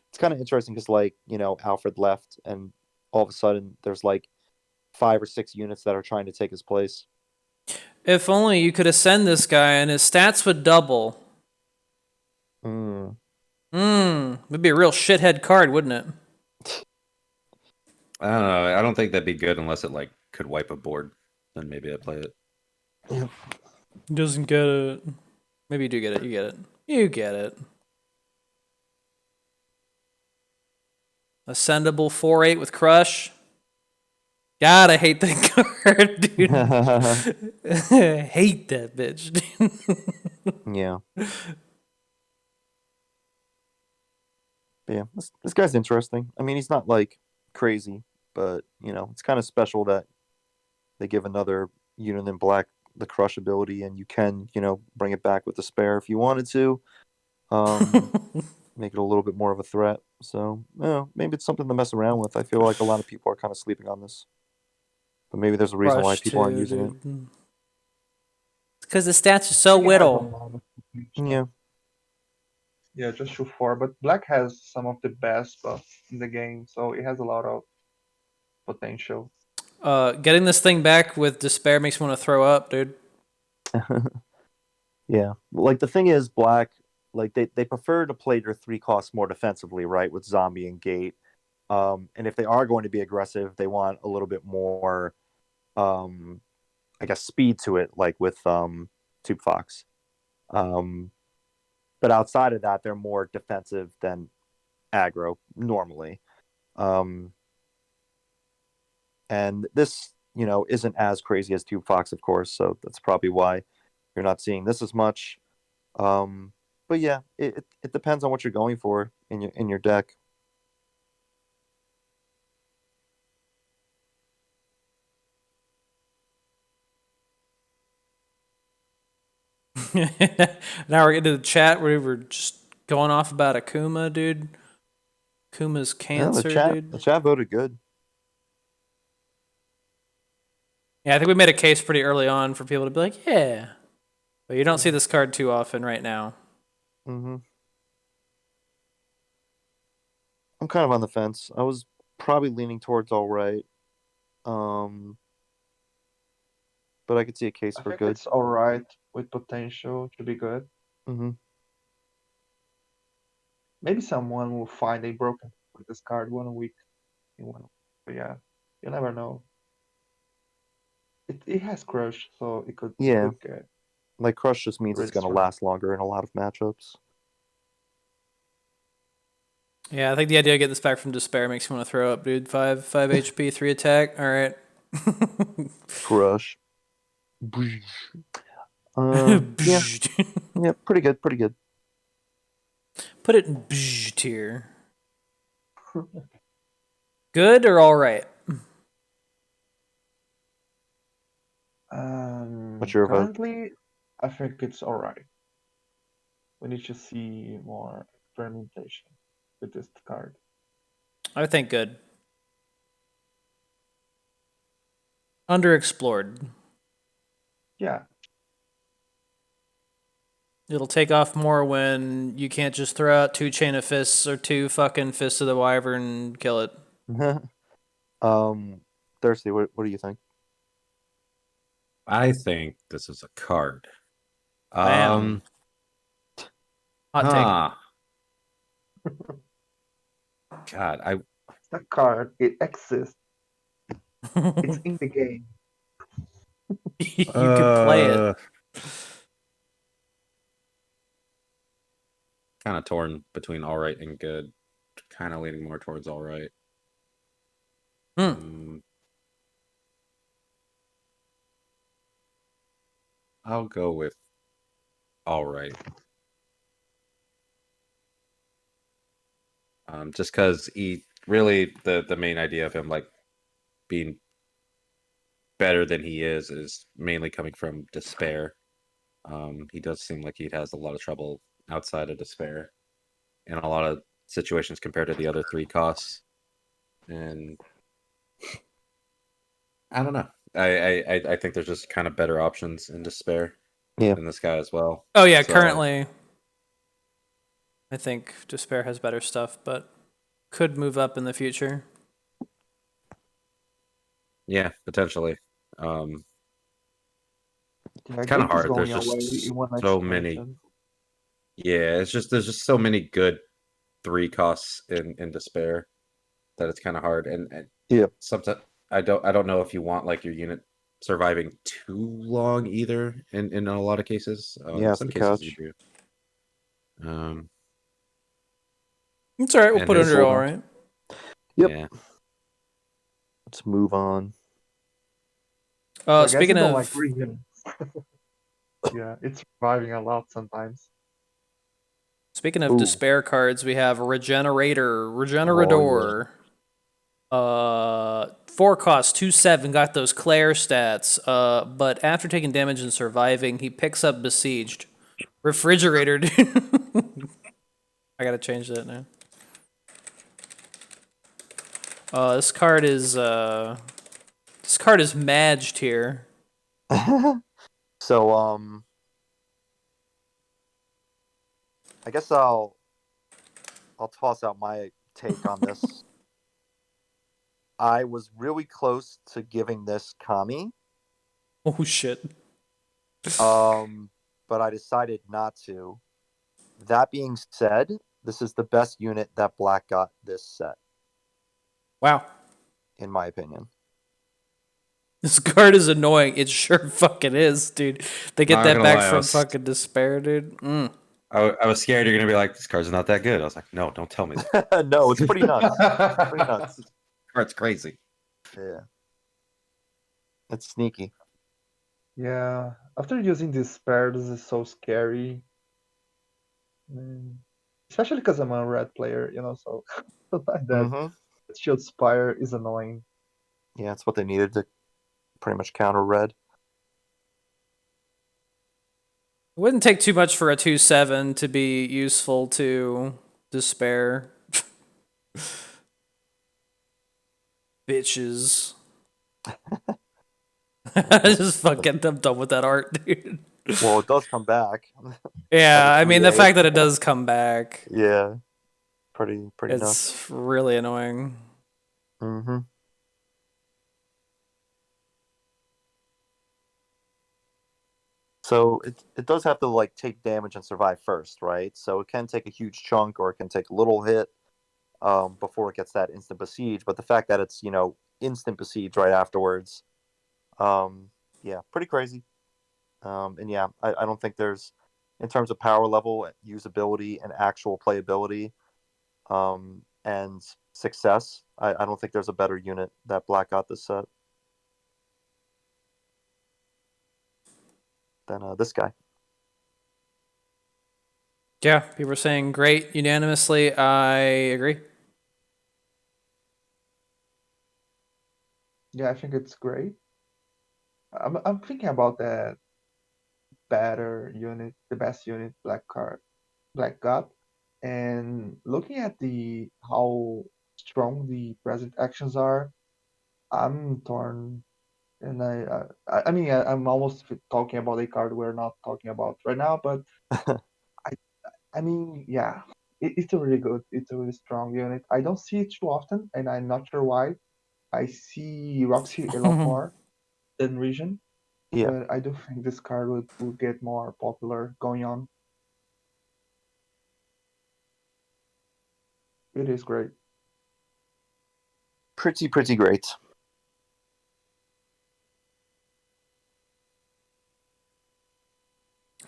It's kind of interesting because, like, Alfred left, and all of a sudden there's like 5 or 6 units that are trying to take his place. If only you could ascend this guy and his stats would double. It'd be a real shithead card, wouldn't it? I don't know. I don't think that'd be good unless it like could wipe a board. Then maybe I'd play it. Doesn't get it. Maybe you do get it. You get it. You get it. Ascendable 4/8 with crush. God, I hate that card, dude. Hate that bitch, dude. Yeah. But yeah, this guy's interesting. I mean, he's not like crazy, but it's kind of special that they give another unit in black the crush ability, and you can bring it back with the spare if you wanted to, make it a little bit more of a threat. So maybe it's something to mess around with. I feel like a lot of people are kind of sleeping on this, but maybe there's a reason why people aren't using it. It's because the stats are so whittle. Yeah. Yeah, just 2/4. But black has some of the best buffs in the game, so it has a lot of potential. Getting this thing back with Despair makes me want to throw up, dude. Yeah, like the thing is, Black, like they prefer to play their 3 costs more defensively, right, with Zombie and Gate. And if they are going to be aggressive, they want a little bit more, I guess, speed to it, like with Tube Fox. But outside of that, they're more defensive than aggro normally. And this, isn't as crazy as Tube Fox, of course, so that's probably why you're not seeing this as much. But yeah, it depends on what you're going for in your deck. Now we're getting to the chat where we were just going off about Akuma, dude. Akuma's cancer, dude. The chat voted good. Yeah, I think we made a case pretty early on for people to be like, yeah. But you don't see this card too often right now. Mm-hmm. I'm kind of on the fence. I was probably leaning towards all right. But I could see a case I for think good. it's all right with potential to be good. Mm-hmm. Maybe someone will find a broken with this card one week in one. But yeah, you never know. It has crush, so it could get Like Crush just means it's going to last longer in a lot of matchups. Yeah, I think the idea of getting this back from Despair makes me want to throw up, dude. 5 HP, 3 attack. All right. Crush. Yeah, pretty good. Put it in tier. Good or all right? What's your vote? Currently, I think it's all right. We need to see more experimentation with this card. I think good. Underexplored. Yeah. It'll take off more when you can't just throw out 2 Chain of Fists or 2 fucking Fists of the Wyvern and kill it. Thirsty, what do you think? I think this is a card. Bam. Hot take. God, It's a card. It exists. It's in the game. You can play it. Kind of torn between all right and good. Kind of leaning more towards all right. I'll go with all right. Just because he really the main idea of him like being better than he is mainly coming from Despair. He does seem like he has a lot of trouble outside of Despair in a lot of situations compared to the other 3 costs. And I don't know. I think there's just kind of better options in Despair than this guy as well. Oh yeah, so, currently I think Despair has better stuff, but could move up in the future. Yeah, potentially. Yeah, it's kind of hard. There's just so many. Yeah, there's just so many good 3 costs in Despair that it's kind of hard. And sometimes I don't know if you want like your unit surviving too long either in a lot of cases. Some cases you do. It's all right. We'll put it under all right. Yep. Yeah. Let's move on. Speaking of, like yeah, it's surviving a lot sometimes. Speaking of Despair cards, we have Regenerador. 4 cost, 2/7, got those Claire stats. But after taking damage and surviving, he picks up Besieged. Refrigerator, dude. I gotta change that now. This card is Madged here. So I guess I'll toss out my take on this. I was really close to giving this Kami. Oh shit. But I decided not to. That being said, this is the best unit that Black got this set, Wow. in my opinion. This card is annoying. It sure fucking is, dude. They get Not that gonna back lie, I from was- fucking Despair, dude. I was scared you're gonna be like, this card's not that good. I was like, no, don't tell me that. No, it's pretty nuts. Pretty nuts. Card's crazy. Yeah. It's sneaky. Yeah, after using Despair, this is so scary. Especially because I'm a red player, so that Mm-hmm. Shield Spire is annoying. Yeah, it's what they needed to pretty much counter red. It wouldn't take too much for a 2/7 to be useful to Despair. Bitches. Just fucking I'm done with that art, dude. Well, it does come back. Yeah, I mean the 3/8. fact that it does come back. Yeah. Pretty nuts. It's really annoying. Mm-hmm. So it does have to like take damage and survive first, right? So it can take a huge chunk or it can take a little hit before it gets that instant besiege. But the fact that it's instant besiege right afterwards, yeah, pretty crazy. And yeah, I don't think there's, in terms of power level, usability, and actual playability, and success, I don't think there's a better unit that Black got this set than this guy. Yeah, people are saying great unanimously. I agree. Yeah, I think it's great. I'm thinking about that better unit, the best unit Black got, and looking at how strong the present actions are, I'm torn. And I mean, I'm almost talking about a card we're not talking about right now, but I mean, yeah, it's a really good, it's a really strong unit. I don't see it too often, and I'm not sure why. I see Roxy a lot more than Region, Yeah, but I do think this card will get more popular going on. It is great. pretty great.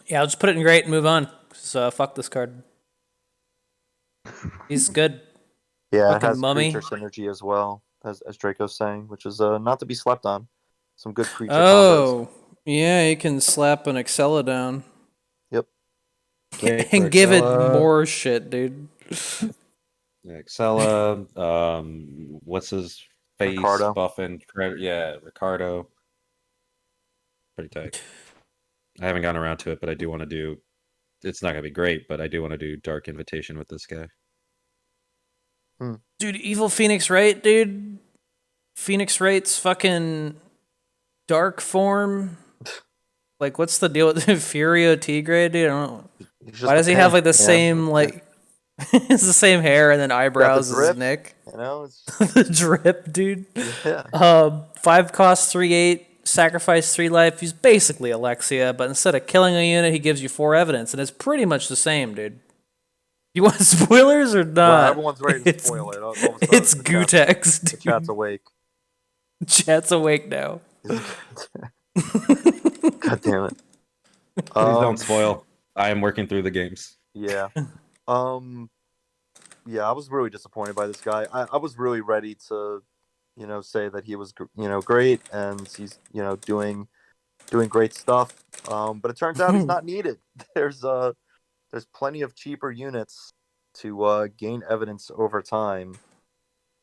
Yeah, I'll just put it in great and move on. So fuck this card. He's good. Yeah, it Fucking has mummy. creature synergy as well, as Draco's saying, which is not to be slept on. Some good creature combos. Oh, yeah, you can slap an Excella down. Yep. Great for And give it Excella. more shit, dude. Yeah, Excella, what's his face Ricardo. buffing? Yeah, Ricardo. Pretty tight. I haven't gotten around to it, but I do want to do. It's not gonna be great, but I do want to do Dark Invitation with this guy. Dude, Evil Phoenix Wright, dude. Phoenix Wright's fucking dark form. Like, what's the deal with Furio Tigre, dude? I don't know. Why does he have like the same like? It's the same hair and then eyebrows as drip, Nick. It's The drip, dude. yeah. 5 cost, 3/8, sacrifice 3 life. He's basically Alexia, but instead of killing a unit, he gives you 4 evidence, and it's pretty much the same, dude. You want spoilers or not? Well, everyone's ready to spoil it. All of a sudden, It's the Gutex, The dude. chat's awake. Chat's awake now. God damn it. Please don't spoil. I am working through the games. Yeah. Yeah, I was really disappointed by this guy. I was really ready to, say that he was, great and he's, doing great stuff. But it turns out he's not needed. There's plenty of cheaper units to gain evidence over time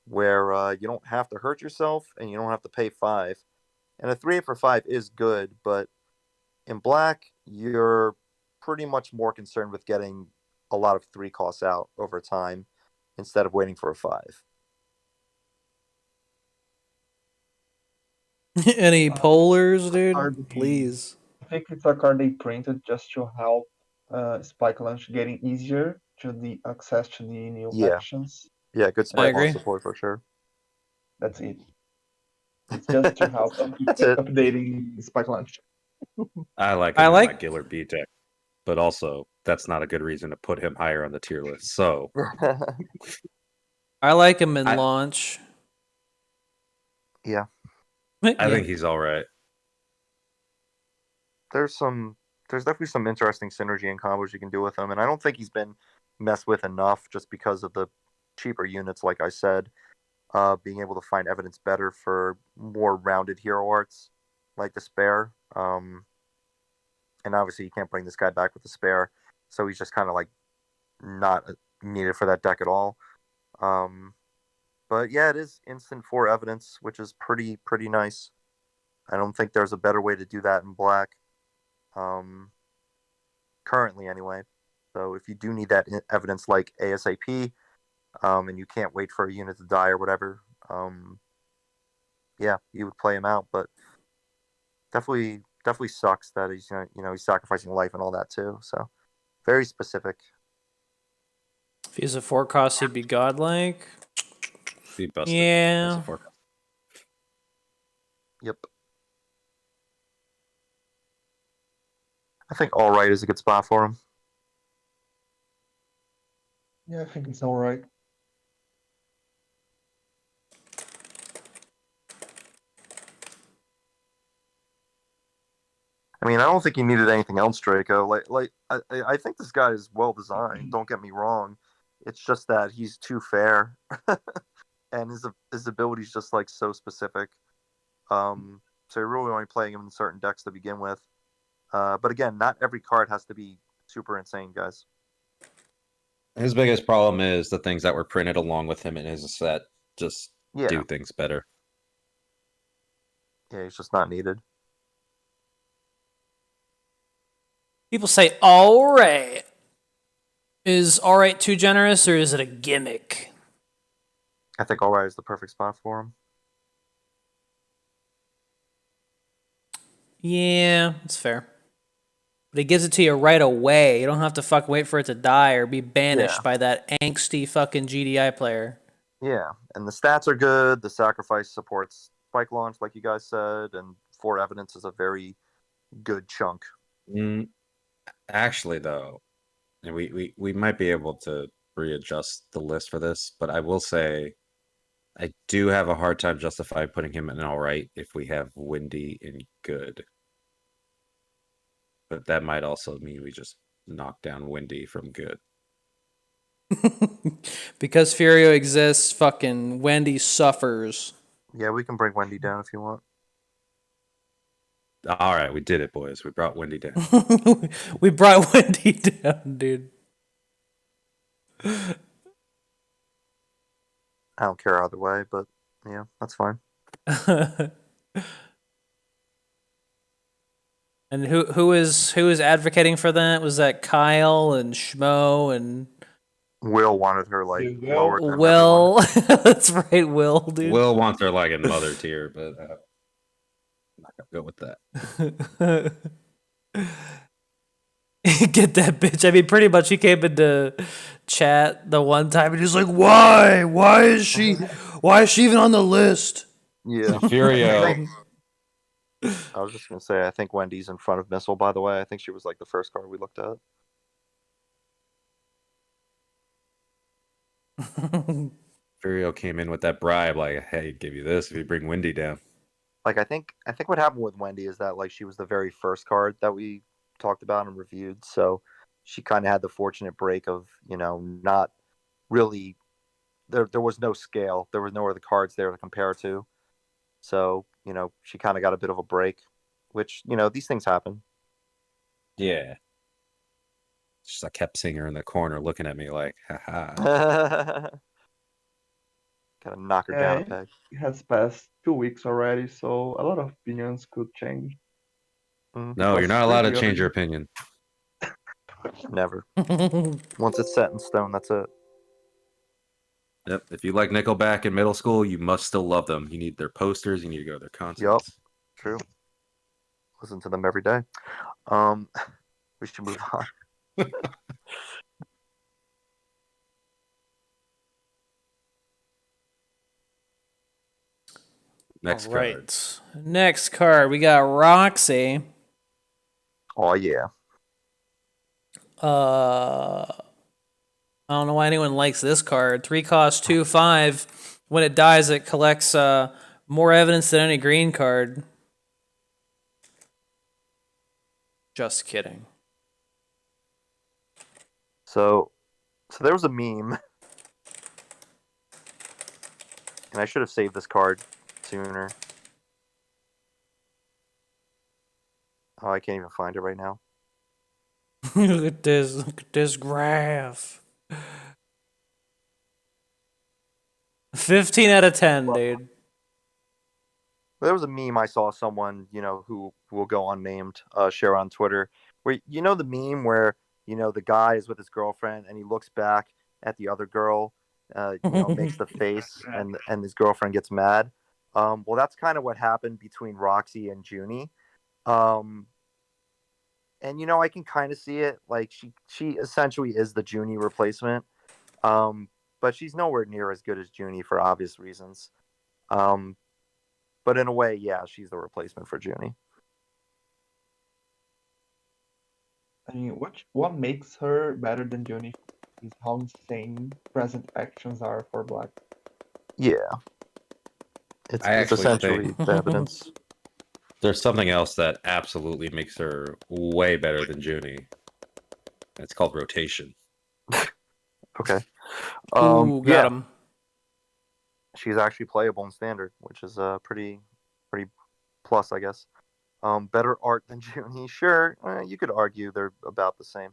where you don't have to hurt yourself and you don't have to pay 5. And a 3/8 for 5 is good, but in Black, you're pretty much more concerned with getting a lot of 3 costs out over time instead of waiting for a 5. Any polars, dude? Card- Please. I think it's a card they printed just to help Spike Launch getting easier to the access to the new Yeah. actions. Yeah, good I spike agree. support for sure. That's it. It's just to help That's it. updating Spike Launch. I like I him in my like- Giller B deck, but also that's not a good reason to put him higher on the tier list. So I like him in I- launch. Yeah. I think he's all right. There's definitely some interesting synergy and combos you can do with him, and I don't think he's been messed with enough just because of the cheaper units, like I said. Being able to find evidence better for more rounded hero arts like Despair. And obviously you can't bring this guy back with Despair, so he's just kind of like not needed for that deck at all. But yeah, it is instant 4 evidence, which is pretty nice. I don't think there's a better way to do that in black. Currently anyway. So if you do need that evidence like ASAP, and you can't wait for a unit to die or whatever, yeah, you would play him out. But definitely sucks that he's he's sacrificing life and all that too. So very specific. If he's a 4 cost, he'd be godlike. Be busted. Yeah. as a forecast. Yep. I think all right is a good spot for him. Yeah, I think it's all right. I mean, I don't think he needed anything else, Draco. I think this guy is well designed. Don't get me wrong. It's just that he's too fair, and his ability is just like so specific. So you're really only playing him in certain decks to begin with. But again, not every card has to be super insane, guys. His biggest problem is the things that were printed along with him in his set just do things better. Yeah, he's just not needed. People say, all right. Is all right too generous, or is it a gimmick? I think all right is the perfect spot for him. Yeah, it's fair. But he gives it to you right away. You don't have to fucking wait for it to die or be banished by that angsty fucking GDI player. Yeah, and the stats are good. The sacrifice supports spike launch, like you guys said, and 4 evidence is a very good chunk. Actually, though, and we might be able to readjust the list for this, but I will say I do have a hard time justifying putting him in all right if we have Windy and good. But that might also mean we just knock down Windy from good. Because Furio exists, fucking Wendy suffers. Yeah, we can bring Wendy down if you want. All right, we did it, boys. We brought Wendy down. We brought Wendy down, dude. I don't care either way, but yeah, that's fine. And who is advocating for that? Was that Kyle and Schmo and Will wanted her like lower than Will? That's right, Will, dude. Will wants her like in mother tier, but I'm not gonna go with that. Get that bitch. I mean, pretty much he came into chat the one time and he's like, "Why? Why is she even on the list?" Yeah. Furio. I was just gonna say, I think Wendy's in front of Missile. By the way, I think she was like the first card we looked at. Furio came in with that bribe, like, "Hey, give you this if you bring Windy down." Like, I think what happened with Wendy is that like she was the very first card that we talked about and reviewed, so she kind of had the fortunate break of not really there was no scale, there was no other cards there to compare to, so she kind of got a bit of a break, which these things happen. Yeah. Just I kept seeing her in the corner looking at me like, haha. Gotta knock her down a peg. It has passed 2 weeks already, so a lot of opinions could change. No, you're not allowed to change your opinion. Never. Once it's set in stone, that's it. Yep. If you like Nickelback in middle school, you must still love them. You need their posters. You need to go to their concerts. Yup. True. Listen to them every day. We should move on. Next All card. right. Next card, we got Roxy. Oh yeah. I don't know why anyone likes this card. 3 cost 2/5. When it dies, it collects more evidence than any green card. Just kidding. So there was a meme, and I should have saved this card sooner. Oh, I can't even find it right now. Look at this. Look at this graph. 15 out of 10, dude. There was a meme I saw someone, who will go unnamed, share on Twitter, where the meme where the guy is with his girlfriend and he looks back at the other girl, makes the face, and his girlfriend gets mad. Well, that's kind of what happened between Roxy and Junie. And I can kind of see it. Like she essentially is the Junie replacement, but she's nowhere near as good as Junie for obvious reasons. But in a way, yeah, she's the replacement for Junie. I mean, what makes her better than Juni is how insane present actions are for Black. Yeah, it's essentially the evidence. There's something else that absolutely makes her way better than Junie. It's called rotation. Okay. Ooh, got him. She's actually playable in standard, which is pretty plus, I guess. Better art than Junie, sure. You could argue they're about the same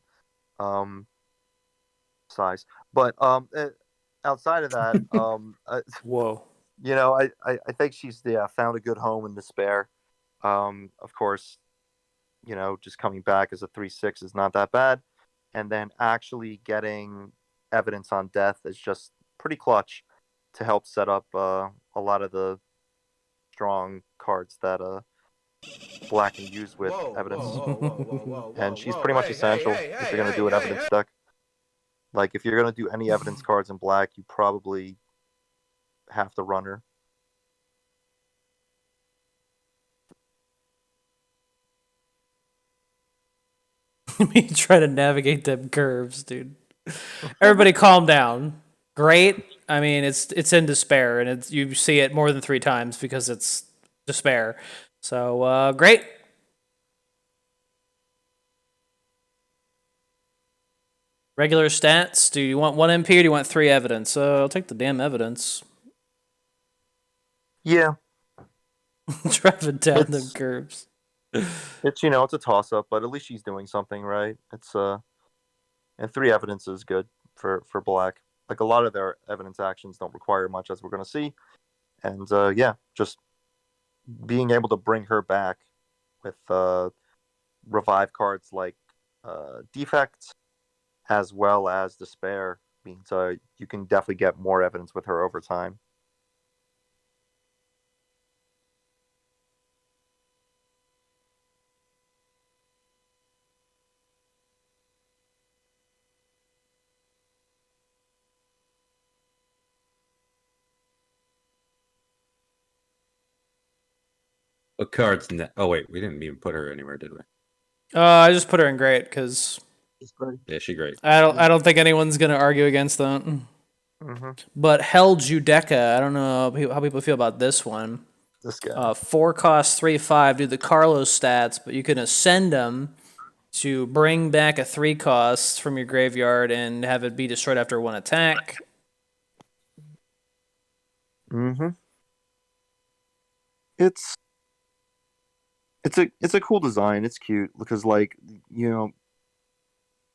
size, but outside of that, Whoa. I think she's found a good home in Despair. Of course, just coming back as a 3/6 is not that bad, and then actually getting evidence on death is just pretty clutch to help set up a lot of the strong cards that Black can use with evidence. And she's pretty much essential if you're going to do an evidence deck. Like, if you're going to do any evidence cards in Black, you probably have to run her. Me try to navigate them curves, dude. Everybody calm down. Great. I mean, it's in Despair, and you see it more than 3 times because it's Despair. So, great. Regular stats. Do you want 1 MP or do you want 3 evidence? I'll take the damn evidence. Yeah. Driving down them curves. It's it's a toss up, but at least she's doing something, right? It's and 3 evidence is good for Black. Like, a lot of their evidence actions don't require much, as we're going to see, and just being able to bring her back with revive cards like Defect as well as Despair means you can definitely get more evidence with her over time. What cards? Oh wait, we didn't even put her anywhere, did we? I just put her in great because Yeah, she's great. I don't think anyone's gonna argue against that. Mm-hmm. But Hell Judeca, I don't know how people feel about this one. This guy. 4 cost 3/5. Do the Carlos stats, but you can ascend them to bring back a 3 cost from your graveyard and have it be destroyed after 1 attack. Mm-hmm. It's a cool design. It's cute because, like,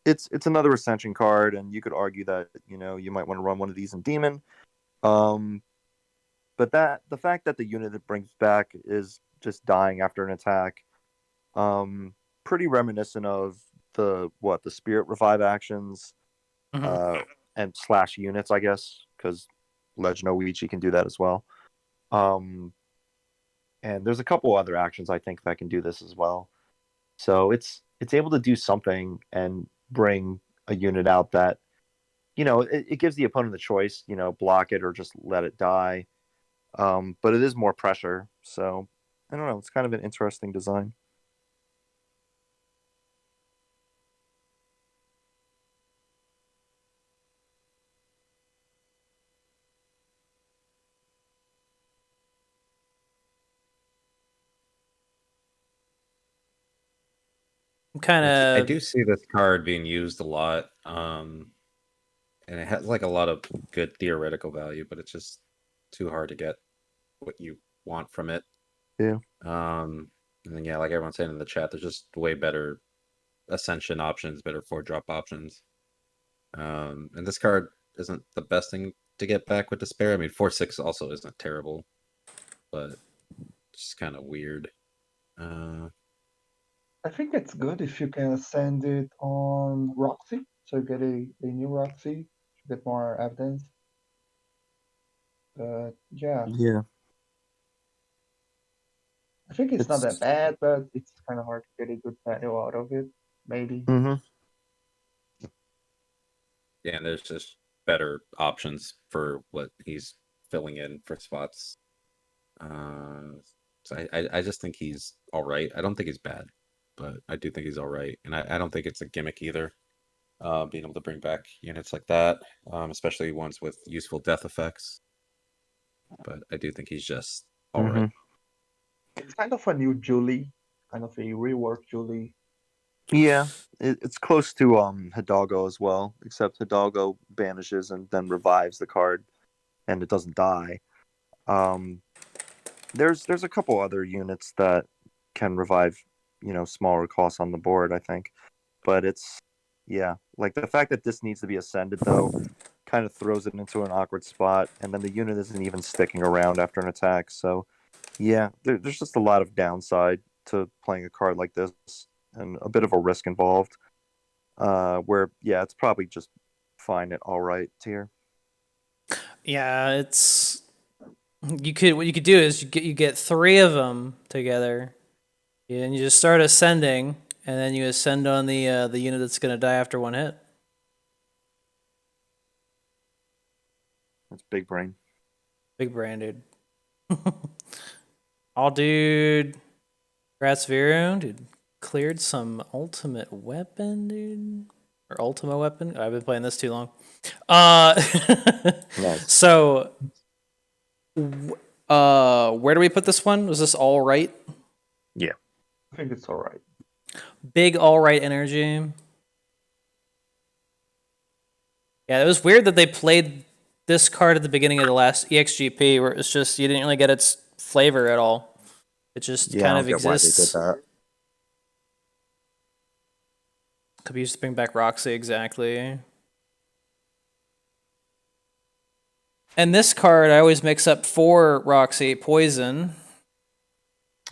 it's another Ascension card, and you could argue that you might want to run one of these in Demon. But the fact that the unit it brings back is just dying after an attack, pretty reminiscent of the Spirit Revive actions, and slash units, I guess, because Legend Oichi can do that as well. And there's a couple other actions I think that can do this as well. So it's able to do something and bring a unit out that, it gives the opponent the choice, block it or just let it die. But it is more pressure, so I don't know. It's kind of an interesting design. I'm kind I of do see this card being used a lot, and it has like a lot of good theoretical value, but it's just too hard to get what you want from it. Yeah. And then yeah, like everyone's saying in the chat, there's just way better ascension options, better 4-drop options. And this card isn't the best thing to get back with Despair. I mean, 4/6 also isn't terrible, but it's kind of weird. I think it's good if you can send it on Roxy, so you get a new Roxy, to get more evidence. But yeah, Yeah. I think it's not that bad, but it's kind of hard to get a good value out of it, maybe. Mm-hmm. Yeah, and there's just better options for what he's filling in for spots. So I just think he's all right. I don't think he's bad, but I do think he's all right, and I don't think it's a gimmick either. Being able to bring back units like that, especially ones with useful death effects. But I do think he's just all right. It's kind of a new Julie, kind of a rework Julie. Yeah, it's close to Hidalgo as well, except Hidalgo banishes and then revives the card, and it doesn't die. There's a couple other units that can revive, smaller costs on the board, I think, but it's like the fact that this needs to be ascended though, kind of throws it into an awkward spot, and then the unit isn't even sticking around after an attack. So yeah, there's just a lot of downside to playing a card like this, and a bit of a risk involved. Where it's probably just fine at all right tier. yeah. It's what you could do is you get 3 of them together, and you just start ascending, and then you ascend on the unit that's gonna die after 1 hit. That's big brain. Big brain, dude. Dude. Congrats, Vero, dude. Cleared some ultimate weapon, dude. Or Ultima weapon. I've been playing this too long. Nice. So, where do we put this one? Was this all right? Yeah. I think it's all right. Big all right energy. Yeah, it was weird that they played this card at the beginning of the last EXGP, where it's just you didn't really get its flavor at all. It just kind of exists. Why they did that. Could be used to bring back Roxy, exactly. And this card, I always mix up 4 Roxy Poison.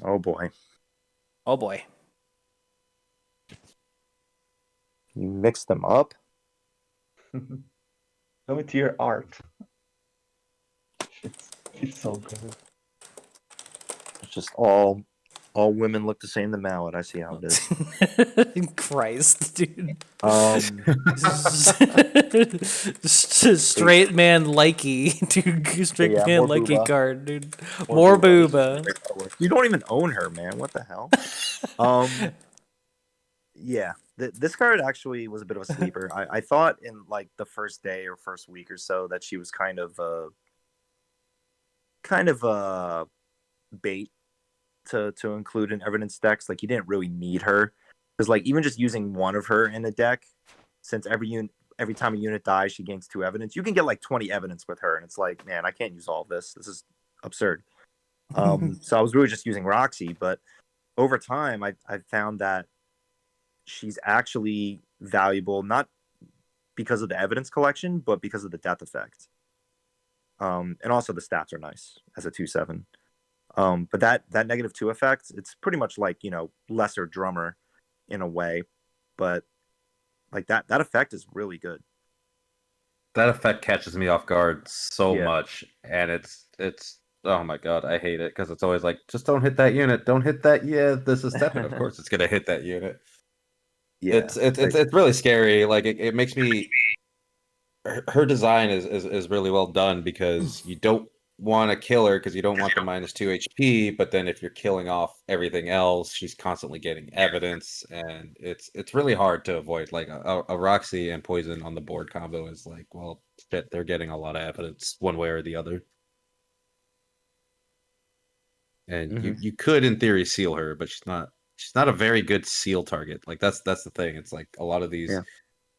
Oh boy. Oh boy. You mix them up? Show me to your art. It's so good. It's just all women look the same to Mallet. I see how it is. Christ, dude. Straight Straight man likey, dude. Straight Yeah, man more likey booba. card, dude. More booba. You don't even own her, man. What the hell? Yeah. This card actually was a bit of a sleeper. I thought in like the first day or first week or so that she was kind of bait to include in evidence decks. Like you didn't really need her, because like even just using one of her in a deck, since every time a unit dies, she gains 2 evidence. You can get like 20 evidence with her, and it's like, man, I can't use all of this. This is absurd. So I was really just using Roxy, but over time, I found that she's actually valuable, not because of the evidence collection, but because of the death effect. And also the stats are nice as a 2/7. But that -2 effect, it's pretty much like, lesser drummer in a way, but like that effect is really good. That effect catches me off guard so Yeah. much, and it's oh my god, I hate it because it's always like, just don't hit that unit, don't hit that. Yeah, this is TEPPEN. Of course, it's gonna hit that unit. Yeah, It's really scary. Like it makes me. Her design is really well done because you don't want to kill her because you don't want the -2 HP, but then if you're killing off everything else, she's constantly getting evidence, and it's really hard to avoid. Like a Roxy and poison on the board combo is like, well, shit, they're getting a lot of evidence one way or the other. And you could in theory seal her, but she's not a very good seal target. Like that's the thing. It's like a lot of these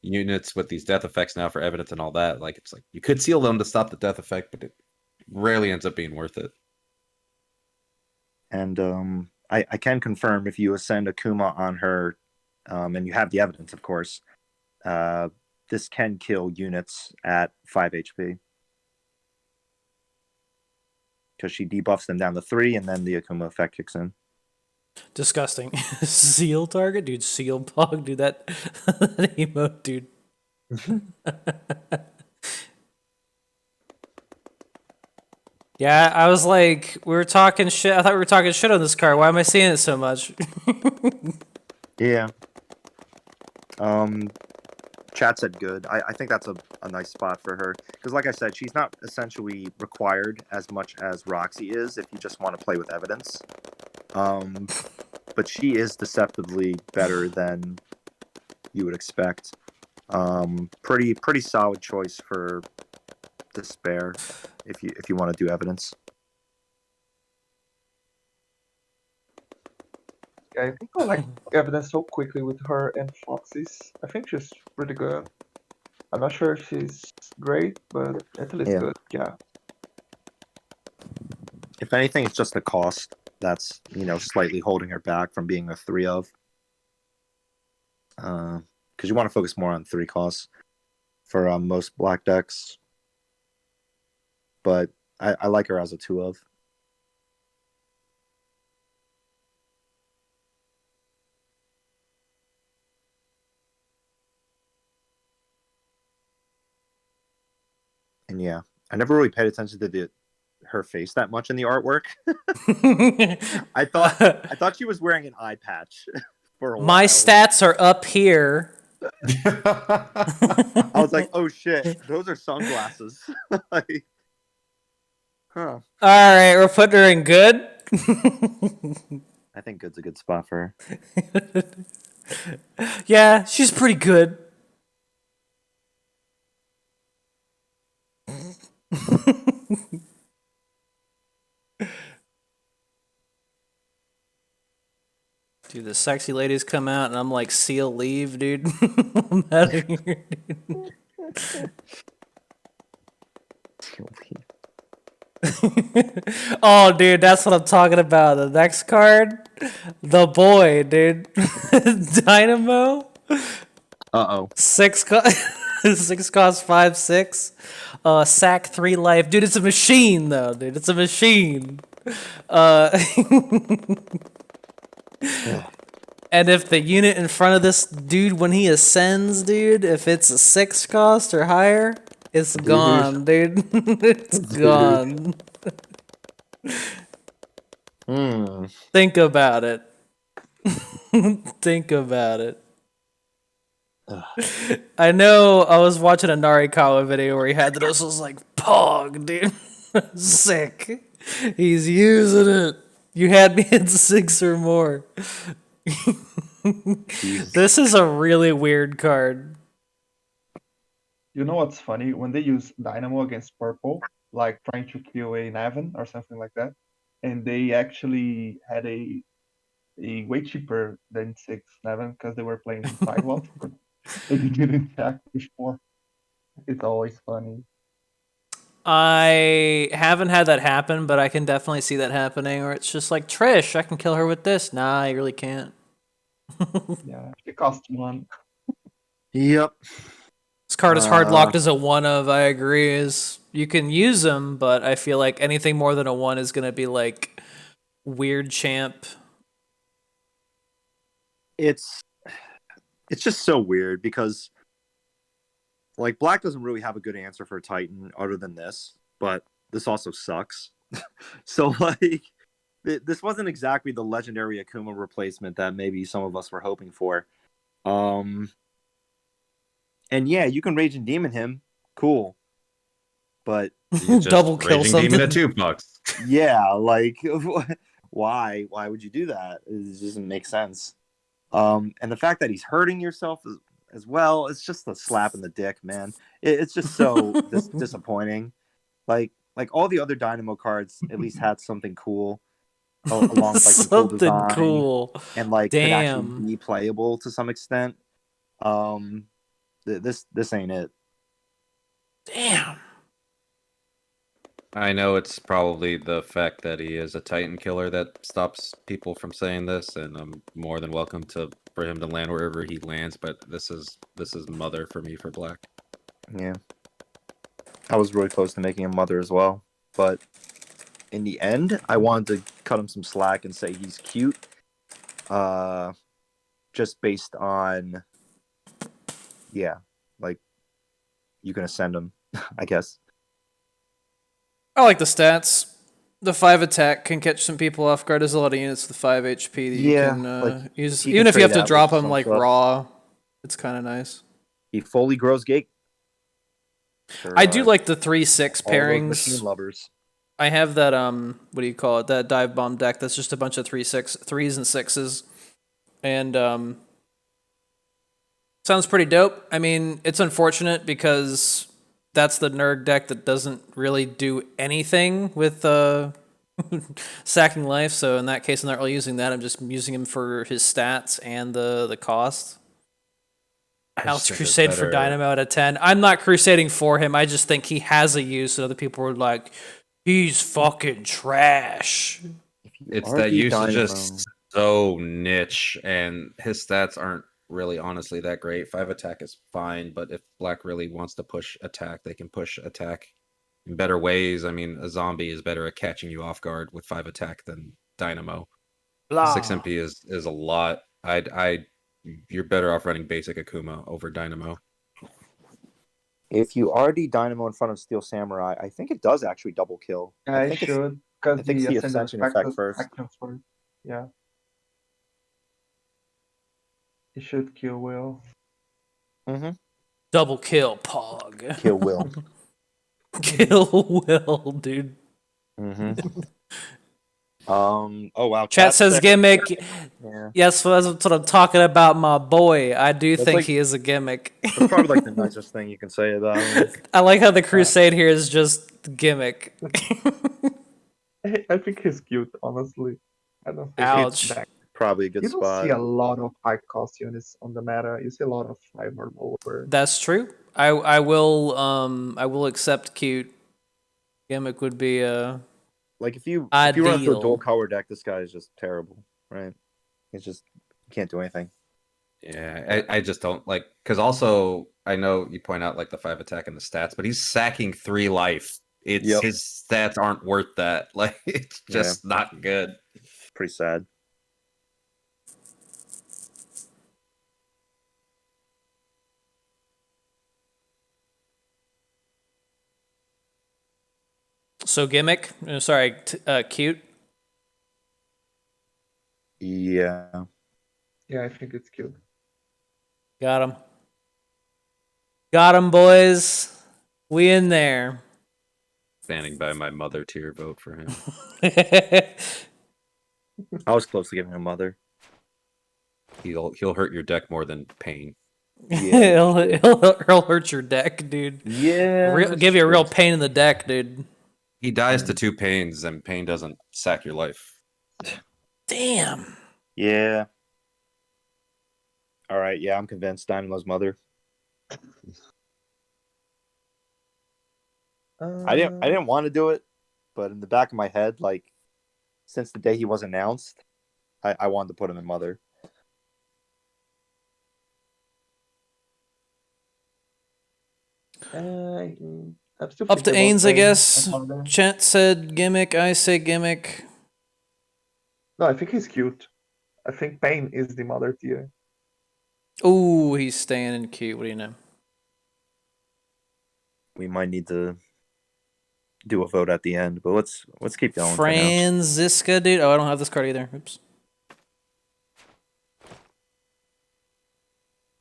units with these death effects now for evidence and all that, like it's like you could seal them to stop the death effect, but it rarely ends up being worth it. And I can confirm if you ascend Akuma on her, and you have the evidence, of course, this can kill units at 5 HP. Because she debuffs them down to 3, and then the Akuma effect kicks in. Disgusting. Seal target? Dude, seal pog, dude, that emote, dude. Yeah, I was like, we were talking shit. I thought we were talking shit on this card. Why am I seeing it so much? Yeah. Chat said good. I think that's a nice spot for her. Because like I said, she's not essentially required as much as Roxy is if you just want to play with evidence. But she is deceptively better than you would expect. Pretty solid choice for Despair if you want to do evidence. Yeah, I think I like evidence so quickly with her and Foxy's. I think she's pretty good. I'm not sure if she's great, but at least good. Yeah. If anything, it's just the cost that's slightly holding her back from being a 3 of. Because you want to focus more on 3 costs for most black decks. But I like her as a 2 of. And yeah, I never really paid attention to her face that much in the artwork. I thought she was wearing an eye patch for a while. My stats are up here. I was like, oh shit, those are sunglasses. Like, huh. All right, we're putting her in good. I think good's a good spot for her. Yeah, she's pretty good. Dude, the sexy ladies come out and I'm like, seal leave, dude. I'm out of here, dude. Oh, dude, that's what I'm talking about. The next card, the boy, dude. Dynamo. Uh-oh. 6 cost 5/6. Sack 3 life. Dude, it's a machine though, dude. It's a machine. And if the unit in front of this dude when he ascends, dude, if it's a 6 cost or higher, it's gone, dude. It's gone. Think about it. Think about it. I know I was watching a Narikawa video where he had this. I was like, Pog, dude. Sick. He's using it. You had me at 6 or more. This is a really weird card. You know what's funny? When they use Dynamo against purple, like trying to kill a Navan or something like that, and they actually had a way cheaper than 6 Navan because they were playing 5 lot. They didn't attack before. It's always funny. I haven't had that happen, but I can definitely see that happening. Or it's just like, Trish, I can kill her with this. Nah, you really can't. Yeah, it costs 1. Yep. This card is hard locked as a 1 of. I agree. Is you can use them, but I feel like anything more than a 1 is gonna be like weird champ. It's just so weird because like black doesn't really have a good answer for Titan other than this, but this also sucks. So like this wasn't exactly the legendary Akuma replacement that maybe some of us were hoping for. And yeah, you can Rage and Demon him. Cool. but You just Double kill Raging Demon something. at 2 bucks. yeah, like why would you do that? It doesn't make sense. And the fact that he's hurting yourself as well, it's just a slap in the dick, man. It's just so disappointing. Like all the other Dynamo cards at least had something cool along with like some cool Something design cool. and like could actually Damn. be playable to some extent. This ain't it. Damn. I know it's probably the fact that he is a Titan killer that stops people from saying this, and I'm more than welcome for him to land wherever he lands. But this is mother for me for black. Yeah, I was really close to making him mother as well, but in the end, I wanted to cut him some slack and say he's cute. Just based on, yeah, like you can ascend him, I guess. I like the stats. The 5 attack can catch some people off guard. There's a lot of units with 5 HP that you can like, use. he Even can if you have trade to out drop with him some like stuff. raw, it's kind of nice. He fully grows gate. For, I do like the 3/6 all those machine pairings. lovers. I have that what do you call it? That dive bomb deck that's just a bunch of 3/6 3s and 6s. And sounds pretty dope. I mean, it's unfortunate because that's the nerd deck that doesn't really do anything with sacking life. So in that case, I'm not really using that. I'm just using him for his stats and the cost. House Crusade for Dynamo out of 10. I'm not crusading for him. I just think he has a use, and other people are like, he's fucking trash. It's that use is just so niche, and his stats aren't really honestly that great. 5 attack is fine, but if black really wants to push attack, they can push attack in better ways. I mean, a zombie is better at catching you off guard with 5 attack than Dynamo. Blah. 6 MP is a lot. You're better off running basic Akuma over Dynamo. If you already Dynamo in front of Steel Samurai, I think it does actually double kill. I should, because the the Ascension effect first. Yeah. It should kill Will. Mm-hmm. Double kill, Pog. Kill Will. Kill Will, dude. Mm-hmm. Oh wow. Chat says gimmick. Yeah. Yes, well, that's what I'm talking about, my boy. I do think like- he is a gimmick. It's probably like the nicest thing you can say about him. I like how the Crusade here is just gimmick. I think he's cute, honestly. I don't think Ouch. it's back. Probably a good You don't spot. see a lot of high cost units on the meta. You see a lot of 5 or lower. That's true. I will accept cute. Gimmick would be Like if you run through Ideal. a dual color deck, this guy is just terrible, right? He's just can't do anything. Yeah, I just don't like, because also I know you point out like the 5 attack and the stats, but he's sacking 3 life. It's Yep. his stats aren't worth that. Like, it's just not good. Pretty sad. so gimmick. Sorry, cute. Yeah. Yeah, I think it's cute. Got him. Got him, boys. We in there. Standing by my mother tier vote for him. I was close to giving him mother. He'll hurt your deck more than pain. Yeah. he'll hurt your deck, dude. Yeah. Give you a real pain in the deck, dude. He dies to 2 pains, and pain doesn't sack your life. Damn. Yeah. All right. Yeah, I'm convinced. Dynamo's mother. I didn't want to do it, but in the back of my head, like since the day he was announced, I wanted to put him in mother. I'm still Up to thinking about Ains, I Pain guess. and Mother. Chat said gimmick. I say gimmick. No, I think he's cute. I think Pain is the mother tier. Ooh, he's staying in cute. What do you know? We might need to do a vote at the end, but let's keep going. for now. Franziska, dude. Oh, I don't have this card either. Oops.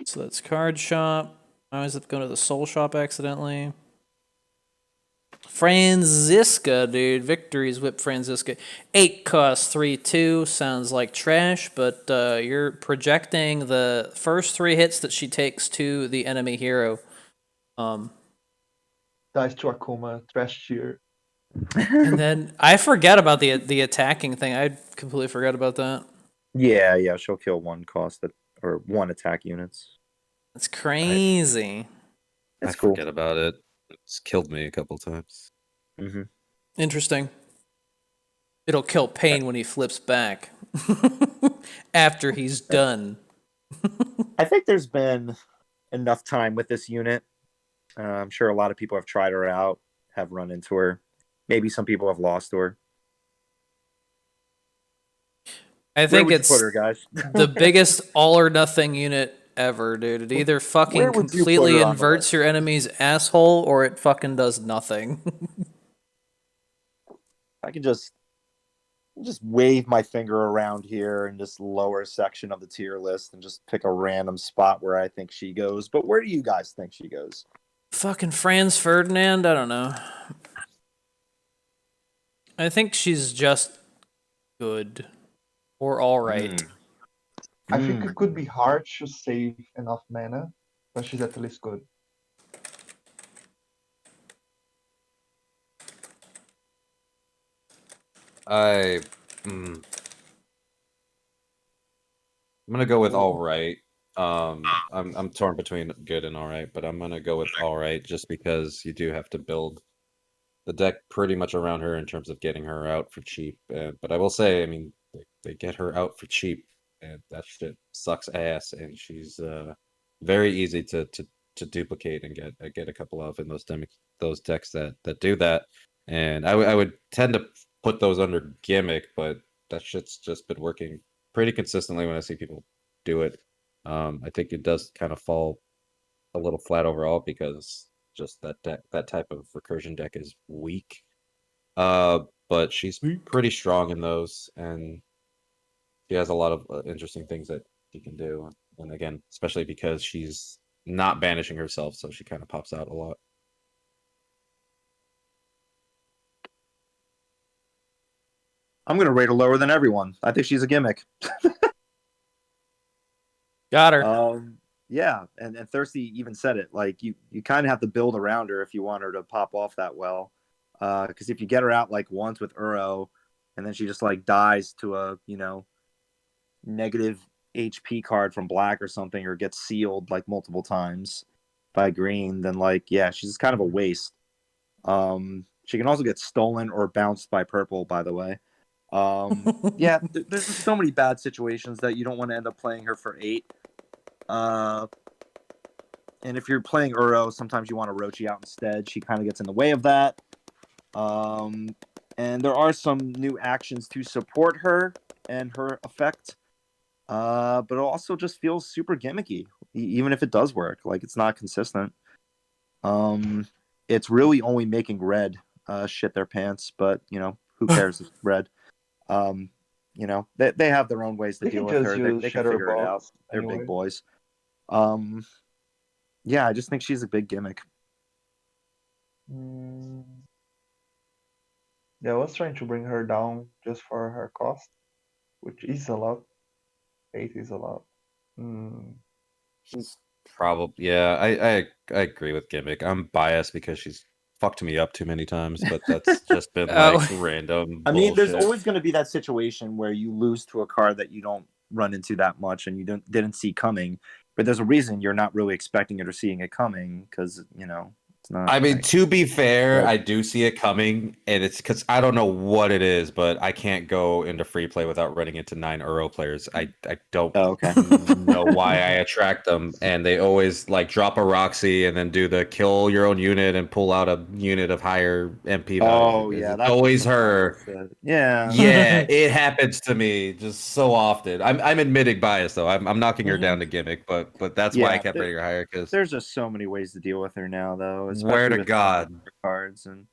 So that's card shop. I always have to go to the soul shop accidentally. Franziska, dude. Victory's Whip Franziska. 8 cost 3/2. Sounds like trash, but you're projecting the first 3 hits that she takes to the enemy hero. Dice to Akuma, trash tier. And then I forget about the attacking thing. I completely forgot about that. Yeah, she'll kill 1 cost or 1 attack units. That's crazy. It's I cool. forget about it. It's killed me a couple times. Mm-hmm. Interesting. It'll kill Pain when he flips back. After he's done. I think there's been enough time with this unit. I'm sure a lot of people have tried her out, have run into her. Maybe some people have lost to her. I think would you it's put her, guys? the biggest all or nothing unit ever, dude. It either fucking Where would you put completely her on the inverts list? your enemy's asshole or it fucking does nothing. I can just wave my finger around here in this lower section of the tier list and just pick a random spot where I think she goes. But where do you guys think she goes? Fucking Franz Ferdinand, I don't know. I think she's just good or all right. I think it could be hard to save enough mana, but she's at least good. I'm gonna go with all right. I'm torn between good and all right, but I'm gonna go with all right just because you do have to build the deck pretty much around her in terms of getting her out for cheap. But I will say, I mean, they get her out for cheap, and that shit sucks ass. And she's very easy to duplicate and get a couple of in those decks that do that. And I would tend to put those under gimmick, but that shit's just been working pretty consistently when I see people do it. I think it does kind of fall a little flat overall because just that type of recursion deck is weak. But she's pretty strong in those, and she has a lot of interesting things that she can do. And again, especially because she's not banishing herself, so she kind of pops out a lot. I'm going to rate her lower than everyone. I think she's a gimmick. Got her. Yeah, and Thirsty even said it. Like you kind of have to build around her if you want her to pop off that well. Because if you get her out like once with Uro, and then she just like dies to a negative HP card from black or something, or gets sealed like multiple times by green, then like she's kind of a waste. She can also get stolen or bounced by purple, by the way. There's just so many bad situations that you don't want to end up playing her for 8. And if you're playing Uro, sometimes you want to Rochi out instead. She kind of gets in the way of that. And there are some new actions to support her and her effect. But it also just feels super gimmicky, even if it does work. Like, it's not consistent. It's really only making red shit their pants, but, who cares? It's red. They have their own ways to deal with her. They can figure it out. They're big boys. I just think she's a big gimmick. I was trying to bring her down just for her cost, which is a lot. 8 is a lot. Probably, I agree with gimmick. I'm biased because she's fucked me up too many times, but that's just been like random. I mean, there's always going to be that situation where you lose to a card that you don't run into that much and you didn't see coming, but there's a reason you're not really expecting it or seeing it coming because it's not. I mean, to be fair, I do see it coming, and it's because I don't know what it is, but I can't go into free play without running into 9 Euro players. I don't know why I attract them, and they always like drop a Roxy and then do the kill your own unit and pull out a unit of higher MP value. Oh yeah, that's always her. Yeah, it happens to me just so often. I'm admitting bias though. I'm knocking her down to gimmick, but that's why I kept rating her higher because there's just so many ways to deal with her now though. Swear to God. Cards and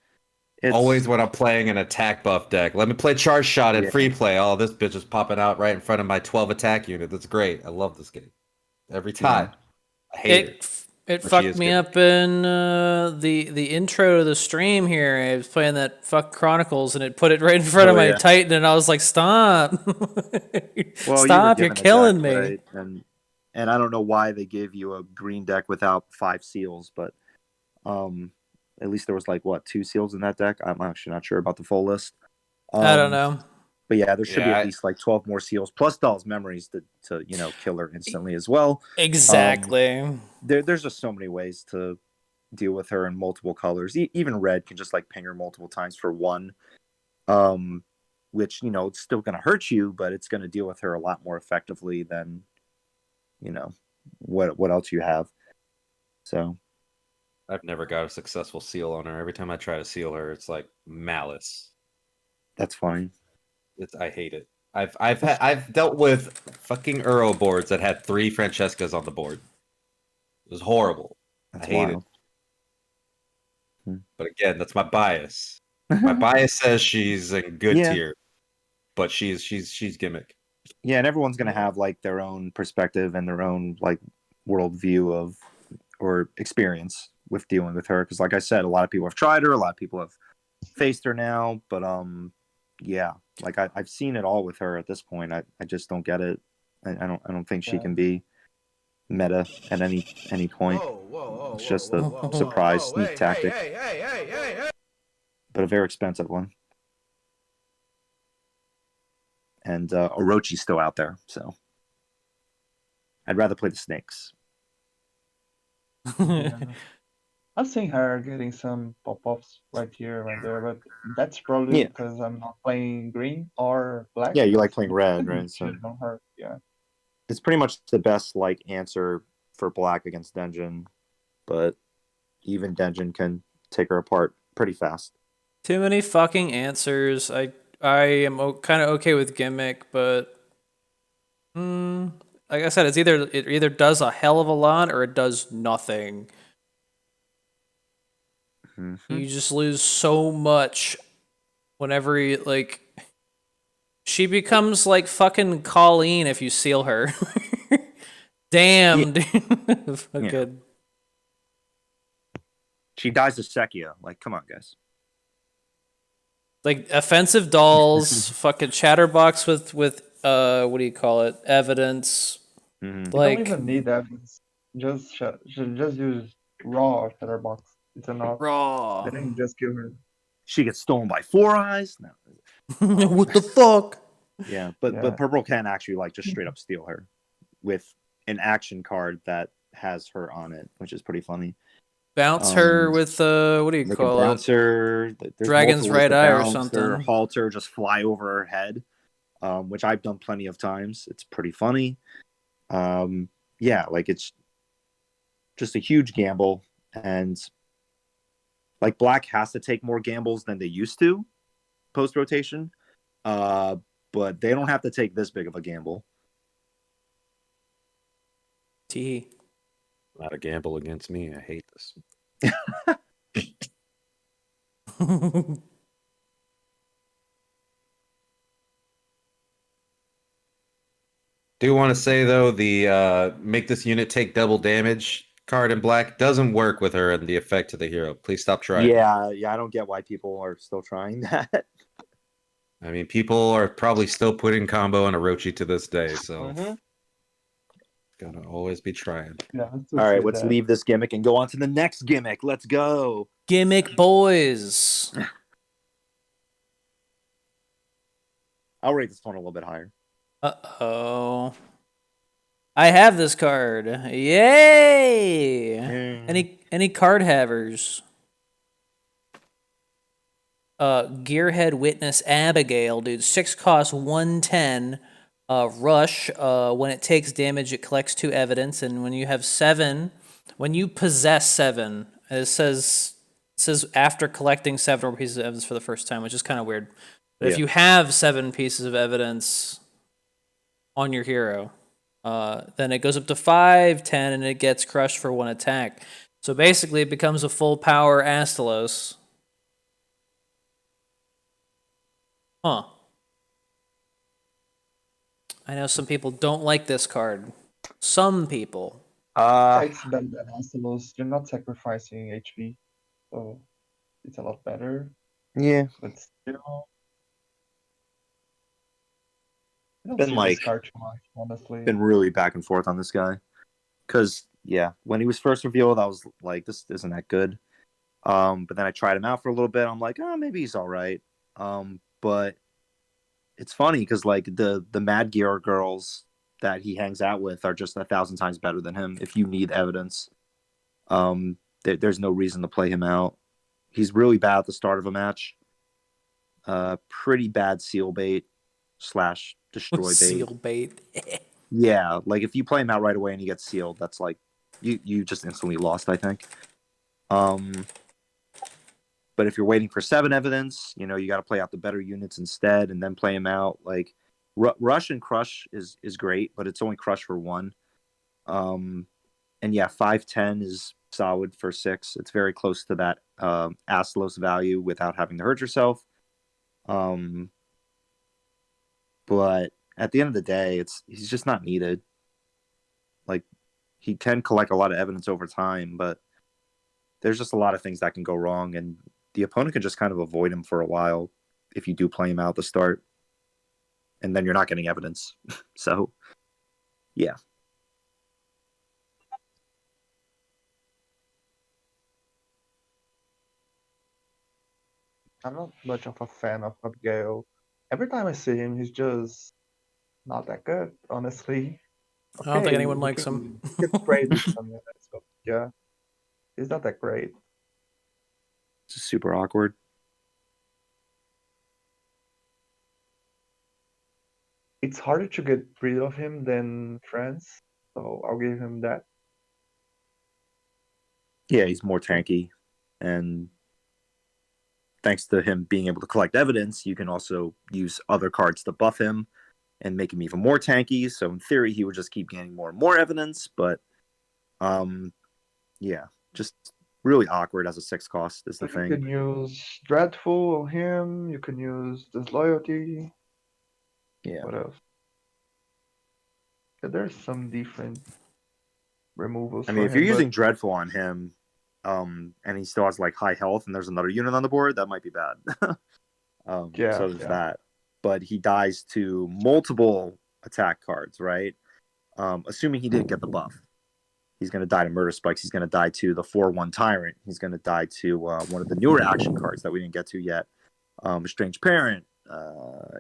always when I'm playing an attack buff deck. Let me play Charge Shot at free play. Oh, this bitch is popping out right in front of my 12 attack unit. That's great. I love this game. Every time. I hate it. It But she fucked is me good. up in the intro to the stream here. I was playing that fuck Chronicles, and it put it right in front of Oh, my yeah. Titan, and I was like, "Stop! Well, you were Stop! You're given a deck, killing me!" right? And I don't know why they gave you a green deck without 5 seals, but at least there was like what 2 seals in that deck. I'm actually not sure about the full list. I don't know. But yeah, there should be Yeah, at least like 12 more seals plus Doll's memories to kill her instantly as well. Exactly. There's just so many ways to deal with her in multiple colors. Even red can just like ping her multiple times for 1, which it's still going to hurt you, but it's going to deal with her a lot more effectively than what else you have. So I've never got a successful seal on her. Every time I try to seal her, it's like malice. that's fine. I hate it. I've dealt with fucking Euro boards that had 3 Francescas on the board. It was horrible. That's I hate wild. it. But again, that's my bias. My bias says she's in good Yeah. tier, but she's gimmick. Yeah, and everyone's gonna have like their own perspective and their own like worldview of or experience with dealing with her. Because like I said, a lot of people have tried her, a lot of people have faced her now, but yeah, like I've seen it all with her at this point. I just don't get it. I don't think she can be meta at any point. It's just a surprise sneak tactic, but a very expensive one. And Orochi's still out there, so I'd rather play the snakes. I've seen her getting some pop-ups right here, right there, but that's probably Yeah. because I'm not playing green or black. Yeah, you like because playing it red, could right? So shit on her. Yeah. it's pretty much the best like answer for black against Denjin, but even Denjin can take her apart pretty fast. Too many fucking answers. I am kind of okay with gimmick, but like I said, it either does a hell of a lot or it does nothing. Mm-hmm. You just lose so much whenever she becomes like fucking Colleen if you seal her. Damn, dude. Fucking. She dies to Sekia. Like, come on, guys. Like offensive dolls, fucking chatterbox with what do you call it? Evidence. Mm-hmm. You Like don't even need evidence. Just use raw Shutterbox. It's enough. raw. Then you just kill her. She gets stolen by Four Eyes. No. What the fuck? Yeah, but Purple can actually like just straight up steal her with an action card that has her on it, which is pretty funny. Bounce her with what do you like call a bouncer, it? Dragon's right eye or something. Halter, just fly over her head, which I've done plenty of times. It's pretty funny. Yeah, like it's just a huge gamble, and like black has to take more gambles than they used to post rotation, but they don't have to take this big of a gamble. T. Not a gamble against me. I hate this. Do want to say though, the make this unit take double damage card in black doesn't work with her and the effect to the hero. Please stop trying. Yeah, I don't get why people are still trying that. I mean, people are probably still putting combo on Orochi to this day, so gotta always be trying. Yeah. All right, let's leave this gimmick and go on to the next gimmick. Let's go. Gimmick boys. I'll rate this one a little bit higher. Uh-oh. I have this card. Yay! Any card havers? Gearhead Witness Abigail, dude. 6 cost 110. Rush. When it takes damage, it collects 2 evidence, and when you have 7, when you possess 7, it says after collecting 7 more pieces of evidence for the first time, which is kind of weird. But if you have 7 pieces of evidence on your hero, then it goes up to 5, 10, and it gets crushed for 1 attack. So basically, it becomes a full power Astalos. Huh. I know some people don't like this card. Some people. It's better than Astalos. You're not sacrificing HP, so it's a lot better. Yeah, But still, I don't been see this like card too much, honestly. been really back and forth on this guy. Because yeah, when he was first revealed, I was like, this isn't that good. But then I tried him out for a little bit. I'm like, oh, maybe he's all right. But it's funny because like the Mad Gear girls that he hangs out with are just 1,000 times better than him. If you need evidence, there's no reason to play him out. He's really bad at the start of a match. Pretty bad seal bait / destroy bait. Seal bait. Yeah, like if you play him out right away and he gets sealed, that's like you just instantly lost, I think. But if you're waiting for 7 evidence, you got to play out the better units instead and then play him out. Like Rush and Crush is great, but it's only Crush for 1. And yeah, 5-10 is solid for 6. It's very close to that Astalos value without having to hurt yourself. But at the end of the day, he's just not needed. Like, he can collect a lot of evidence over time, but there's just a lot of things that can go wrong, and the opponent can just kind of avoid him for a while if you do play him out at the start, and then you're not getting evidence. So, yeah. I'm not much of a fan of Abigail. Every time I see him, he's just not that good, honestly. I don't think Okay, anyone he likes can- him. he can trade with some units, but yeah, he's not that great. It's just super awkward. It's harder to get rid of him than France, so I'll give him that. Yeah, he's more tanky, and thanks to him being able to collect evidence, you can also use other cards to buff him and make him even more tanky. So in theory, he would just keep gaining more and more evidence. But yeah, just really awkward as a 6 cost is the You thing. can use Dreadful on him. You can use Disloyalty. Yeah. What else? Yeah, there's some different removals. I mean, for if you're him, using Dreadful on him, and he still has like high health and there's another unit on the board, that might be bad. Yeah, So there's yeah. that. But he dies to multiple attack cards, right? Assuming he didn't get the buff. He's going to die to Murder Spikes. He's going to die to the 4/1 Tyrant. He's going to die to one of the newer action cards that we didn't get to yet. A Strange Parent,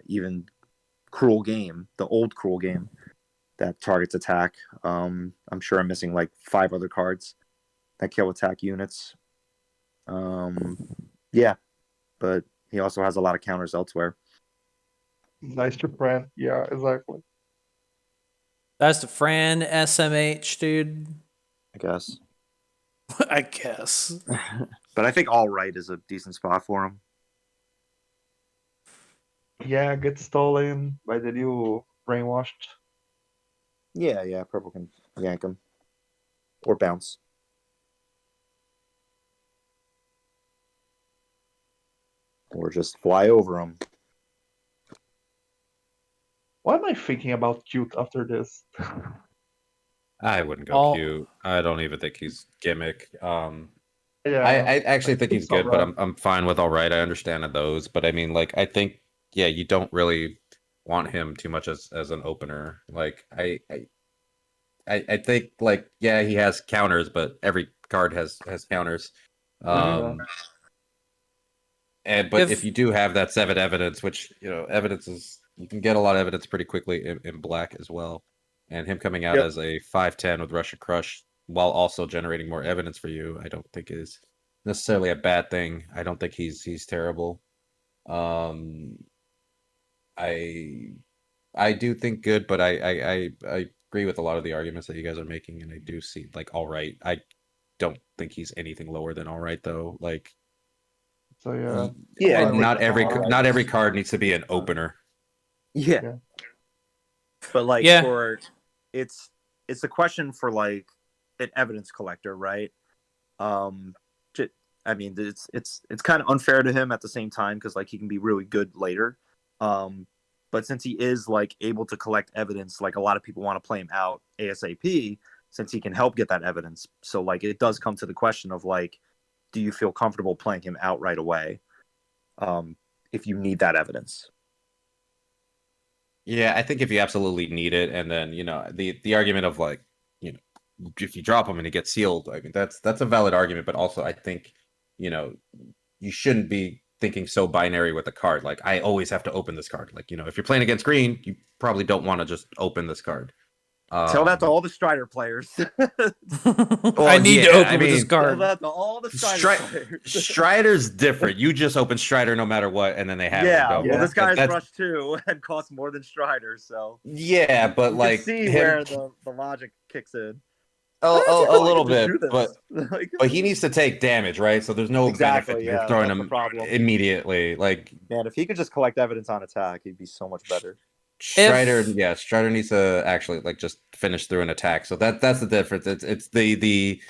even Cruel Game, the old Cruel Game that targets attack. I'm sure I'm missing like 5 other cards that kill attack units. Yeah, but he also has a lot of counters elsewhere. Nice to brand. Yeah, exactly. That's the Fran SMH, dude. I guess. I guess. But I think All Right is a decent spot for him. Yeah, get stolen by the new brainwashed. Yeah, purple can yank him. Or bounce. Or just fly over him. Why am I thinking about cute after this? I wouldn't go All- cute. I don't even think he's gimmick. Yeah, I actually think he's it's good, but alright. I'm fine with all right. I understand those, but I mean, like, I think, yeah, you don't really want him too much as an opener. Like, I think, like, yeah, he has counters, but every card has counters. Yeah. And but If- if you do have that 7 evidence, which evidence is, you can get a lot of evidence pretty quickly in black as well, and him coming out Yep. as a 5/10 with Russian Crush while also generating more evidence for you, I don't think is necessarily a bad thing. I don't think he's terrible. I do think good, but I agree with a lot of the arguments that you guys are making, and I do see like all right. I don't think he's anything lower than all right though. Like, So yeah. Yeah, Alright, not every alright. not every card needs to be an opener. Yeah. Yeah. But like Yeah. for it's a question for like an evidence collector, right? I mean, it's kind of unfair to him at the same time because like he can be really good later. But since he is like able to collect evidence, like a lot of people want to play him out ASAP. since he can help get that evidence. So like it does come to the question of like, do you feel comfortable playing him out right away if you need that evidence? Yeah, I think if you absolutely need it, and then the argument of like if you drop him and he gets sealed, I mean that's a valid argument, but also I think you shouldn't be thinking so binary with a card. Like I always have to open this card. Like if you're playing against green, you probably don't want to just open this card. Tell that to all the Strider players. I need to open with this Tell card. that to all the Strider players. Strider's different. You just open Strider no matter what, and then they have it. Yeah, Go. well, this guy's That's- rush 2 and costs more than Strider, so Yeah, but you like can see where the logic kicks in. a little bit, Do this. but he needs to take damage, right? So there's no Exactly, benefit yeah, to throwing that's the him problem. immediately. Like Man, if he could just collect evidence on attack, he'd be so much better. Strider, Strider needs to actually like just finish through an attack. So that's the difference. It's the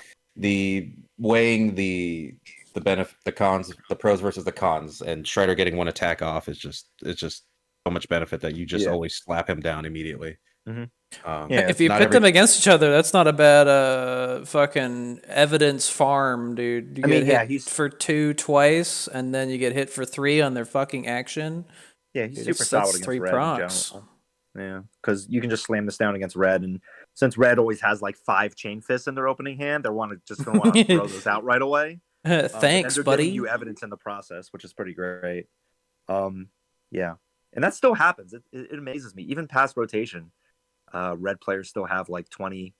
weighing the benefit, the cons, the pros versus the cons, and Strider getting one attack off is just so much benefit that you just always slap him down immediately. If you put them against each other, that's not a bad fucking evidence farm, dude. You get hit for 2 twice, and then you get hit for 3 on their fucking action. Yeah, he's Dude, super solid against 3 red procs. in general. Yeah, because you can just slam this down against red, and since red always has like 5 chain fists in their opening hand, they're gonna want to throw those out right away. Thanks, they're buddy. Giving you evidence in the process, which is pretty great. Yeah, and that still happens. It amazes me. Even past rotation, red players still have like 20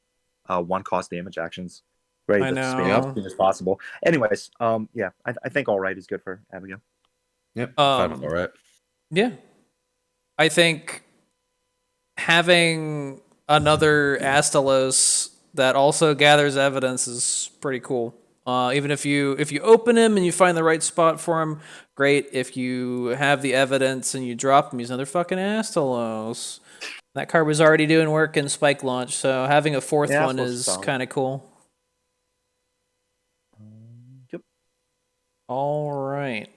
1-cost damage actions ready to spam as soon as possible. Anyways, yeah, I think all right is good for Abigail. Yep, fine with all right. Yeah, I think having another Astalos that also gathers evidence is pretty cool. Even if you open him and you find the right spot for him, great. If you have the evidence and you drop him, he's another fucking Astalos. That card was already doing work in Spike Launch, so having a 4th one is kind of cool. Yep. All right.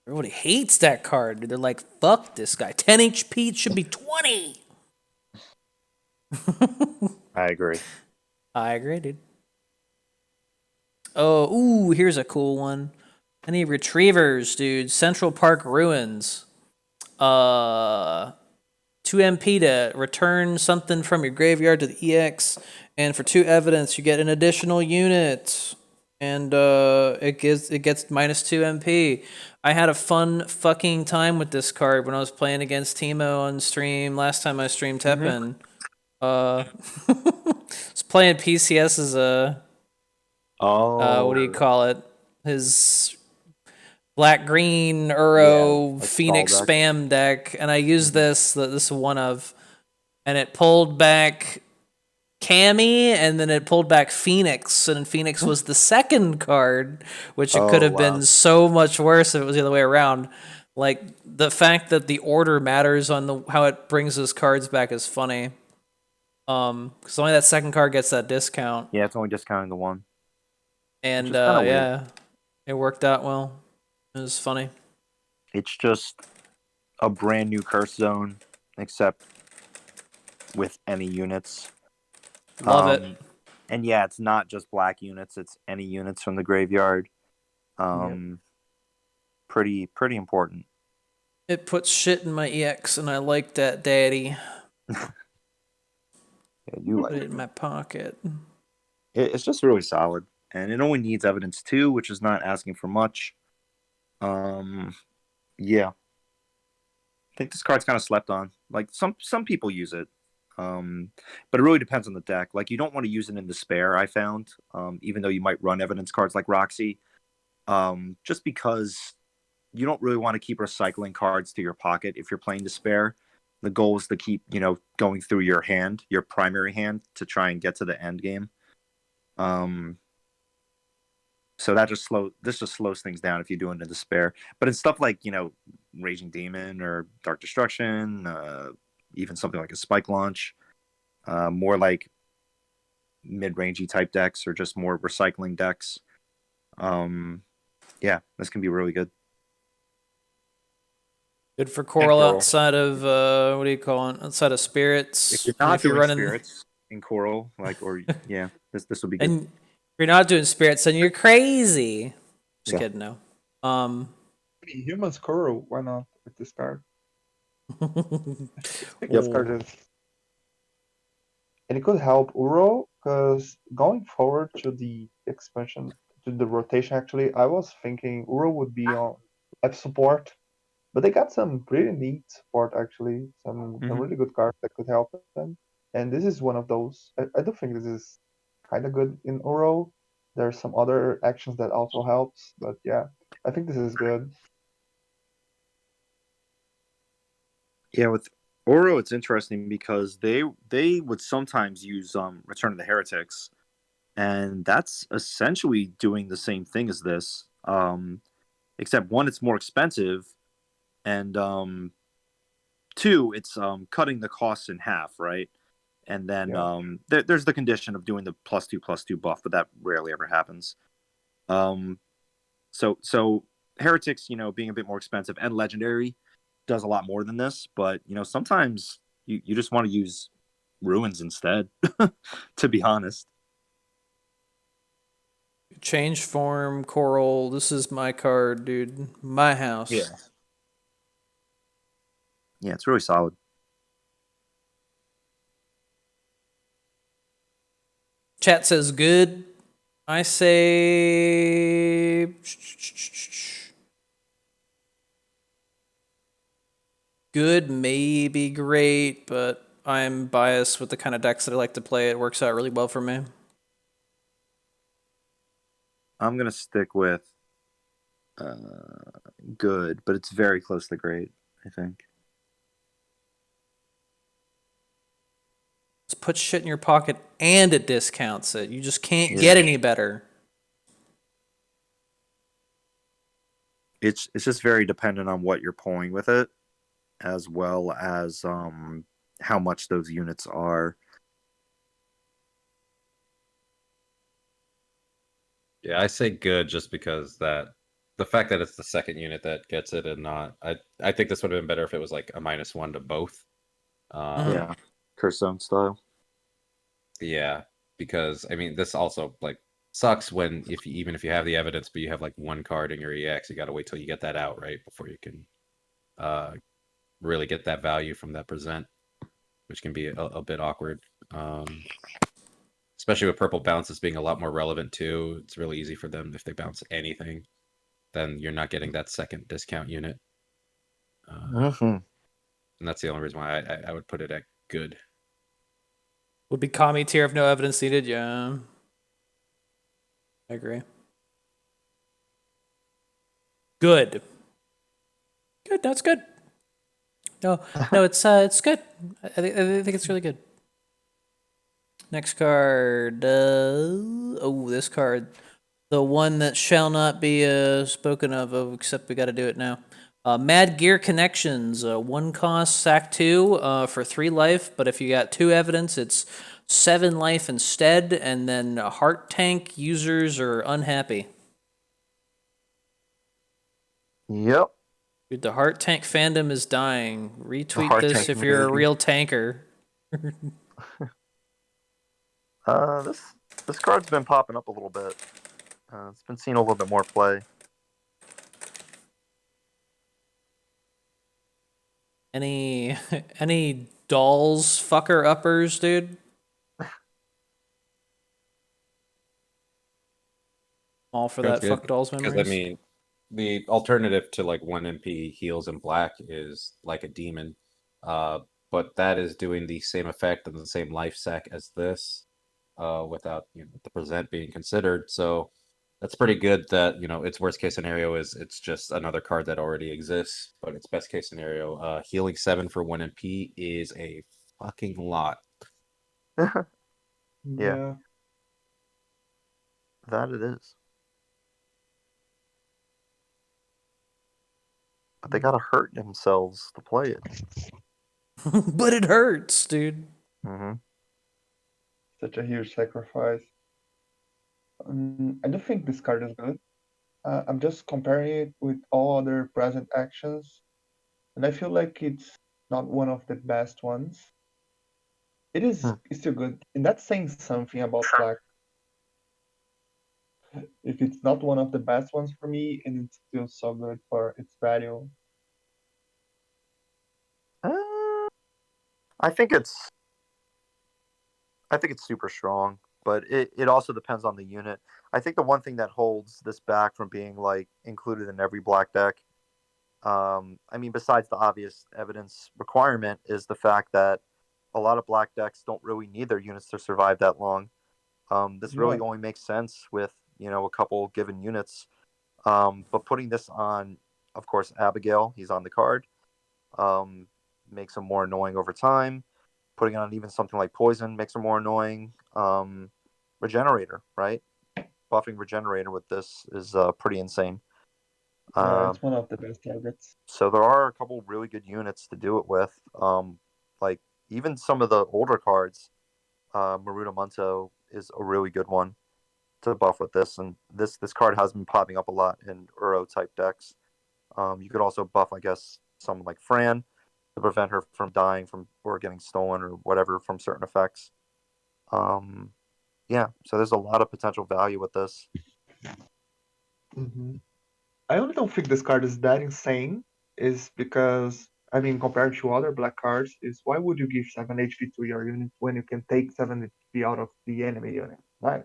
Everybody hates that card. They're like, fuck this guy. 10 HP, it should be 20. I agree. I agree, dude. Oh, ooh, here's a cool one. Any retrievers, dude. Central Park Ruins. 2 MP to return something from your graveyard to the EX. And for 2 evidence, you get an additional unit. And it gets -2 MP. I had a fun fucking time with this card when I was playing against Timo on stream last time I streamed TEPPEN. I was playing PCS as a what do you call it? His black green Uro Phoenix spam deck, and I used this is one of, and it pulled back Cammy, and then it pulled back Phoenix, and Phoenix was the second card, which it could have been so much worse if it was the other way around. Like, the fact that the order matters on how it brings those cards back is funny. Because only that second card gets that discount. Yeah, it's only discounting the one. And yeah, it worked out well. It was funny. It's just a brand new curse zone, except with any units. Love it. And yeah, it's not just black units; it's any units from the graveyard. Pretty important. It puts shit in my EX, and I like that, Daddy. Yeah, you Put it in my pocket. It's just really solid, and it only needs evidence 2, which is not asking for much. Yeah, I think this card's kind of slept on. Like some people use it. But it really depends on the deck. Like, you don't want to use it in Despair, I found, even though you might run evidence cards like Roxy, just because you don't really want to keep recycling cards to your pocket if you're playing Despair. The goal is to keep, going through your hand, your primary hand, to try and get to the end game. So this just slows things down if you do it in Despair. But in stuff like, Raging Demon or Dark Destruction, even something like a Spike Launch, more like mid-rangey type decks or just more recycling decks. Yeah, this can be really good. Good for Coral Coral. outside of what do you call it? Outside of spirits. If you're And not if you're doing running spirits in Coral, yeah, this would be good. and if you're not doing spirits, then you're crazy. Just Yeah. kidding, no. Humans Coral, why not with this card? Yep. This card is, and it could help Uro because going forward to the expansion, to the rotation. Actually, I was thinking Uro would be on life support, but they got some pretty neat support actually. Some really good cards that could help them, and this is one of those. I do think this is kind of good in Uro. There's some other actions that also helps, but yeah, I think this is good. Yeah, with Oro, it's interesting because they would sometimes use Return of the Heretics, and that's essentially doing the same thing as this. Except one, it's more expensive, and two, it's cutting the costs in half, right? And then there's the condition of doing the +2/+2 buff, but that rarely ever happens. So Heretics, being a bit more expensive and legendary, does a lot more than this. But sometimes you just want to use Ruins instead, to be honest. Change form, Coral. This is my card, dude. My house. Yeah, it's really solid. Chat says good. I say good, maybe great, but I'm biased with the kind of decks that I like to play. It works out really well for me. I'm gonna stick with good, but it's very close to great, I think. Just put shit in your pocket and it discounts it. You just can't get any better. It's just very dependent on what you're pulling with it, as well as how much those units are. Yeah, I say good just because the fact that it's the second unit that gets it and not I think this would have been better if it was like a -1 to both. Yeah, Curse Zone style. Yeah, because I mean this also like sucks when even if you have the evidence but you have like one card in your EX, you got to wait till you get that out, right, before you can really get that value from that present, which can be a bit awkward. Especially with purple bounces being a lot more relevant too. It's really easy for them if they bounce anything, then you're not getting that second discount unit. And that's the only reason why I would put it at good. Would be Kami tier if no evidence needed, yeah. I agree. Good. Good, no, it's good. No, it's good. I think it's really good. Next card. This card. The one that shall not be spoken of, except we got to do it now. Mad Gear Connections. 1 cost, sack 2 for 3 life, but if you got 2 evidence, it's 7 life instead, and then Heart Tank users are unhappy. Yep. Dude, the Heart Tank fandom is dying. Retweet this if you're a real tanker. This card's been popping up a little bit. It's been seeing a little bit more play. Any dolls fucker uppers, dude? All for that fuck dolls memories. Because I mean, the alternative to like 1 MP heals in black is like a demon, but that is doing the same effect and the same life sec as this, without the present being considered. So that's pretty good. That its worst case scenario is it's just another card that already exists, but its best case scenario, healing 7 for 1 MP is a fucking lot. Yeah. That it is. But they gotta hurt themselves to play it. But it hurts, dude. Such a huge sacrifice. I don't think this card is good. I'm just comparing it with all other present actions. and I feel like it's not one of the best ones. It is it's still good, and that's saying something about black. If it's not one of the best ones for me, and it's still so good for its value. I think it's super strong, but it also depends on the unit. I think the one thing that holds this back from being like included in every black deck, I mean, besides the obvious evidence requirement, is the fact that a lot of black decks don't really need their units to survive that long. This really Yeah. only makes sense with a couple given units. But putting this on, of course, Abigail, he's on the card, makes him more annoying over time. Putting on even something like Poison makes him more annoying. Regenerator, right? Buffing Regenerator with this is pretty insane. Yeah, it's one of the best targets. So there are a couple really good units to do it with. Like even some of the older cards, Maruta Munto is a really good one to buff with this, and this card has been popping up a lot in Uro type decks. You could also buff, I guess, someone like Fran to prevent her from dying from or getting stolen or whatever from certain effects. Yeah, so there's a lot of potential value with this. Mm-hmm. I only don't think this card is that insane, is because, I mean, compared to other black cards, is why would you give 7 HP to your unit when you can take 7 HP out of the enemy unit, right?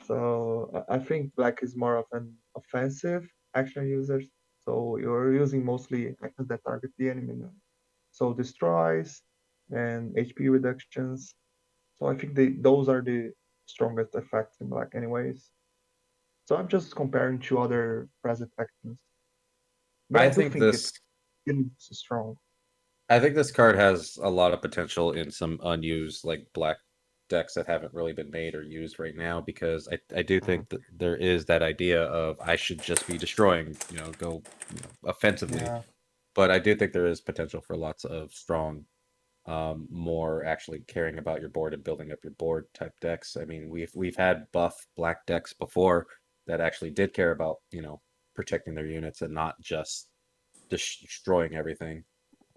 So I think black is more of an offensive action user, so you're using mostly actions that target the enemy unit. So destroys and HP reductions. So I think those are the strongest effects in black anyways. So I'm just comparing to other present actions. But I I do think think this it's strong. I think this card has a lot of potential in some unused like black decks that haven't really been made or used right now because I do think that there is that idea of I should just be destroying, go offensively. Yeah. But I do think there is potential for lots of strong, more actually caring about your board and building up your board type decks. I mean, we've had buff black decks before that actually did care about, protecting their units and not just destroying everything.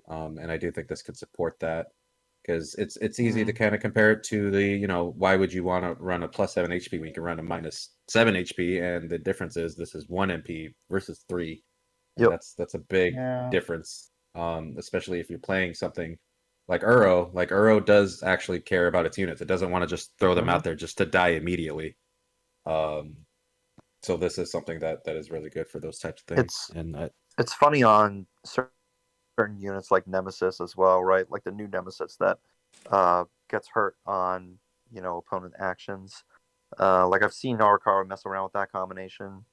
And I do think this could support that because it's easy to kind of compare it to the, why would you want to run a +7 HP when you can run a -7 HP, and the difference is this is 1 MP versus 3. And Yep. that's a big Yeah. difference, especially if you're playing something like Uro. Like Uro does actually care about its units. It doesn't want to just throw them out there just to die immediately. So this is something that is really good for those types of things. It's funny on certain units like Nemesis as well, right? Like the new Nemesis that gets hurt on opponent actions. Like I've seen Narukara mess around with that combination.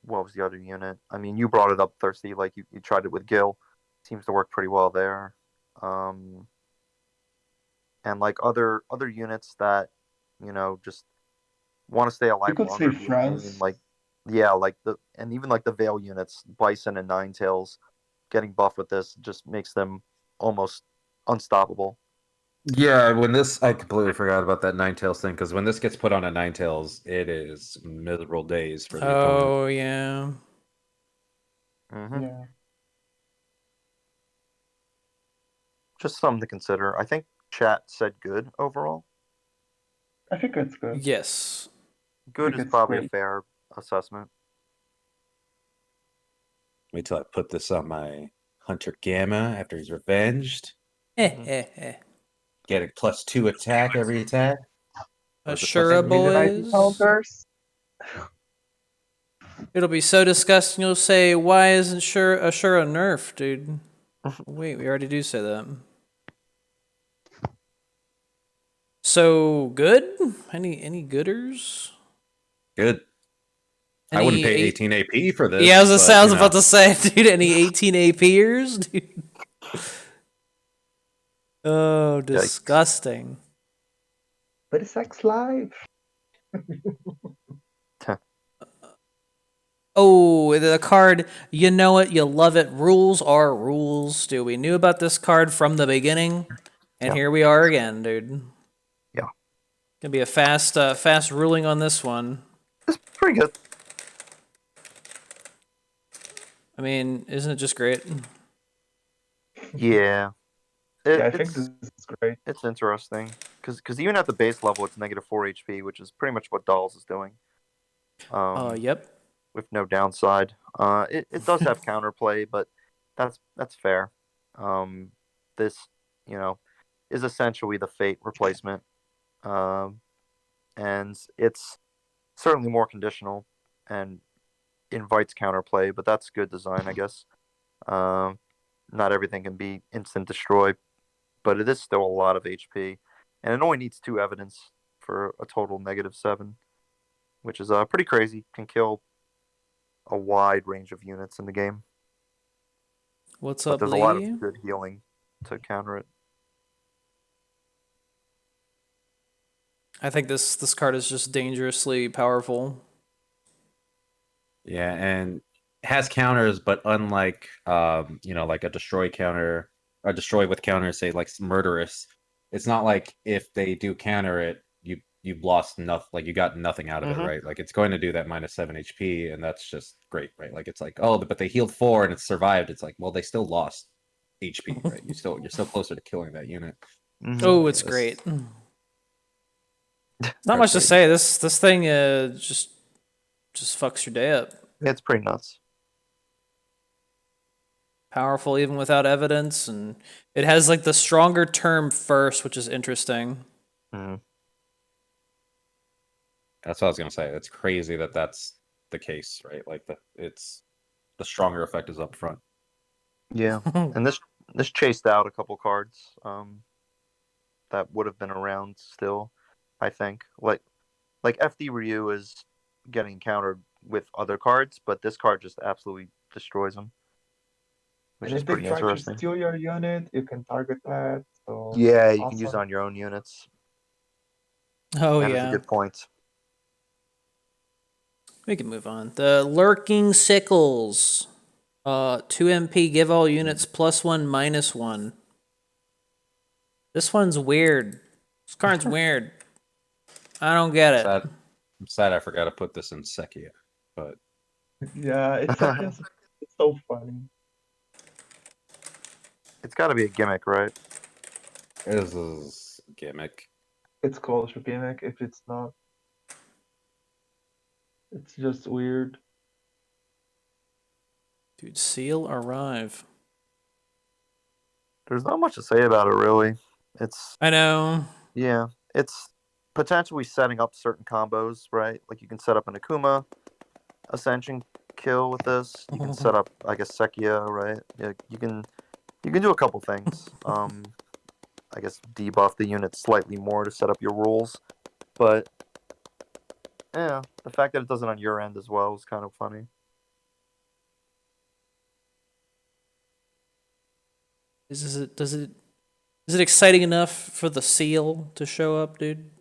What was the other unit? I mean, you brought it up, Thirsty. Like you tried it with Gil. Seems to work pretty well there. And like other units that just want to stay alive You could longer. say France. Like even like the Veil units, Bison and Ninetails, getting buffed with this just makes them almost unstoppable. Yeah, I completely forgot about that Ninetails thing because when this gets put on a Ninetails, it is miserable days for the opponent. Oh yeah. Mm-hmm. Yeah. Just something to consider. I think chat said good overall. I think it's good. Yes. Good is probably a fair assessment. Wait till I put this on my Hunter Gamma after he's revenged. Getting +2 attack every attack. Ashura boys. It'll be so disgusting. You'll say, "Why isn't Ashura nerfed, dude?" Wait, we already do say that. So good? Any gooders? Good. I wouldn't pay 18 AP for this. Yeah, I was about to say, dude, any 18 APers? Dude. Oh, disgusting. But it's X Live. Oh, the card, you know it, you love it. Rules are rules, dude. We knew about this card from the beginning, and here we are again, dude. Yeah. Gonna be a fast ruling on this one. It's pretty good. I mean, isn't it just great? Yeah, Yeah, I think this is great. it's interesting because even at the base level, it's -4 HP, which is pretty much what Dolls is doing. Yep. With no downside. It does have counterplay, but that's fair. This is essentially the Fate replacement, and it's certainly more conditional and invites counterplay, but that's good design, I guess. Not everything can be instant destroy, but it is still a lot of HP, and it only needs 2 evidence for a total -7, which is pretty crazy. Can kill a wide range of units in the game, What's but up, there's a lot Lee? of good healing to counter it. I think this card is just dangerously powerful. Yeah, and it has counters, but unlike like a destroy counter, a destroy with counter, say like murderous, it's not like if they do counter it, you've lost nothing, like you got nothing out of it, right? Like it's going to do that -7 HP, and that's just great, right? Like it's like, oh, but they healed 4 and it survived. It's like, well, they still lost HP, right? You're still closer to killing that unit. Oh, it's Yes. great. Not much to say. This thing just fucks your day up. It's pretty nuts. Powerful even without evidence, and it has like the stronger term first, which is interesting. Mhm. That's what I was gonna say. It's crazy that that's the case, right? Like the stronger effect is up front. Yeah, and this chased out a couple cards that would have been around still. I think like FD Ryu is getting countered with other cards, but this card just absolutely destroys them, which And is if they pretty try to interesting. steal your unit, you can target that. So Yeah, you can use it awesome. on your own units. Oh That is a yeah. good point. We can move on. The Lurking Sickles. 2 MP, give all units +1, -1. This one's weird. This card's weird. I don't get it. I'm sad I forgot to put this in Sekia, but Yeah, it's so funny. It's got to be a gimmick, right? this is a gimmick. It's called a gimmick. If it's not, it's just weird. Dude, seal arrive. There's not much to say about it, really. I know. Yeah, it's potentially setting up certain combos, right? Like you can set up an Akuma Ascension kill with this. You can set up, I guess, Sekia, right? Yeah, you can do a couple things. I guess debuff the unit slightly more to set up your rules, but yeah, the fact that it does it on your end as well is kind of funny. Is it exciting enough for the seal to show up, dude?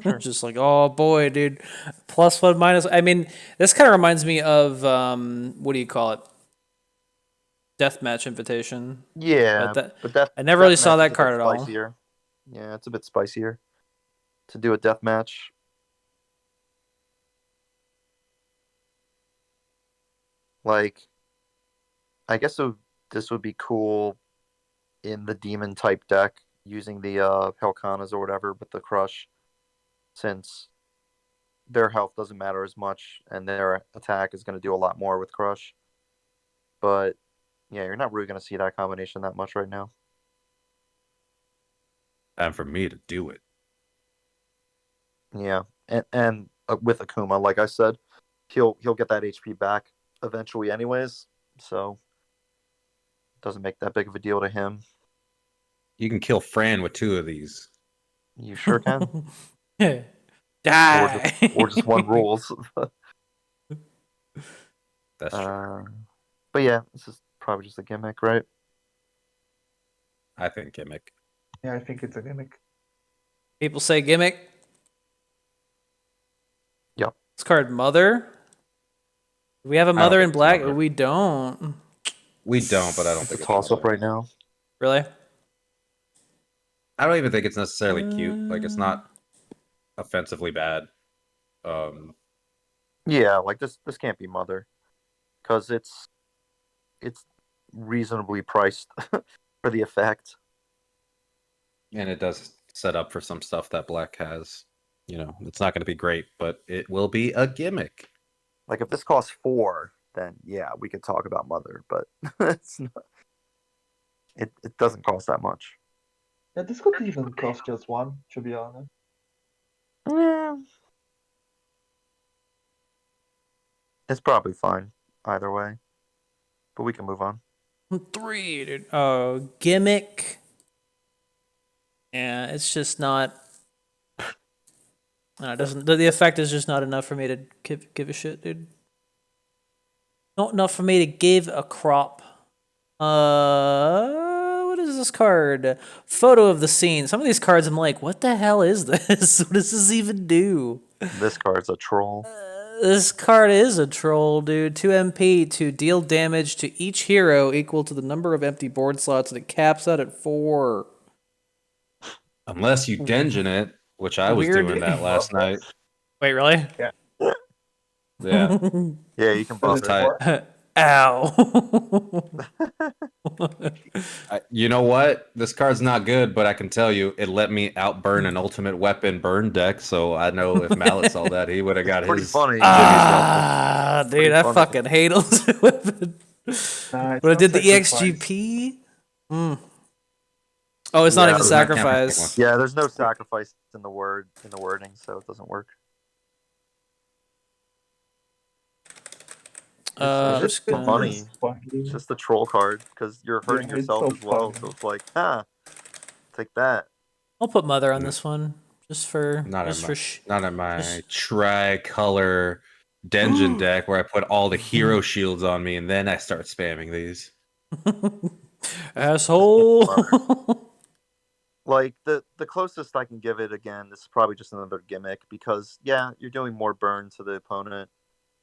Sure. Just like, oh boy, dude. +1, -. I mean, this kind of reminds me of what do you call it? Deathmatch Invitation. Yeah, but I never really deathmatch saw is that a card bit at all. spicier. Yeah, it's a bit spicier to do a deathmatch. Like, I guess this would be cool in the demon type deck using the Helkanas or whatever, but the crush, since their health doesn't matter as much and their attack is going to do a lot more with crush. But yeah, you're not really going to see that combination that much right now. And for me to do it. Yeah, and with Akuma, like I said, he'll get that HP back eventually, anyways. So it doesn't make that big of a deal to him. You can kill Fran with 2 of these. You sure can. Die. or just one rules. That's true. But yeah, this is probably just a gimmick, right? I think gimmick. Yeah, I think it's a gimmick. People say gimmick. Yep. This card, Mother. Do we have a Mother in think it's black? Mother. We don't. We don't, but I don't It's a think it's toss up Mother. right now. Really? I don't even think it's necessarily cute. Like it's not offensively bad. Yeah, like this can't be Mother, because it's it's reasonably priced for the effect. And it does set up for some stuff that Black has. You know, it's not going to be great, but it will be a gimmick. Like if this costs 4, then yeah, we could talk about Mother, but it's not, it doesn't cost that much. Yeah, this could even cost just 1, to be honest. Yeah. It's probably fine either way. But we can move on. 3, dude. Oh, gimmick. Yeah, it's just not. No, it doesn't. The effect is just not enough for me to give a shit, dude. Not enough for me to give a crop. What is this card? Photo of the scene. Some of these cards, I'm like, what the hell is this? What does this even do? This card's a troll. This card is a troll, dude. 2 MP to deal damage to each hero equal to the number of empty board slots, and it caps out at 4. Unless you Denjin it, which I was Weird. doing that last night. Wait, really? Yeah. Yeah, you can buff it. Ow. You know what? This card's not good, but I can tell you it let me outburn an ultimate weapon burn deck, so I know if Mallet saw that, he would have got Pretty his. funny. Dude, I fucking hate ultimate weapon. But I did the EXGP. Oh, it's not even sacrifice. Yeah, there's no sacrifice in the wording, so it doesn't work. It's just funny. It's just the troll card because you're hurting yourself as well. Funny. So it's like, take that. I'll put Mother on this one just for not in my tricolor Denjin deck where I put all the hero shields on me and then I start spamming these. Asshole. Like the closest I can give it again, this is probably just another gimmick because yeah, you're doing more burn to the opponent.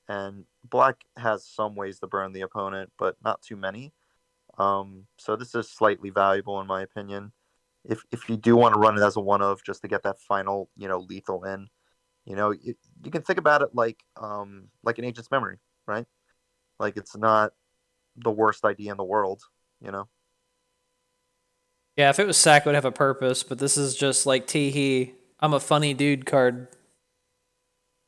And Black has some ways to burn the opponent, but not too many. So this is slightly valuable in my opinion. If you do want to run it as a one-of just to get that final, lethal in, you can think about it like an Agent's Memory, right? Like it's not the worst idea in the world, Yeah, if it was sack, it would have a purpose, but this is just like tee-hee, I'm a funny dude card.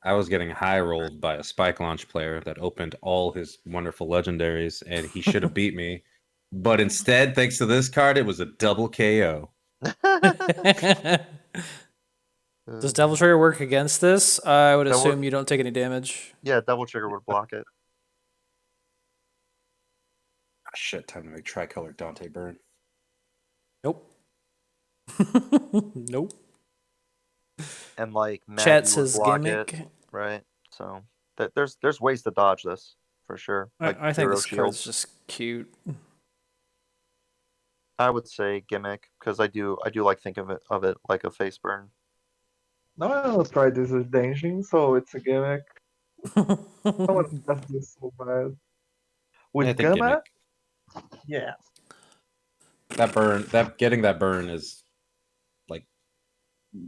I was getting high rolled by a spike launch player that opened all his wonderful legendaries, and he should have beat me. But instead, thanks to this card, it was a double KO. Does Devil Trigger work against this? I would assume you don't take any damage. Yeah, Devil Trigger would block it. Oh, shit, time to make tricolor Dante burn. Nope. Nope. And like Chat says gimmick, right? So there's ways to dodge this for sure. Like I think this card's just cute. I would say gimmick because I do like think of it like a face burn. No one else tried this with Denjin, so it's a gimmick. Someone does this so bad. With Gamma, yeah. Getting that burn is like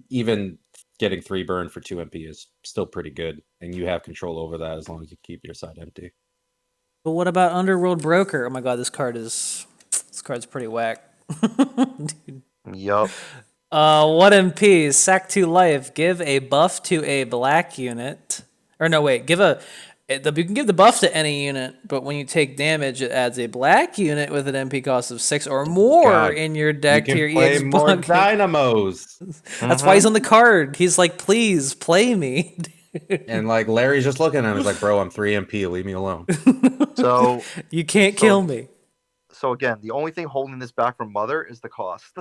even getting 3 burn for 2 MP is still pretty good, and you have control over that as long as you keep your side empty. But what about Underworld Broker? Oh my god, this card's pretty whack. Dude. Yup. 1 MP, sack 2 life, give a buff to a black unit. Or no, wait, you can give the buff to any unit, but when you take damage, it adds a black unit with an MP cost of 6 or more in your deck to your EX more dynamos. That's why he's on the card. He's like, please play me. And like Larry's just looking at him, he's like, bro, I'm 3 MP, leave me alone. So you can't kill me. So again, the only thing holding this back from Mother is the cost.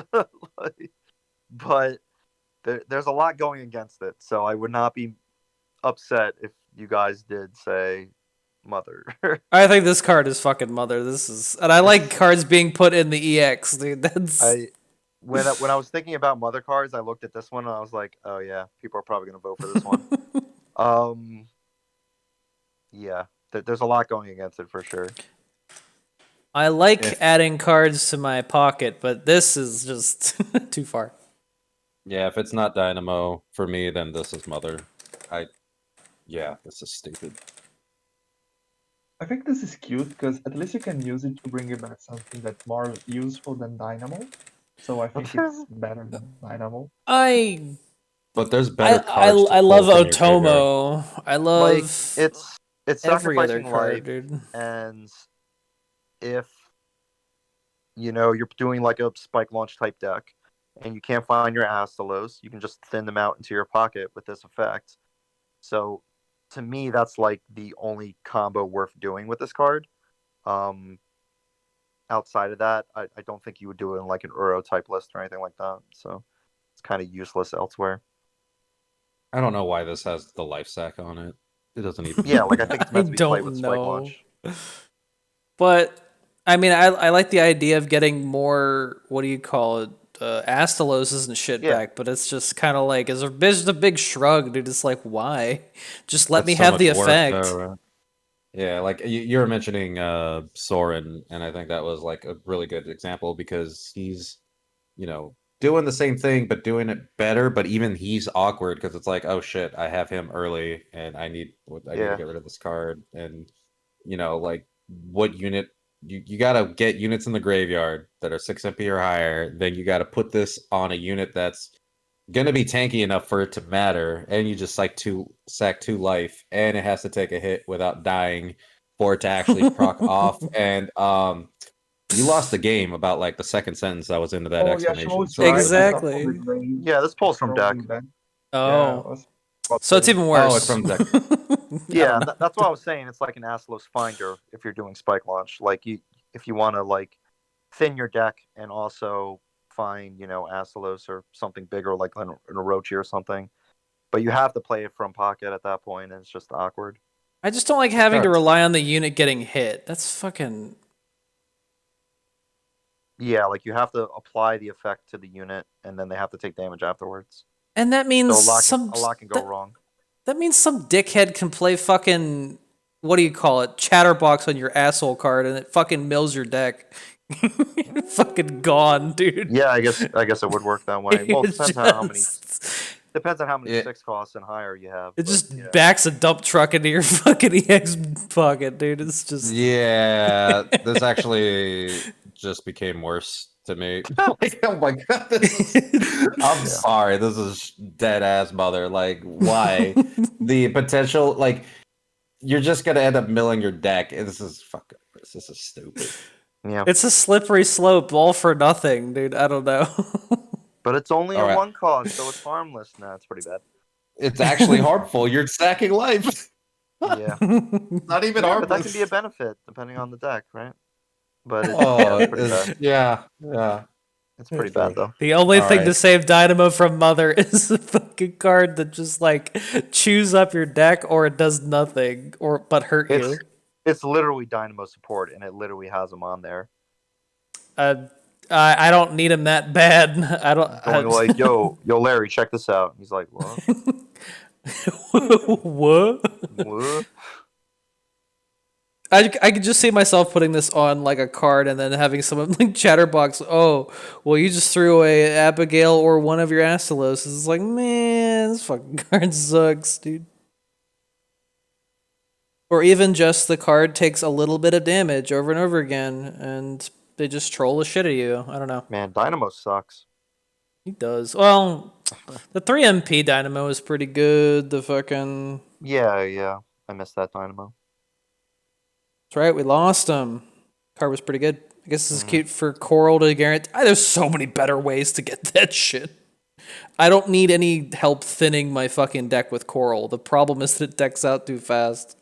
But there's a lot going against it, so I would not be upset if you guys did say Mother. I think this card is fucking Mother. And I like cards being put in the EX, dude. When I was thinking about Mother cards, I looked at this one and I was like, oh yeah, people are probably gonna vote for this one. Yeah, there's a lot going against it for sure. I like adding cards to my pocket, but this is just too far. Yeah, if it's not Dynamo for me, then this is Mother. Yeah, this is stupid. I think this is cute because at least you can use it to bring you back something that's more useful than Dynamo. So I think it's better than Dynamo. But there's better I cards to love pull from your graveyard. Otomo. I Like love it's every other sacrificing card, life, dude. and if you're doing like a spike launch type deck, and you can't find your Astalos, you can just thin them out into your pocket with this effect. So, to me, that's like the only combo worth doing with this card. Outside of that, I don't think you would do it in like an Uro type list or anything like that. So, it's kind of useless elsewhere. I don't know why this has the life sack on it. It doesn't even. Yeah, like I think it's meant to be played don't with spike know. launch. But I mean, I like the idea of getting more. What do you call it? Astalos and shit Yeah. back, but it's just kind of like it's just a big shrug, dude. It's like, why? Just let That's me so have much the work, effect. though, right? Yeah, like you were mentioning Soren, and I think that was like a really good example because he's, doing the same thing but doing it better. But even he's awkward because it's like, oh shit, I have him early, and I need to Yeah. get rid of this card, and like what unit you gotta get units in the graveyard that are 6 MP or higher. Then you gotta put this on a unit that's gonna be tanky enough for it to matter, and you just sack 2 life, and it has to take a hit without dying for it to actually proc off. And you lost the game about like the second sentence that was into that Oh yeah, explanation. Show's So right. Exactly. Yeah, this pulls from deck. Oh, so it's even worse. Oh, it's from deck. Yeah, that's what I was saying. It's like an Astalos finder if you're doing spike launch. Like if you want to like thin your deck and also find Astalos or something bigger like an Orochi or something, but you have to play it from pocket at that point, and it's just awkward. I just don't like having to rely on the unit getting hit. That's fucking. Yeah, like you have to apply the effect to the unit, and then they have to take damage afterwards. And that means So a lot can go wrong. That means some dickhead can play fucking, what do you call it, chatterbox on your asshole card, and it fucking mills your deck. Fucking gone, dude. Yeah, I guess it would work that way. Well, it depends on how many 6 costs and higher you have. It just backs a dump truck into your fucking EX pocket, dude. It's just Yeah, this actually just became worse to me. Like, oh my god, I'm sorry, this is dead ass mother. Like, why? The potential, like, you're just gonna end up milling your deck. This is stupid. Yeah, it's a slippery slope, all for nothing, dude. I don't know. But it's only a 1 cost, so it's harmless. Nah, it's pretty bad. It's actually harmful. You're sacking life. Yeah, not even harmless. But that can be a benefit depending on the deck, right? But it's pretty bad. Yeah. It's pretty bad though. The only thing to save Dynamo from Mother is a fucking card that just like chews up your deck, or it does nothing, but hurt you. It's literally Dynamo support, and it literally has them on there. I don't need him that bad. I don't. Going like, yo, Larry, check this out. He's like, what? What? I could just see myself putting this on like a card and then having someone like Chatterbox. Oh, well, you just threw away Abigail or one of your Astalos. It's like, man, this fucking card sucks, dude. Or even just the card takes a little bit of damage over and over again, and they just troll the shit out of you. I don't know. Man, Dynamo sucks. He does. Well, the 3 MP Dynamo is pretty good. The fucking... Yeah. I missed that Dynamo. That's right, we lost him. Card was pretty good. I guess this is cute for Coral to guarantee. There's so many better ways to get that shit. I don't need any help thinning my fucking deck with Coral. The problem is that it decks out too fast.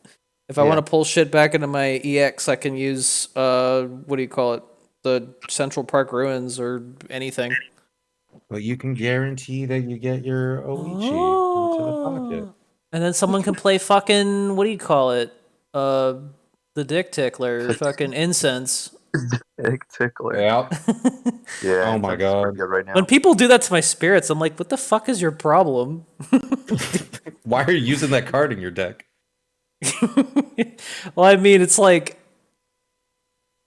If I want to pull shit back into my EX, I can use, what do you call it? The Central Park Ruins or anything. But you can guarantee that you get your Oichi into the pocket. And then someone can play fucking, what do you call it? The Dick Tickler, fucking Incense. Dick Tickler. Yep. Yeah. Oh my god. Good right now. When people do that to my spirits, I'm like, what the fuck is your problem? Why are you using that card in your deck? Well, I mean, it's like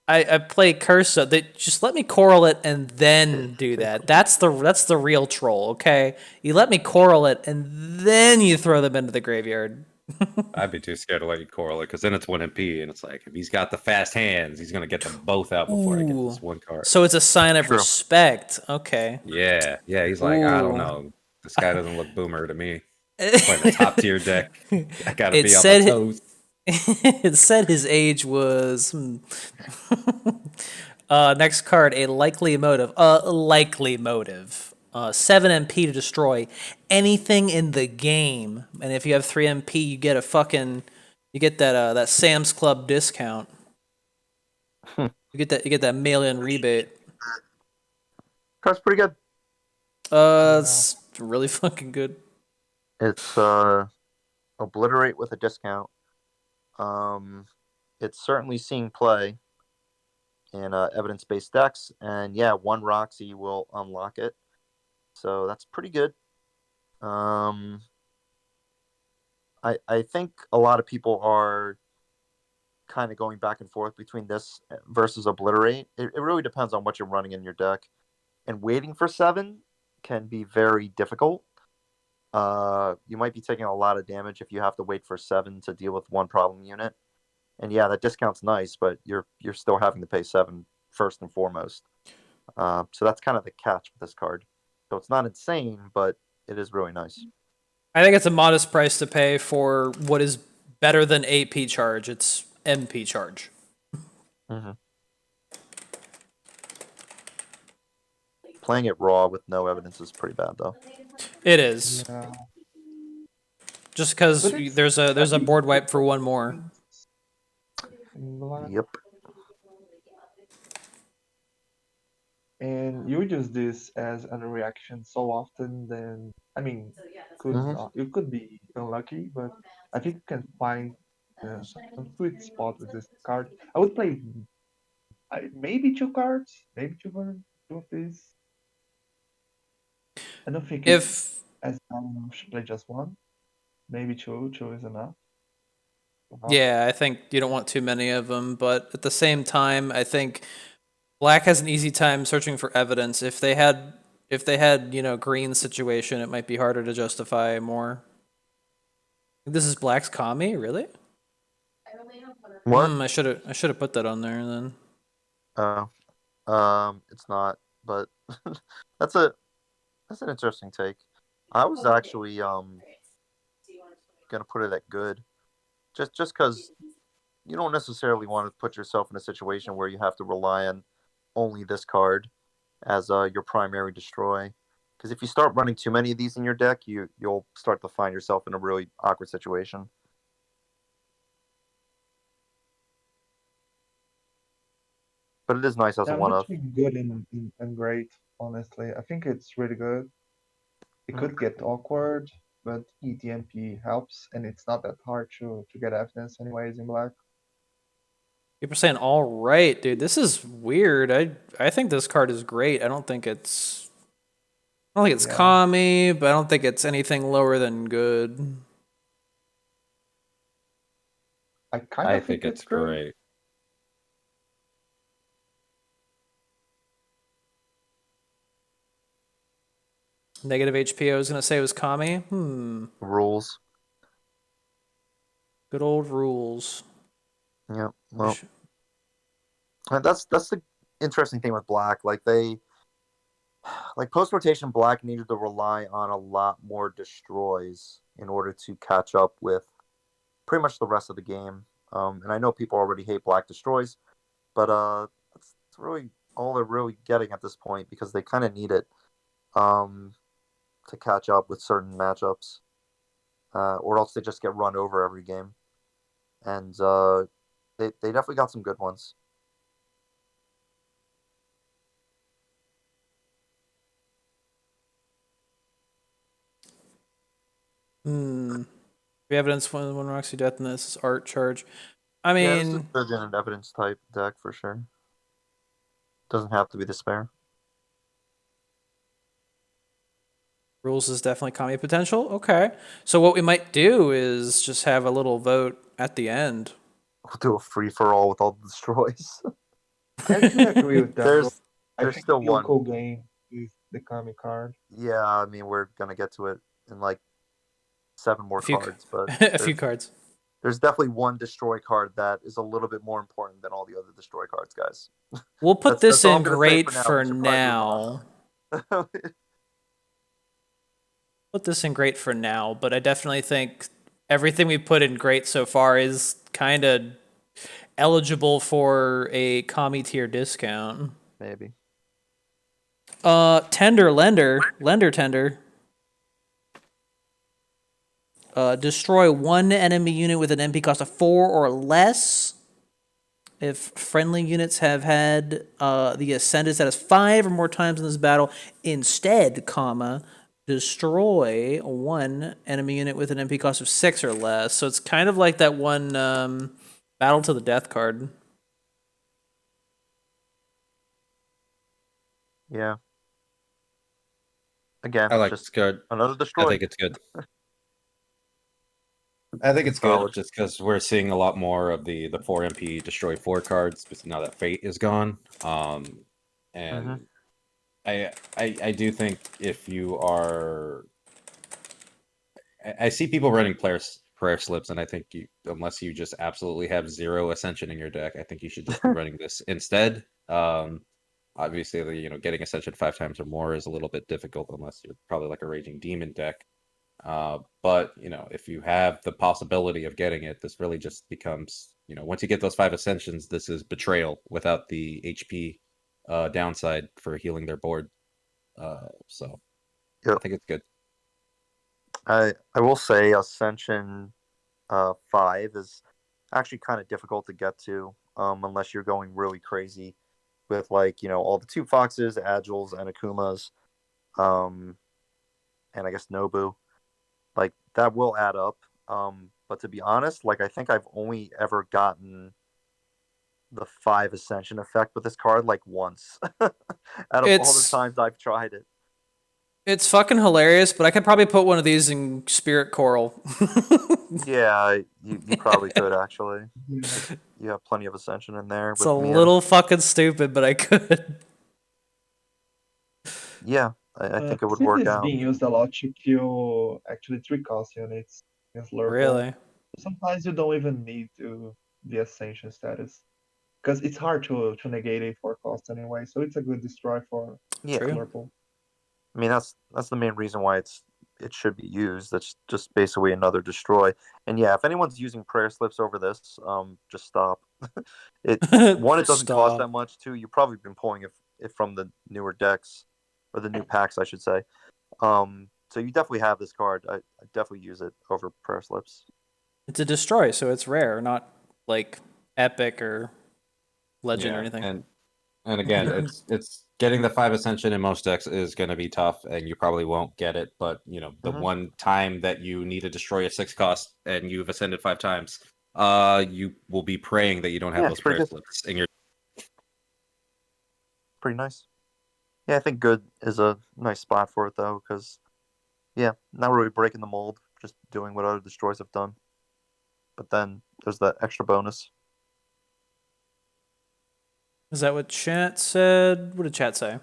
I play Cursa. They just let me coral it and then do that. That's the real troll, okay? You let me coral it and then you throw them into the graveyard. I'd be too scared to let you correlate because then it's 1 MP, and it's like if he's got the fast hands, he's gonna get them both out before I get Ooh. this one card. So it's a sign of True. respect. Okay. Yeah, yeah. He's like, I don't Ooh. know. This guy doesn't look boomer to me. Playing a top tier deck. I gotta It be on my said toes. it said his age was. Next card, a likely motive. Likely motive. 7 MP to destroy anything in the game, and if you have 3 MP, you get you get that Sam's Club discount. You get that mail-in rebate. Card's pretty good. It's really fucking good. It's obliterate with a discount. It's certainly seeing play in evidence-based decks, and yeah, 1 Roxy will unlock it. So that's pretty good. I think a lot of people are kind of going back and forth between this versus obliterate. It really depends on what you're running in your deck, and waiting for 7 can be very difficult. You might be taking a lot of damage if you have to wait for 7 to deal with 1 problem unit. And yeah, that discount's nice, but you're still having to pay 7 first and foremost. So that's kind of the catch with this card. So it's not insane, but it is really nice. I think it's a modest price to pay for what is better than AP charge. It's MP charge. Mm-hmm. Playing it raw with no evidence is pretty bad, though. It is. Yeah. Just because there's a board wipe for 1 more. Yep. And you use this as a reaction so often, then I mean, you could be unlucky, but I think you can find some sweet spot with this card. I would play maybe 2 cards, maybe 2 of these. I don't think it's as common. Should play just 1. Maybe 2. 2 is enough. Yeah, I think you don't want too many of them, but at the same time, I think Black has an easy time searching for evidence. If they had, Green's situation, it might be harder to justify more. This is Black's Kami, really? What? I should have put that on there then. It's not, but that's an interesting take. I was actually gonna put it at good, just because you don't necessarily want to put yourself in a situation where you have to rely on only this card as your primary destroy. Because if you start running too many of these in your deck, you'll start to find yourself in a really awkward situation. But it is nice as a one-off. Good and great, honestly. I think it's really good. It could get awkward, but ETMP helps, and it's not that hard to get evidence anyways in Black. People are saying, all right, dude, this is weird. I think this card is great. I don't think it's Kami, but I don't think it's anything lower than good. I think it's great. Negative HP, I was going to say it was Kami. Rules. Good old rules. Yeah, well, that's the interesting thing with Black. Like post rotation, Black needed to rely on a lot more destroys in order to catch up with pretty much the rest of the game. And I know people already hate Black destroys, but that's really all they're really getting at this point because they kind of need it to catch up with certain matchups, or else they just get run over every game. And they definitely got some good ones. The evidence when Roxy death and this is art charge. I mean, this is good in an evidence type deck for sure. Doesn't have to be despair. Rules is definitely Kami potential. Okay, so what we might do is just have a little vote at the end. We'll do a free for all with all the destroys. I actually agree with that. There's still one cool game with the Kami card. Yeah, I mean we're gonna get to it in like 7 more few- cards, but a few cards. there's definitely one destroy card that is a little bit more important than all the other destroy cards, guys. We'll put That's this all I'm in gonna say great for now. for We should now. probably move on. Put this in great for now, but I definitely think everything we put in great so far is kind of eligible for a commie tier discount. Maybe. Tender lender tender. Destroy one enemy unit with an MP cost of 4 or less. If friendly units have had the ascendant status 5 or more times in this battle, instead, comma, destroy one enemy unit with an MP cost of 6 or less. So it's kind of like that one Battle to the Death card. Yeah. Again, I like just it's good. another destroy. I think it's good. I think it's Solid. good just because we're seeing a lot more of the 4 MP destroy 4 cards now that Fate is gone. And I do think if you are, I see people running prayer slips, and I think unless you just absolutely have 0 Ascension in your deck, I think you should just be running this instead. Obviously, getting Ascension 5 times or more is a little bit difficult unless you're probably like a Raging Demon deck. But if you have the possibility of getting it, this really just becomes, once you get those 5 Ascensions, this is Betrayal without the HP downside for healing their board. So Yep. I think it's good. I will say Ascension 5 is actually kind of difficult to get to unless you're going really crazy with all the 2 Foxes, Agiles, and Akumas, and I guess Nobu. Like that will add up. But to be honest, I think I've only ever gotten the 5 Ascension effect with this card once out of all the times I've tried it. It's fucking hilarious, but I could probably put one of these in Spirit Coral. Yeah, you probably could actually. You have plenty of Ascension in there. It's a little fucking stupid, but I could. Yeah, I think it would work It's out. being used a lot to kill actually 3-cost units against Lurple. Really? Sometimes you don't even need the Ascension status. Because it's hard to negate a 4-cost anyway, so it's a good destroy for Lurple. I mean, that's the main reason why it should be used. That's just basically another destroy. And yeah, if anyone's using prayer slips over this, just stop. It doesn't cost that much. 2, you've probably been pulling it from the newer decks or the new packs, I should say. So you definitely have this card. I definitely use it over prayer slips. It's a destroy, so it's rare, not like epic or legend or anything. And again, it's getting the 5 Ascension in most decks is going to be tough, and you probably won't get it. But the one time that you need to destroy a 6-cost and you've ascended 5 times, you will be praying that you don't have those prayer slips in your. Pretty nice. Yeah, I think good is a nice spot for it though, because not really breaking the mold, just doing what other destroys have done. But then there's that extra bonus. Is that what chat said? What did chat say?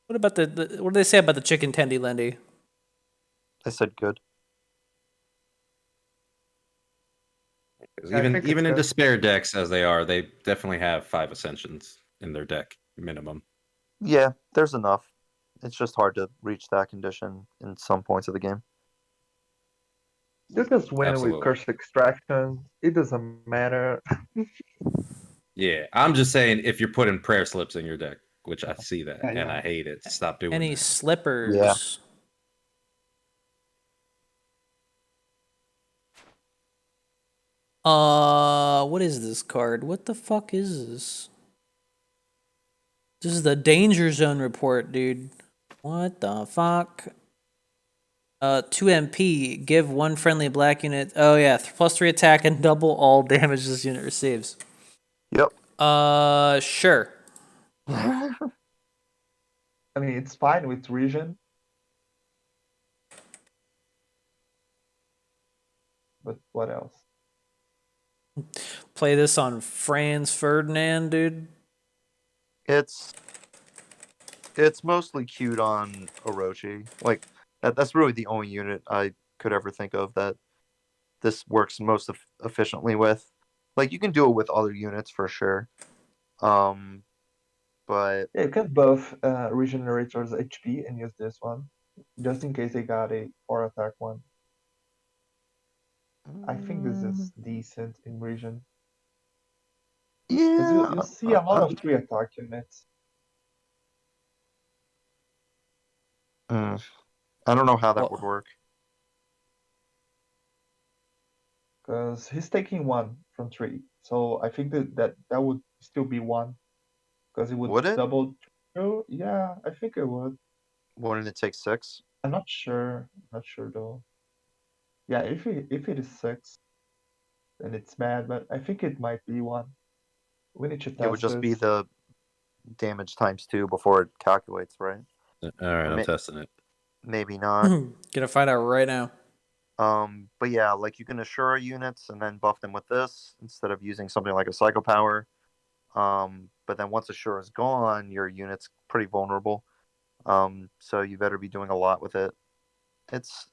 What about what did they say about the chicken tendy lendy? I said good. Even in despair decks as they are, they definitely have 5 Ascensions in their deck minimum. Yeah, there's enough. It's just hard to reach that condition in some points of the game. You just win with Curse Extraction. It doesn't matter. Yeah, I'm just saying if you're putting prayer slips in your deck, which I see that, and I hate it. Stop doing any that. slippers. Yeah. What is this card? What the fuck is this? This is the Danger Zone report, dude. What the fuck? 2 MP. Give 1 friendly black unit. Oh yeah, +3 attack and double all damage this unit receives. Yep. Sure. I mean, it's fine with region. But what else? Play this on Franz Ferdinand, dude. It's mostly queued on Orochi. That's really the only unit I could ever think of that this works most efficiently with. Like you can do it with other units for sure. Um, but Yeah, you can buff Regenerator's HP and use this one, just in case they got a 4 attack one. I think this is decent in Regen. Because yeah, you see a lot of 3 attack units. I don't know how that would Well, work. Because he's taking 1 from 3. So I think that would still be 1. Because it would Would it? double. Oh, yeah, I think it would. Wouldn't it take 6? I'm not sure. Not sure though. Yeah, if it is 6, then it's bad, but I think it might be 1. We need to It would test just be this. the damage times 2 before it calculates, right? All right, I'm Ma- testing it. Maybe not. gonna find out right now. But yeah, like you can assure units and then buff them with this instead of using something like a psycho power. But then once assure is gone, your unit's pretty vulnerable. So you better be doing a lot with it. It's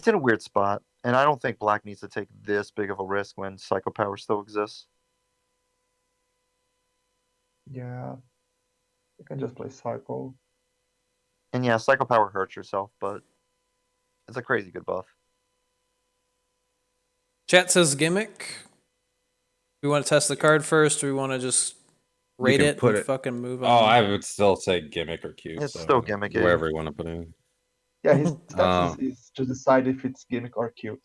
in a weird spot, and I don't think black needs to take this big of a risk when psycho power still exists. Yeah, you can just play Cycle. And yeah, psycho power hurts yourself, but it's a crazy good buff. Chat says gimmick. We want to test the card first, or we want to just rate can it put and it- fucking move Oh, on? I would still say gimmick or cute. It's so still gimmicky. wherever you want to put it. Yeah, his steps is to decide if it's gimmick or cute.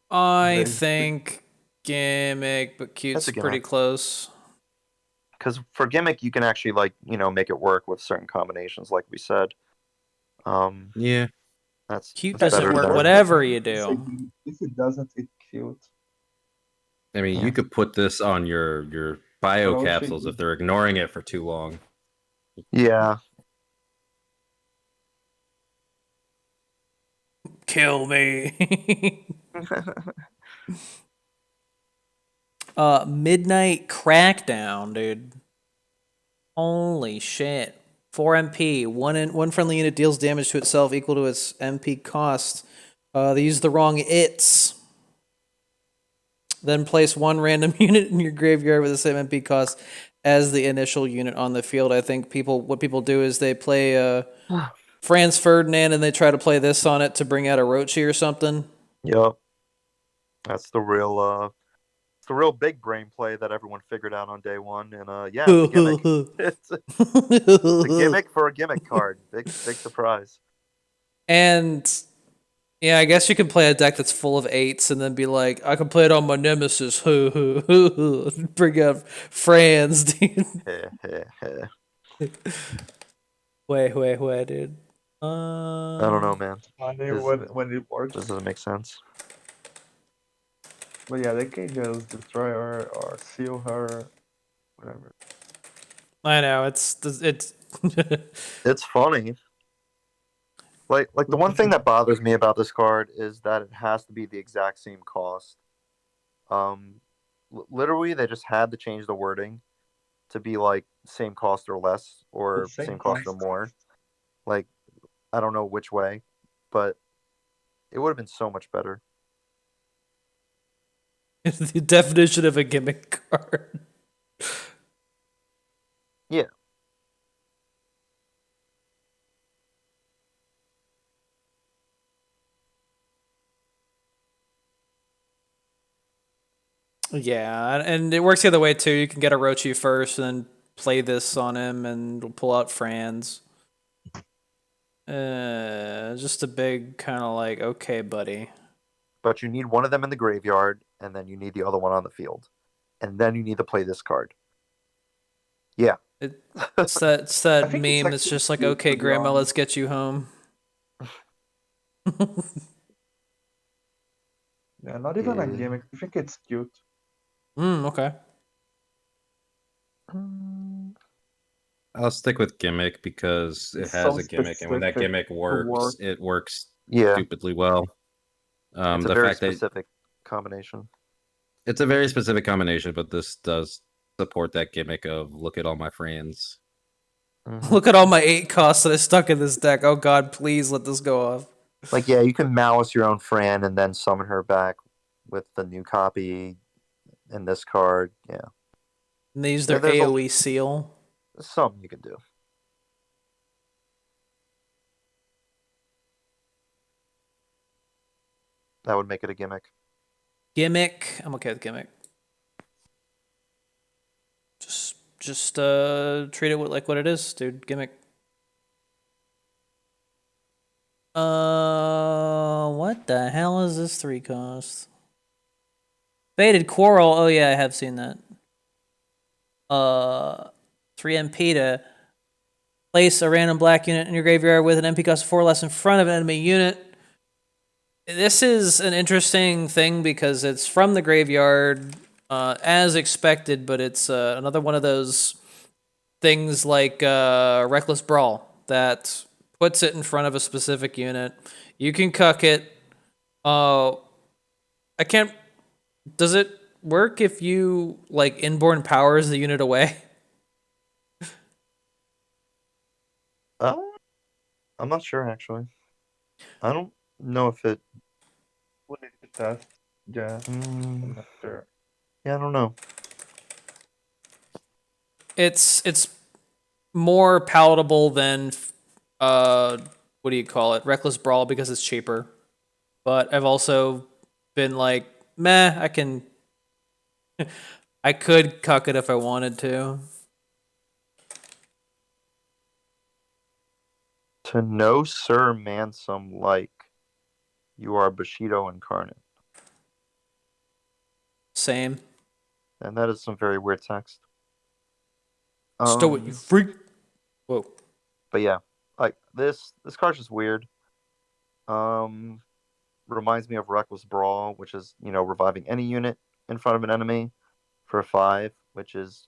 I Very- think gimmick, but cute's That's a pretty gimmick. close. Because for gimmick, you can actually make it work with certain combinations, like we said. Yeah. That's Cute that's doesn't better work than- whatever you do. If it doesn't, it's cute. I mean, Yeah. you could put this on your bio Roshi- capsules if they're ignoring it for too long. Yeah. Kill me. Midnight Crackdown, dude. Holy shit. 4 MP. One friendly unit deals damage to itself equal to its MP cost. They use the wrong its. Then place one random unit in your graveyard with the same MP cost as the initial unit on the field. I think what people do is they play Franz Ferdinand and they try to play this on it to bring out a Rochi or something. Yep. That's the real big brain play that everyone figured out on day one. And yeah, it's a gimmick. it's a gimmick for a gimmick card. Big surprise. And yeah, I guess you can play a deck that's full of 8s and then be like, I can play it on my nemesis. Bring out Franz, dude. Wait, dude. I don't know, man. Funny This- when it works. This doesn't make sense. But yeah, they can just destroy her or seal her, whatever. I know, it's It's funny. Like the one thing that bothers me about this card is that it has to be the exact same cost. Literally, they just had to change the wording to be like same cost or less, or The same cost or more. Like, I don't know which way, but it would have been so much better. it's the definition of a gimmick card. Yeah. Yeah, and it works the other way too. You can get a Rochi first and then play this on him and pull out Franz. Just a big kind of like, okay, buddy. But you need one of them in the graveyard, and then you need the other one on the field. And then you need to play this card. Yeah. It's that I think it's meme that's just like, cute, okay, to be Grandma, honest. let's get you home. Yeah, not even a Yeah. gimmick. I think it's cute. Okay. I'll stick with gimmick because it It's has so a gimmick, and when that specific gimmick to works, work. it works Yeah. stupidly well. It's a The very fact that specific combination. it's a very specific combination, but this does support that gimmick of look at all my friends. Look at all my 8 costs that I stuck in this deck. Oh god, please let this go off. Like, yeah, you can Malice your own Fran and then summon her back with the new copy and this card. Yeah. And they use their There's AoE seal. something you can do. That would make it a gimmick. Gimmick. I'm okay with gimmick. Just treat it like what it is, dude. Gimmick. What the hell is this 3 cost? Faded Quarrel. Oh yeah, I have seen that. 3 MP to place a random black unit in your graveyard with an MP cost of 4 less in front of an enemy unit. This is an interesting thing because it's from the graveyard, as expected, but it's another one of those things like Reckless Brawl that puts it in front of a specific unit. You can cuck it. I can't. Does it work if you like inborn powers the unit away? I'm not sure actually. I don't know if it. What is the test? Yeah, I'm not sure. Yeah, I don't know. It's more palatable than what do you call it? Reckless Brawl because it's cheaper. But I've also been like, meh, I can I could cuck it if I wanted to. To know Sir Mansome like you are Bushido incarnate. Same. And that is some very weird text. Stow it, you freak. Whoa. But yeah, like this card's just weird. Reminds me of Reckless Brawl, which is, reviving any unit in front of an enemy for a 5, which is,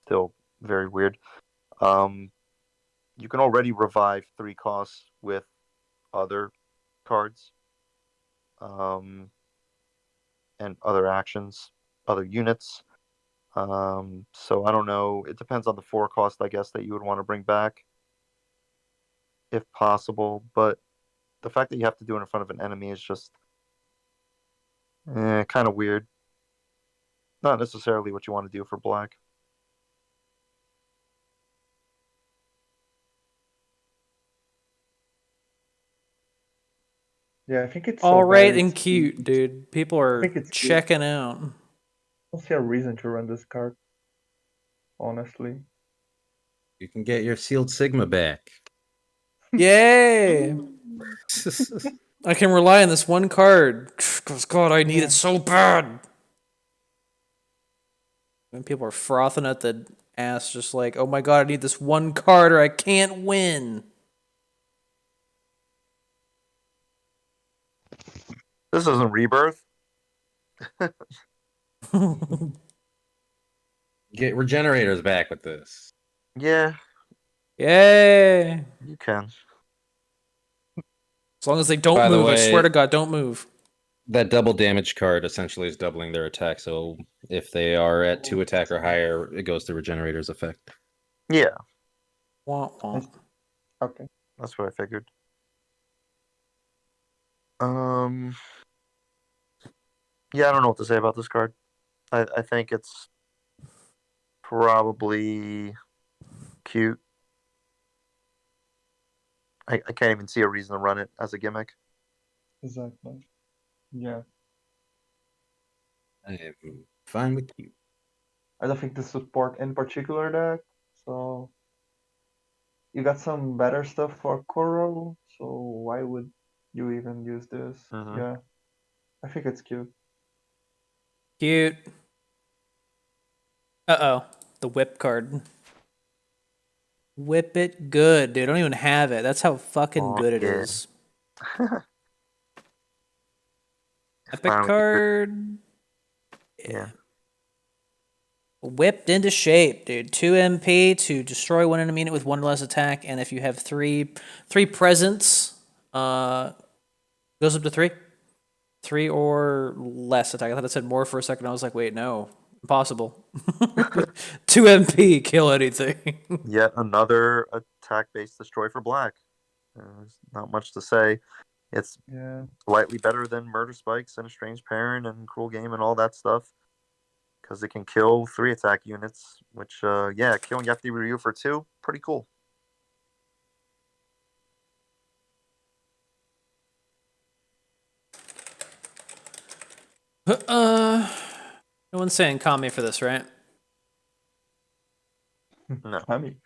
still very weird. You can already revive 3 costs with other cards. And other actions, other units. So I don't know. It depends on the 4 cost, I guess, that you would want to bring back, if possible. But the fact that you have to do it in front of an enemy is just kind of weird. Not necessarily what you want to do for black. Yeah, I think it's All so right bad, and it's- cute, dude. People are think it's cute. checking out. I don't see a reason to run this card. Honestly. You can get your sealed Sigma back. Yay! I can rely on this one card. Because, God, I need it so bad. And people are frothing at the ass, just like, oh my God, I need this one card or I can't win. This isn't Rebirth. Get regenerators back with this. Yeah, Yay! you can. As long as they don't By the move, I way- swear to God, don't move. That double damage card essentially is doubling their attack. So if they are at 2 attack or higher, it goes to regenerator's effect. Yeah, Wah, wah. Okay. that's what I figured. Yeah, I don't know what to say about this card. I think it's probably cute. I can't even see a reason to run it as a gimmick. Exactly. Yeah. I am fine with you. I don't think this support in particular deck, so you got some better stuff for Koro, so why would you even use this? Mhm. Yeah. I think it's cute. Cute. Uh-oh. The whip card. Whip it good, dude. I don't even have it. That's how fucking Oh, good it yeah. is. Epic Finally. card. Yeah. Whipped into shape, dude. 2 MP to destroy one enemy unit with 1 less attack, and if you have three presents, goes up to 3. 3 or less attack. I thought it said more for a second. I was like, wait, no. Impossible. 2 MP, kill anything. Yet another attack-based destroy for black. There's not much to say. It's Yeah. slightly better than Murder Spikes and a Strange Parent and Cruel Game and all that stuff. Because it can kill 3 attack units, which, yeah, killing FD Ryu for 2, pretty cool. No one's saying Kami for this, right? No. I mean,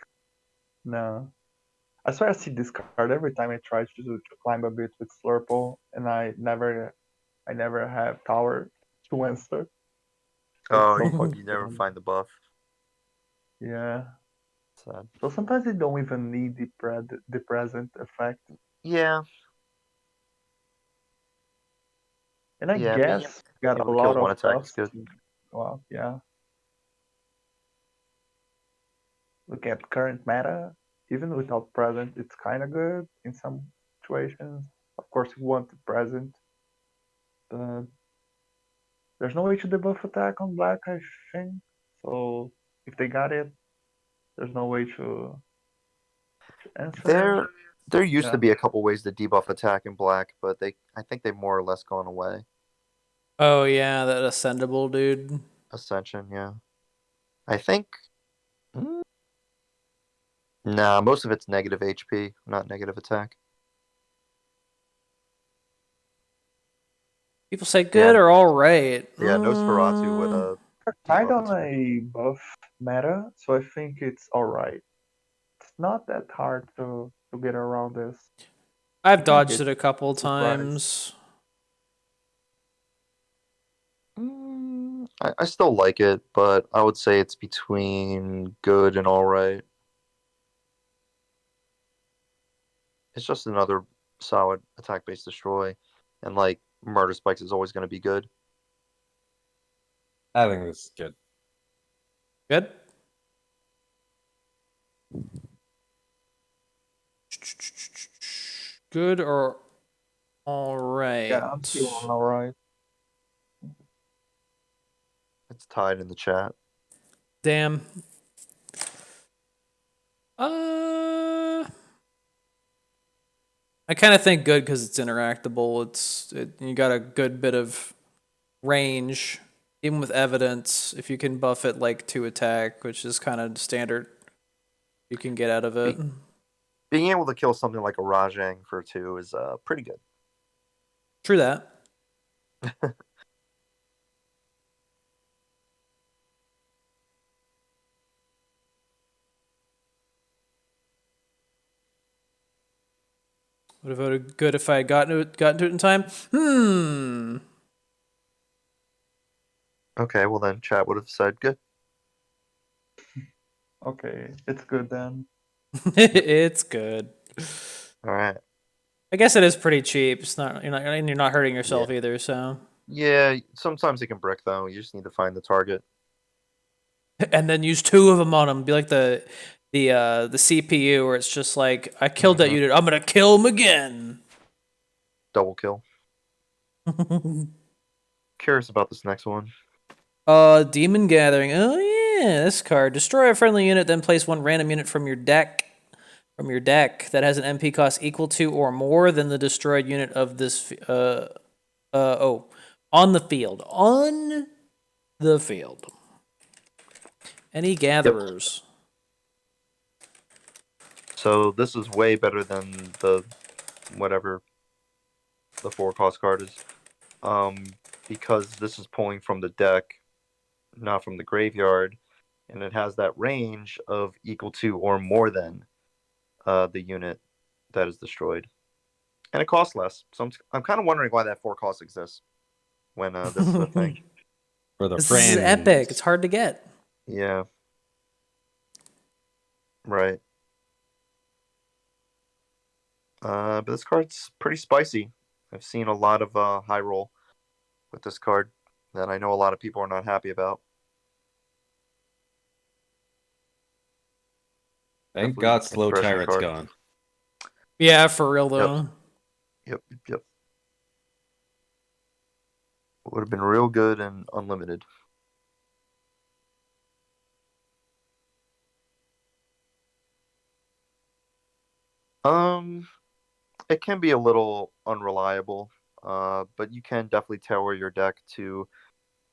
no. I swear I see this card every time I try to climb a bit with Slurple, and I never have tower to answer. Oh, It's so you never fucking find the buff. yeah. Sad. So sometimes they don't even need the present effect. Yeah. And I Yeah, guess got able a to kill lot one of attack is buffs. good. Well, yeah. Look at current meta. Even without present, it's kind of good in some situations. Of course, you want the present, but there's no way to debuff attack on black, I think. So if they got it, there's no way to answer. There used to Yeah. be a couple ways to debuff attack in black, but I think they've more or less gone away. Oh yeah, that ascendable dude. Ascension, yeah. I think. mm, Nah, most of it's negative HP, not negative attack. People say good Yeah. or all right. Yeah, Nosferatu with a Kind debuff on is good. a buff meta, so I think it's alright. It's not that hard to get around this. I've think dodged it it a couple surprised. times. I still like it, but I would say it's between good and alright. It's just another solid attack-based destroy, and like Murder Spikes is always going to be good. I think this is good. Good. Good or all right. Yeah, I'm feeling alright. It's tied in the chat. Damn. I kind of think good because it's interactable. You got a good bit of range, even with evidence. If you can buff it like 2 attack, which is kind of standard, you can get out of it. Being able to kill something like a Rajang for 2 is pretty good. True that. Would have voted good if I had gotten to it in time. Okay, well then chat would have said good. Okay, it's good then. It's good. All right. I guess it is pretty cheap. It's not you're not hurting yourself either. So Yeah, sometimes it can brick though. You just need to find the target. and then use 2 of them on them. Be like the CPU where it's just like I killed that unit. I'm gonna kill him again. Double kill. Curious about this next one. Demon Gathering. Oh yeah, this card. Destroy a friendly unit, then place 1 random unit from your deck that has an MP cost equal to or more than the destroyed unit of this on the field. On the field. Any gatherers? So this is way better than the whatever the 4-cost card is. Because this is pulling from the deck, not from the graveyard, and it has that range of equal to or more than the unit that is destroyed. And it costs less. So I'm kind of wondering why that 4 cost exists when this is a thing. For the This friends. is epic. It's hard to get. Yeah. Right. But this card's pretty spicy. I've seen a lot of high roll with this card that I know a lot of people are not happy about. Thank Definitely God Slow interesting Tyrant's card. gone. Yeah, for real though. Yep. Would have been real good and unlimited. It can be a little unreliable, but you can definitely tailor your deck to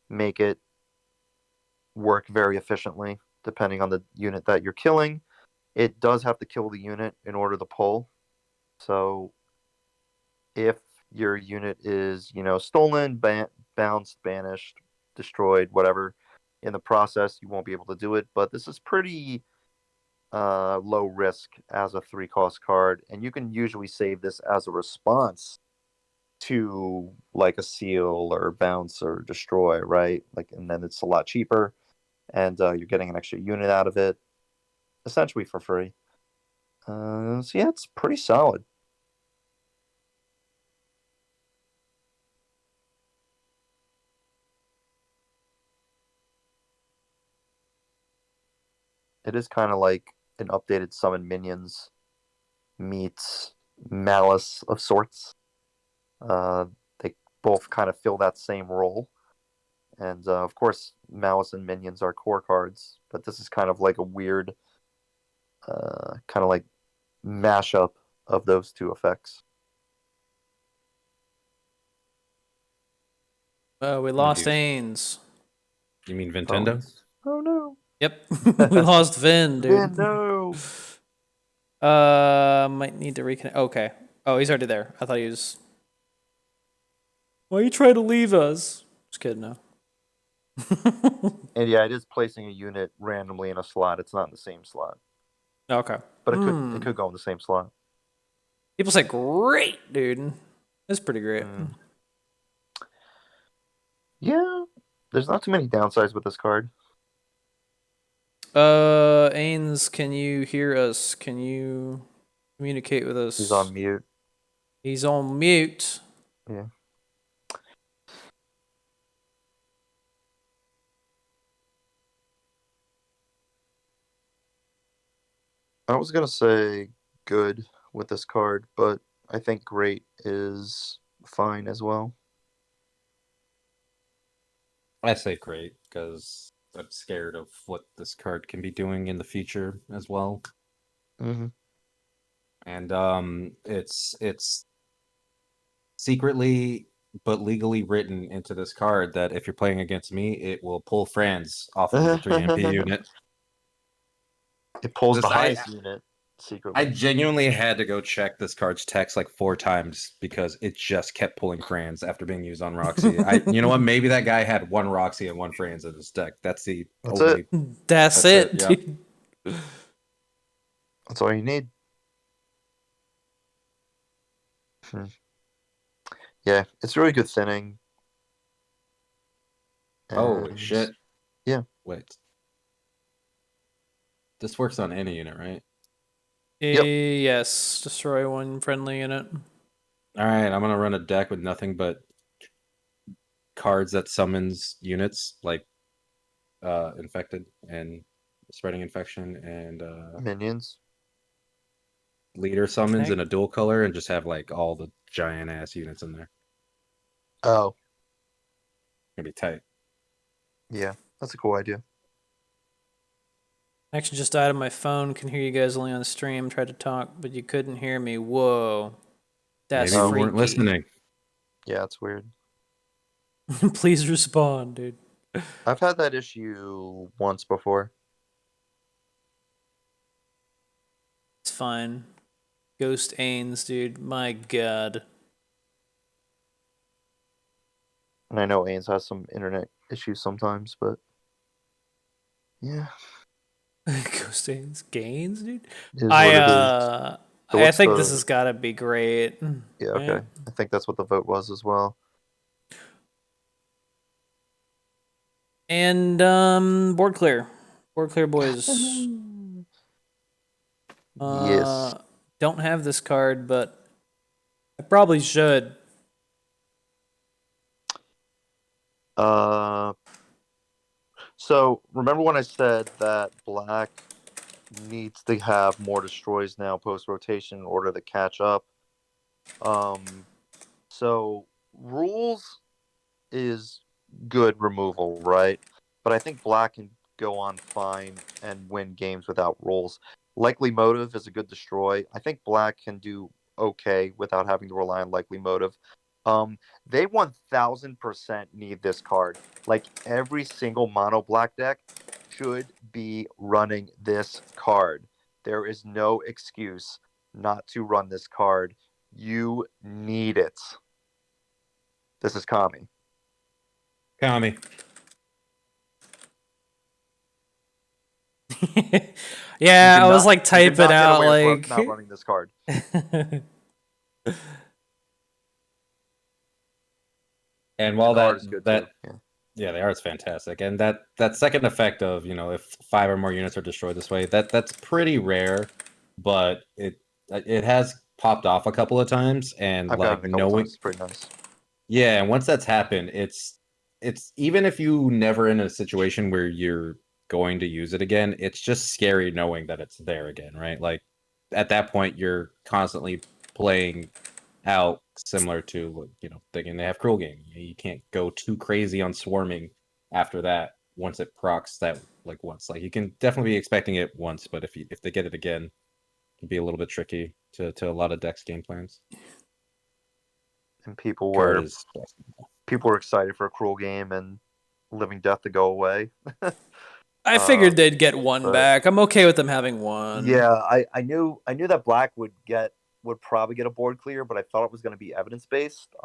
make it work very efficiently, depending on the unit that you're killing. It does have to kill the unit in order to pull. So if your unit is, stolen, bounced, banished, destroyed, whatever, in the process, you won't be able to do it. But this is pretty low risk as a 3-cost card, and you can usually save this as a response to like a seal or bounce or destroy, right? Like, and then it's a lot cheaper, and you're getting an extra unit out of it, essentially for free. So yeah, it's pretty solid. It is kind of like an updated Summon Minions meets Malice of sorts. They both kind of fill that same role. And of course, Malice and Minions are core cards, but this is kind of like a weird, kind of like mashup of those two effects. We lost Ains. You mean Nintendo? Oh no. Yep, we lost Vin, dude. Vin, no. Might need to reconnect. Okay. Oh, he's already there. I thought he was. Why are you trying to leave us? Just kidding, no. And yeah, it is placing a unit randomly in a slot. It's not in the same slot. Okay. But it could go in the same slot. People say great, dude. That's pretty great. Yeah. There's not too many downsides with this card. Ains, can you hear us? Can you communicate with us? He's on mute. He's on mute. Yeah. I was gonna say good with this card, but I think great is fine as well. I say great because I'm scared of what this card can be doing in the future as well. Mm-hmm. And it's secretly but legally written into this card that if you're playing against me, it will pull Franz off of the 3 MP unit. It pulls the highest unit secretly. I genuinely had to go check this card's text like 4 times because it just kept pulling Franz after being used on Roxy. You know what? Maybe that guy had 1 Roxy and 1 Franz in his deck. That's it. That's it, dude. Yeah. That's all you need. Yeah, it's really good thinning. Oh shit! Yeah. Wait. This works on any unit, right? Yep. Yes. Destroy 1 friendly unit. All right, I'm gonna run a deck with nothing but cards that summons units like infected and spreading infection and minions. Leader summons in a dual color and just have like all the giant ass units in there. Oh. Gonna be tight. Yeah, that's a cool idea. Actually, just died on my phone. Can hear you guys only on the stream. Tried to talk, but you couldn't hear me. Whoa. That's Maybe freaky. you weren't listening. Yeah, it's weird. Please respond, dude. I've had that issue once before. It's fine. Ghost Ains, dude. My god. And I know Ains has some internet issues sometimes, but yeah. Ghost Ains gains, dude. So I think this has got to be great. Yeah, okay. Right? I think that's what the vote was as well. And board clear, boys. Yes. Don't have this card, but I probably should. So remember when I said that black needs to have more destroys now post rotation in order to catch up? So rules is good removal, right? But I think black can go on fine and win games without rules. Likely Motive is a good destroy. I think black can do okay without having to rely on Likely Motive. They 1000% need this card. Like every single mono black deck should be running this card. There is no excuse not to run this card. You need it. This is Kami. Kami. Yeah, I was like typing out like not running this card. And while that is good that too. yeah, the art's fantastic, and that second effect of if 5 or more units are destroyed this way, that's pretty rare, but it has popped off a couple of times, and I've like knowing it's pretty nice. Yeah, and once that's happened, it's even if you never in a situation where you're going to use it again, it's just scary knowing that it's there again, right? Like at that point, you're constantly playing out similar to thinking they have cruel game. You can't go too crazy on swarming after that once it procs that once. Like you can definitely be expecting it once, but if they get it again, it can be a little bit tricky to a lot of decks game plans. And people were excited for a cruel game and Living Death to go away. I figured they'd get one back. I'm okay with them having one. Yeah, I knew that black would probably get a board clear, but I thought it was going to be evidence based.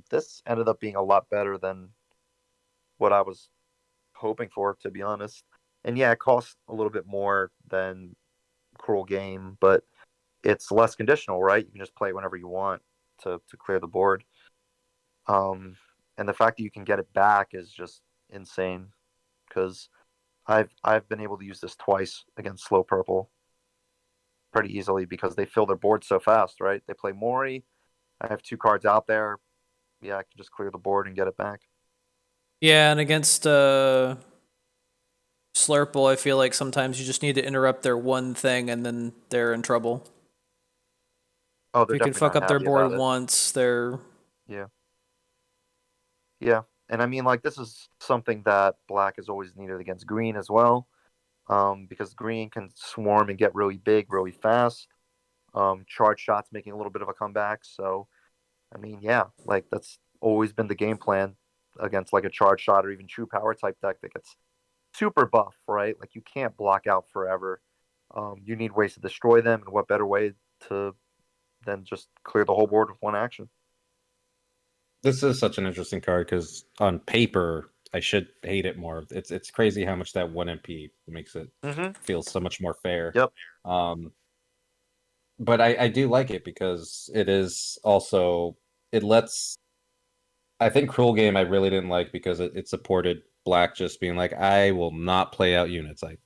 This ended up being a lot better than what I was hoping for, to be honest. And yeah, it costs a little bit more than Cruel Game, but it's less conditional, right? You can just play whenever you want to clear the board. And the fact that you can get it back is just insane, because I've been able to use this twice against Slow Purple pretty easily because they fill their board so fast, right? They play Mori. I have 2 cards out there. Yeah, I can just clear the board and get it back. Yeah, and against Slurple, I feel like sometimes you just need to interrupt their one thing and then they're in trouble. Oh, if you can fuck up their board once, they're... Yeah, and I mean, like, this is something that black has always needed against green as well, because green can swarm and get really big really fast. Charge shots making a little bit of a comeback, so I mean, yeah, like that's always been the game plan against like a charge shot or even true power type deck that gets super buff, right? Like you can't block out forever. You need ways to destroy them, and what better way to than just clear the whole board with one action? This is such an interesting card because on paper, I should hate it more. It's crazy how much that 1 MP makes it feel so much more fair. Yep. But I do like it because it is also, it lets, I think Cruel Game I really didn't like because it supported black just being like, I will not play out units. I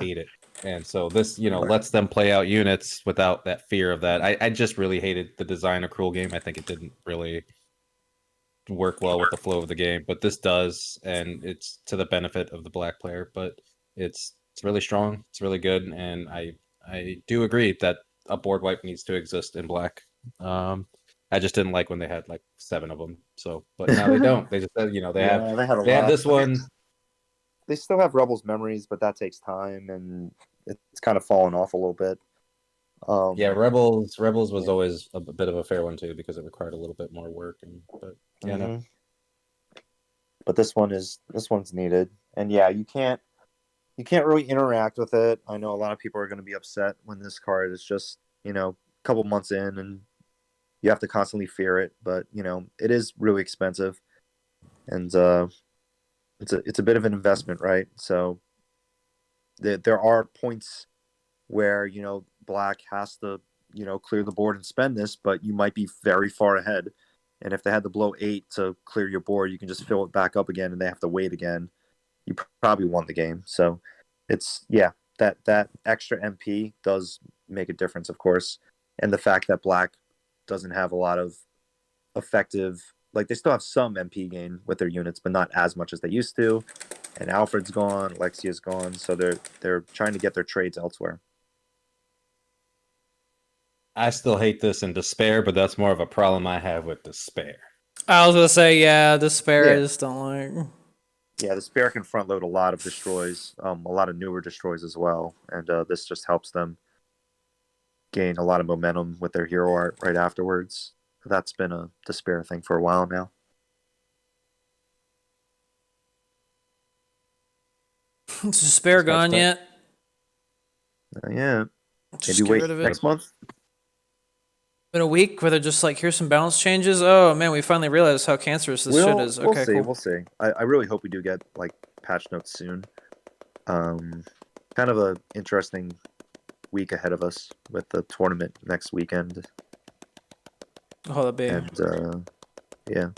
hate it. And so this, lets them play out units without that fear of that. I just really hated the design of Cruel Game. I think it didn't really work well with the flow of the game, but this does, and it's to the benefit of the black player. But it's really strong, it's really good, and I do agree that a board wipe needs to exist in black. I just didn't like when they had like 7 of them. So, but now they don't. They just they have this one. They still have Rebels Memories, but that takes time, and it's kind of fallen off a little bit. Yeah, Rebels was always a bit of a fair one too because it required a little bit more work. But yeah, no. But this one's needed, and yeah, you can't really interact with it. I know a lot of people are going to be upset when this card is just a couple months in, and you have to constantly fear it. But it is really expensive, and it's a bit of an investment, right? So there are points where black has to clear the board and spend this, but you might be very far ahead, and if they had to blow 8 to clear your board, you can just fill it back up again and they have to wait again. You probably won the game. So it's that extra MP does make a difference, of course, and the fact that black doesn't have a lot of effective, like they still have some MP gain with their units, but not as much as they used to, and Alfred's gone, Alexia's gone, so they're trying to get their trades elsewhere. I still hate this in Despair, but that's more of a problem I have with Despair. I was gonna say, yeah, Despair I just don't like. Yeah, the Spare can front load a lot of destroys, a lot of newer destroys as well, and this just helps them gain a lot of momentum with their hero art right afterwards. That's been a Despair thing for a while now. Is Despair gone yet? Yeah. Just Maybe get wait rid of it. next month. Been a week where they're just like, here's some balance changes. Oh man, we finally realized how cancerous this shit is. Okay, we'll see. cool. We'll see. I really hope we do get like patch notes soon. Kind of a interesting week ahead of us with the tournament next weekend. Oh, that'd be. And yeah,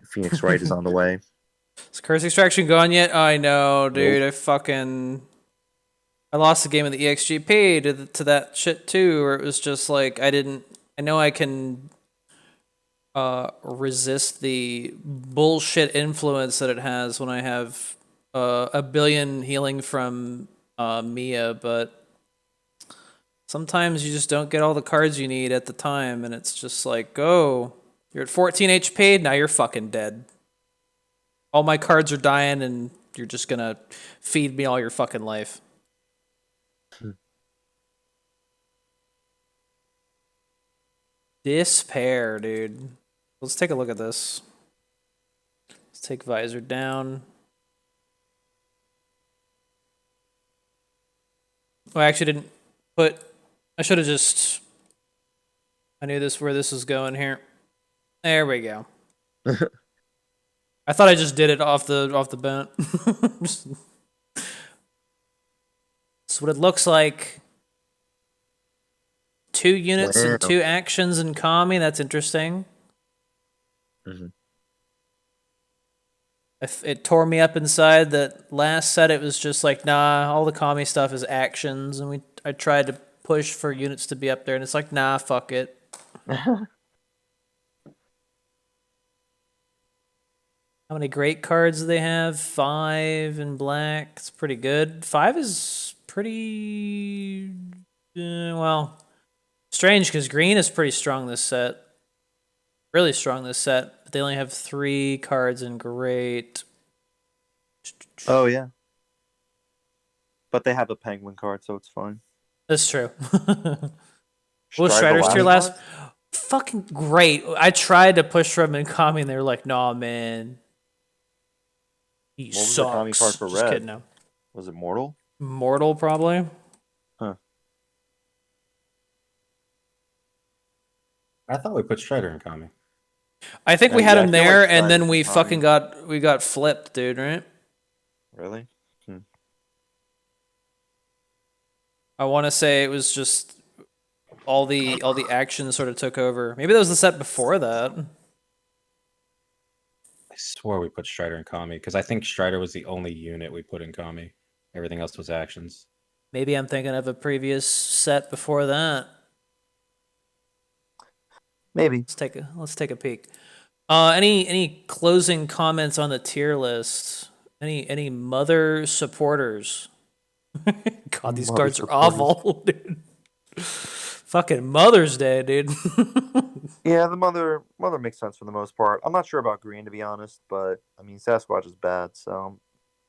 Phoenix Wright is on the way. Is Curse Extraction gone yet? I know, dude. Nope. I lost the game of the EXGP to that shit too, where it was just like I know I can resist the bullshit influence that it has when I have a billion healing from Mia, but sometimes you just don't get all the cards you need at the time, and it's just like, oh, you're at 14 HP, now you're fucking dead. All my cards are dying, and you're just gonna feed me all your fucking life. Despair, dude. Let's take a look at this. Let's take visor down. Oh, I actually didn't put... I should have just... I knew where this was going here. There we go. I thought I just did it off the bat. That's what it looks like. 2 units and 2 actions in Kami. That's interesting. Mm-hmm. It tore me up inside. That last set, it was just like, nah, all the Kami stuff is actions, and I tried to push for units to be up there, and it's like, nah, fuck it. How many great cards do they have? 5 in black. It's pretty good. 5 is pretty... well, strange, because green is pretty strong this set. Really strong this set. But they only have 3 cards in great. Oh, yeah. But they have a penguin card, so it's fine. That's true. What was Strider's tier last? Fucking great. I tried to push for them in Kami, and they were like, nah, man. He what was sucks. the Kami card for Just red? kidding, no. Was it Mortal? Mortal, probably. Huh. I thought we put Strider in Kami. I think we had him there, like and then we Kami. fucking got flipped, dude, right? Really? I want to say it was just all the action sort of took over. Maybe that was the set before that. I swore we put Strider in Kami because I think Strider was the only unit we put in Kami. Everything else was actions. Maybe I'm thinking of a previous set before that. Maybe. Let's take a peek. Any closing comments on the tier list? Any mother supporters? God, these Mother cards supporters. are awful, dude. Fucking Mother's Day, dude. Yeah, the mother makes sense for the most part. I'm not sure about green, to be honest, but I mean, Sasquatch is bad, so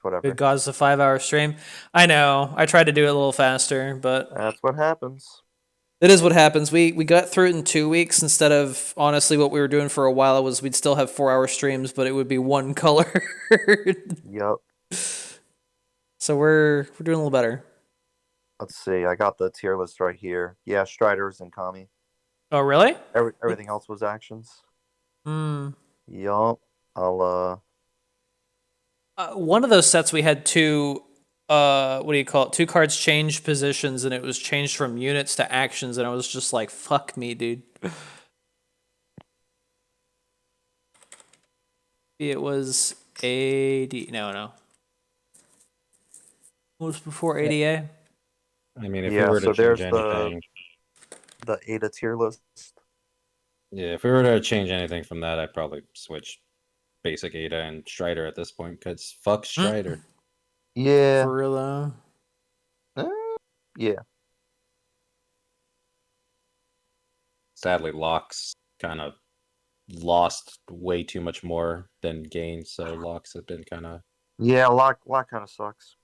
whatever. Good God, it's a 5-hour stream. I know. I tried to do it a little faster, but That's what happens. it is what happens. We got through it in 2 weeks instead of, honestly, what we were doing for a while was we'd still have 4-hour streams, but it would be one color. Yep. So we're doing a little better. Let's see. I got the tier list right here. Yeah, Strider's and Kami. Oh, really? Everything else was actions. Hmm. Yup. I'll One of those sets we had 2, what do you call it? 2 cards change positions, and it was changed from units to actions, and I was just like, fuck me, dude. It was AD. No. What was before ADA? I mean, if we were to change anything, the Ada tier list. yeah, if we were to change anything from that, I'd probably switch basic Ada and Strider at this point because fuck Strider. Yeah. For real, though. Yeah. Sadly, Locke's kind of lost way too much more than gained, so locks have been kind of. Yeah, lock kind of sucks.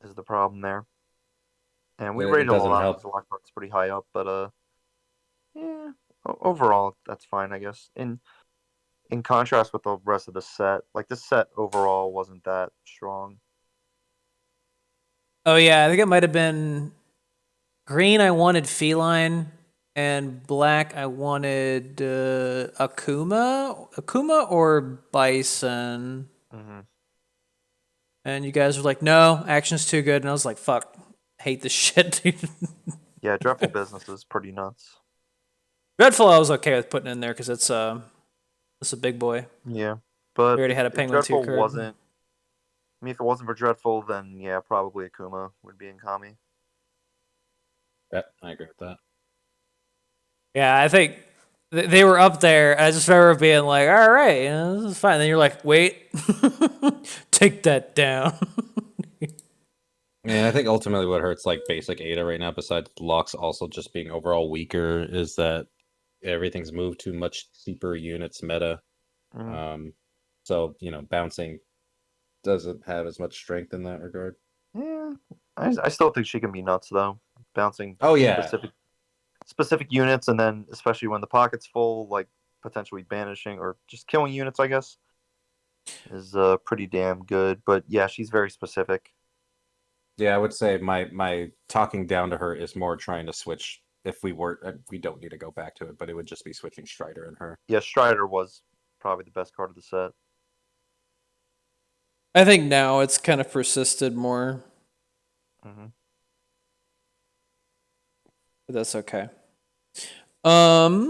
Is the problem there? And we rated It a doesn't lot of help. these lock cards pretty high up, but yeah, overall that's fine, I guess. In contrast with the rest of the set, like this set overall wasn't that strong. Oh yeah, I think it might have been green. I wanted feline, and black. I wanted Akuma or bison. Mm-hmm. And you guys were like, "No, action's too good." And I was like, "Fuck, hate this shit, dude." Yeah, Dreadful Business is pretty nuts. Dreadful, I was okay with putting in there because it's a big boy. Yeah, We but already had a if penguin 2 Dreadful card. wasn't, I mean, if it wasn't for Dreadful, then yeah, probably Akuma would be in Kami. Yeah, I agree with that. Yeah, I think they were up there. I just remember being like, "All right, this is fine." And then you're like, "Wait, take that down." Yeah, I think ultimately what hurts like basic Ada right now, besides locks also just being overall weaker, is that everything's moved to much cheaper units meta. Mm. So bouncing doesn't have as much strength in that regard. Yeah, I still think she can be nuts though. Bouncing Oh yeah, specific units, and then especially when the pocket's full, like potentially banishing or just killing units, I guess, is pretty damn good. But yeah, she's very specific. yeah. I would say my talking down to her is more trying to switch. If we don't need to go back to it, but it would just be switching Strider and her. Yeah, Strider was probably the best card of the set. I think now it's kind of persisted more. Mm-hmm. But that's okay. But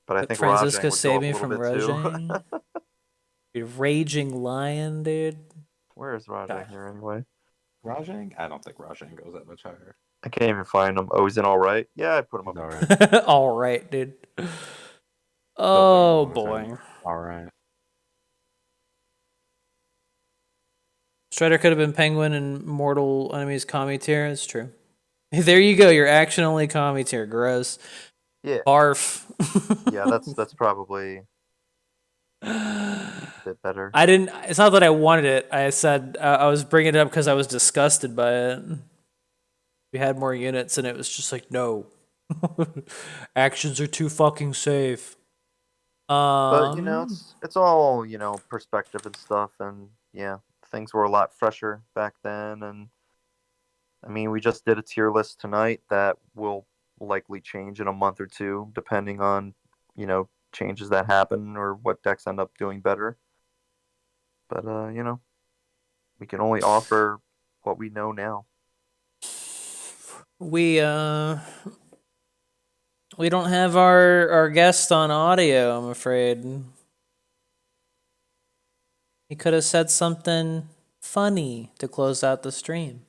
I think Francisca Rajang would saved go me up a from little bit too. Rajang. Dude, Raging Lion, dude. Where is Rajang God. here anyway? Rajang? I don't think Rajang goes that much higher. I can't even find him. Oh, he's in all right. Yeah, I put him up. All right. All right, dude. Oh boy. All right. Strider could have been Penguin and Mortal Enemies Kami tier. It's true. There you go. Your action only Kami tier. Gross. Yeah. Barf. Yeah, that's probably a bit better. I didn't. It's not that I wanted it. I said I was bringing it up because I was disgusted by it. We had more units, and it was just like, no. Actions are too fucking safe. But it's all perspective and stuff, and yeah, things were a lot fresher back then. And I mean, we just did a tier list tonight that will likely change in a month or two, depending on changes that happen or what decks end up doing better. But we can only offer what we know now. We don't have our guest on audio, I'm afraid. He could have said something funny to close out the stream.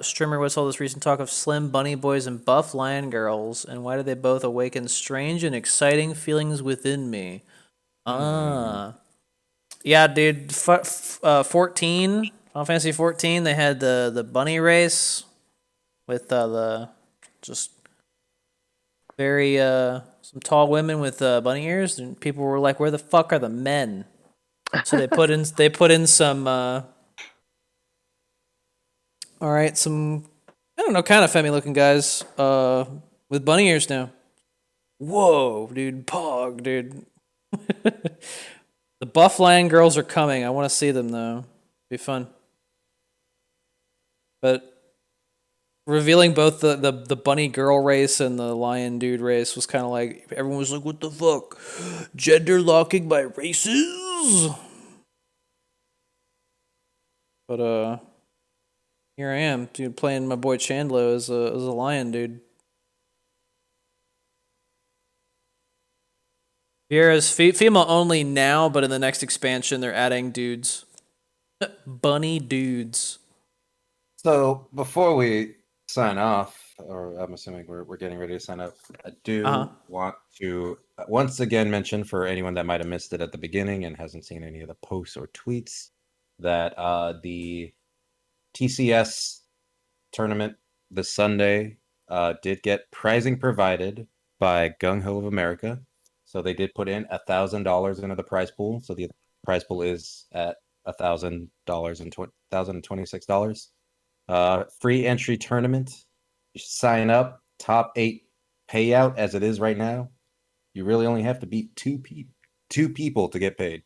Streamer, what's all this recent talk of slim bunny boys and buff lion girls, and why did they both awaken strange and exciting feelings within me? Yeah, dude. 14, Final Fantasy 14, they had the bunny race with the just very some tall women with bunny ears, and people were like, "Where the fuck are the men?" So they put in some all right, some I don't know, kind of femmy looking guys with bunny ears now. Whoa, dude, pog, dude. The buff lion girls are coming. I want to see them though. Be fun. But revealing both the bunny girl race and the lion dude race was kind of like everyone was like, "What the fuck? Gender locking by races?" But here I am, dude, playing my boy Chandlo as a lion dude. Vieira's female only now, but in the next expansion they're adding dudes. Bunny dudes. So before we sign off, or I'm assuming we're getting ready to sign up, I do want to once again mention for anyone that might have missed it at the beginning and hasn't seen any of the posts or tweets that the TCS tournament this Sunday did get prizing provided by Gung Ho of America. So they did put in $1,000 into the prize pool. So the prize pool is at $1,000 and $1,026. Free entry tournament. You sign up. Top 8 payout as it is right now. You really only have to beat two people to get paid,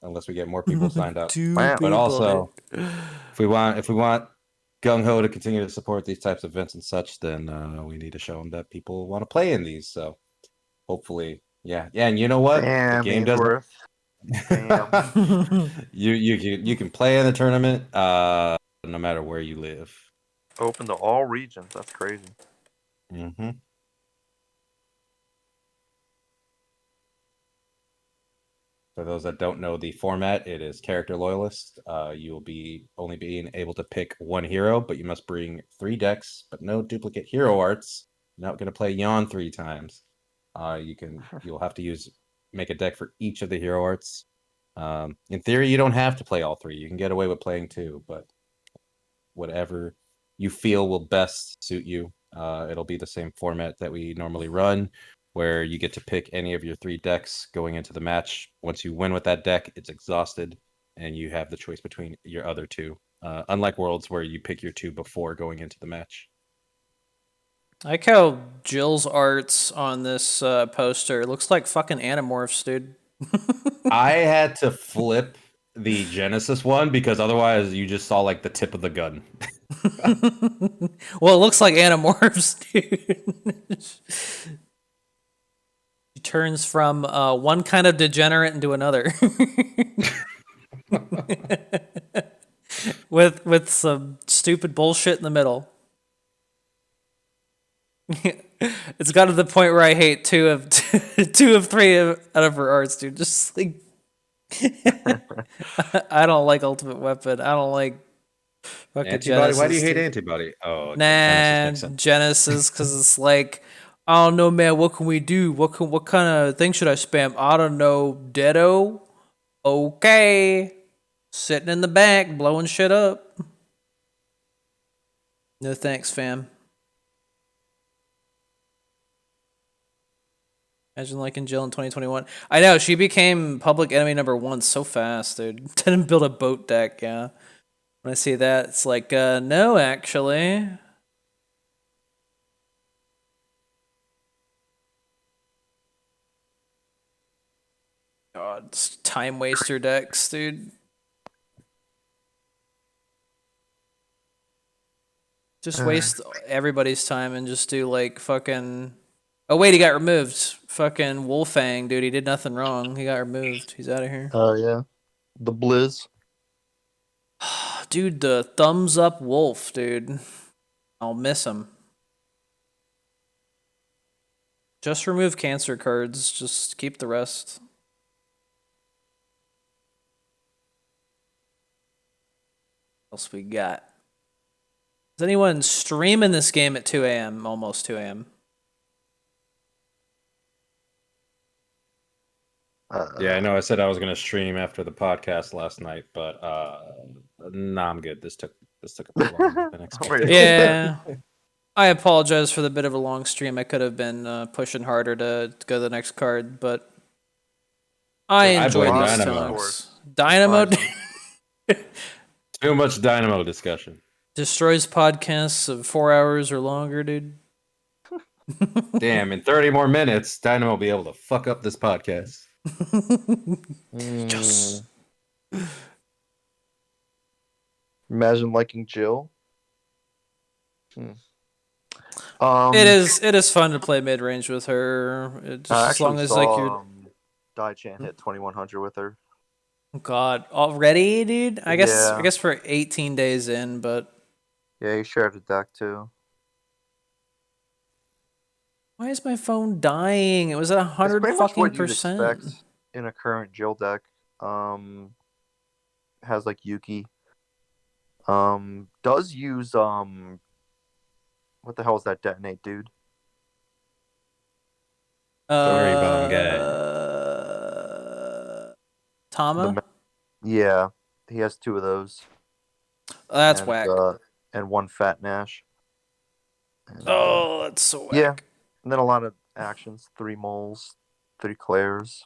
unless we get more people signed up. But also, if we want Gung Ho to continue to support these types of events and such, then we need to show them that people want to play in these. So hopefully, yeah. And you know what? Damn, The game doesn't. Ainsworth. Damn. you can play in the tournament no matter where you live. Open to all regions. That's crazy. Mm-hmm. For those that don't know the format, it is character loyalist. You will be only being able to pick one hero, but you must bring 3 decks, but no duplicate hero arts. You're not going to play Yawn 3 times. You'll have to make a deck for each of the hero arts. In theory, you don't have to play all 3. You can get away with playing 2, but whatever you feel will best suit you. It'll be the same format that we normally run, where you get to pick any of your 3 decks going into the match. Once you win with that deck, it's exhausted, and you have the choice between your other 2. Unlike Worlds, where you pick your 2 before going into the match. I like how Jill's arts on this poster looks like fucking Animorphs, dude. I had to flip the Genesis one because otherwise you just saw like the tip of the gun. Well, it looks like Animorphs, dude. He turns from one kind of degenerate into another. with some stupid bullshit in the middle. It's got to the point where I hate 2 of 3 out of her arts, dude. Just like I don't like Ultimate Weapon. I don't like fucking Antibody? Genesis. Why do you hate Antibody? Oh, nah, Genesis, because it's like, I don't know, man. What can we do? What kind of thing should I spam? I don't know. Ditto. Okay. Sitting in the back, blowing shit up. No thanks, fam. Imagine liking Jill in 2021. I know, she became public enemy number 1 so fast, dude. Didn't build a boat deck, yeah. When I see that, it's like, no, actually. God, it's time waster decks, dude. Just waste everybody's time and just do, like, fucking... Oh, wait, he got removed. Fucking Wolfang, dude. He did nothing wrong. He got removed. He's out of here. Oh, yeah. The Blizz. Dude, the thumbs up wolf, dude. I'll miss him. Just remove cancer cards. Just keep the rest. What else we got? Is anyone streaming this game at 2 a.m.? Almost 2 a.m. Yeah, I know I said I was going to stream after the podcast last night, but nah, I'm good. This took a bit longer than expected. Yeah. I apologize for the bit of a long stream. I could have been pushing harder to go to the next card, but I enjoyed these talks. Dynamo Too much Dynamo discussion. Destroys podcasts of 4 hours or longer, dude. Damn, in 30 more minutes, Dynamo will be able to fuck up this podcast. Yes. Imagine liking Jill. It is fun to play mid range with her. Just as long as like you're Daichan hit 2100 with her. God, already, dude. I guess for 18 days in, but yeah, he shared a deck too. Why is my phone dying? It was at 100 fucking percent. In a current Jill deck, has like Yuki. Does use what the hell is that detonate, dude? Story bomb guy. Tama? Yeah, he has 2 of those. That's and whack. and one Fat Nash. And, Oh, that's so whack. yeah, and then a lot of actions: 3 moles, 3 Claires.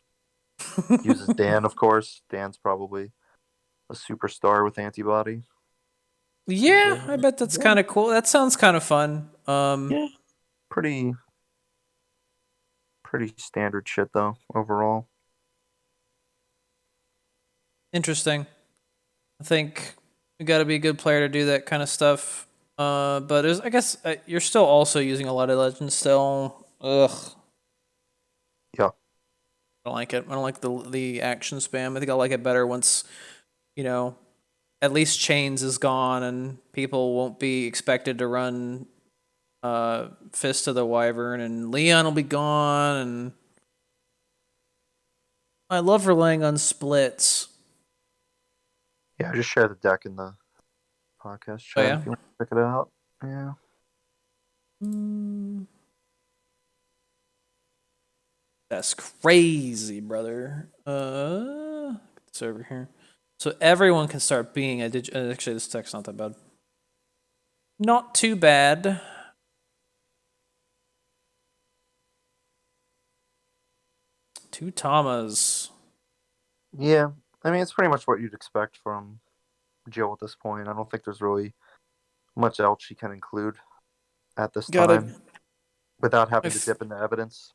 Uses Dan, of course. Dan's probably a superstar with antibody. Yeah, I bet that's kind of cool. That sounds kind of fun. Yeah, pretty standard shit though overall. Interesting. I think you got to be a good player to do that kind of stuff. But I guess you're still also using a lot of legends still. Ugh. Yeah. I don't like it. I don't like the action spam. I think I like it better once, you know, at least Chains is gone and people won't be expected to run Fist of the Wyvern, and Leon will be gone, and I love relying on splits. Yeah, just share the deck in the podcast chat Oh, yeah? if you want to check it out. Yeah. That's crazy, brother. It's over here. So everyone can start being a actually, this tech's not that bad. Not too bad. Two Tamas. Yeah. I mean, it's pretty much what you'd expect from Jill at this point. I don't think there's really much else she can include at this time without having to dip into evidence.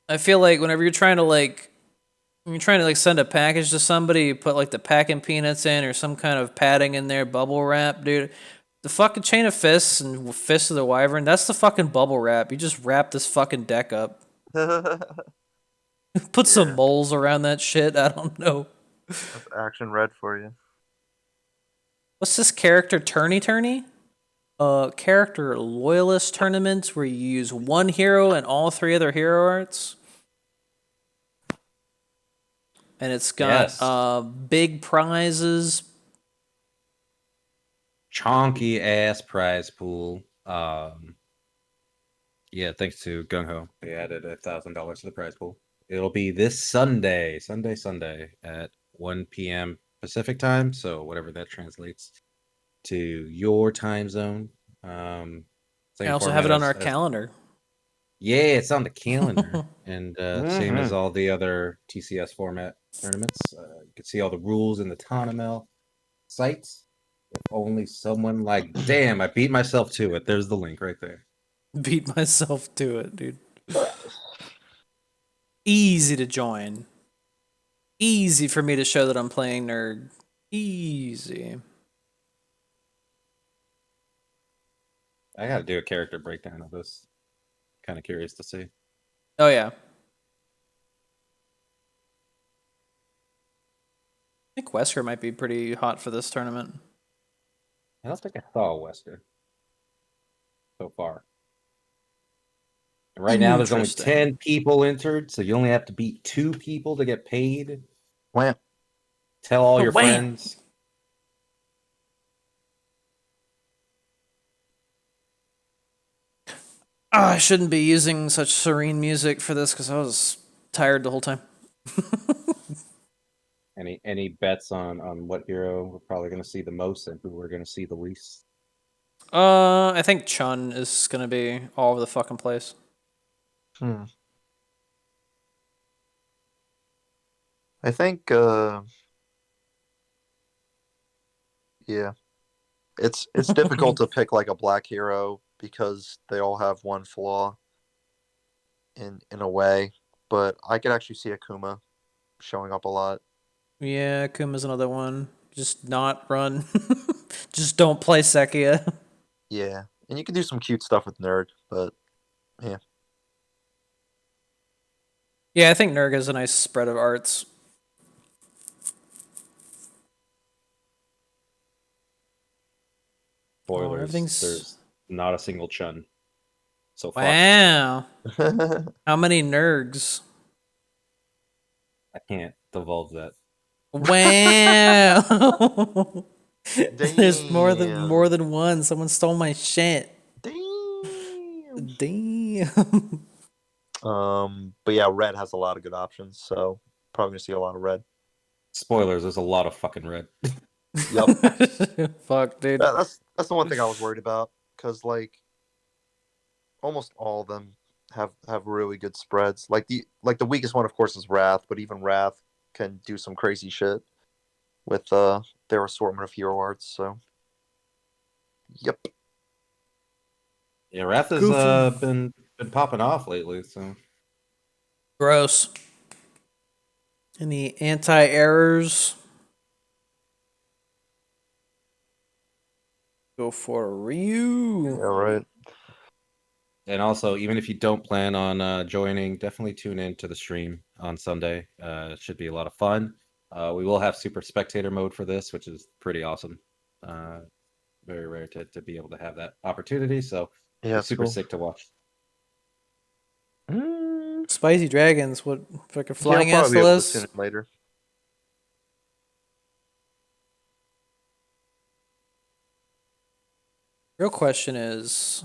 I feel like whenever you're trying to when you're trying to send a package to somebody, you put like the packing peanuts in or some kind of padding in there, bubble wrap, dude. The fucking Chain of Fists and Fist of the Wyvern, that's the fucking bubble wrap. You just wrap this fucking deck up. Put some moles around that shit. I don't know. That's action red for you. What's this character, Turny? Character Loyalist tournaments where you use one hero and all 3 other hero arts. And it's got big prizes. Chonky ass prize pool. Yeah, thanks to Gung Ho. They added $1,000 to the prize pool. It'll be this Sunday at 1 p.m. Pacific time, so whatever that translates to your time zone. I also have it on our calendar. Yeah, it's on the calendar, and same as all the other TCS format tournaments. You can see all the rules in the Tanamel sites. If only someone damn, I beat myself to it. There's the link right there. Beat myself to it, dude. Easy to join. Easy for me to show that I'm playing Nerd. Easy. I gotta do a character breakdown of this. Kind of curious to see. Oh, yeah. I think Wesker might be pretty hot for this tournament. I don't think I saw a Wesker so far. And right now, there's only 10 people entered, so you only have to beat 2 people to get paid. Wham. Tell all your friends. Oh, I shouldn't be using such serene music for this because I was tired the whole time. Any bets on what hero we're probably going to see the most and who we're going to see the least? I think Chun is going to be all over the fucking place. I think yeah. It's difficult to pick like a black hero because they all have one flaw in a way, but I could actually see Akuma showing up a lot. Yeah, Akuma's another one. Just not run. Just don't play Sekia. Yeah, and you can do some cute stuff with Nerd, but yeah. Yeah, I think Nurg has a nice spread of arts. Spoilers. There's not a single Chun. So far. Wow. How many Nurgs? I can't divulge that. Wow. There's more than one. Someone stole my shit. Damn. But yeah, red has a lot of good options, so probably gonna see a lot of red. Spoilers, there's a lot of fucking red. Yep. Fuck, dude. That's the one thing I was worried about because like almost all of them have really good spreads. Like the weakest one, of course, is Wrath, but even Wrath can do some crazy shit with their assortment of hero arts. So, yep. Yeah, Wrath has Goofy. been popping off lately. So Gross. Any anti-errors? Go for Ryu. Yeah, right. and also, even if you don't plan on joining, definitely tune in to the stream on Sunday. It should be a lot of fun. We will have super spectator mode for this, which is pretty awesome. Very rare to be able to have that opportunity. So Yeah, it's super cool. sick to watch. Spicy Dragons, what fucking Yeah, I'll flying ass probably the be able to tune list? in later. Real question is,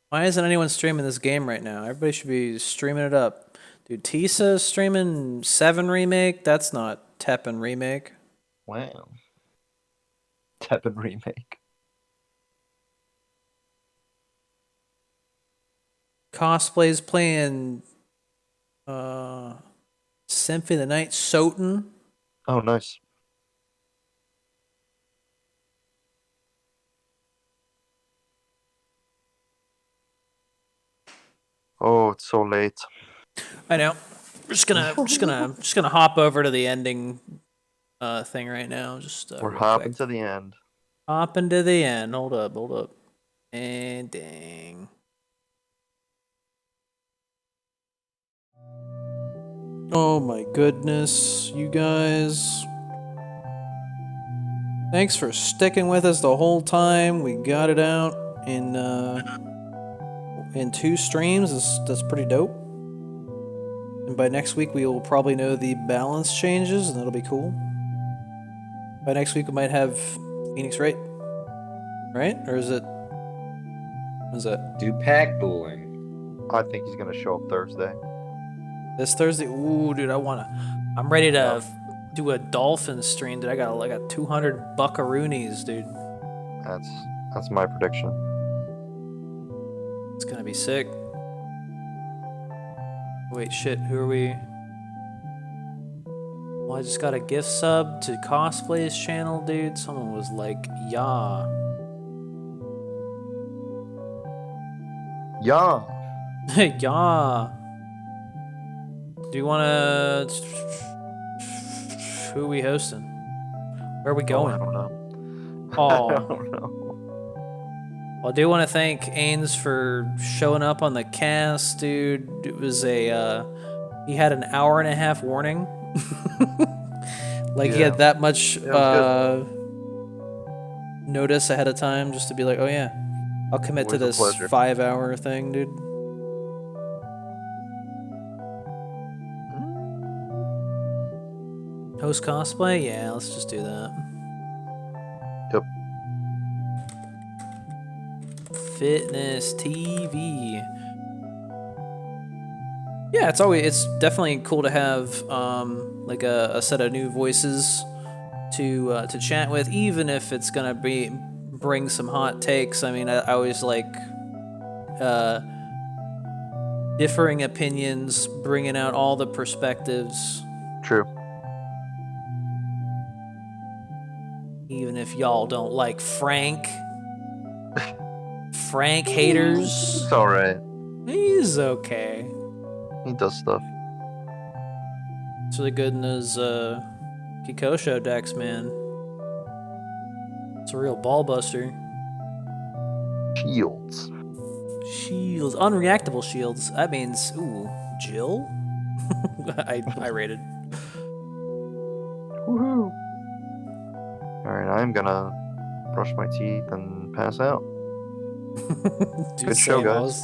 why isn't anyone streaming this game right now? Everybody should be streaming it up. Dude, Tisa's streaming 7 Remake? That's not TEPPEN Remake. Wow. Teppen remake. Cosplay's playing Symphony of the Night Soten. Oh, nice. Oh, it's so late. I know. We're just gonna hop over to the ending thing right now. Just We're real hopping quick. to the end. Hopping to the end. Hold up. And dang. Oh my goodness, you guys. Thanks for sticking with us the whole time. We got it out in 2 streams. That's pretty dope. And by next week we will probably know the balance changes, and that'll be cool. By next week we might have Phoenix Wright. Right? Or is it... What is that? Do pack dueling. I think he's gonna show up Thursday. This Thursday? Ooh, dude, I'm ready to do a dolphin stream, dude. I got 200 buckaroonies, dude. That's my prediction. It's gonna be sick. Wait, shit, who are we? Well, I just got a gift sub to Cosplay's channel, dude. Someone was like, yeah. Yeah. Yeah. Do you wanna... Who are we hosting? Where are we going? I don't know. Oh. I don't know. Well, I do want to thank Ains for showing up on the cast, dude. It was he had an hour and a half warning. Like, he had that much notice ahead of time just to be like, oh yeah, I'll commit to Always a this pleasure. 5-hour thing, dude. Host cosplay? Yeah, let's just do that. Yep. Fitness TV. Yeah, it's definitely cool to have like a set of new voices to chat with, even if it's gonna bring some hot takes. I mean, I always like differing opinions, bringing out all the perspectives. True. Even if y'all don't like Frank. Frank haters. It's alright. He's okay. He does stuff. It's really good in his Kikosho decks, man. It's a real ball buster. Shields. Shields. Unreactable shields. That means, ooh, Jill? I rated. Woohoo! Alright, I'm gonna brush my teeth and pass out. Dude, Good show, same, I guys. was